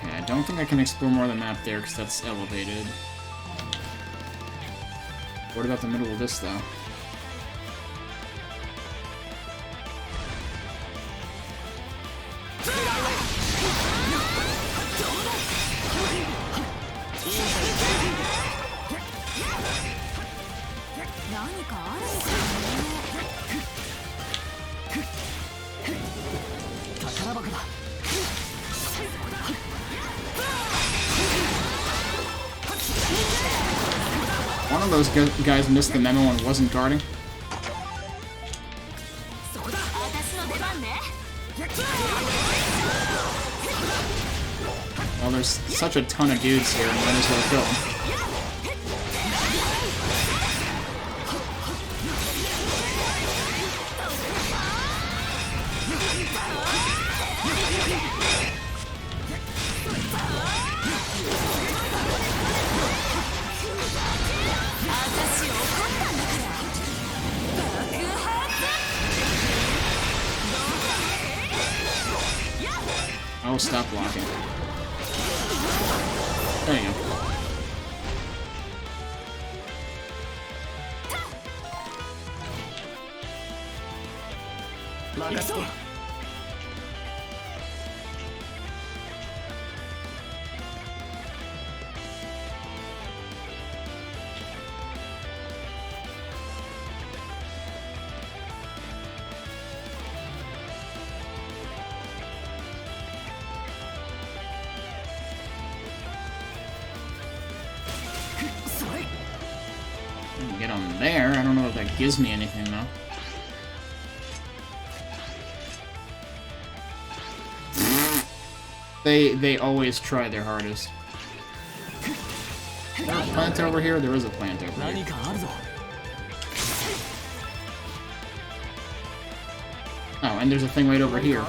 Yeah, I don't think I can explore more of the map there because that's elevated. What about the middle of this, though? One of those guys missed the memo and wasn't guarding. Well, there's such a ton of dudes here, might as well kill them. Oh, stop blocking. There you go. Get on there. I don't know if that gives me anything though. They always try their hardest. Is there a plant over here? There is a plant over here. Oh, and there's a thing right over here.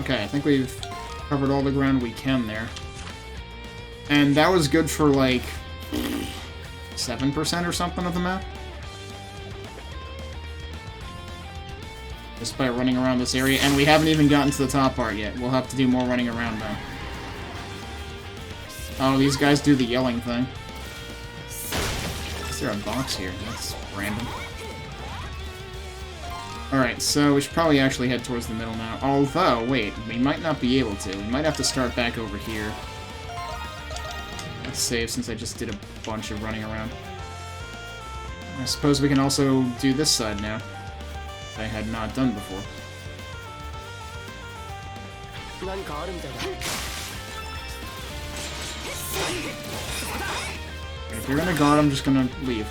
Okay, I think we've covered all the ground we can there. And that was good for, like, 7% or something of the map? Just by running around this area, and we haven't even gotten to the top part yet. We'll have to do more running around now. Oh, these guys do the yelling thing. Is there a box here? That's random. Alright, so we should probably actually head towards the middle now. Although, wait, we might not be able to. We might have to start back over here. Let's save since I just did a bunch of running around. I suppose we can also do this side now. I had not done before. If you're gonna guard, I'm just gonna leave.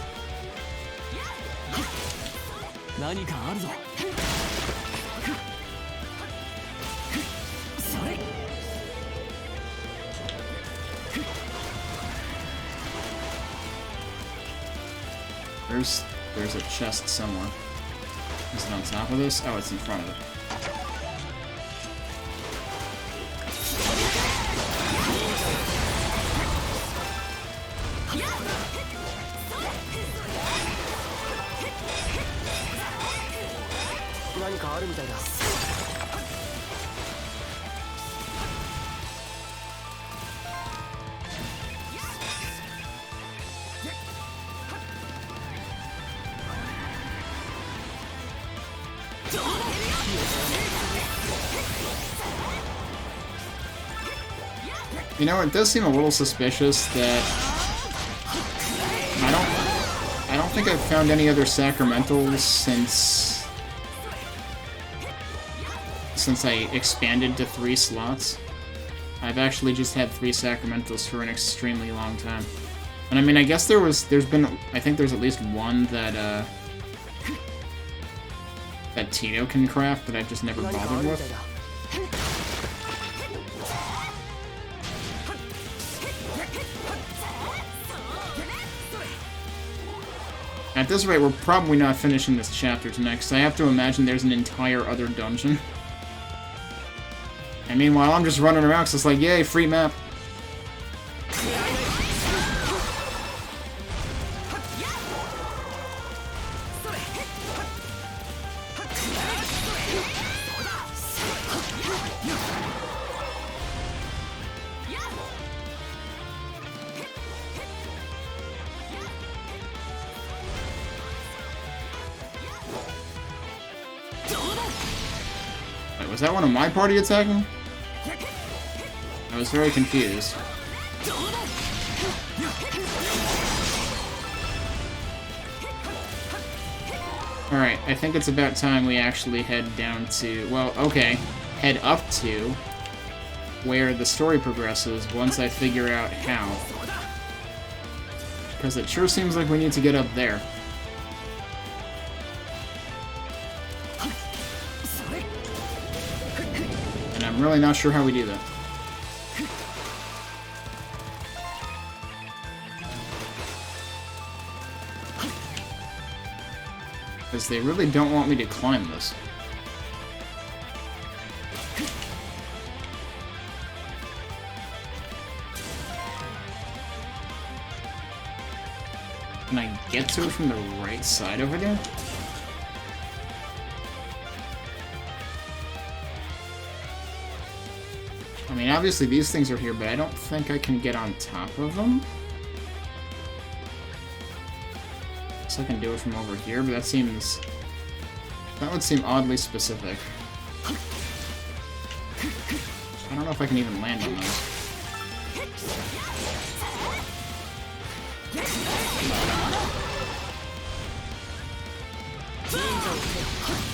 There's a chest somewhere. Is it on top of this? Oh, it's in front of it. You know, it does seem a little suspicious that I don't think I've found any other sacramentals since I expanded to 3 slots. I've actually just had 3 sacramentals for an extremely long time. And I mean, I guess there's been, I think there's at least one that that Tito can craft that I've just never bothered with. At this rate, we're probably not finishing this chapter tonight, because I have to imagine there's an entire other dungeon. And meanwhile, I'm just running around, so it's like, yay, free map. Wait, was that one of my party attacking? I was very confused. Alright, I think it's about time we actually head down to... Well, okay. Head up to where the story progresses once I figure out how. Because it sure seems like we need to get up there. And I'm really not sure how we do that. Because they really don't want me to climb this. Can I get to it from the right side over there? I mean, obviously these things are here, but I don't think I can get on top of them. So I can do it from over here, but that seems... That would seem oddly specific. I don't know if I can even land on those.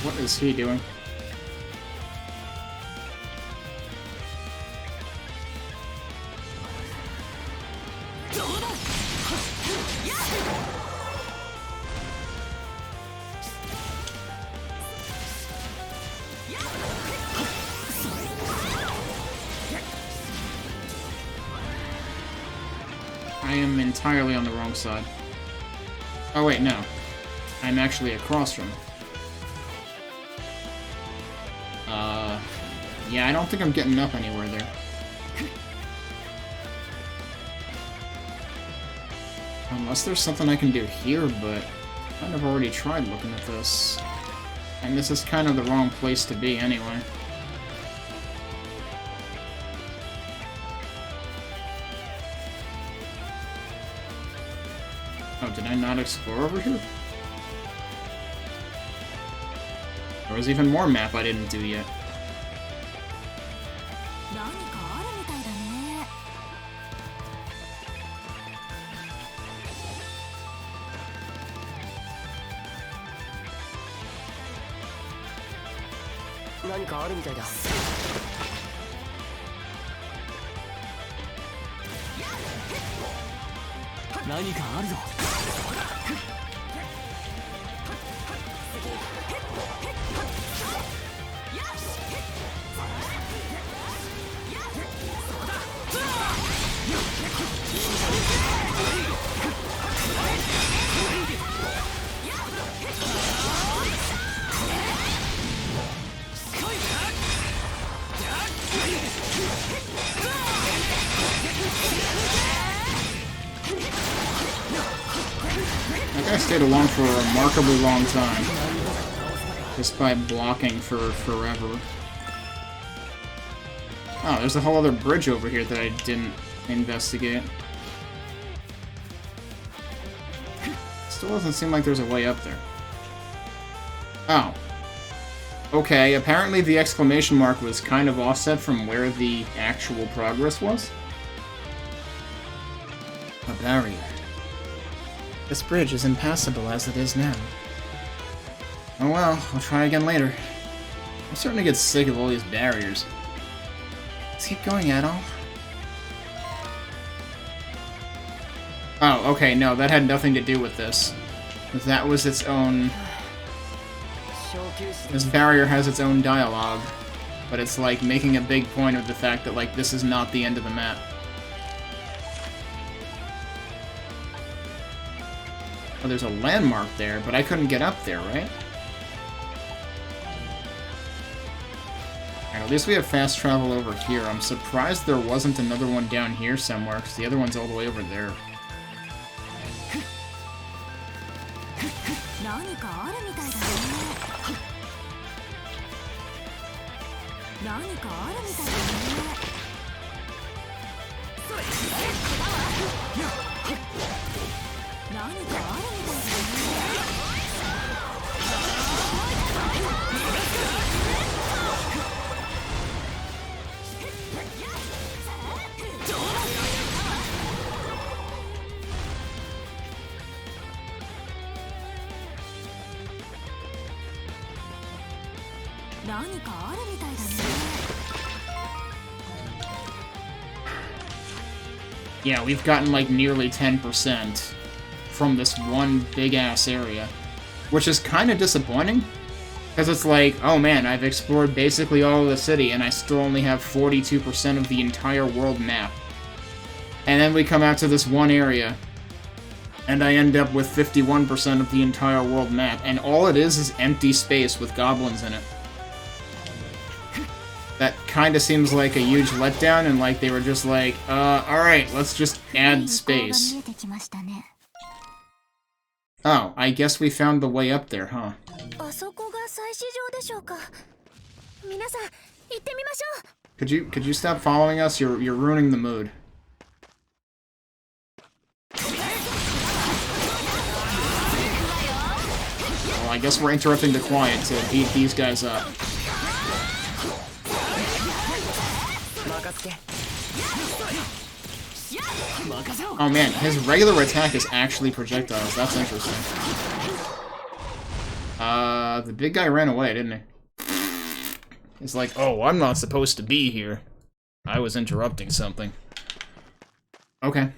What is he doing? I am entirely on the wrong side. Oh wait, no. I'm actually across from it. Yeah, I don't think I'm getting up anywhere there. Unless there's something I can do here, but I kind of already tried looking at this. And this is kind of the wrong place to be anyway. Oh, did I not explore over here? There was even more map I didn't do yet. 何かあるみたいだね。何かあるみたいだ。何かあるぞ。That guy stayed along for a remarkably long time. Just by blocking for forever. Oh, there's a whole other bridge over here that I didn't investigate. Still doesn't seem like there's a way up there. Oh. Okay, apparently the exclamation mark was kind of offset from where the actual progress was. A barrier. This bridge is impassable as it is now. Oh well, I'll try again later. I'm starting to get sick of all these barriers. Let's keep going, Adolf. Oh, okay, no, that had nothing to do with this. That was its own... This barrier has its own dialogue, but it's like making a big point of the fact that like this is not the end of the map. Oh, there's a landmark there, but I couldn't get up there, right? Alright, at least we have fast travel over here. I'm surprised there wasn't another one down here somewhere, because the other one's all the way over there. 何かあるみたいだね。何かあるみたいだね。何かあるみたいだね。何かあるみたいだね。Yeah, we've gotten like nearly 10% from this one big-ass area, which is kind of disappointing, because it's like, oh man, I've explored basically all of the city, and I still only have 42% of the entire world map. And then we come out to this one area, and I end up with 51% of the entire world map, and all it is empty space with goblins in it. That kind of seems like a huge letdown, and like they were just like, alright, let's just add space. Oh, I guess we found the way up there, huh? あそこが祭祀場でしょうか。皆さん、行ってみましょう。Could you stop following us? You're ruining the mood. Well, I guess we're interrupting the quiet to beat these guys up. Oh man, his regular attack is actually projectiles. That's interesting. The big guy ran away, didn't he? He's like, oh, I'm not supposed to be here. I was interrupting something. Okay.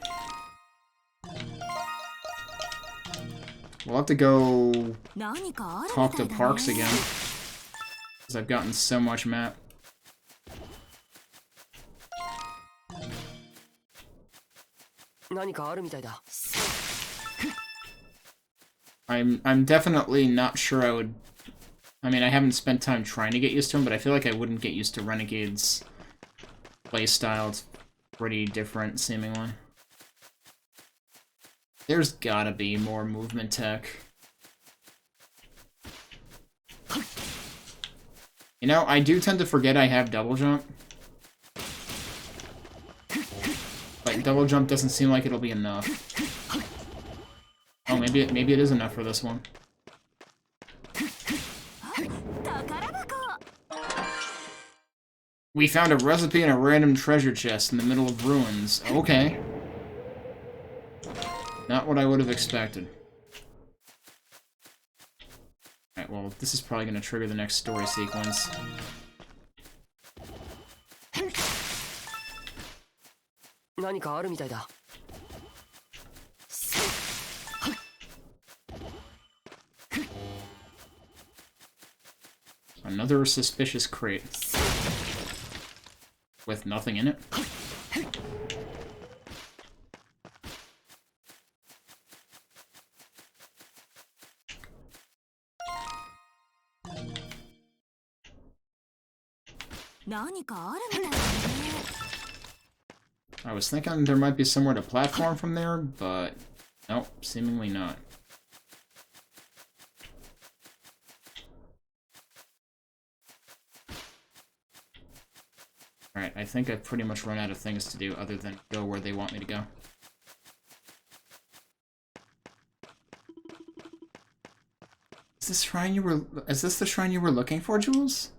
We'll have to go talk to Parks again. Because I've gotten so much map. I'm definitely not sure I would... I mean, I haven't spent time trying to get used to him, but I feel like I wouldn't get used to Renegade's playstyle. It's pretty different, seemingly. There's gotta be more movement tech. You know, I do tend to forget I have double jump. But double jump doesn't seem like it'll be enough. Oh, maybe it is enough for this one. We found a recipe in a random treasure chest in the middle of ruins. Okay. Not what I would have expected. Alright, well, this is probably going to trigger the next story sequence. Another suspicious crate. With nothing in it. I was thinking there might be somewhere to platform from there, but nope, seemingly not. Alright, I think I've pretty much run out of things to do other than go where they want me to go. Is this the shrine you were looking for, Jules?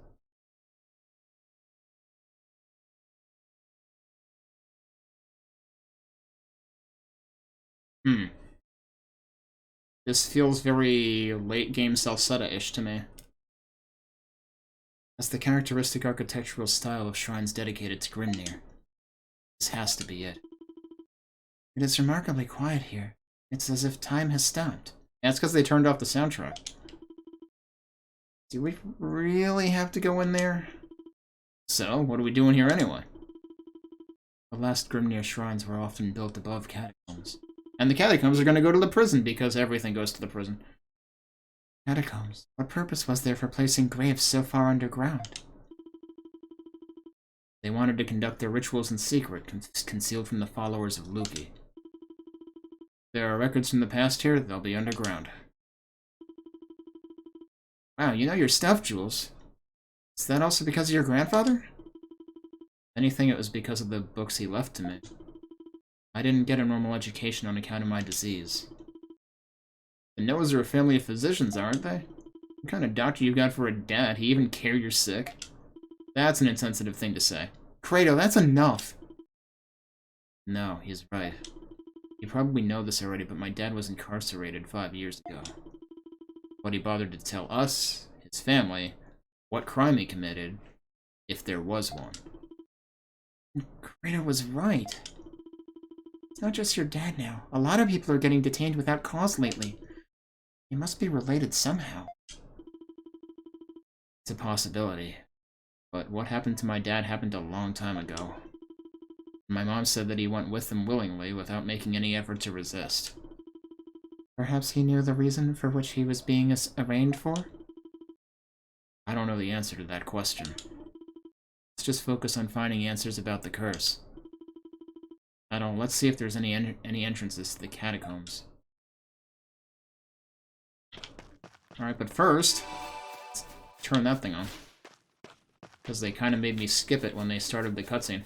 This feels very late game Salsetta-ish to me. That's the characteristic architectural style of shrines dedicated to Grimnir. This has to be it. It is remarkably quiet here. It's as if time has stopped. That's because they turned off the soundtrack. Do we really have to go in there? So, what are we doing here anyway? The last Grimnir shrines were often built above catacombs. And the catacombs are going to go to the prison because everything goes to the prison. Catacombs? What purpose was there for placing graves so far underground? They wanted to conduct their rituals in secret, concealed from the followers of Luki. If there are records from the past here, they'll be underground. Wow, you know your stuff, Jules. Is that also because of your grandfather? If anything, it was because of the books he left to me. I didn't get a normal education on account of my disease. The Noahs are a family of physicians, aren't they? What kind of doctor you got for a dad? He even care you're sick? That's an insensitive thing to say. Kratos, that's enough! No, he's right. You probably know this already, but my dad was incarcerated 5 years ago. But he bothered to tell us, his family, what crime he committed, if there was one. Kratos was right. It's not just your dad now. A lot of people are getting detained without cause lately. They must be related somehow. It's a possibility. But what happened to my dad happened a long time ago. My mom said that he went with them willingly, without making any effort to resist. Perhaps he knew the reason for which he was being arraigned for? I don't know the answer to that question. Let's just focus on finding answers about the curse. Let's see if there's any entrances to the catacombs. Alright, but first, let's turn that thing on. Because they kind of made me skip it when they started the cutscene.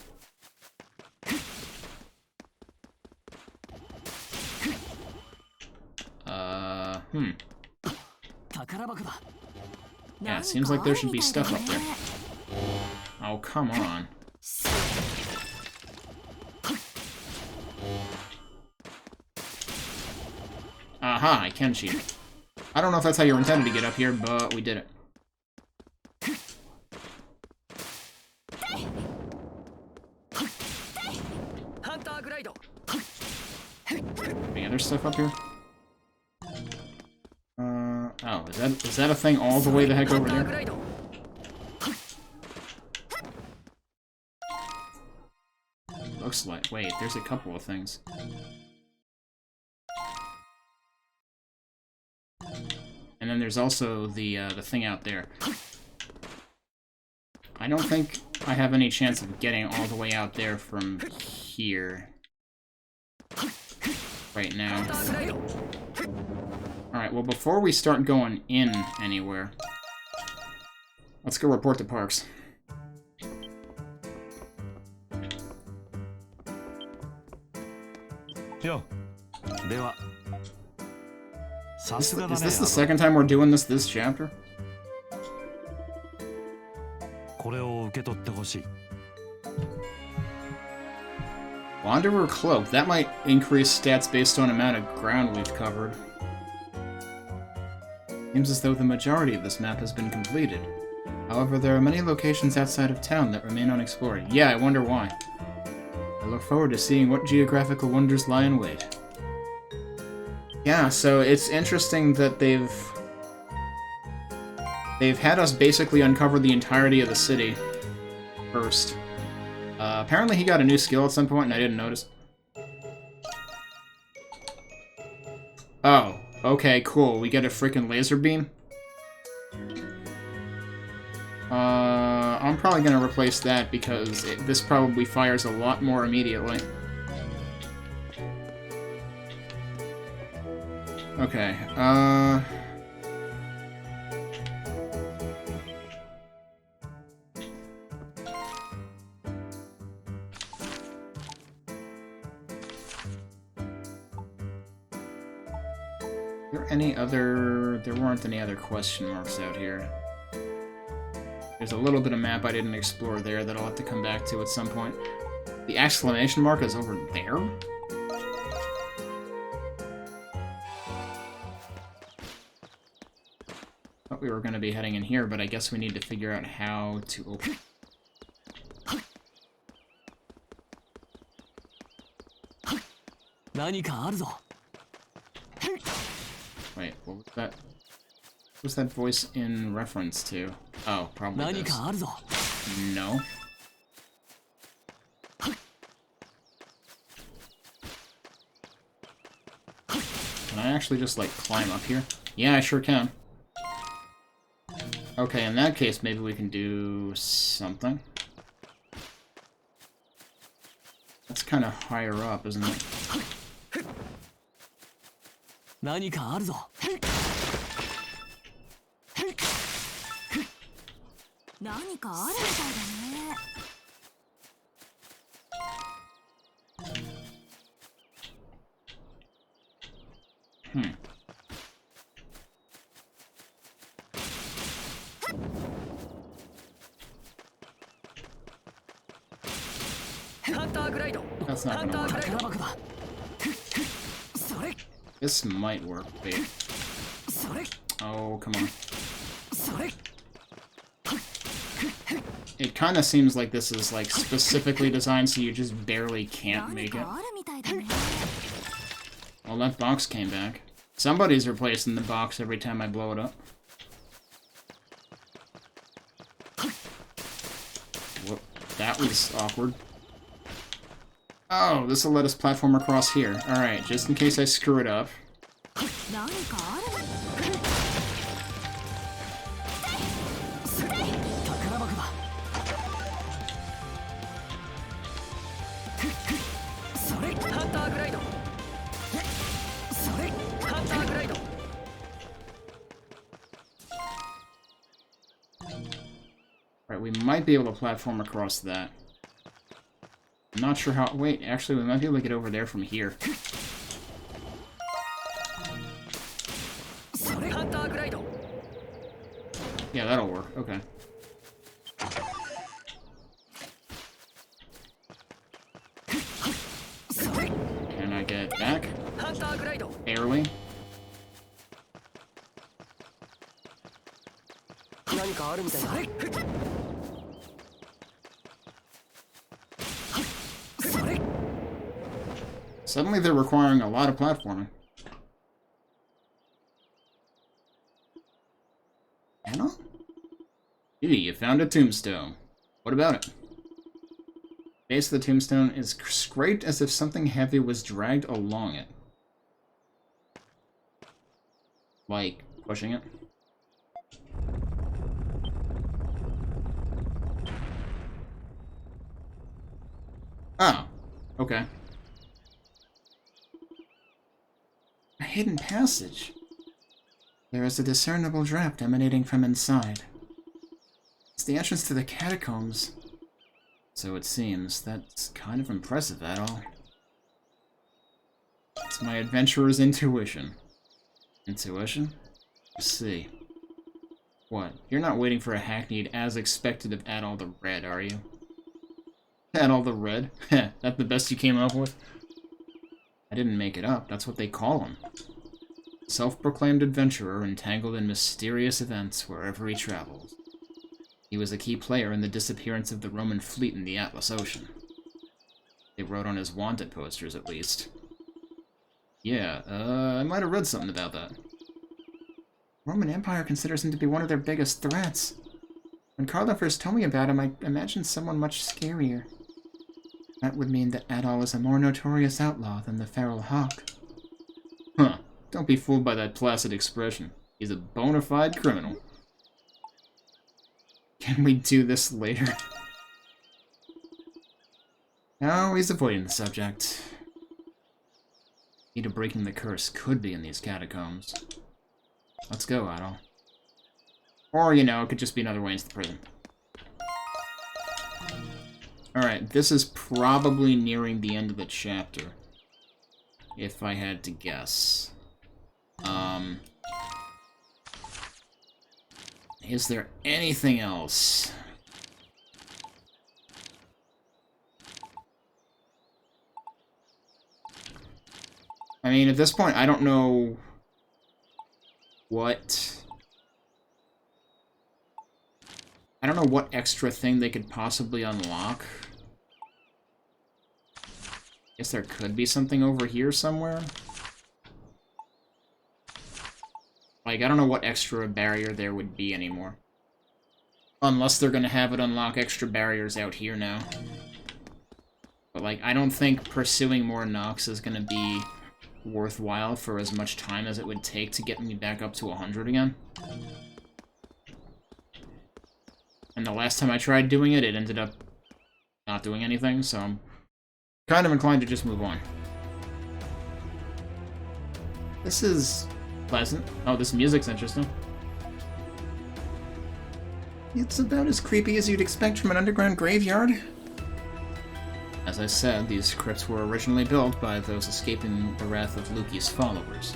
Yeah, it seems like there should be stuff up there. Oh, come on. Aha, I can cheat. I don't know if that's how you were intended to get up here, but we did it. Any other stuff up here? Oh, is that a thing all the way the heck over there? Looks like. Wait, there's a couple of things. And then there's also the thing out there. I don't think I have any chance of getting all the way out there from here. Right now. Alright, well before we start going in anywhere, let's go report to Parks. Yo. Is this the second time we're doing this chapter? Wanderer Cloak. That might increase stats based on amount of ground we've covered. Seems as though the majority of this map has been completed. However, there are many locations outside of town that remain unexplored. Yeah, I wonder why. I look forward to seeing what geographical wonders lie in wait. Yeah, so it's interesting that they've had us basically uncover the entirety of the city first. Apparently he got a new skill at some point and I didn't notice. Oh, okay, cool. We get a freaking laser beam. I'm probably gonna replace that because this probably fires a lot more immediately. Okay, there weren't any other question marks out here. There's a little bit of map I didn't explore there that I'll have to come back to at some point. The exclamation mark is over there? Thought we were going to be heading in here, but I guess we need to figure out how to open. Wait, what was that? What was that voice in reference to? Oh, probably this. No. Can I actually just, like, climb up here? Yeah, I sure can. Okay, in that case, maybe we can do something. That's kind of higher up, isn't it? That's not gonna work. This might work, babe. Oh, come on. It kind of seems like this is, like, specifically designed so you just barely can't make it. Well, that box came back. Somebody's replacing the box every time I blow it up. Whoop, that was awkward. Oh, this will let us platform across here. Alright, just in case I screw it up. we might be able to platform across that. I'm not sure how... Wait, actually, we might be able to get over there from here. Yeah, that'll work. Okay. Can I get back? Barely. Suddenly they're requiring a lot of platforming. Anna? Hey, you found a tombstone. What about it? The base of the tombstone is scraped as if something heavy was dragged along it. Like, pushing it. Oh, okay. A hidden passage. There is a discernible draft emanating from inside. It's the entrance to the catacombs. So it seems. That's kind of impressive, at all. It's my adventurer's intuition. Intuition? Let's see. What? You're not waiting for a hackneyed as expected of Adol the Red, are you? Adol the Red? Heh, that the best you came up with? I didn't make it up, that's what they call him. Self-proclaimed adventurer entangled in mysterious events wherever he travels. He was a key player in the disappearance of the Roman fleet in the Atlas Ocean. They wrote on his wanted posters, at least. Yeah, I might have read something about that. The Roman Empire considers him to be one of their biggest threats. When Carla first told me about him, I imagined someone much scarier. That would mean that Adol is a more notorious outlaw than the Feral Hawk. Huh. Don't be fooled by that placid expression. He's a bona fide criminal. Can we do this later? No, he's avoiding the subject. Key to breaking the curse could be in these catacombs. Let's go, Adol. Or, you know, it could just be another way into the prison. Alright, this is probably nearing the end of the chapter. If I had to guess. Is there anything else? I mean, at this point, I don't know what... I don't know what extra thing they could possibly unlock. Guess there could be something over here somewhere. Like, I don't know what extra barrier there would be anymore. Unless they're gonna have it unlock extra barriers out here now. But, like, I don't think pursuing more Nox is gonna be worthwhile for as much time as it would take to get me back up to 100 again. And the last time I tried doing it, it ended up not doing anything, so I'm kind of inclined to just move on. This is pleasant. Oh, this music's interesting. It's about as creepy as you'd expect from an underground graveyard. As I said, these crypts were originally built by those escaping the wrath of Luki's followers.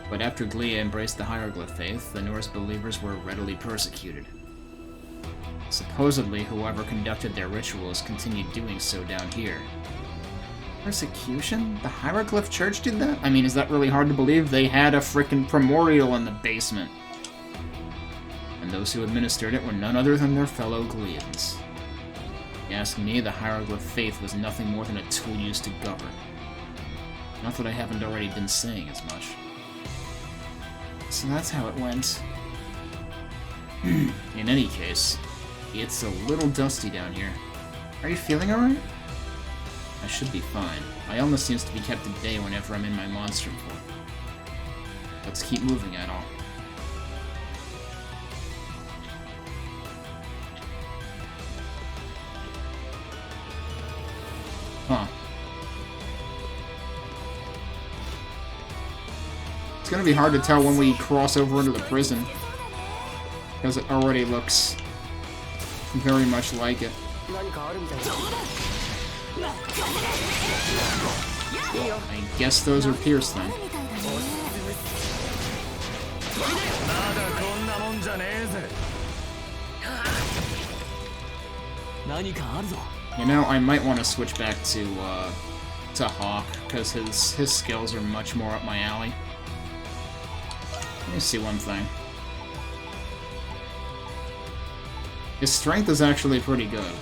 But after Glia embraced the hieroglyph faith, the Norse believers were readily persecuted. Supposedly, whoever conducted their rituals continued doing so down here. Persecution? The Hieroglyph Church did that? I mean, is that really hard to believe? They had a frickin' primordial in the basement. And those who administered it were none other than their fellow Glians. If you ask me, the Hieroglyph faith was nothing more than a tool used to govern. Not that I haven't already been saying as much. So that's how it went. In any case, it's a little dusty down here. Are you feeling alright? I should be fine. My illness seems to be kept at bay whenever I'm in my Monstrum form. Let's keep moving, Adol. Huh. It's gonna be hard to tell when we cross over into the prison, because it already looks very much like it. 何かあるみたいだ。 I guess those are pierce then. まだこんなもんじゃねえぜ。何かあるぞ。 You know, I might want to switch back to Hawk, because his skills are much more up my alley. Let me see one thing. His strength is actually pretty good.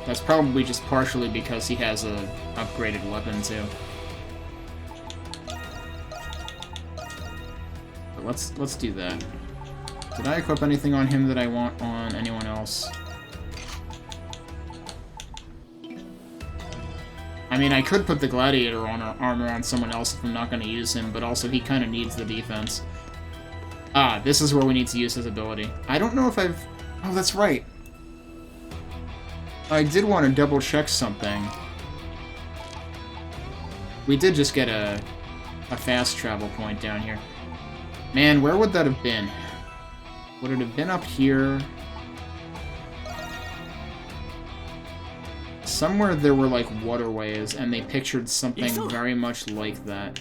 That's probably just partially because he has a upgraded weapon too. But let's do that. Did I equip anything on him that I want on anyone else? I mean, I could put the gladiator armor on someone else if I'm not going to use him, but also he kind of needs the defense. Ah, this is where we need to use his ability. I don't know if I've... Oh, that's right. I did want to double-check something. We did just get a fast travel point down here. Man, where would that have been? Would it have been up here? Somewhere there were, like, waterways, and they pictured something very much like that.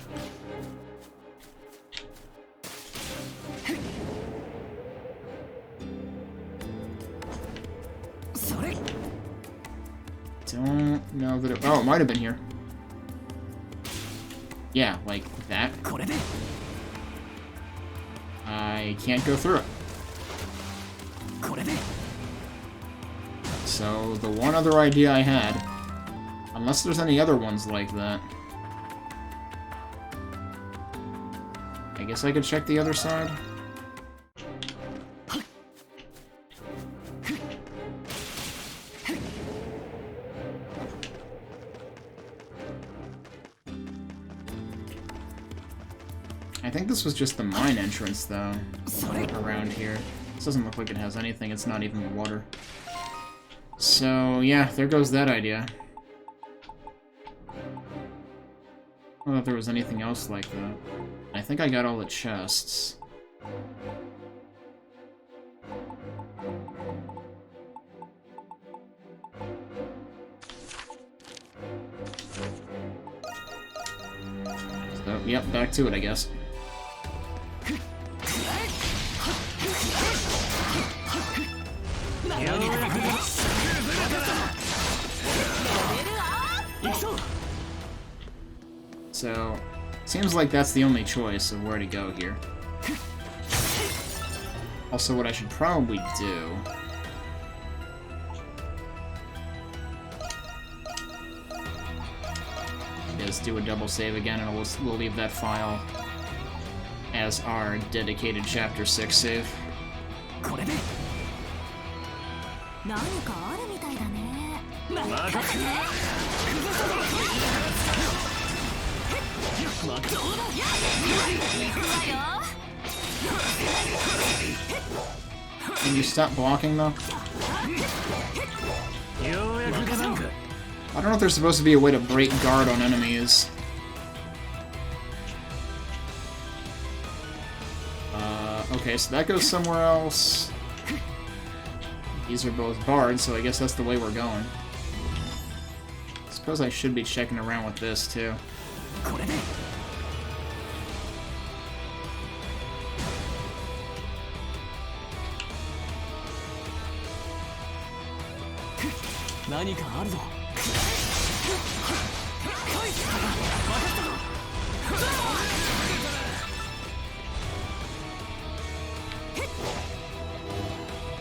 Don't know that it... Oh, it might have been here. Yeah, like that. I can't go through it. So, the one other idea I had, unless there's any other ones like that, I guess I could check the other side. I think this was just the mine entrance, though, around here. This doesn't look like it has anything, it's not even water. So, yeah, there goes that idea. I don't know if there was anything else like that. I think I got all the chests. So, yep, back to it, I guess. So, seems like that's the only choice of where to go here. Also, what I should probably do is do a double save again, and we'll leave that file as our dedicated Chapter 6 save. 何かあるみたいだね。Can you stop blocking, though? I don't know if there's supposed to be a way to break guard on enemies. Okay, so that goes somewhere else. These are both barred, so I guess that's the way we're going. I suppose I should be checking around with this, too.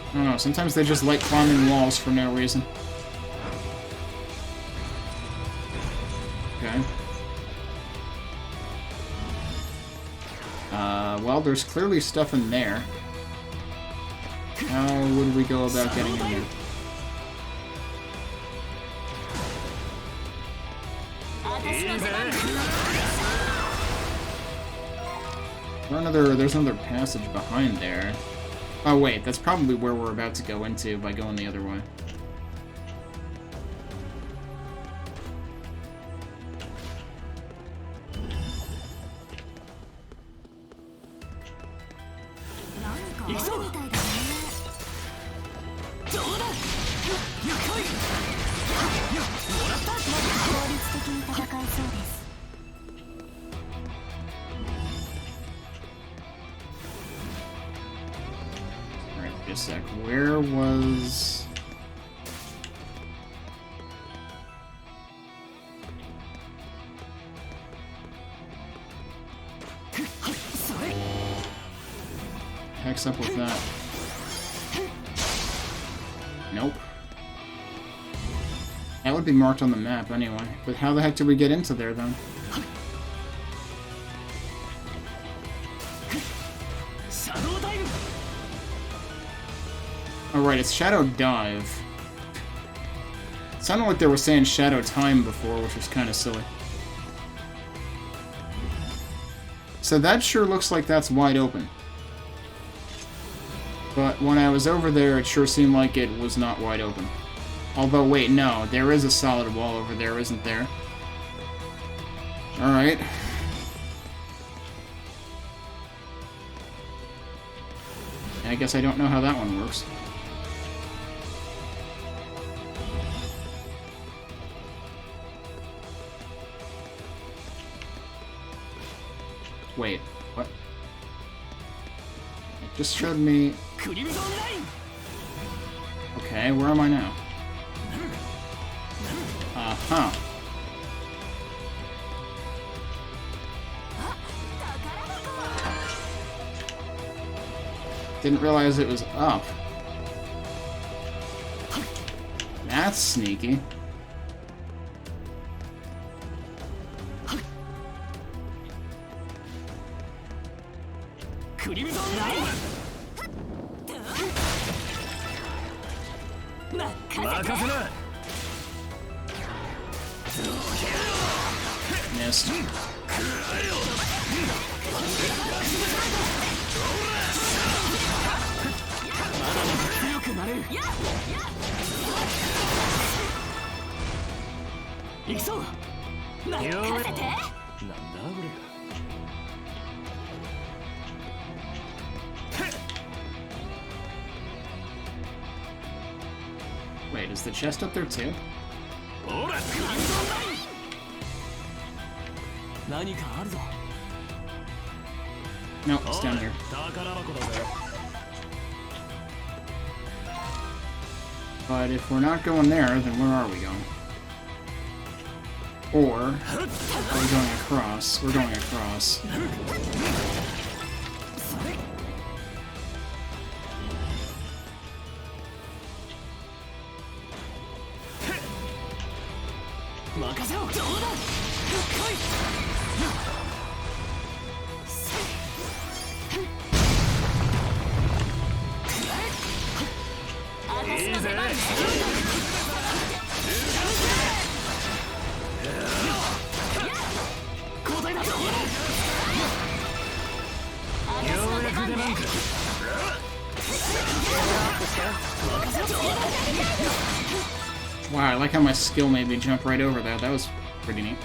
I don't know, sometimes they just like climbing walls for no reason. Okay. Well, there's clearly stuff in there. How would we go about getting in there? There's another passage behind there. Oh wait, that's probably where we're about to go into by going the other way. a sec. Where was... Heck's up with that? Nope. That would be marked on the map anyway. But how the heck did we get into there then? Oh right, it's Shadow Dive. It sounded like they were saying Shadow Time before, which was kind of silly. So that sure looks like that's wide open. But when I was over there, it sure seemed like it was not wide open. Although, wait, no, there is a solid wall over there, isn't there? Alright. I guess I don't know how that one works. Wait, what? It just showed me... Okay, where am I now? Uh-huh. Didn't realize it was up. That's sneaky. Missed. Wait, is the chest up there too? No, it's down here. But if we're not going there, then where are we going? Or, are we going across? We're going across. Wow, I like how my skill made me jump right over that. That was pretty neat.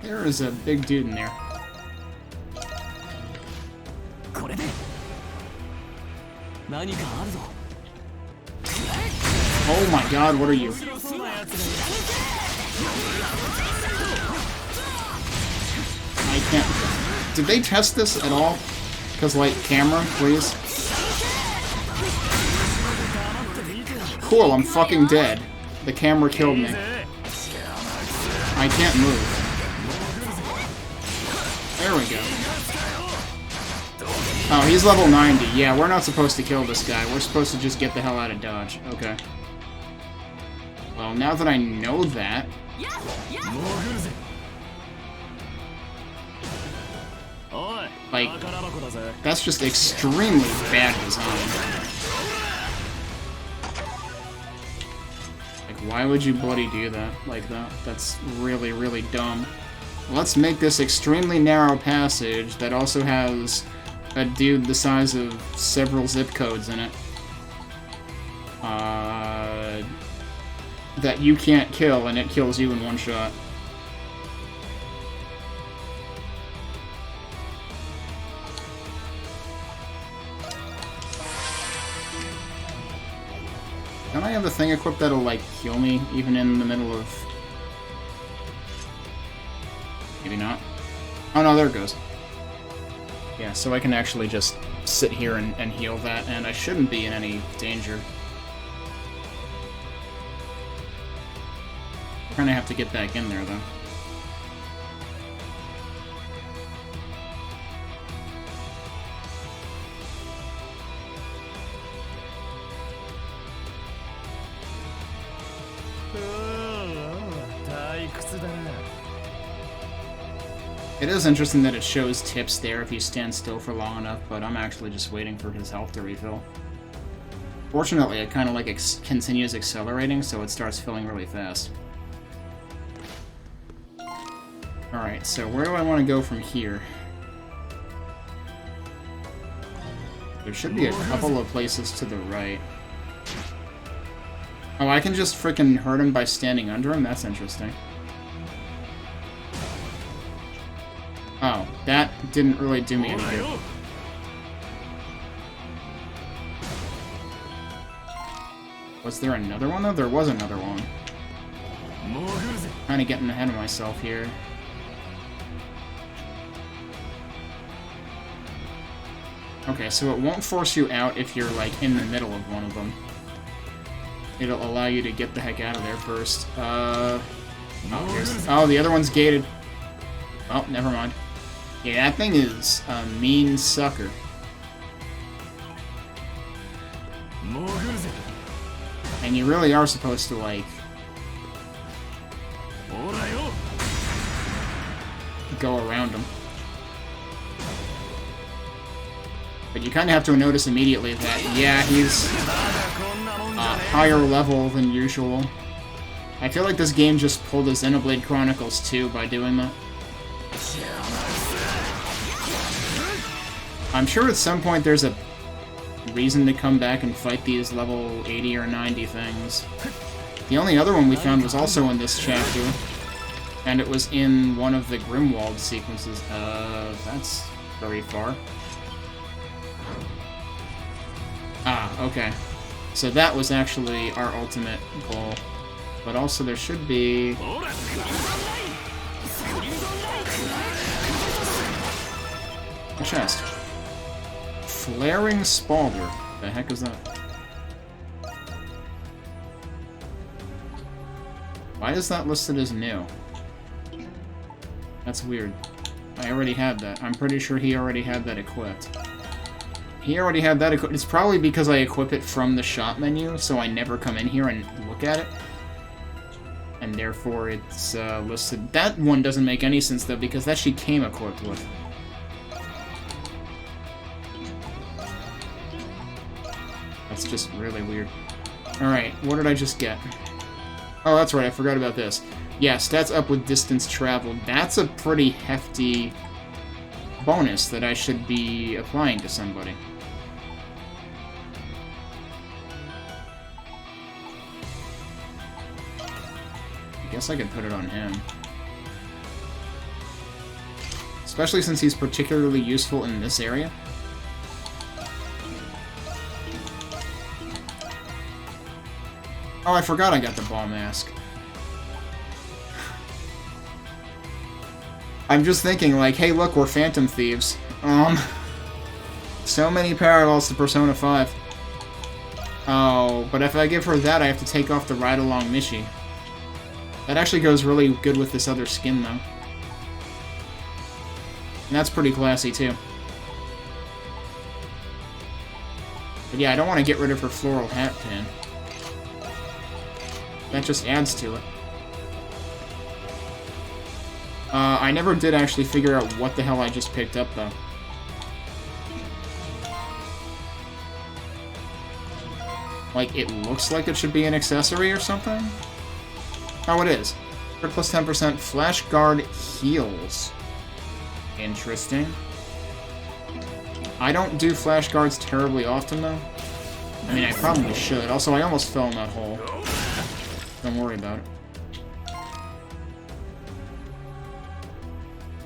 There is a big dude in there. Oh my god, what are you? I can't... Did they test this at all? Because, like, camera, please? Cool, I'm fucking dead. The camera killed me. I can't move. There we go. Oh, he's level 90. Yeah, we're not supposed to kill this guy. We're supposed to just get the hell out of dodge. Okay. Well, now that I know that... Like, that's just extremely bad design. Like, why would you bloody do that like that? That's really, really dumb. Let's make this extremely narrow passage that also has a dude the size of several zip codes in it. That you can't kill, and it kills you in one shot. Don't I have the thing equipped that'll, like, heal me, even in the middle of... Maybe not. Oh no, there it goes. Yeah, so I can actually just sit here and heal that, and I shouldn't be in any danger. We're gonna have to get back in there, though. It is interesting that it shows tips there if you stand still for long enough, but I'm actually just waiting for his health to refill. Fortunately, it kind of like continues accelerating, so it starts filling really fast. Alright, so where do I want to go from here? There should be a couple of places to the right. Oh, I can just frickin' hurt him by standing under him? That's interesting. Oh, that didn't really do me any good. Was there another one, though? There was another one. Kinda getting ahead of myself here. Okay, so it won't force you out if you're, like, in the middle of one of them. It'll allow you to get the heck out of there first. Oh, the other one's gated. Oh, never mind. Yeah, that thing is a mean sucker. And you really are supposed to, like... go around him. But you kind of have to notice immediately that, yeah, he's higher level than usual. I feel like this game just pulled a Xenoblade Chronicles 2 by doing that. I'm sure at some point there's a reason to come back and fight these level 80 or 90 things. The only other one we found was also in this chapter, and it was in one of the Grimwald sequences. That's very far. Ah, okay. So that was actually our ultimate goal. But also there should be... a chest. Flaring Spalder. The heck is that? Why is that listed as new? That's weird. I already had that. I'm pretty sure he already had that equipped. He already had that equipped. It's probably because I equip it from the shop menu, so I never come in here and look at it. And therefore it's listed. That one doesn't make any sense, though, because that she came equipped with. That's just really weird. Alright, what did I just get? Oh, that's right, I forgot about this. Yeah, stats up with distance traveled. That's a pretty hefty bonus that I should be applying to somebody. I guess I could put it on him. Especially since he's particularly useful in this area. Oh, I forgot I got the ball mask. I'm just thinking, like, hey, look, we're Phantom Thieves. So many parallels to Persona 5. Oh, but if I give her that, I have to take off the ride-along Mishi. That actually goes really good with this other skin, though. And that's pretty classy, too. But yeah, I don't want to get rid of her floral hat pin. That just adds to it. I never did actually figure out what the hell I just picked up, though. Like, it looks like it should be an accessory or something? Oh, it is. Plus 10% Flash Guard heals. Interesting. I don't do Flash Guards terribly often, though. I mean, I probably should. Also, I almost fell in that hole. Don't worry about it.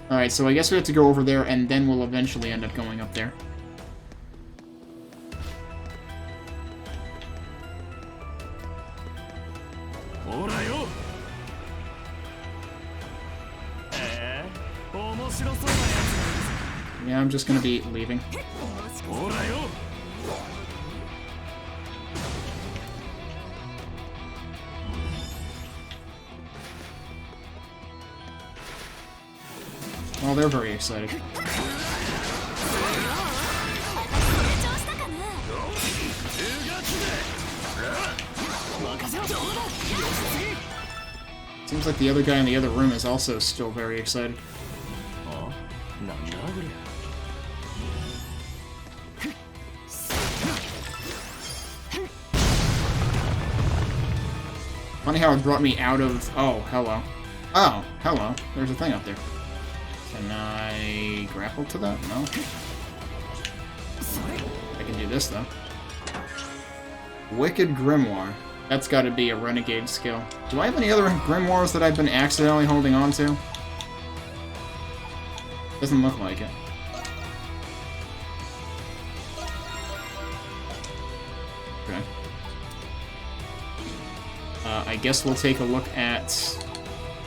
Alright, so I guess we have to go over there, and then we'll eventually end up going up there. Yeah, I'm just gonna be leaving. Well, they're very excited. Seems like the other guy in the other room is also still very excited. Funny how it brought me out of... Oh, hello. Oh, hello. There's a thing up there. Can I grapple to that? No. I can do this, though. Wicked Grimoire. That's got to be a renegade skill. Do I have any other grimoires that I've been accidentally holding on to? Doesn't look like it. Okay. I guess we'll take a look at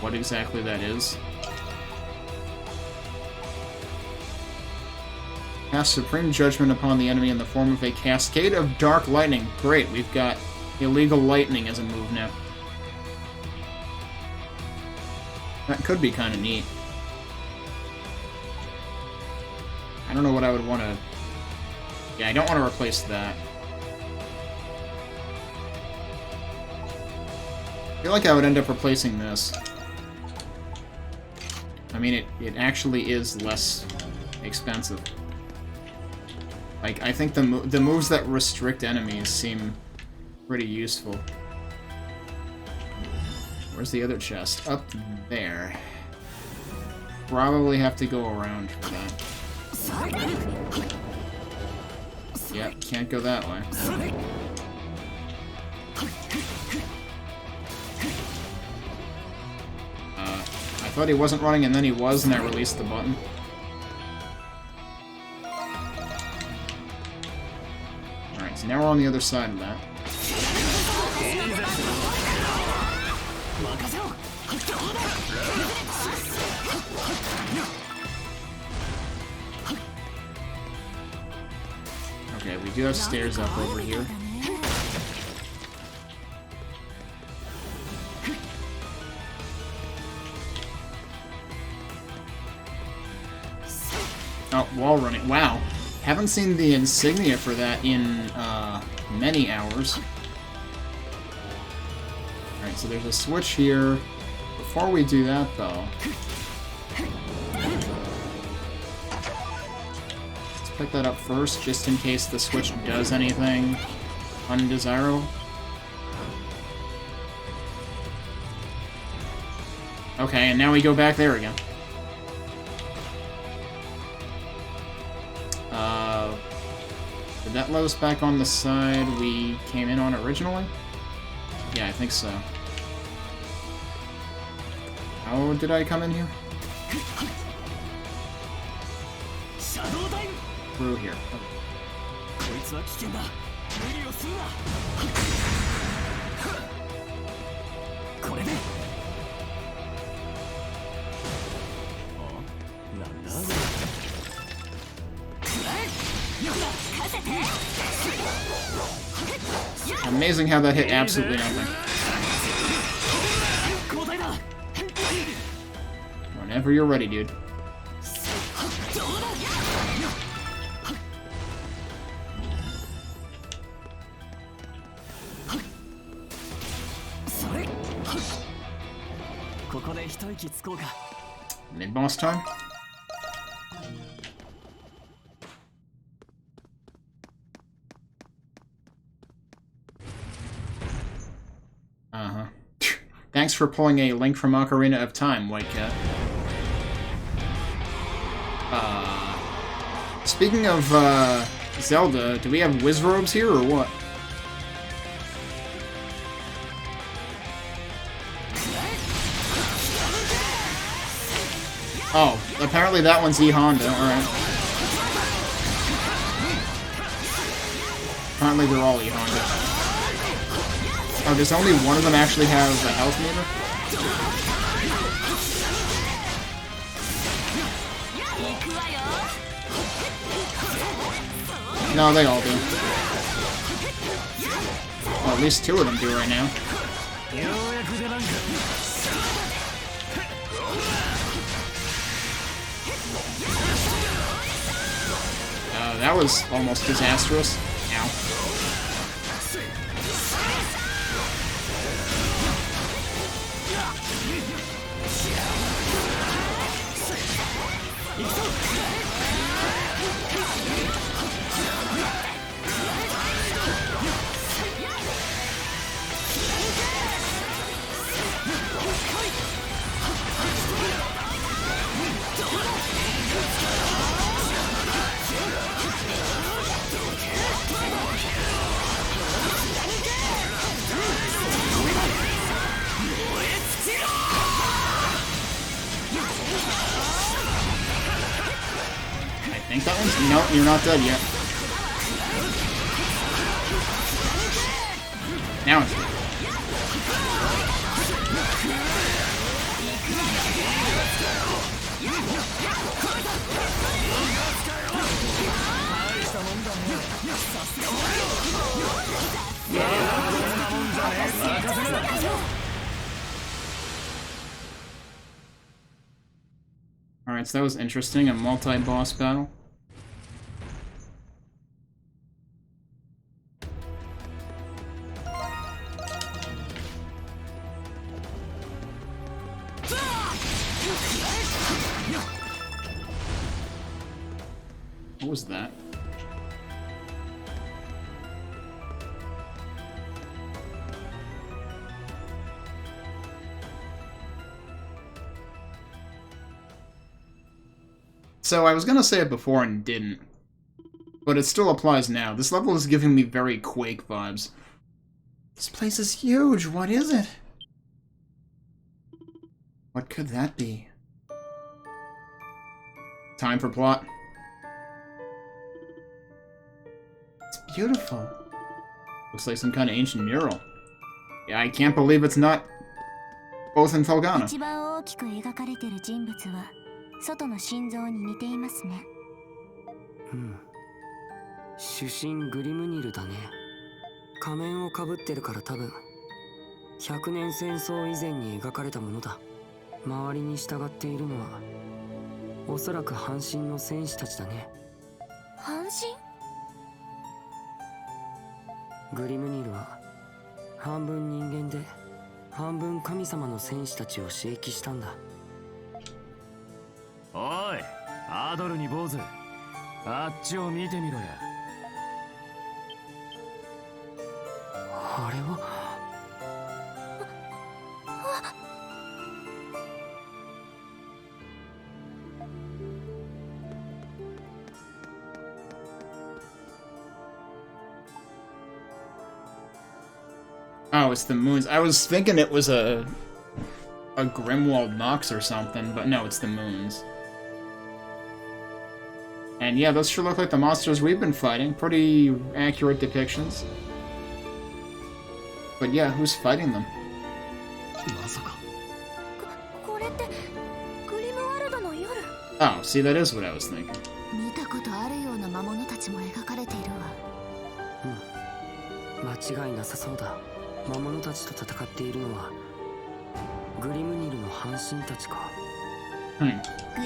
what exactly that is. Cast Supreme Judgment upon the enemy in the form of a cascade of dark lightning. Great, we've got illegal lightning as a move now. That could be kind of neat. I don't know what I would want to... Yeah, I don't want to replace that. I feel like I would end up replacing this. I mean, it actually is less expensive. Like, I think the moves that restrict enemies seem pretty useful. Where's the other chest? Up there. Probably have to go around for that. Yep, can't go that way. I thought he wasn't running and then he was, and I released the button. Alright, so now we're on the other side of that. Okay, we do have stairs up over here. Oh, wall running. Wow. Haven't seen the insignia for that in many hours. Alright, so there's a switch here. Before we do that, though... let's pick that up first, just in case the switch does anything undesirable. Okay, and now we go back there again. Did that let us back on the side we came in on originally? Yeah, I think so. How did I come in here? Through here. Amazing how that hit absolutely nothing. Whenever you're ready, dude. Mid-boss time? Uh-huh. Thanks for pulling a Link from Ocarina of Time, White Cat. Speaking of, Zelda, do we have Wizrobes here, or what? Oh, apparently that one's E-Honda, alright. Apparently they're all E-Honda. Oh, does only one of them actually have a health meter? No, they all do. Well, at least 2 of them do right now. That was almost disastrous. Ow. I think that one's... Nope, you're not dead yet. Now it's dead. Alright, so that was interesting, a multi-boss battle. What was that? So I was gonna say it before and didn't, but it still applies now. This level is giving me very Quake vibes. This place is huge, what is it? What could that be? Time for plot. It's beautiful. Looks like some kind of ancient mural. Yeah, I can't believe it's not both in Felghana. 一番大きく描かれている人物は外の心臓に似ていますね。主神グリムニルだね。仮面をかぶってるから多分100年戦争以前に描かれたものだ。周りに従っているのはおそらく半身の戦士たちだね。半身？グリムニルは半分人間で半分神様の戦士たちを刺激したんだ。おい、アドルに坊主、あっちを見てみろや。あれはOh, it's the moons. I was thinking it was a Grimwald Nox or something, but no, it's the moons. And yeah, those sure look like the monsters we've been fighting. Pretty accurate depictions. But yeah, who's fighting them? これってグリムワルドの夜。Oh, see, that is what I was thinking. 見たことあるような魔物たちも描かれているわ。間違いなさそうだ。魔物たちと戦っているのはグリムニルの半身たちか。グ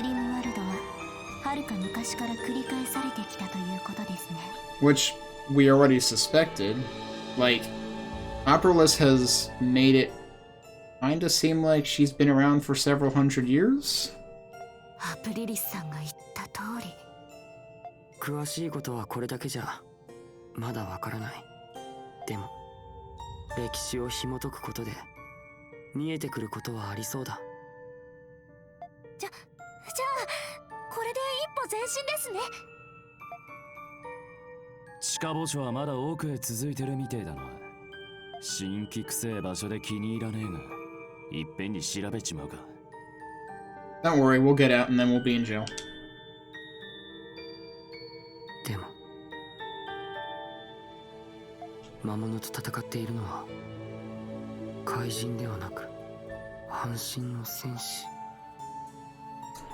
リムワルドは遥か昔から繰り返されてきたということですね。Which we already suspected. Like, Aprolis has made it kinda seem like she's been around for several hundred years? アプリリスさんが言った通り。詳しいことはこれだけじゃまだわからない。でも歴史を紐解くことで見えてくることはありそうだ。じゃあこれで一歩前進ですね。地下墓所はまだ奥へ続いてるみてえだな。新規くせえ場所で気に入らねえが、いっぺんに調べちまうか。Don't worry, we'll get out and then we'll be in jail. でも魔物と戦っているのは怪人ではなく半身の戦士。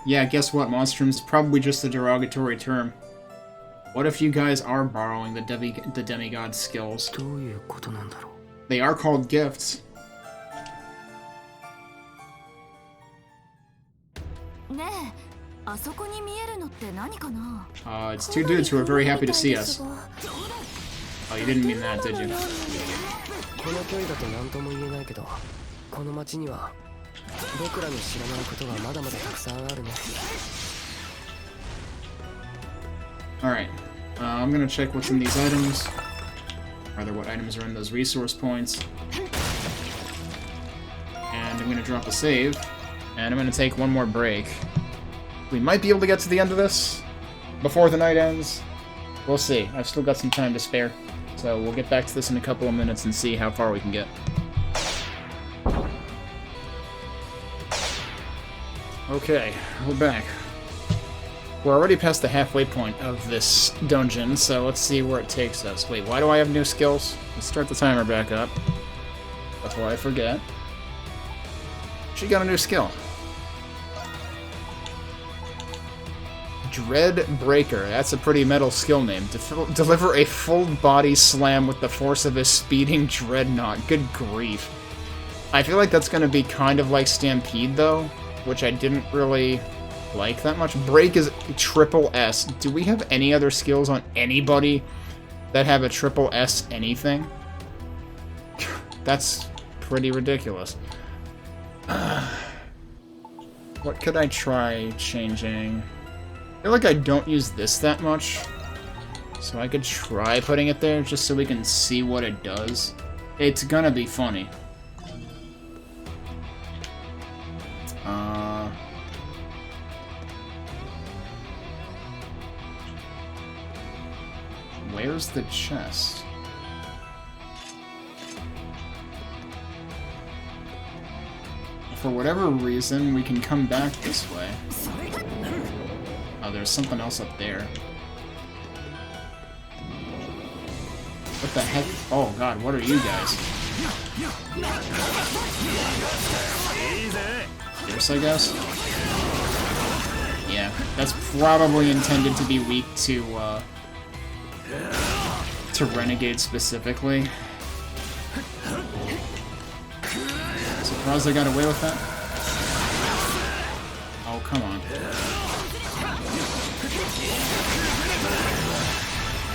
Yeah, guess what? Monstrum's probably just a derogatory term. What if you guys are borrowing the demigod skills? どういうことなんだろう。 They are called gifts. ねえ、あそこに見えるのって何かな？ It's two dudes who are very happy to see us. Oh, you didn't mean that, did you? この距離だと何とも言えないけど、この町には僕らの知らないことがまだまだたくさんあるね。 Alright. I'm gonna check what's in these items. Rather, what items are in those resource points. And I'm gonna drop a save. And I'm gonna take one more break. We might be able to get to the end of this before the night ends. We'll see. I've still got some time to spare. So we'll get back to this in a couple of minutes and see how far we can get. Okay, we're back. We're already past the halfway point of this dungeon, so let's see where it takes us. Wait, why do I have new skills? Let's start the timer back up before I forget. She got a new skill. Dread Breaker. That's a pretty metal skill name. Deliver a full body slam with the force of a speeding dreadnought. Good grief. I feel like that's going to be kind of like Stampede, though, which I didn't really like that much. Break is triple S. Do we have any other skills on anybody that have a triple S anything? That's pretty ridiculous. What could I try changing? I feel like I don't use this that much, so I could try putting it there just so we can see what it does. It's gonna be funny. Where's the chest? For whatever reason, we can come back this way. Oh, there's something else up there. What the heck? Oh god, what are you guys? Fierce, I guess? Yeah, that's probably intended to be weak to Renegade specifically. Surprised I got away with that? Oh, come on.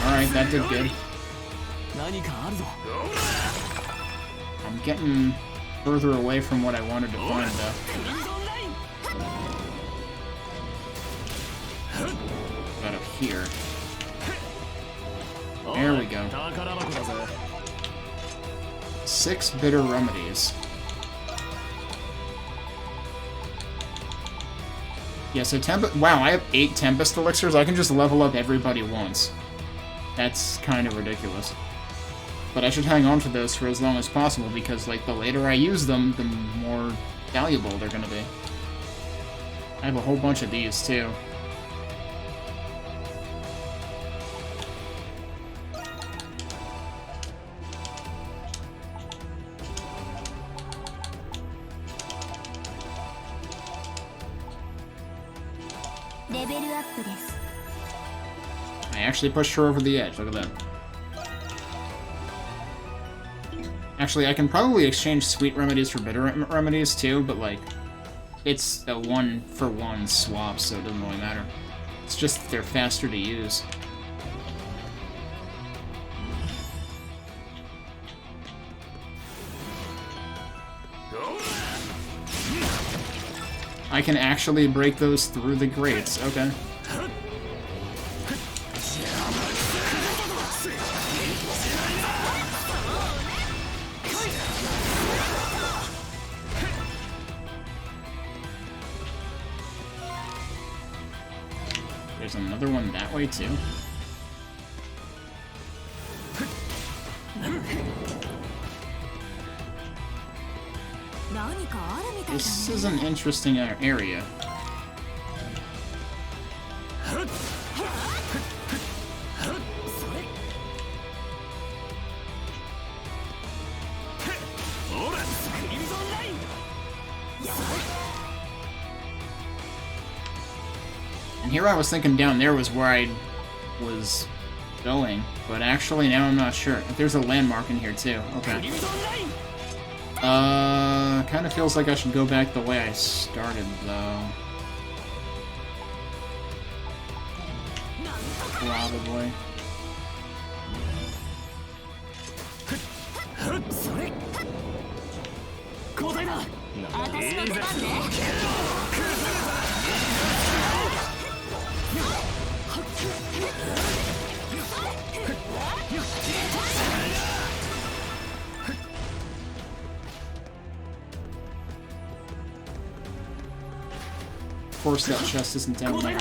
Alright, that did good. I'm getting further away from what I wanted to find, though. Got up here. There we go. 6 bitter remedies. Yeah, so wow, I have 8 Tempest elixirs. I can just level up everybody once. That's kind of ridiculous. But I should hang on to those for as long as possible, because, like, the later I use them, the more valuable they're gonna be. I have a whole bunch of these, too. I actually pushed her over the edge, look at that. Actually, I can probably exchange sweet remedies for bitter remedies too, but like, it's a 1-for-1 swap, so it doesn't really matter. It's just that they're faster to use. I can actually break those through the grates, okay. There's another one that way, too. This is an interesting area. here I was thinking down there was where I was going, but actually now I'm not sure. There's a landmark in here too. Okay. Kind of feels like I should go back the way I started, though. Probably. Of course, that chest isn't down there.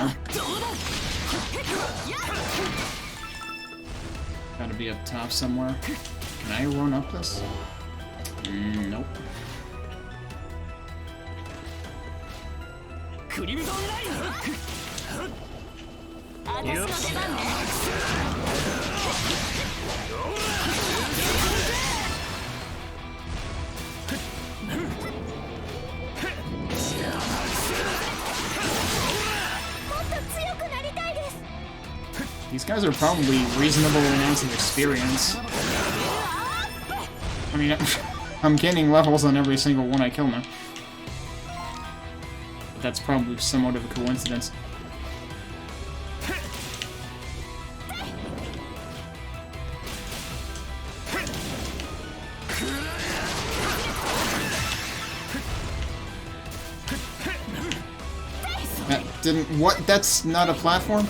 Gotta be up top somewhere. Can I run up this? Nope. These guys are probably reasonable amounts of experience. I mean, I'm gaining levels on every single one I kill now. But that's probably somewhat of a coincidence. That didn't... What? That's not a platform?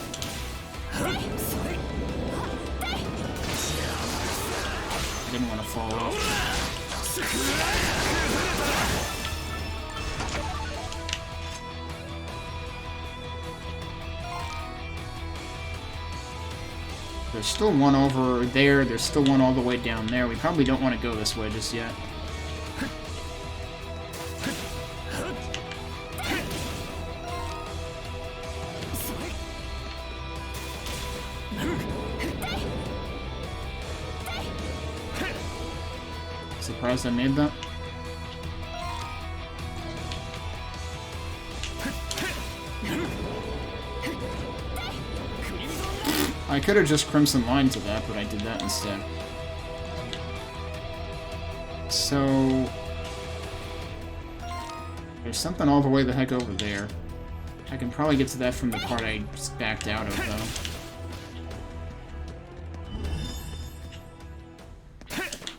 I didn't want to fall off. There's still one over there, there's still one all the way down there. We probably don't want to go this way just yet. Surprised I made that. I could have just Crimson Line to that, but I did that instead. So... there's something all the way the heck over there. I can probably get to that from the part I just backed out of, though.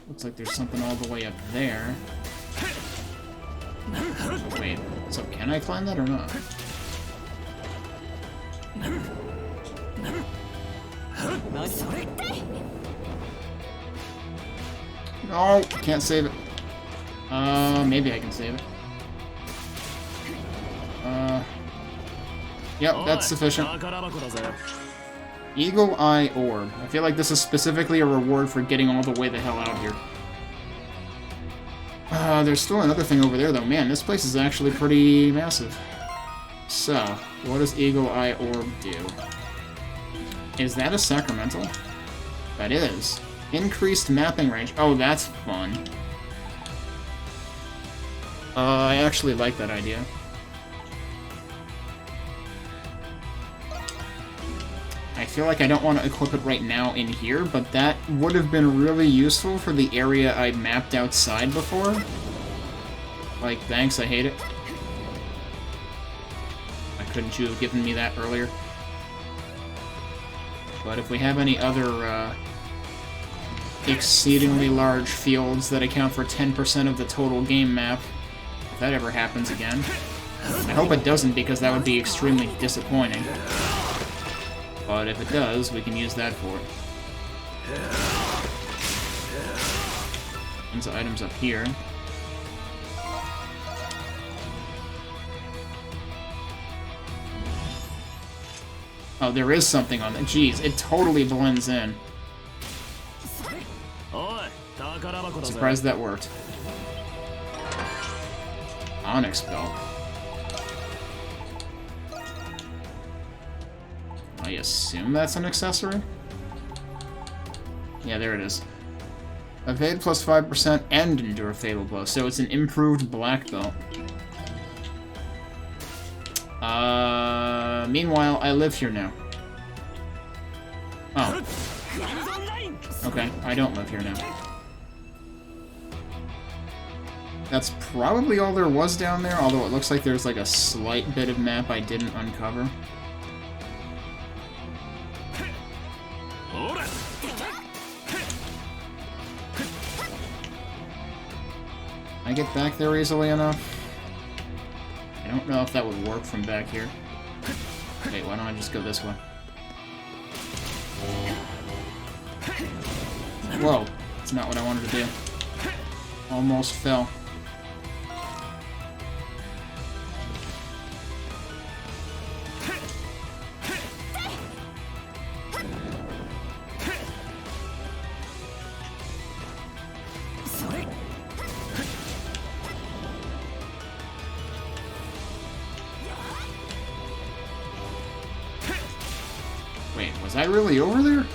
Looks like there's something all the way up there. Oh, wait, so can I climb that or not? No, can't save it. Maybe I can save it. Yep, that's sufficient. Eagle Eye Orb. I feel like this is specifically a reward for getting all the way the hell out here. There's still another thing over there, though. Man, this place is actually pretty massive. So, what does Eagle Eye Orb do? Is that a sacramental? That is. Increased mapping range. Oh, that's fun. I actually like that idea. I feel like I don't want to equip it right now in here, but that would have been really useful for the area I mapped outside before. Like, thanks, I hate it. Why couldn't you have given me that earlier? But if we have any other, exceedingly large fields that account for 10% of the total game map, if that ever happens again. I hope it doesn't, because that would be extremely disappointing. But if it does, we can use that for it. Tons of items up here. Oh, there is something on that. Jeez, it totally blends in. Surprised that worked. Onyx belt. I assume that's an accessory? Yeah, there it is. Evade plus 5% and endure fatal blow, so it's an improved black belt. Meanwhile, I live here now. Oh. Okay, I don't live here now. That's probably all there was down there, although it looks like there's like a slight bit of map I didn't uncover. I get back there easily enough? I don't know if that would work from back here. Okay, why don't I just go this way? Whoa, that's not what I wanted to do. Almost fell. Wait, was I really over there?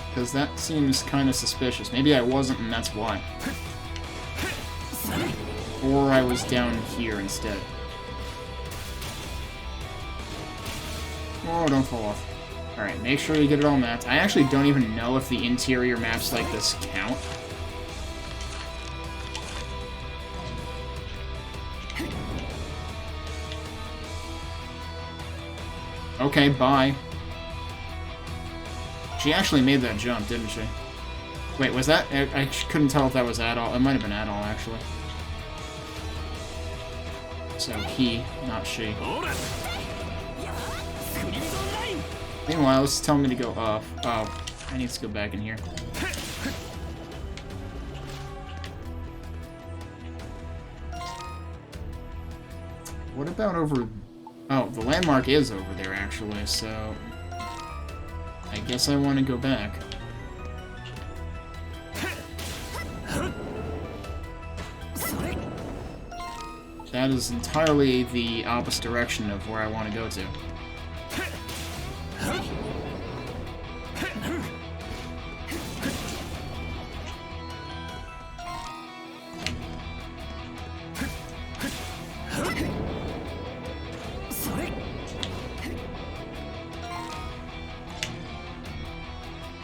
Because that seems kind of suspicious. Maybe I wasn't, and that's why. Or I was down here instead. Oh, don't fall off. Alright, make sure you get it all mapped. I actually don't even know if the interior maps like this count. Okay, bye. She actually made that jump, didn't she? Wait, was that... I couldn't tell if that was Adol. It might have been Adol, actually. So he, not she. Meanwhile, this is telling me to go up. Oh, I need to go back in here. What about over... Oh, the landmark is over there, actually, so... I guess I want to go back. That is entirely the opposite direction of where I want to go to.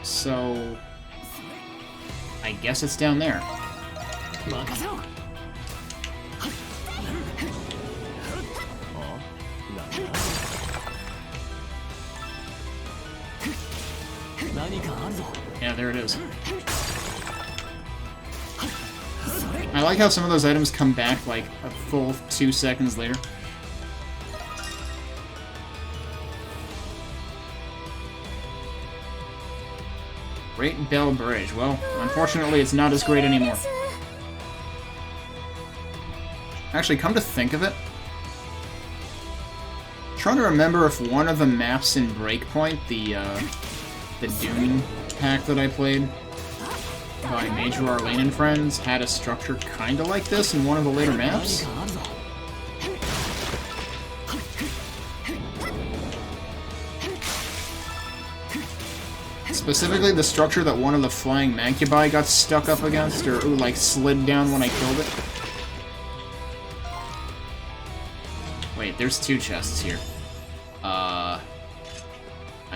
So... I guess it's down there. Yeah, there it is. I like how some of those items come back like a full 2 seconds later. Great Bell Bridge. Well, unfortunately, it's not as great anymore. Actually, come to think of it, I'm trying to remember if one of the maps in Breakpoint, the Doom pack that I played by Major Arlene and Friends, had a structure kind of like this in one of the later maps. Specifically, the structure that one of the flying Mancubi got stuck up against, or like slid down when I killed it. Wait, there's 2 chests here. I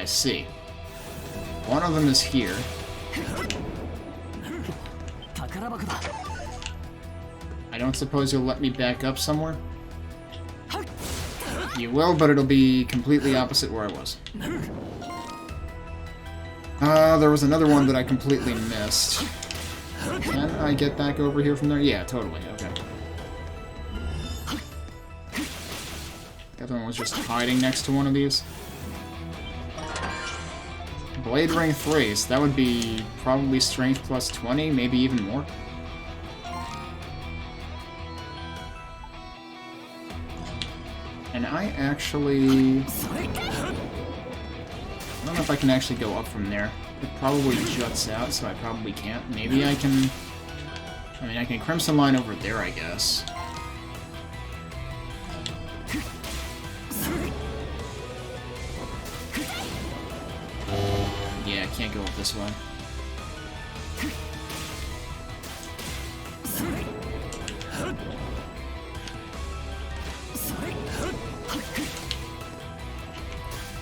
see. One of them is here. I don't suppose you'll let me back up somewhere? You will, but it'll be completely opposite where I was. There was another one that I completely missed. Can I get back over here from there? Yeah, totally, okay. The other one was just hiding next to one of these. Blade Ring 3, so that would be probably Strength plus 20, maybe even more. And I actually... I don't know if I can actually go up from there. It probably juts out, so I probably can't. Maybe I can... I mean, I can Crimson Line over there, I guess. Yeah, I can't go up this way.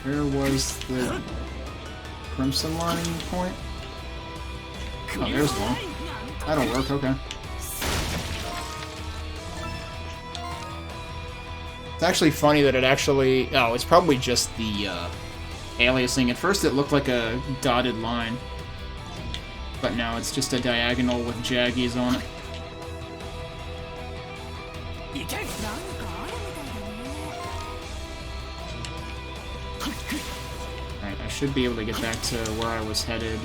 Where was the crimson line point? Oh, there's one. That'll work, okay. It's actually funny that it actually... Oh, it's probably just the aliasing. At first it looked like a dotted line. But now it's just a diagonal with jaggies on it. Alright, I should be able to get back to where I was headed.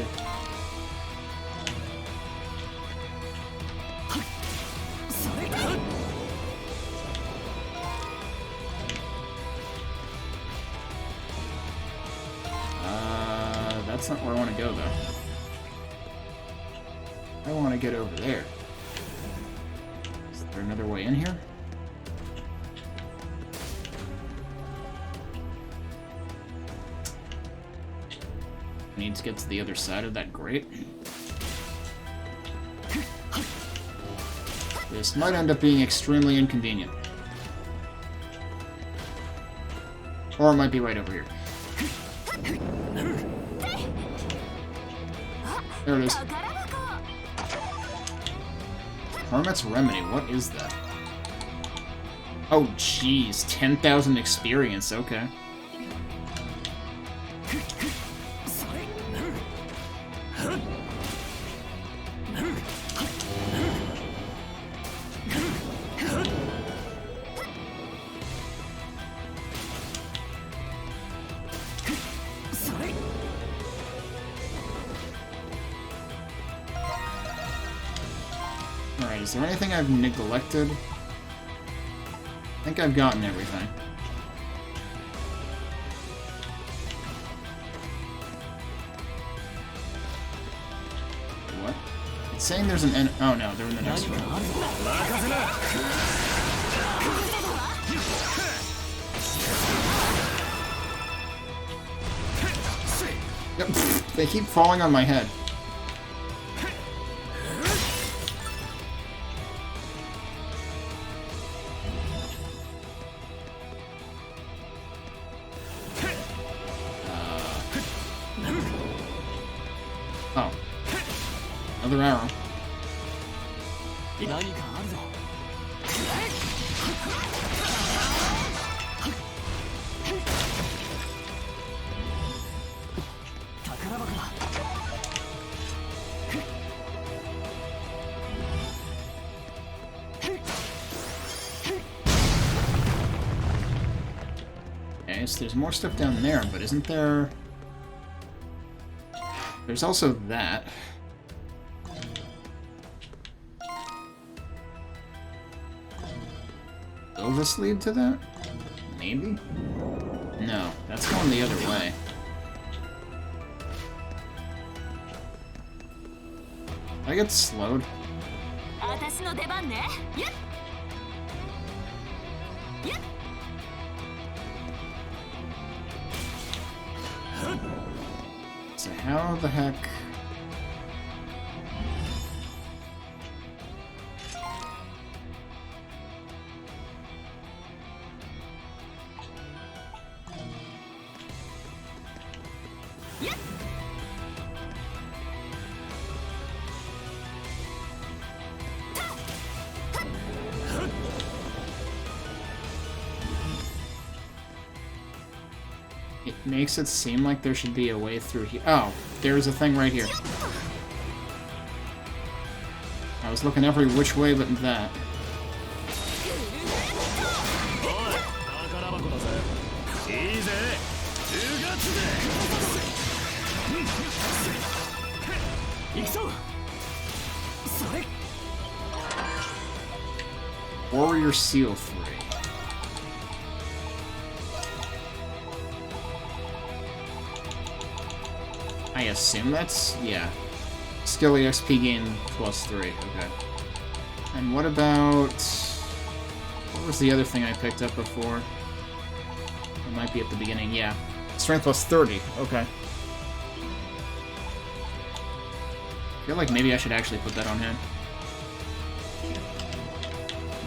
That's not where I want to go, though. I want to get over there. Is there another way in here? I need to get to the other side of that grate. This might end up being extremely inconvenient. Or it might be right over here. There it is. Hermit's Remedy, what is that? Oh, jeez, 10,000 experience, okay. Alright, is there anything I've neglected? I think I've gotten everything. What? It's saying there's an oh no, they're in the next room. Yep, they keep falling on my head. Oh. Another arrow. Okay, so there's more stuff down there, but isn't there... There's also that. Will this lead to that? Maybe? No, that's going the other way. I get slowed. So how the heck... It makes it seem like there should be a way through here. Oh, there's a thing right here. I was looking every which way but that. Warrior Seal 3. I assume that's... yeah. Skill EXP gain plus 3, okay. And what about... what was the other thing I picked up before? It might be at the beginning, yeah. Strength plus 30, okay. I feel like maybe I should actually put that on him.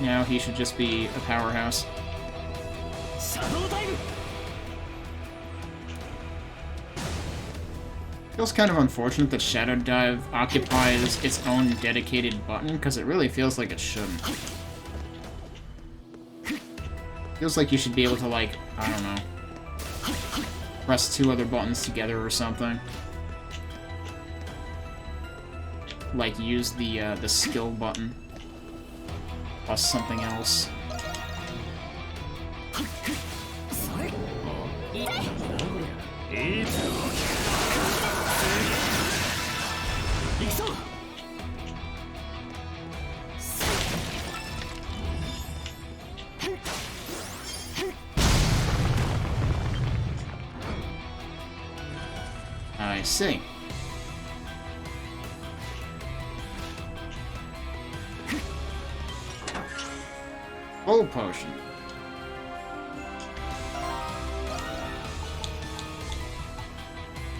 Now he should just be a powerhouse. Feels kind of unfortunate that Shadow Dive occupies its own dedicated button, because it really feels like it shouldn't. Feels like you should be able to, like, I don't know, press 2 other buttons together or something. Like, use the skill button plus something else. I see. Full potion.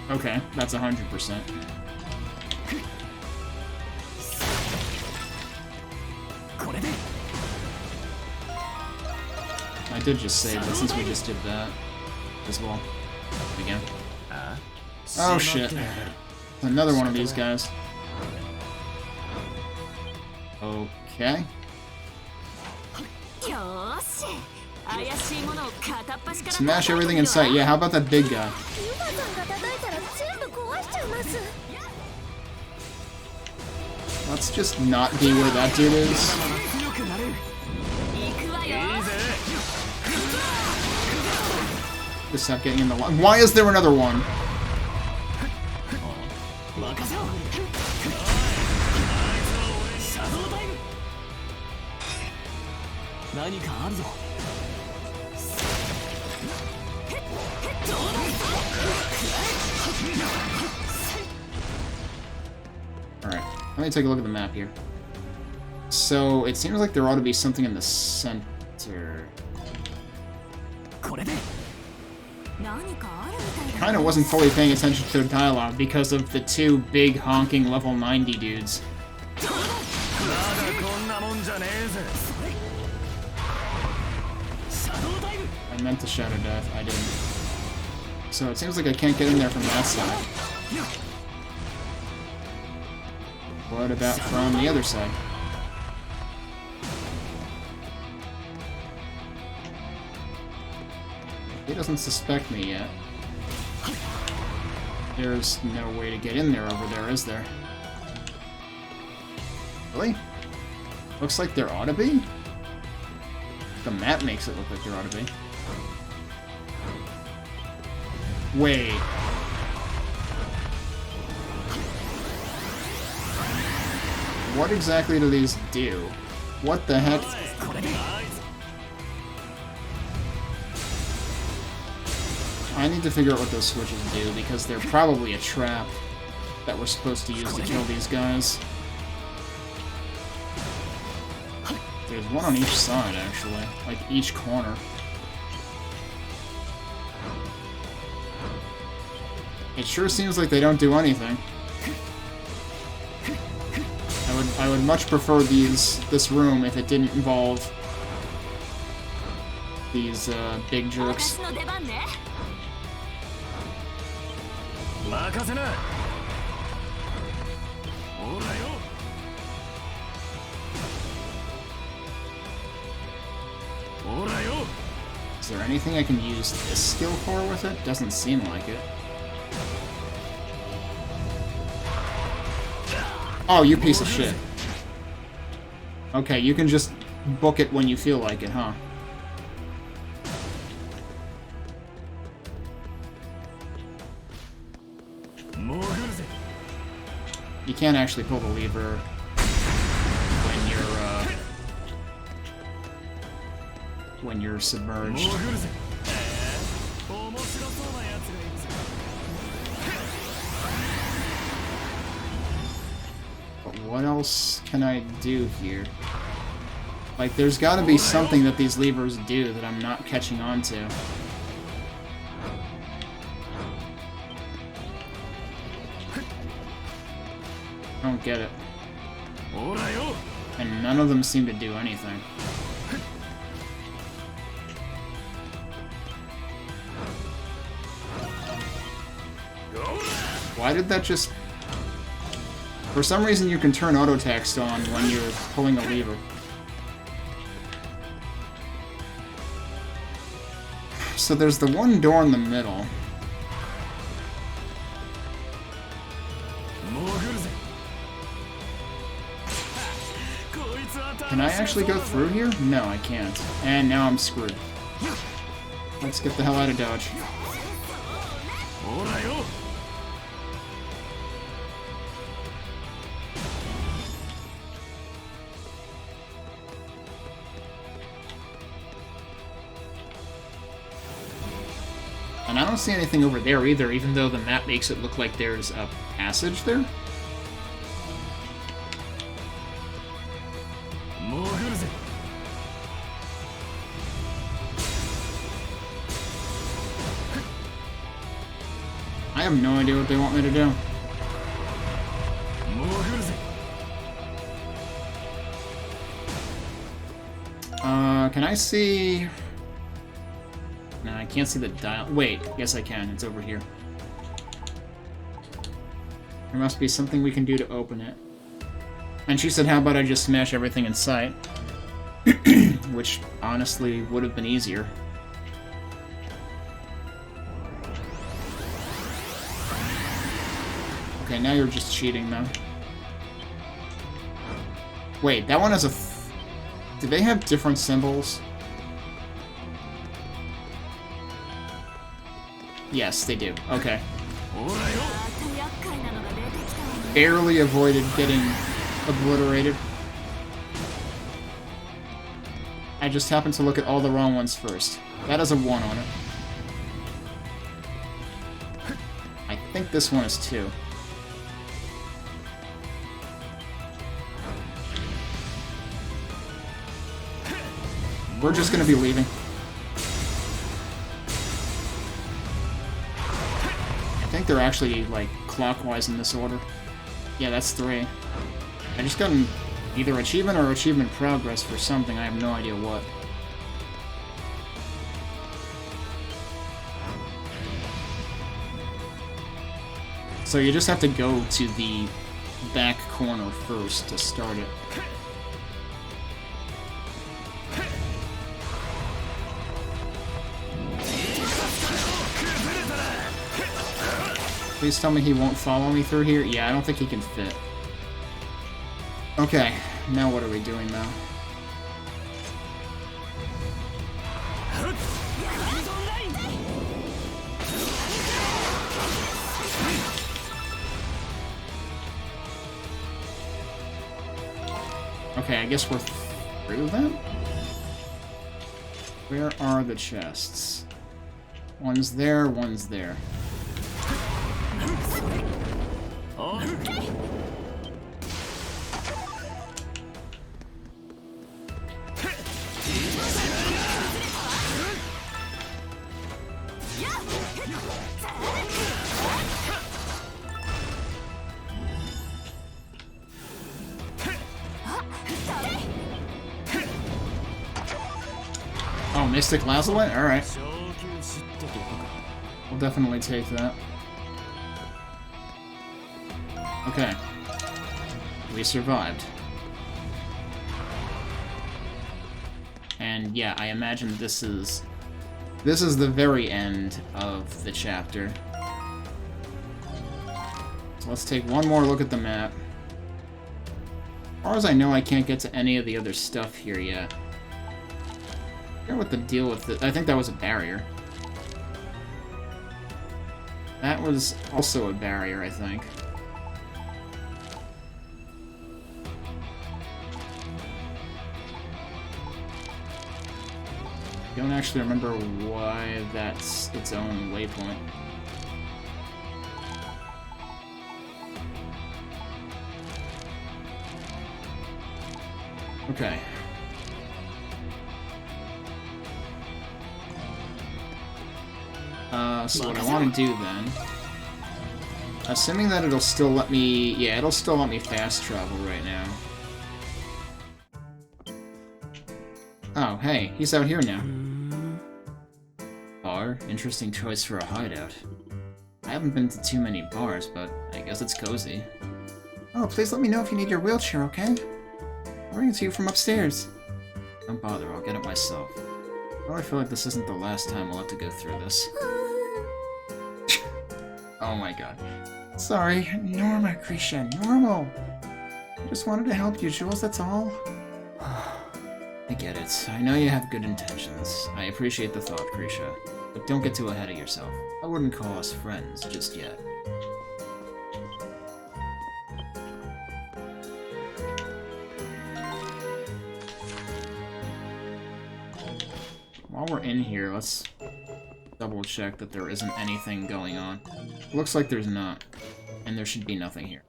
Okay, that's 100%. I did just save, but since we just did that as well. Again. Oh shit. Another one of these guys. Okay. Smash everything in sight. Yeah, how about that big guy? Let's just not be where that dude is. Just stop getting in the line. Why is there another one? Alright, let me take a look at the map here. So, it seems like there ought to be something in the center. Kinda wasn't fully paying attention to the dialogue because of the 2 big honking level 90 dudes. I meant to Shadow Dive, I didn't. So it seems like I can't get in there from that side. What about from the other side? He doesn't suspect me yet. There's no way to get in there over there, is there? Really? Looks like there ought to be? The map makes it look like there ought to be. Wait. What exactly do these do? What the heck? I need to figure out what those switches do, because they're probably a trap that we're supposed to use to kill these guys. There's one on each side, actually. Like, each corner. It sure seems like they don't do anything. I would much prefer this room if it didn't involve these big jerks. Is there anything I can use this skill for with it? Doesn't seem like it. Oh, you piece of shit. Okay, you can just book it when you feel like it, huh? You can't actually pull the lever when you're submerged. But what else can I do here? Like, there's gotta be something that these levers do that I'm not catching on to. I don't get it. And none of them seem to do anything. Why did that just... For some reason you can turn auto text on when you're pulling a lever. So there's the one door in the middle. Can I actually go through here? No, I can't. And now I'm screwed. Let's get the hell out of Dodge. And I don't see anything over there either, even though the map makes it look like there's a passage there. I have no idea what they want me to do. Can I see... No, I can't see the dial. Wait, yes I can. It's over here. There must be something we can do to open it. And she said, how about I just smash everything in sight? Which, honestly, would have been easier. Okay, now you're just cheating, though. Wait, that one has a... Do they have different symbols? Yes, they do. Okay. Barely avoided getting obliterated. I just happened to look at all the wrong ones first. That has a 1 on it. I think this one is 2. We're just gonna be leaving. I think they're actually, like, clockwise in this order. Yeah, that's 3. I just got an either achievement or achievement progress for something. I have no idea what. So you just have to go to the back corner first to start it. Please tell me he won't follow me through here. Yeah, I don't think he can fit. Okay, now what are we doing now? Okay, I guess we're through then? Where are the chests? One's there, one's there. Oh, Mystic Lazulite? Alright. We'll definitely take that. Okay. We survived. And yeah, I imagine this is the very end of the chapter. So let's take one more look at the map. As far as I know, I can't get to any of the other stuff here yet. I forget what the deal with it. I think that was a barrier. That was also a barrier, I think. I don't actually remember why that's its own waypoint. Okay. So what I want to do then... Assuming that it'll still let me... Yeah, it'll still let me fast travel right now. Oh, hey, he's out here now. Interesting choice for a hideout. I haven't been to too many bars, but I guess it's cozy. Oh, please let me know if you need your wheelchair, okay? I'll bring it to you from upstairs. Don't bother, I'll get it myself. Oh, I feel like this isn't the last time we'll have to go through this. Oh my god. Sorry, normal, Krisha, normal. I just wanted to help you, Jules, that's all. I get it. I know you have good intentions. I appreciate the thought, Krisha. But don't get too ahead of yourself. I wouldn't call us friends just yet. While we're in here, let's double check that there isn't anything going on. Looks like there's not. And there should be nothing here.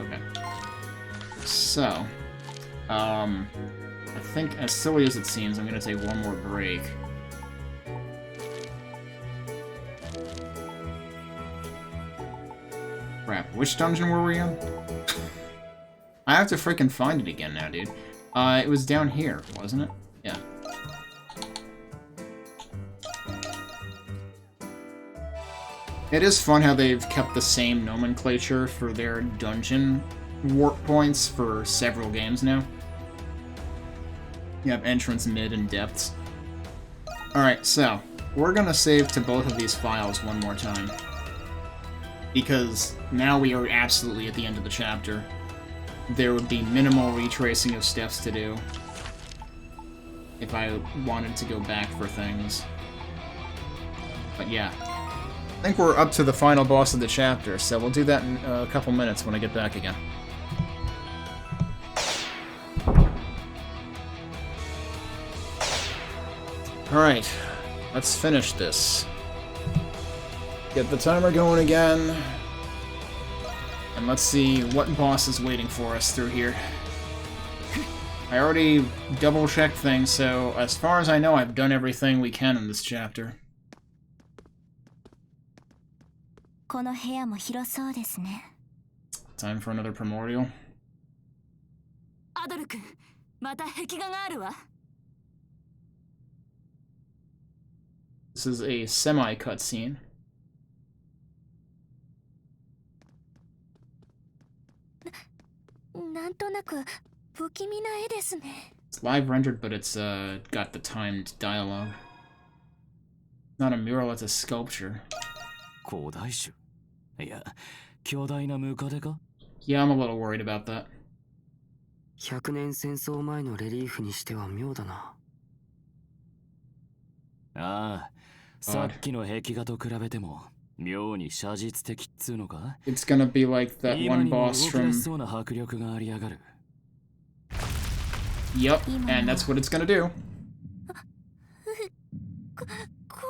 Okay. So, I think, as silly as it seems, I'm gonna take one more break. Crap, which dungeon were we in? I have to freaking find it again now, dude. It was down here, wasn't it? Yeah. It is fun how they've kept the same nomenclature for their dungeon warp points for several games now. You have entrance, mid, and depths. Alright, so, we're gonna save to both of these files one more time. Because now we are absolutely at the end of the chapter. There would be minimal retracing of steps to do if I wanted to go back for things. But yeah. I think we're up to the final boss of the chapter, so we'll do that in a couple minutes when I get back again. Alright, let's finish this. Get the timer going again. And let's see what boss is waiting for us through here. I already double-checked things, so as far as I know, I've done everything we can in this chapter. この部屋も広そうですね。 Time for another primordial. アドル君、また壁画があるわ。 This is a semi-cutscene. なんとなく不気味な絵ですね。 It's live rendered, but it's got the timed dialogue. Not a mural, it's a sculpture. 古代種いや、巨大なムカデか Yeah, I'm a little worried about that. 100年戦争前のレリーフにしては妙だな。ああ、さっきの壁画と比べても妙に写実的っつうのか It's gonna be like that 今 one にも boss 動き出 from... しそうな迫力がありやがる。 Yep, and that's what it's gonna do. こ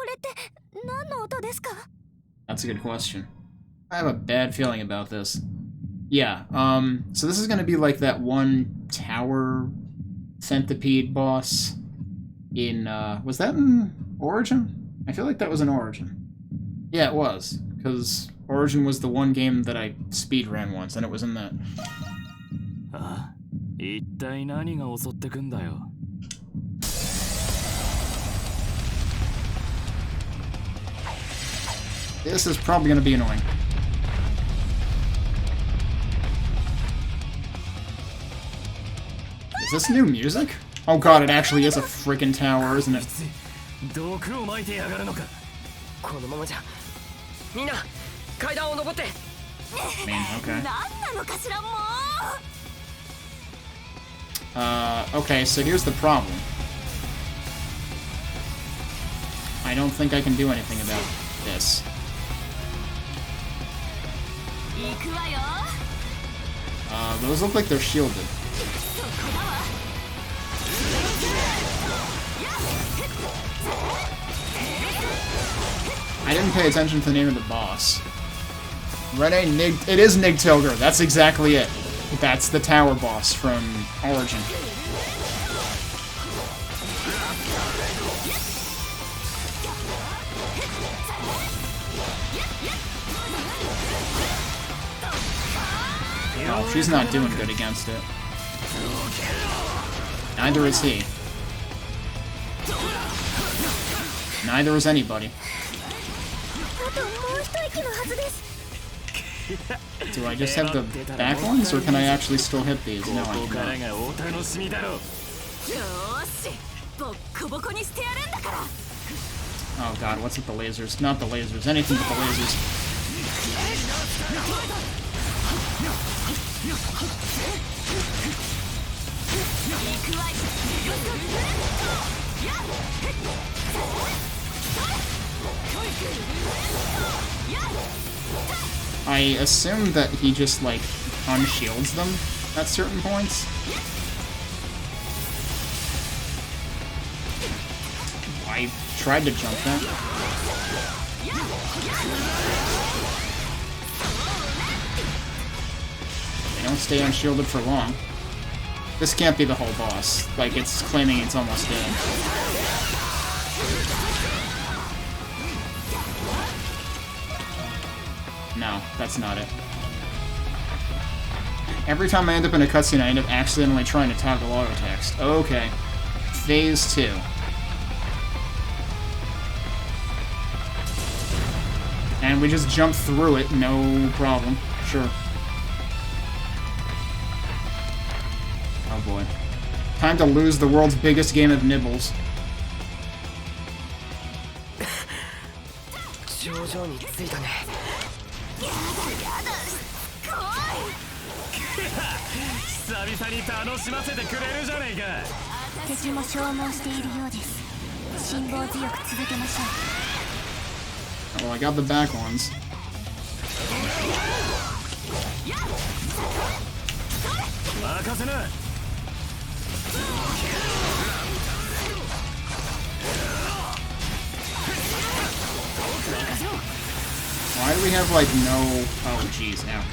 れって何の音ですか？ That's a good question. I have a bad feeling about this. Yeah, so this is gonna be like that one tower centipede boss in, was that in Origin? I feel like that was in Origin. Yeah, it was, because Origin was the one game that I speedran once, and it was in that. ああ、一体何が襲ってくんだよ。 This is probably gonna be annoying. Is this new music? Oh god, it actually is a freaking tower, isn't it? 毒を撒いてやがるのか。このままじゃ。みんな、階段を登って。 Man, okay. 何なのかしらもう。 Okay, so here's the problem. I don't think I can do anything about this. 行くわよ。 Those look like they're shielded. そこだわ。 I didn't pay attention to the name of the boss. Rene Nig... It is Nigtilger, that's exactly it. That's the tower boss from Origin. Oh, she's not doing good against it. Neither is he. Neither is anybody. あともはずです。 Do I just have the back ones, or can I actually still hit these? No, I ここから cannot. がお楽しみだろう。よーし、ボッコボコにしてやるんだから。 Oh god, what's with the lasers? Not the lasers, anything but the lasers. I assume that he just, like, unshields them at certain points. I tried to jump that. They don't stay unshielded for long. This can't be the whole boss. Like, it's claiming it's almost dead. No, that's not it. Every time I end up in a cutscene, I end up accidentally trying to toggle auto text. Okay. Phase 2. And we just jump through it, no problem. Sure. Oh boy. Time to lose the world's biggest game of nibbles. 頂上に着いたね。久々に楽しませてくれるじゃねえか。敵も消耗しているようです。辛抱強く続けましょう。 Well, I got the back ones. Why do we have, like, no... Oh, jeez, now.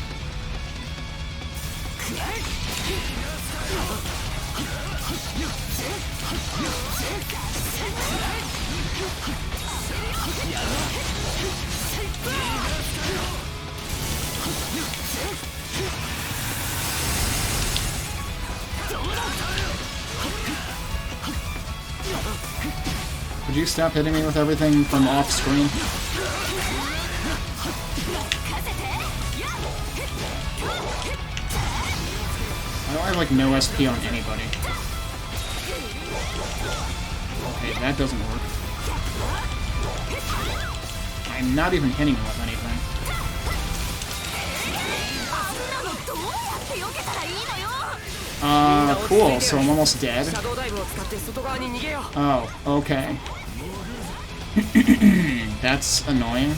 Would you stop hitting me with everything from off screen? I don't have, like, no SP on anybody. Okay, that doesn't work. I'm not even hitting him with anything. Cool, so I'm almost dead. Oh, okay. That's annoying.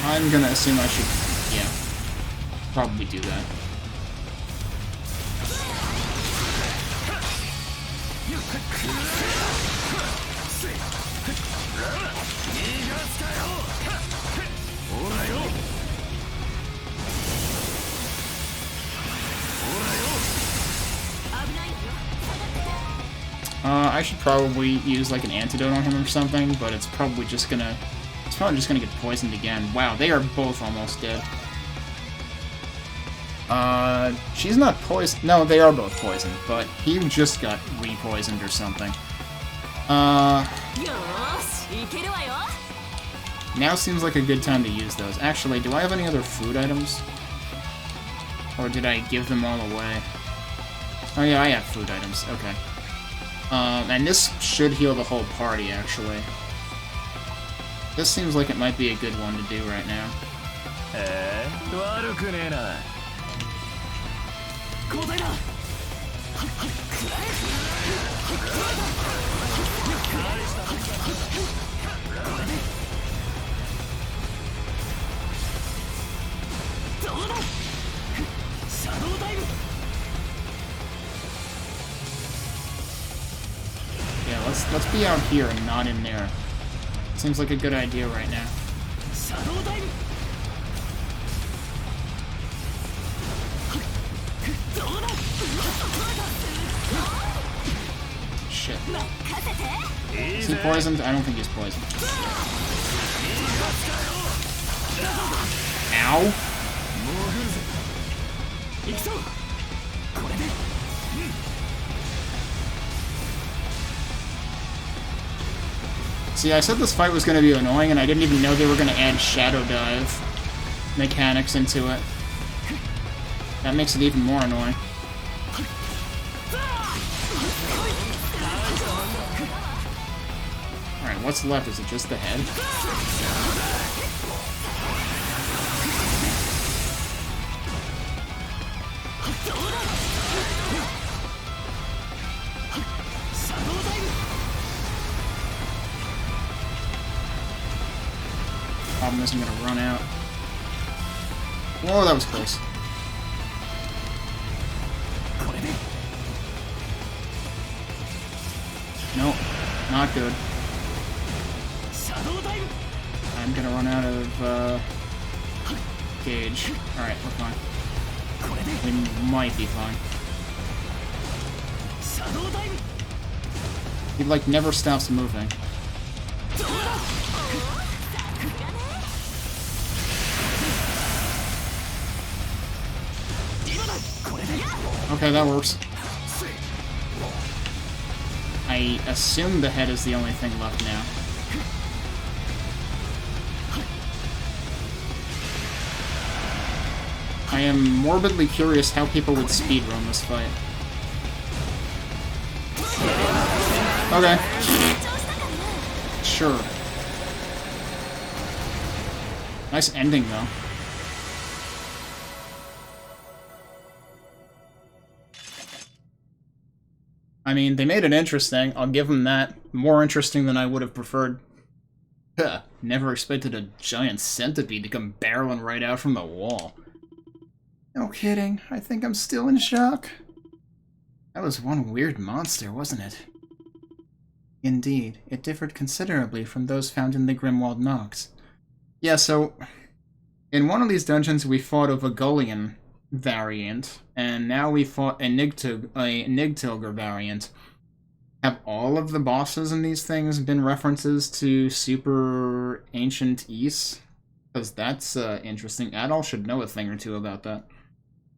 I'm gonna assume I should, yeah, probably do that. I should probably use like an antidote on him or something, but it's probably just gonna get poisoned again. Wow, they are both almost dead. She's not poisoned. No, they are both poisoned, but he just got re-poisoned or something. Now seems like a good time to use those. Actually, do I have any other food items? Or did I give them all away? Oh yeah, I have food items. Okay. And this should heal the whole party, actually. This seems like it might be a good one to do right now. Yeah, let's be out here and not in there. Seems like a good idea right now. Shit. Is he poisoned? I don't think he's poisoned. Ow. See, I said this fight was going to be annoying, and I didn't even know they were going to add Shadow Dive mechanics into it. That makes it even more annoying. Alright, what's left? Is it just the head? Problem isn't gonna run out. Whoa, that was close. Nope, not good. I'm gonna run out of gauge. Alright, we're fine. We might be fine. He like never stops moving. Okay, that works. I assume the head is the only thing left now. I am morbidly curious how people would speedrun this fight. Okay. Sure. Nice ending, though. I mean, they made it interesting. I'll give them that. More interesting than I would have preferred. Huh. Never expected a giant centipede to come barreling right out from the wall. No kidding. I think I'm still in shock. That was one weird monster, wasn't it? Indeed. It differed considerably from those found in the Grimwald Nox. Yeah, so... in one of these dungeons, we fought a Vagullian variant, and now we fought a Nigtilger variant. Have all of the bosses in these things been references to Super Ancient East? Because that's interesting. Adol should know a thing or two about that.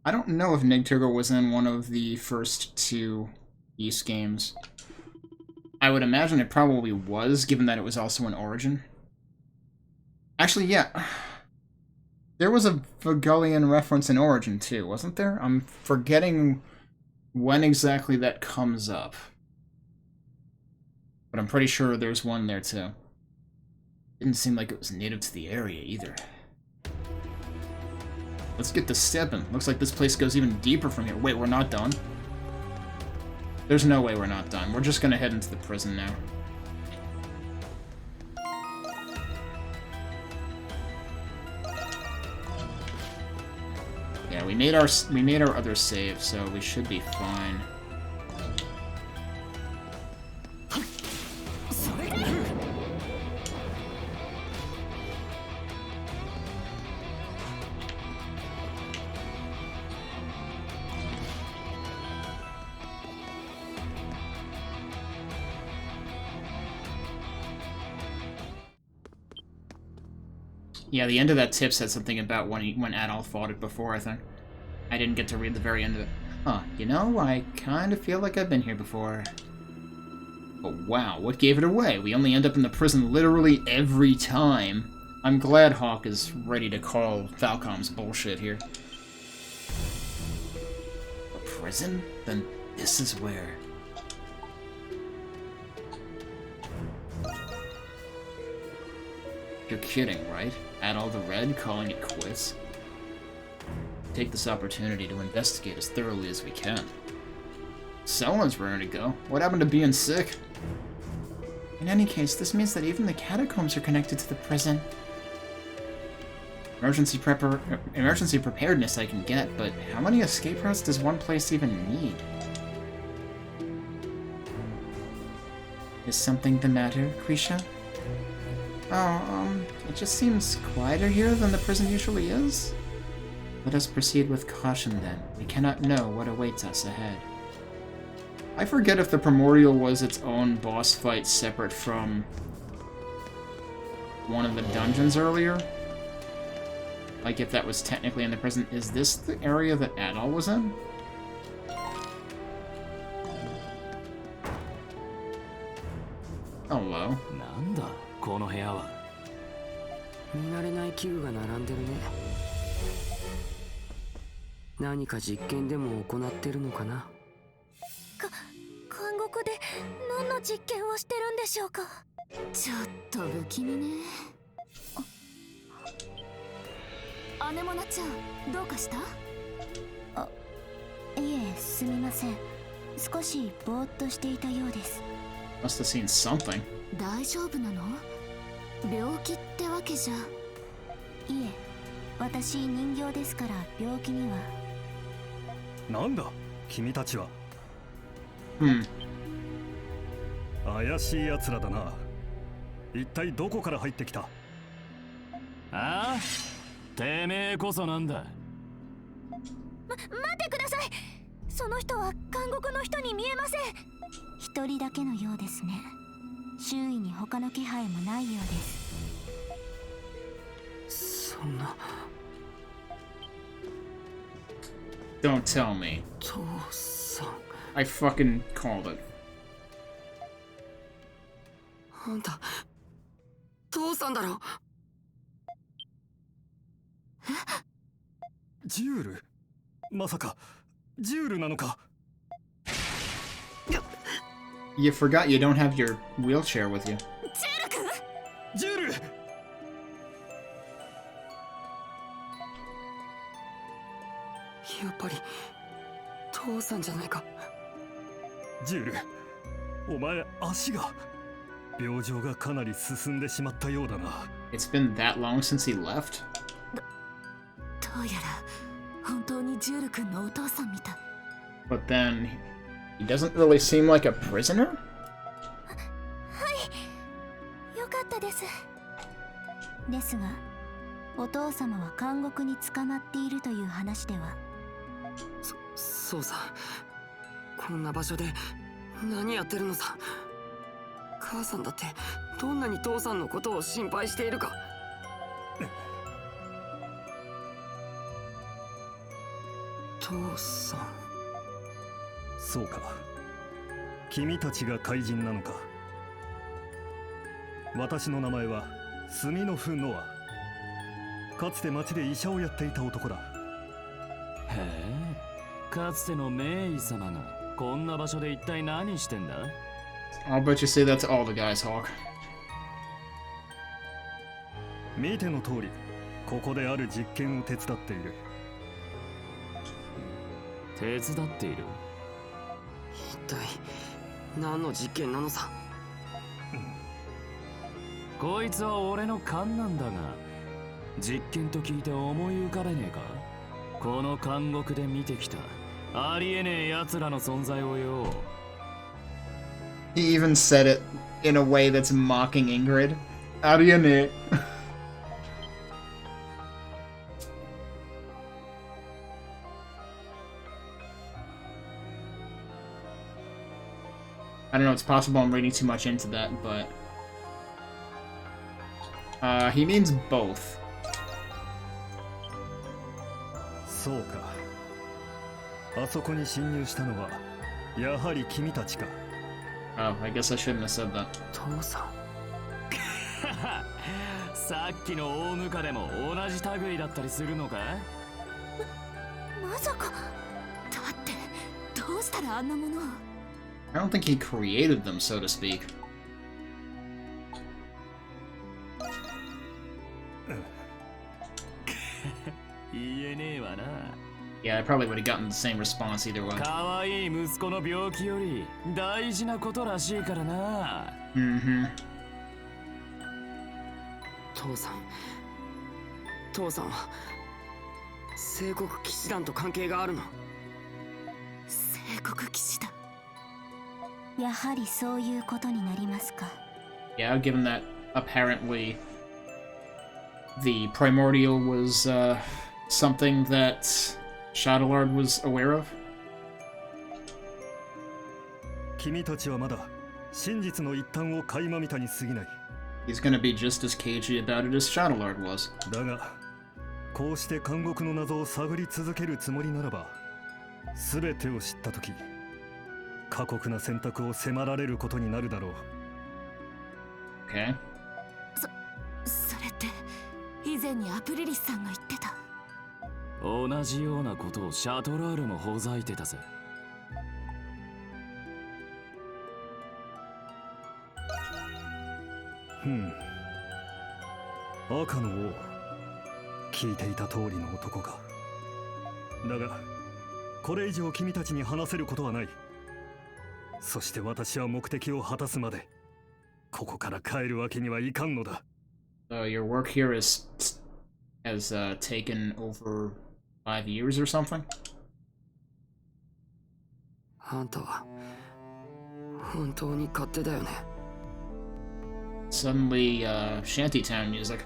I don't know if Nigtilger was in one of the first two East games. I would imagine it probably was, given that it was also in Origin. Actually, yeah. There was a Vagullian reference in Origin, too, wasn't there? I'm forgetting when exactly that comes up. But I'm pretty sure there's one there, too. Didn't seem like it was native to the area, either. Let's get to stepping. Looks like this place goes even deeper from here. Wait, we're not done? There's no way we're not done. We're just gonna head into the prison now. Yeah, we made our other save, so we should be fine. Yeah, the end of that tip said something about when Adol fought it before, I think. I didn't get to read the very end of it. Huh, you know, I kind of feel like I've been here before. But wow, what gave it away? We only end up in the prison literally every time. I'm glad Hawk is ready to call Falcom's bullshit here. A prison? Then this is where... You're kidding, right? Adol the Red calling it quits? Take this opportunity to investigate as thoroughly as we can. Someone's raring to go. What happened to being sick? In any case, this means that even the catacombs are connected to the prison. Emergency preparedness I can get, but how many escape routes does one place even need? Is something the matter, Krisha? Oh, it just seems quieter here than the prison usually is. Let us proceed with caution then. We cannot know what awaits us ahead. I forget if the Primordial was its own boss fight separate from one of the dungeons earlier. Like, if that was technically in the prison. Is this the area that Adol was in? Hello. なんだこの部屋は。見慣れない器具が並んでるね。何か実験でも行ってるのかな。監獄で何の実験をしてるんでしょうか。ちょっと不気味ね。姉もなちゃん、どうかした？いえ、すみません。少しぼーっとしていたようです。Must have seen something. 大丈夫なの？病気ってわけじゃ。いえ、私人形ですから病気には。なんだ君たちは。怪しい奴らだな。一体どこから入ってきた？ああ、てめえこそなんだ。待ってください。その人は監獄の人に見えません。一人だけのようですね。周囲に他の気配もないようです。そんな。Don't tell me. 父さん。I fucking called it. あんた、父さんだろ。ジュール？まさかジュールなのか？ You forgot you don't have your wheelchair with you. ジュール！やっぱり父さんじゃないか。ジュール、お前足が。病状がかなり進んでしまったようだな。It's been that long since he left? どうやら本当にジュール君のお父さんみたい。 But then, he doesn't really seem like a prisoner? はい、よかったです。ですが、お父様は監獄に捕まっているという話では。そうさ。こんな場所で何やってるのさ。母さんだってどんなに父さんのことを心配しているか。父さん。そうか。君たちが怪人なのか。私の名前はスミノフ・ノア。かつて町で医者をやっていた男だ。へえ、かつての名医様がこんな場所で一体何してんだ？ I'll bet you say that to all the guys, Hawk. 見ての通り、ここである実験を手伝っている。手伝っている？一体何の実験なのさ。こいつは俺の勘なんだが、実験と聞いて思い浮かべねえか？この監獄で見てきたありえねえ奴らの存在をよ。He even said it in a way that's mocking Ingrid. Ariane. I don't know, it's possible I'm reading too much into that, but... he means both. そうか。あそこに侵入したのは、やはり君たちか。Oh, I guess I shouldn't have said that. 父さん。さっきの大ムカでも同じ類だったりするのか？まさか。だってどうしたらあんなものを。I don't think he created them, so to speak. Yeah, I probably would have gotten the same response either way. 可愛い息子の病気より大事なことらしいからな。Mm-hmm. 父さんは聖国騎士団と関係があるの？聖国騎士団。やはりそういうことになりますか。Yeah, given that apparently the primordial was something that Shadowlord was aware of. 君たちはまだ真実の一端を垣間見たに過ぎない。He's gonna be just as cagey about it as Shadowlord was. だが、こうして監獄の謎を探り続けるつもりならば、全てを知ったとき、過酷な選択を迫られることになるだろう。Okay. それって以前にアプリリスさんが言ってた。同じようなことをシャトラールもほざいてたぜ。赤の王、聞いていた通りの男か。だがこれ以上君たちに話せることはない。そして私は目的を果たすまでここから帰るわけにはいかんのだ。Your work here has taken over 5 years or something? あんたは本当に勝手だよね。Suddenly, shantytown music.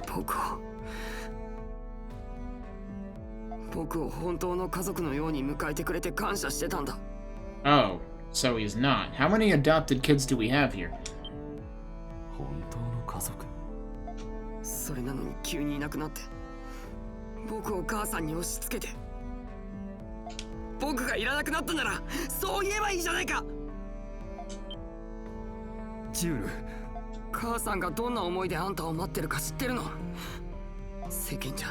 僕を本当の家族のように迎えてくれて感謝してたんだ。Oh, so he's not. How many adopted kids do we have here? 本当の家族。それなのに急にいなくなって、僕を母さんに押し付けて、僕がいらなくなったならそう言えばいいじゃないか。ジュール、母さんがどんな思いであんたを待ってるか知ってるの？世間じゃ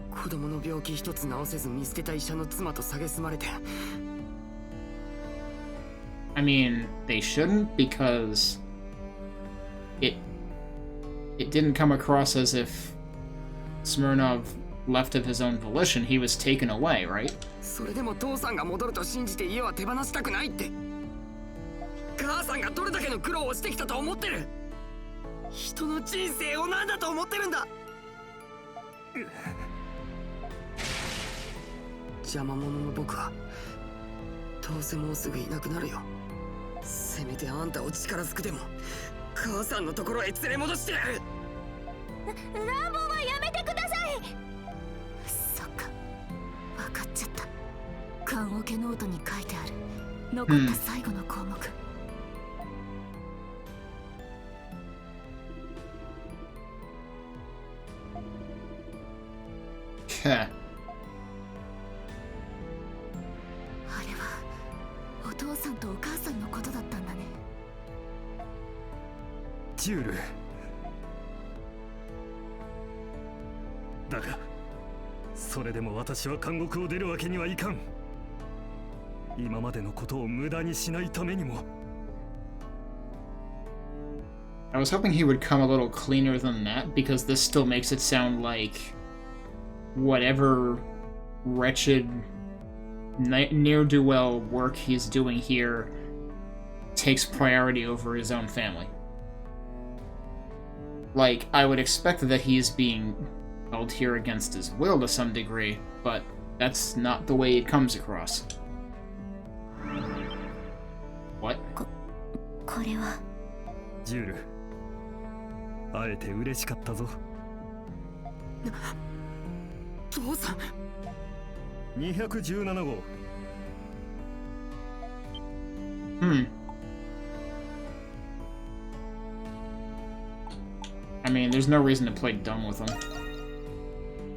子供の病気一つ治せず見捨てた医者の妻と蔑まれて。I mean, they shouldn't, because it didn't come across as if Smirnov left of his own volition. He was taken away, right? それでも父さんが戻ると信じて家は手放したくないって。母さんがどれだけの苦労をしてきたと思ってる？人の人生を何だと思ってるんだ。邪魔者の僕はどうせもうすぐいなくなるよ。せめてあんたを力ずくでも母さんのところへ連れ戻してやる。乱暴はやめてください。そっか、分かっちゃった。棺桶ノートに書いてある残った最後の項目。Heh. あれはお父さんとお母さんのことだったんだね。ジュール。だがそれでも私は監獄を出るわけにはいかん。今までのことを無駄にしないためにも。I was hoping he would come a little cleaner than that, because this still makes it sound like whatever wretched ne'er-do-well work he's doing here takes priority over his own family. Like, I would expect that he's being held here against his will to some degree, but that's not the way it comes across. What? これはジュール、会えて嬉しかったぞ。父さん。217号。I mean, there's no reason to play dumb with him.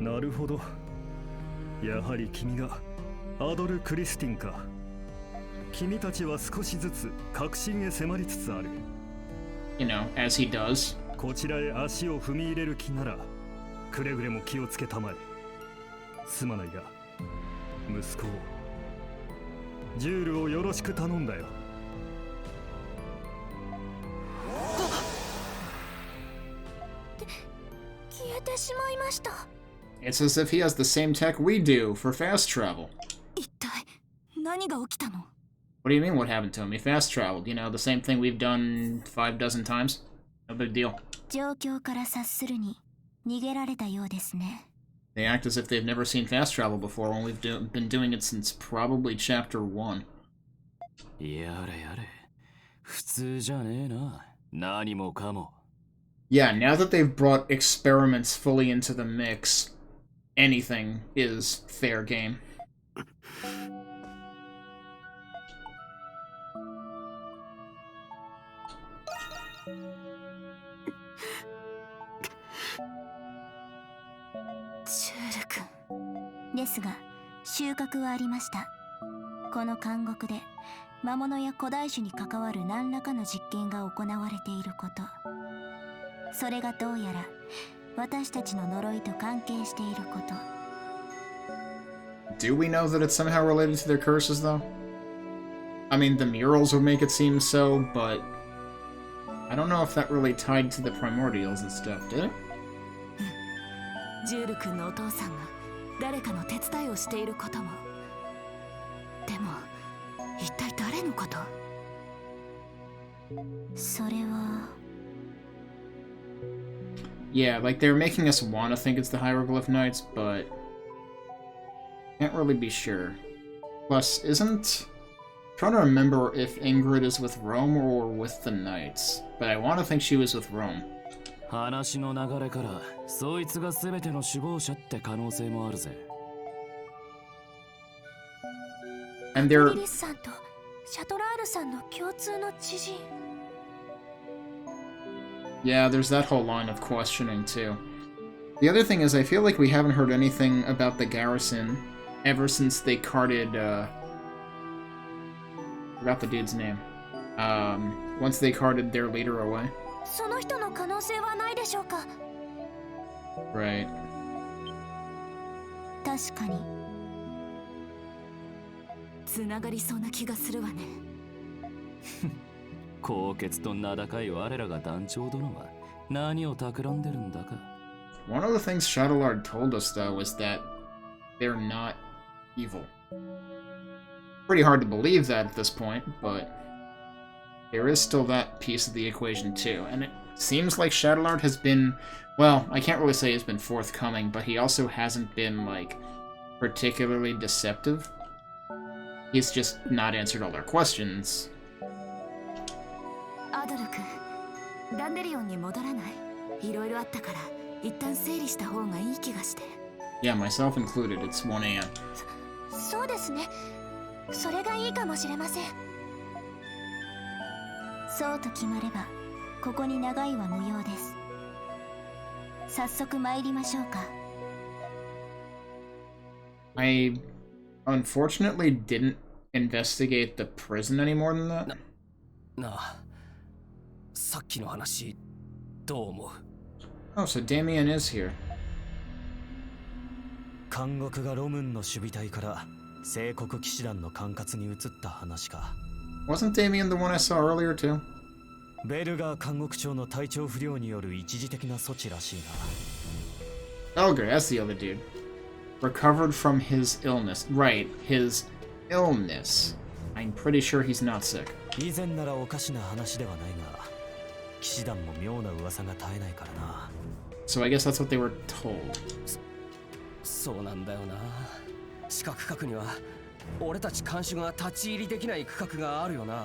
なるほど。やはり君がアドル・クリスティンか。君たちは少しずつ確信へ迫りつつある。You know, as he does. こちらへ足を踏み入れる気なら、くれぐれも気をつけたまえ。すまないが、息子を、ジュールをよろしく頼んだよ。消えてしまいました。It's as if he has the same tech we do for fast travel. 一体何が起きたの？ What do you mean what happened to him? He fast traveled. You know, the same thing we've done 5 dozen times. No big deal. 状況から察するに逃げられたようですね。They act as if they've never seen fast travel before when we've been doing it since probably chapter 1. やれやれ。普通じゃねえな。何もかも。Yeah, now that they've brought experiments fully into the mix, anything is fair game. 君。ですが収穫はありました。この監獄で魔物や古代種に関わる何らかの実験が行われていること、それがどうやら私たちの呪いと関係していること。 Do we know that it's somehow related to their curses, though? I mean, the murals would make it seem so, but I don't know if that really tied to the primordials and stuff, did it? ジュール君のお父さんが誰かの手伝いをしていることも。でも一体誰のこと？それは Yeah, like they're making us want to think it's the Hieroglyph Knights, but can't really be sure. Plus, isn't... I'm trying to remember if Ingrid is with Rome or with the Knights, but I want to think she was with Rome. 話の流れからそいつが全ての首謀者って可能性もあるぜ。And they're... リリスさんとシャトラールさんの共通の知人。 Yeah, there's that whole line of questioning, too. The other thing is, I feel like we haven't heard anything about the garrison ever since they carted, forgot the dude's name. Once they carted their leader away. その人の可能性はないでしょうか。 Right. 確かに。つながりそうな気がするわね。高潔と名高い我らが団長殿は何を企んでるんだか。One of the things Shadowlord told us, though, was that they're not evil. Pretty hard to believe that at this point, but there is still that piece of the equation, too. And it seems like Shadowlord has been... Well, I can't really say he's been forthcoming, but he also hasn't been, like, particularly deceptive. He's just not answered all their questions. アドル君、ダンデリオンに戻らない？いろいろあったから一旦整理した方がいい気がして。 Yeah, myself included. It's 1 a.m. そうですね。それがいいかもしれません。そうと決まればここに長いは無用です。早速参りましょうか。 I unfortunately didn't investigate the prison any more than that. なあ、さっきの話どう思う？ Oh, so Damien is here. 監獄がロムンの守備隊から聖国騎士団の管轄に移った話か。 Wasn't Damien the one I saw earlier, too? ベルガー監獄長の体調不良による一時的な措置らしいな。 Elgar, that's the other dude. Recovered from his illness. Right, his illness. I'm pretty sure he's not sick. 以前ならおかしな話ではないが、騎士団も妙な噂が絶えないからな。 So I guess that's what they were told. そうなんだよな。四角区には俺たち看守が立ち入りできない区画があるよな。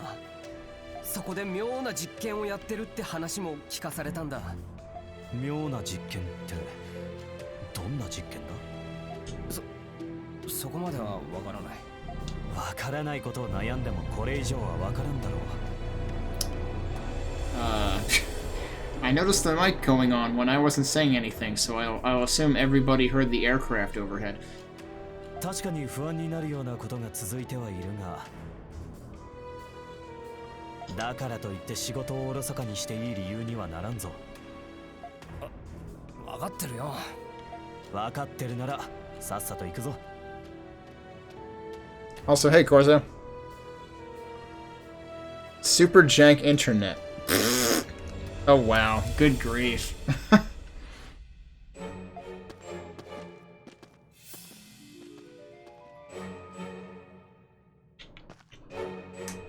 そこで妙な実験をやってるって話も聞かされたんだ。妙な実験ってどんな実験だ？そこまではわからない。わからないことを悩んでもこれ以上はわからんだろう。I noticed the mic going on when I wasn't saying anything, so I'll assume everybody heard the aircraft overhead. 確かに不安になるようなことが続いてはいるが、だからといって仕事をおろそかにしていい理由にはならんぞ。わかってるよ。わかってるならさっさと行くぞ。 Also, hey, Corzo. Super jank internet. Oh, wow. Good grief.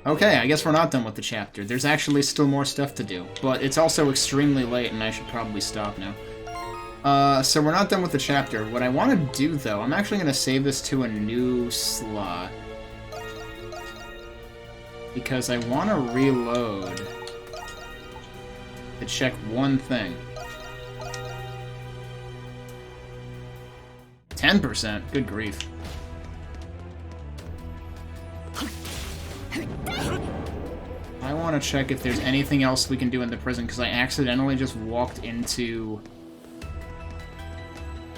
Okay, I guess we're not done with the chapter. There's actually still more stuff to do, but it's also extremely late and I should probably stop now. So we're not done with the chapter. What I want to do, though, I'm actually going to save this to a new slot. Because I want to reload to check one thing. 10%? Good grief. I want to check if there's anything else we can do in the prison, because I accidentally just walked into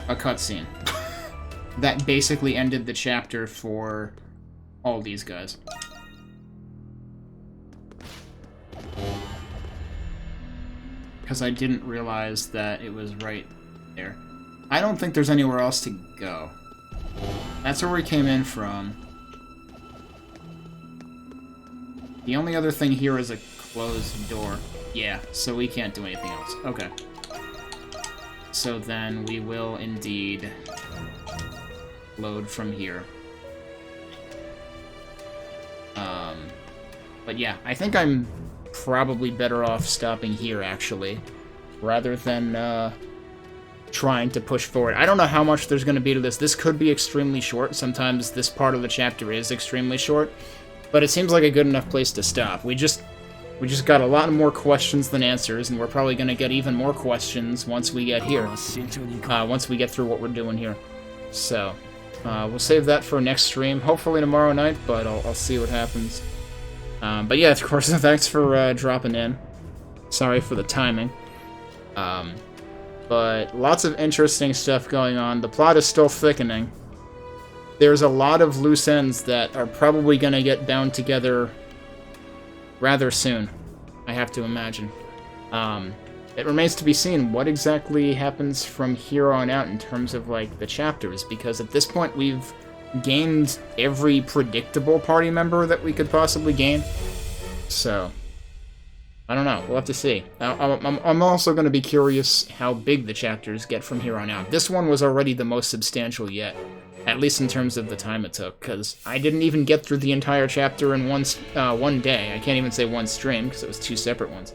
a cutscene. that basically ended the chapter for all these guys. Because I didn't realize that it was right there. I don't think there's anywhere else to go. That's where we came in from. The only other thing here is a closed door. Yeah, so we can't do anything else. Okay. So then we will indeed load from here. But yeah, I think I'm probably better off stopping here, actually, rather than trying to push forward. I don't know how much there's going to be to this. This could be extremely short. Sometimes this part of the chapter is extremely short, but it seems like a good enough place to stop. We just got a lot more questions than answers, and we're probably going to get even more questions once we get here. Once we get through what we're doing here. So, we'll save that for next stream. Hopefully tomorrow night, but I'll see what happens. But yeah, of course, thanks for dropping in. Sorry for the timing. But lots of interesting stuff going on. The plot is still thickening. There's a lot of loose ends that are probably going to get bound together rather soon, I have to imagine. It remains to be seen what exactly happens from here on out in terms of, like, the chapters, because at this point we've gained every predictable party member that we could possibly gain. So, I don't know. We'll have to see. I'm also going to be curious how big the chapters get from here on out. This one was already the most substantial yet, at least in terms of the time it took, because I didn't even get through the entire chapter in one day. I can't even say one stream, because it was 2 separate ones.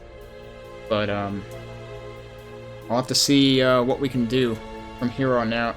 But, I'll have to see what we can do from here on out.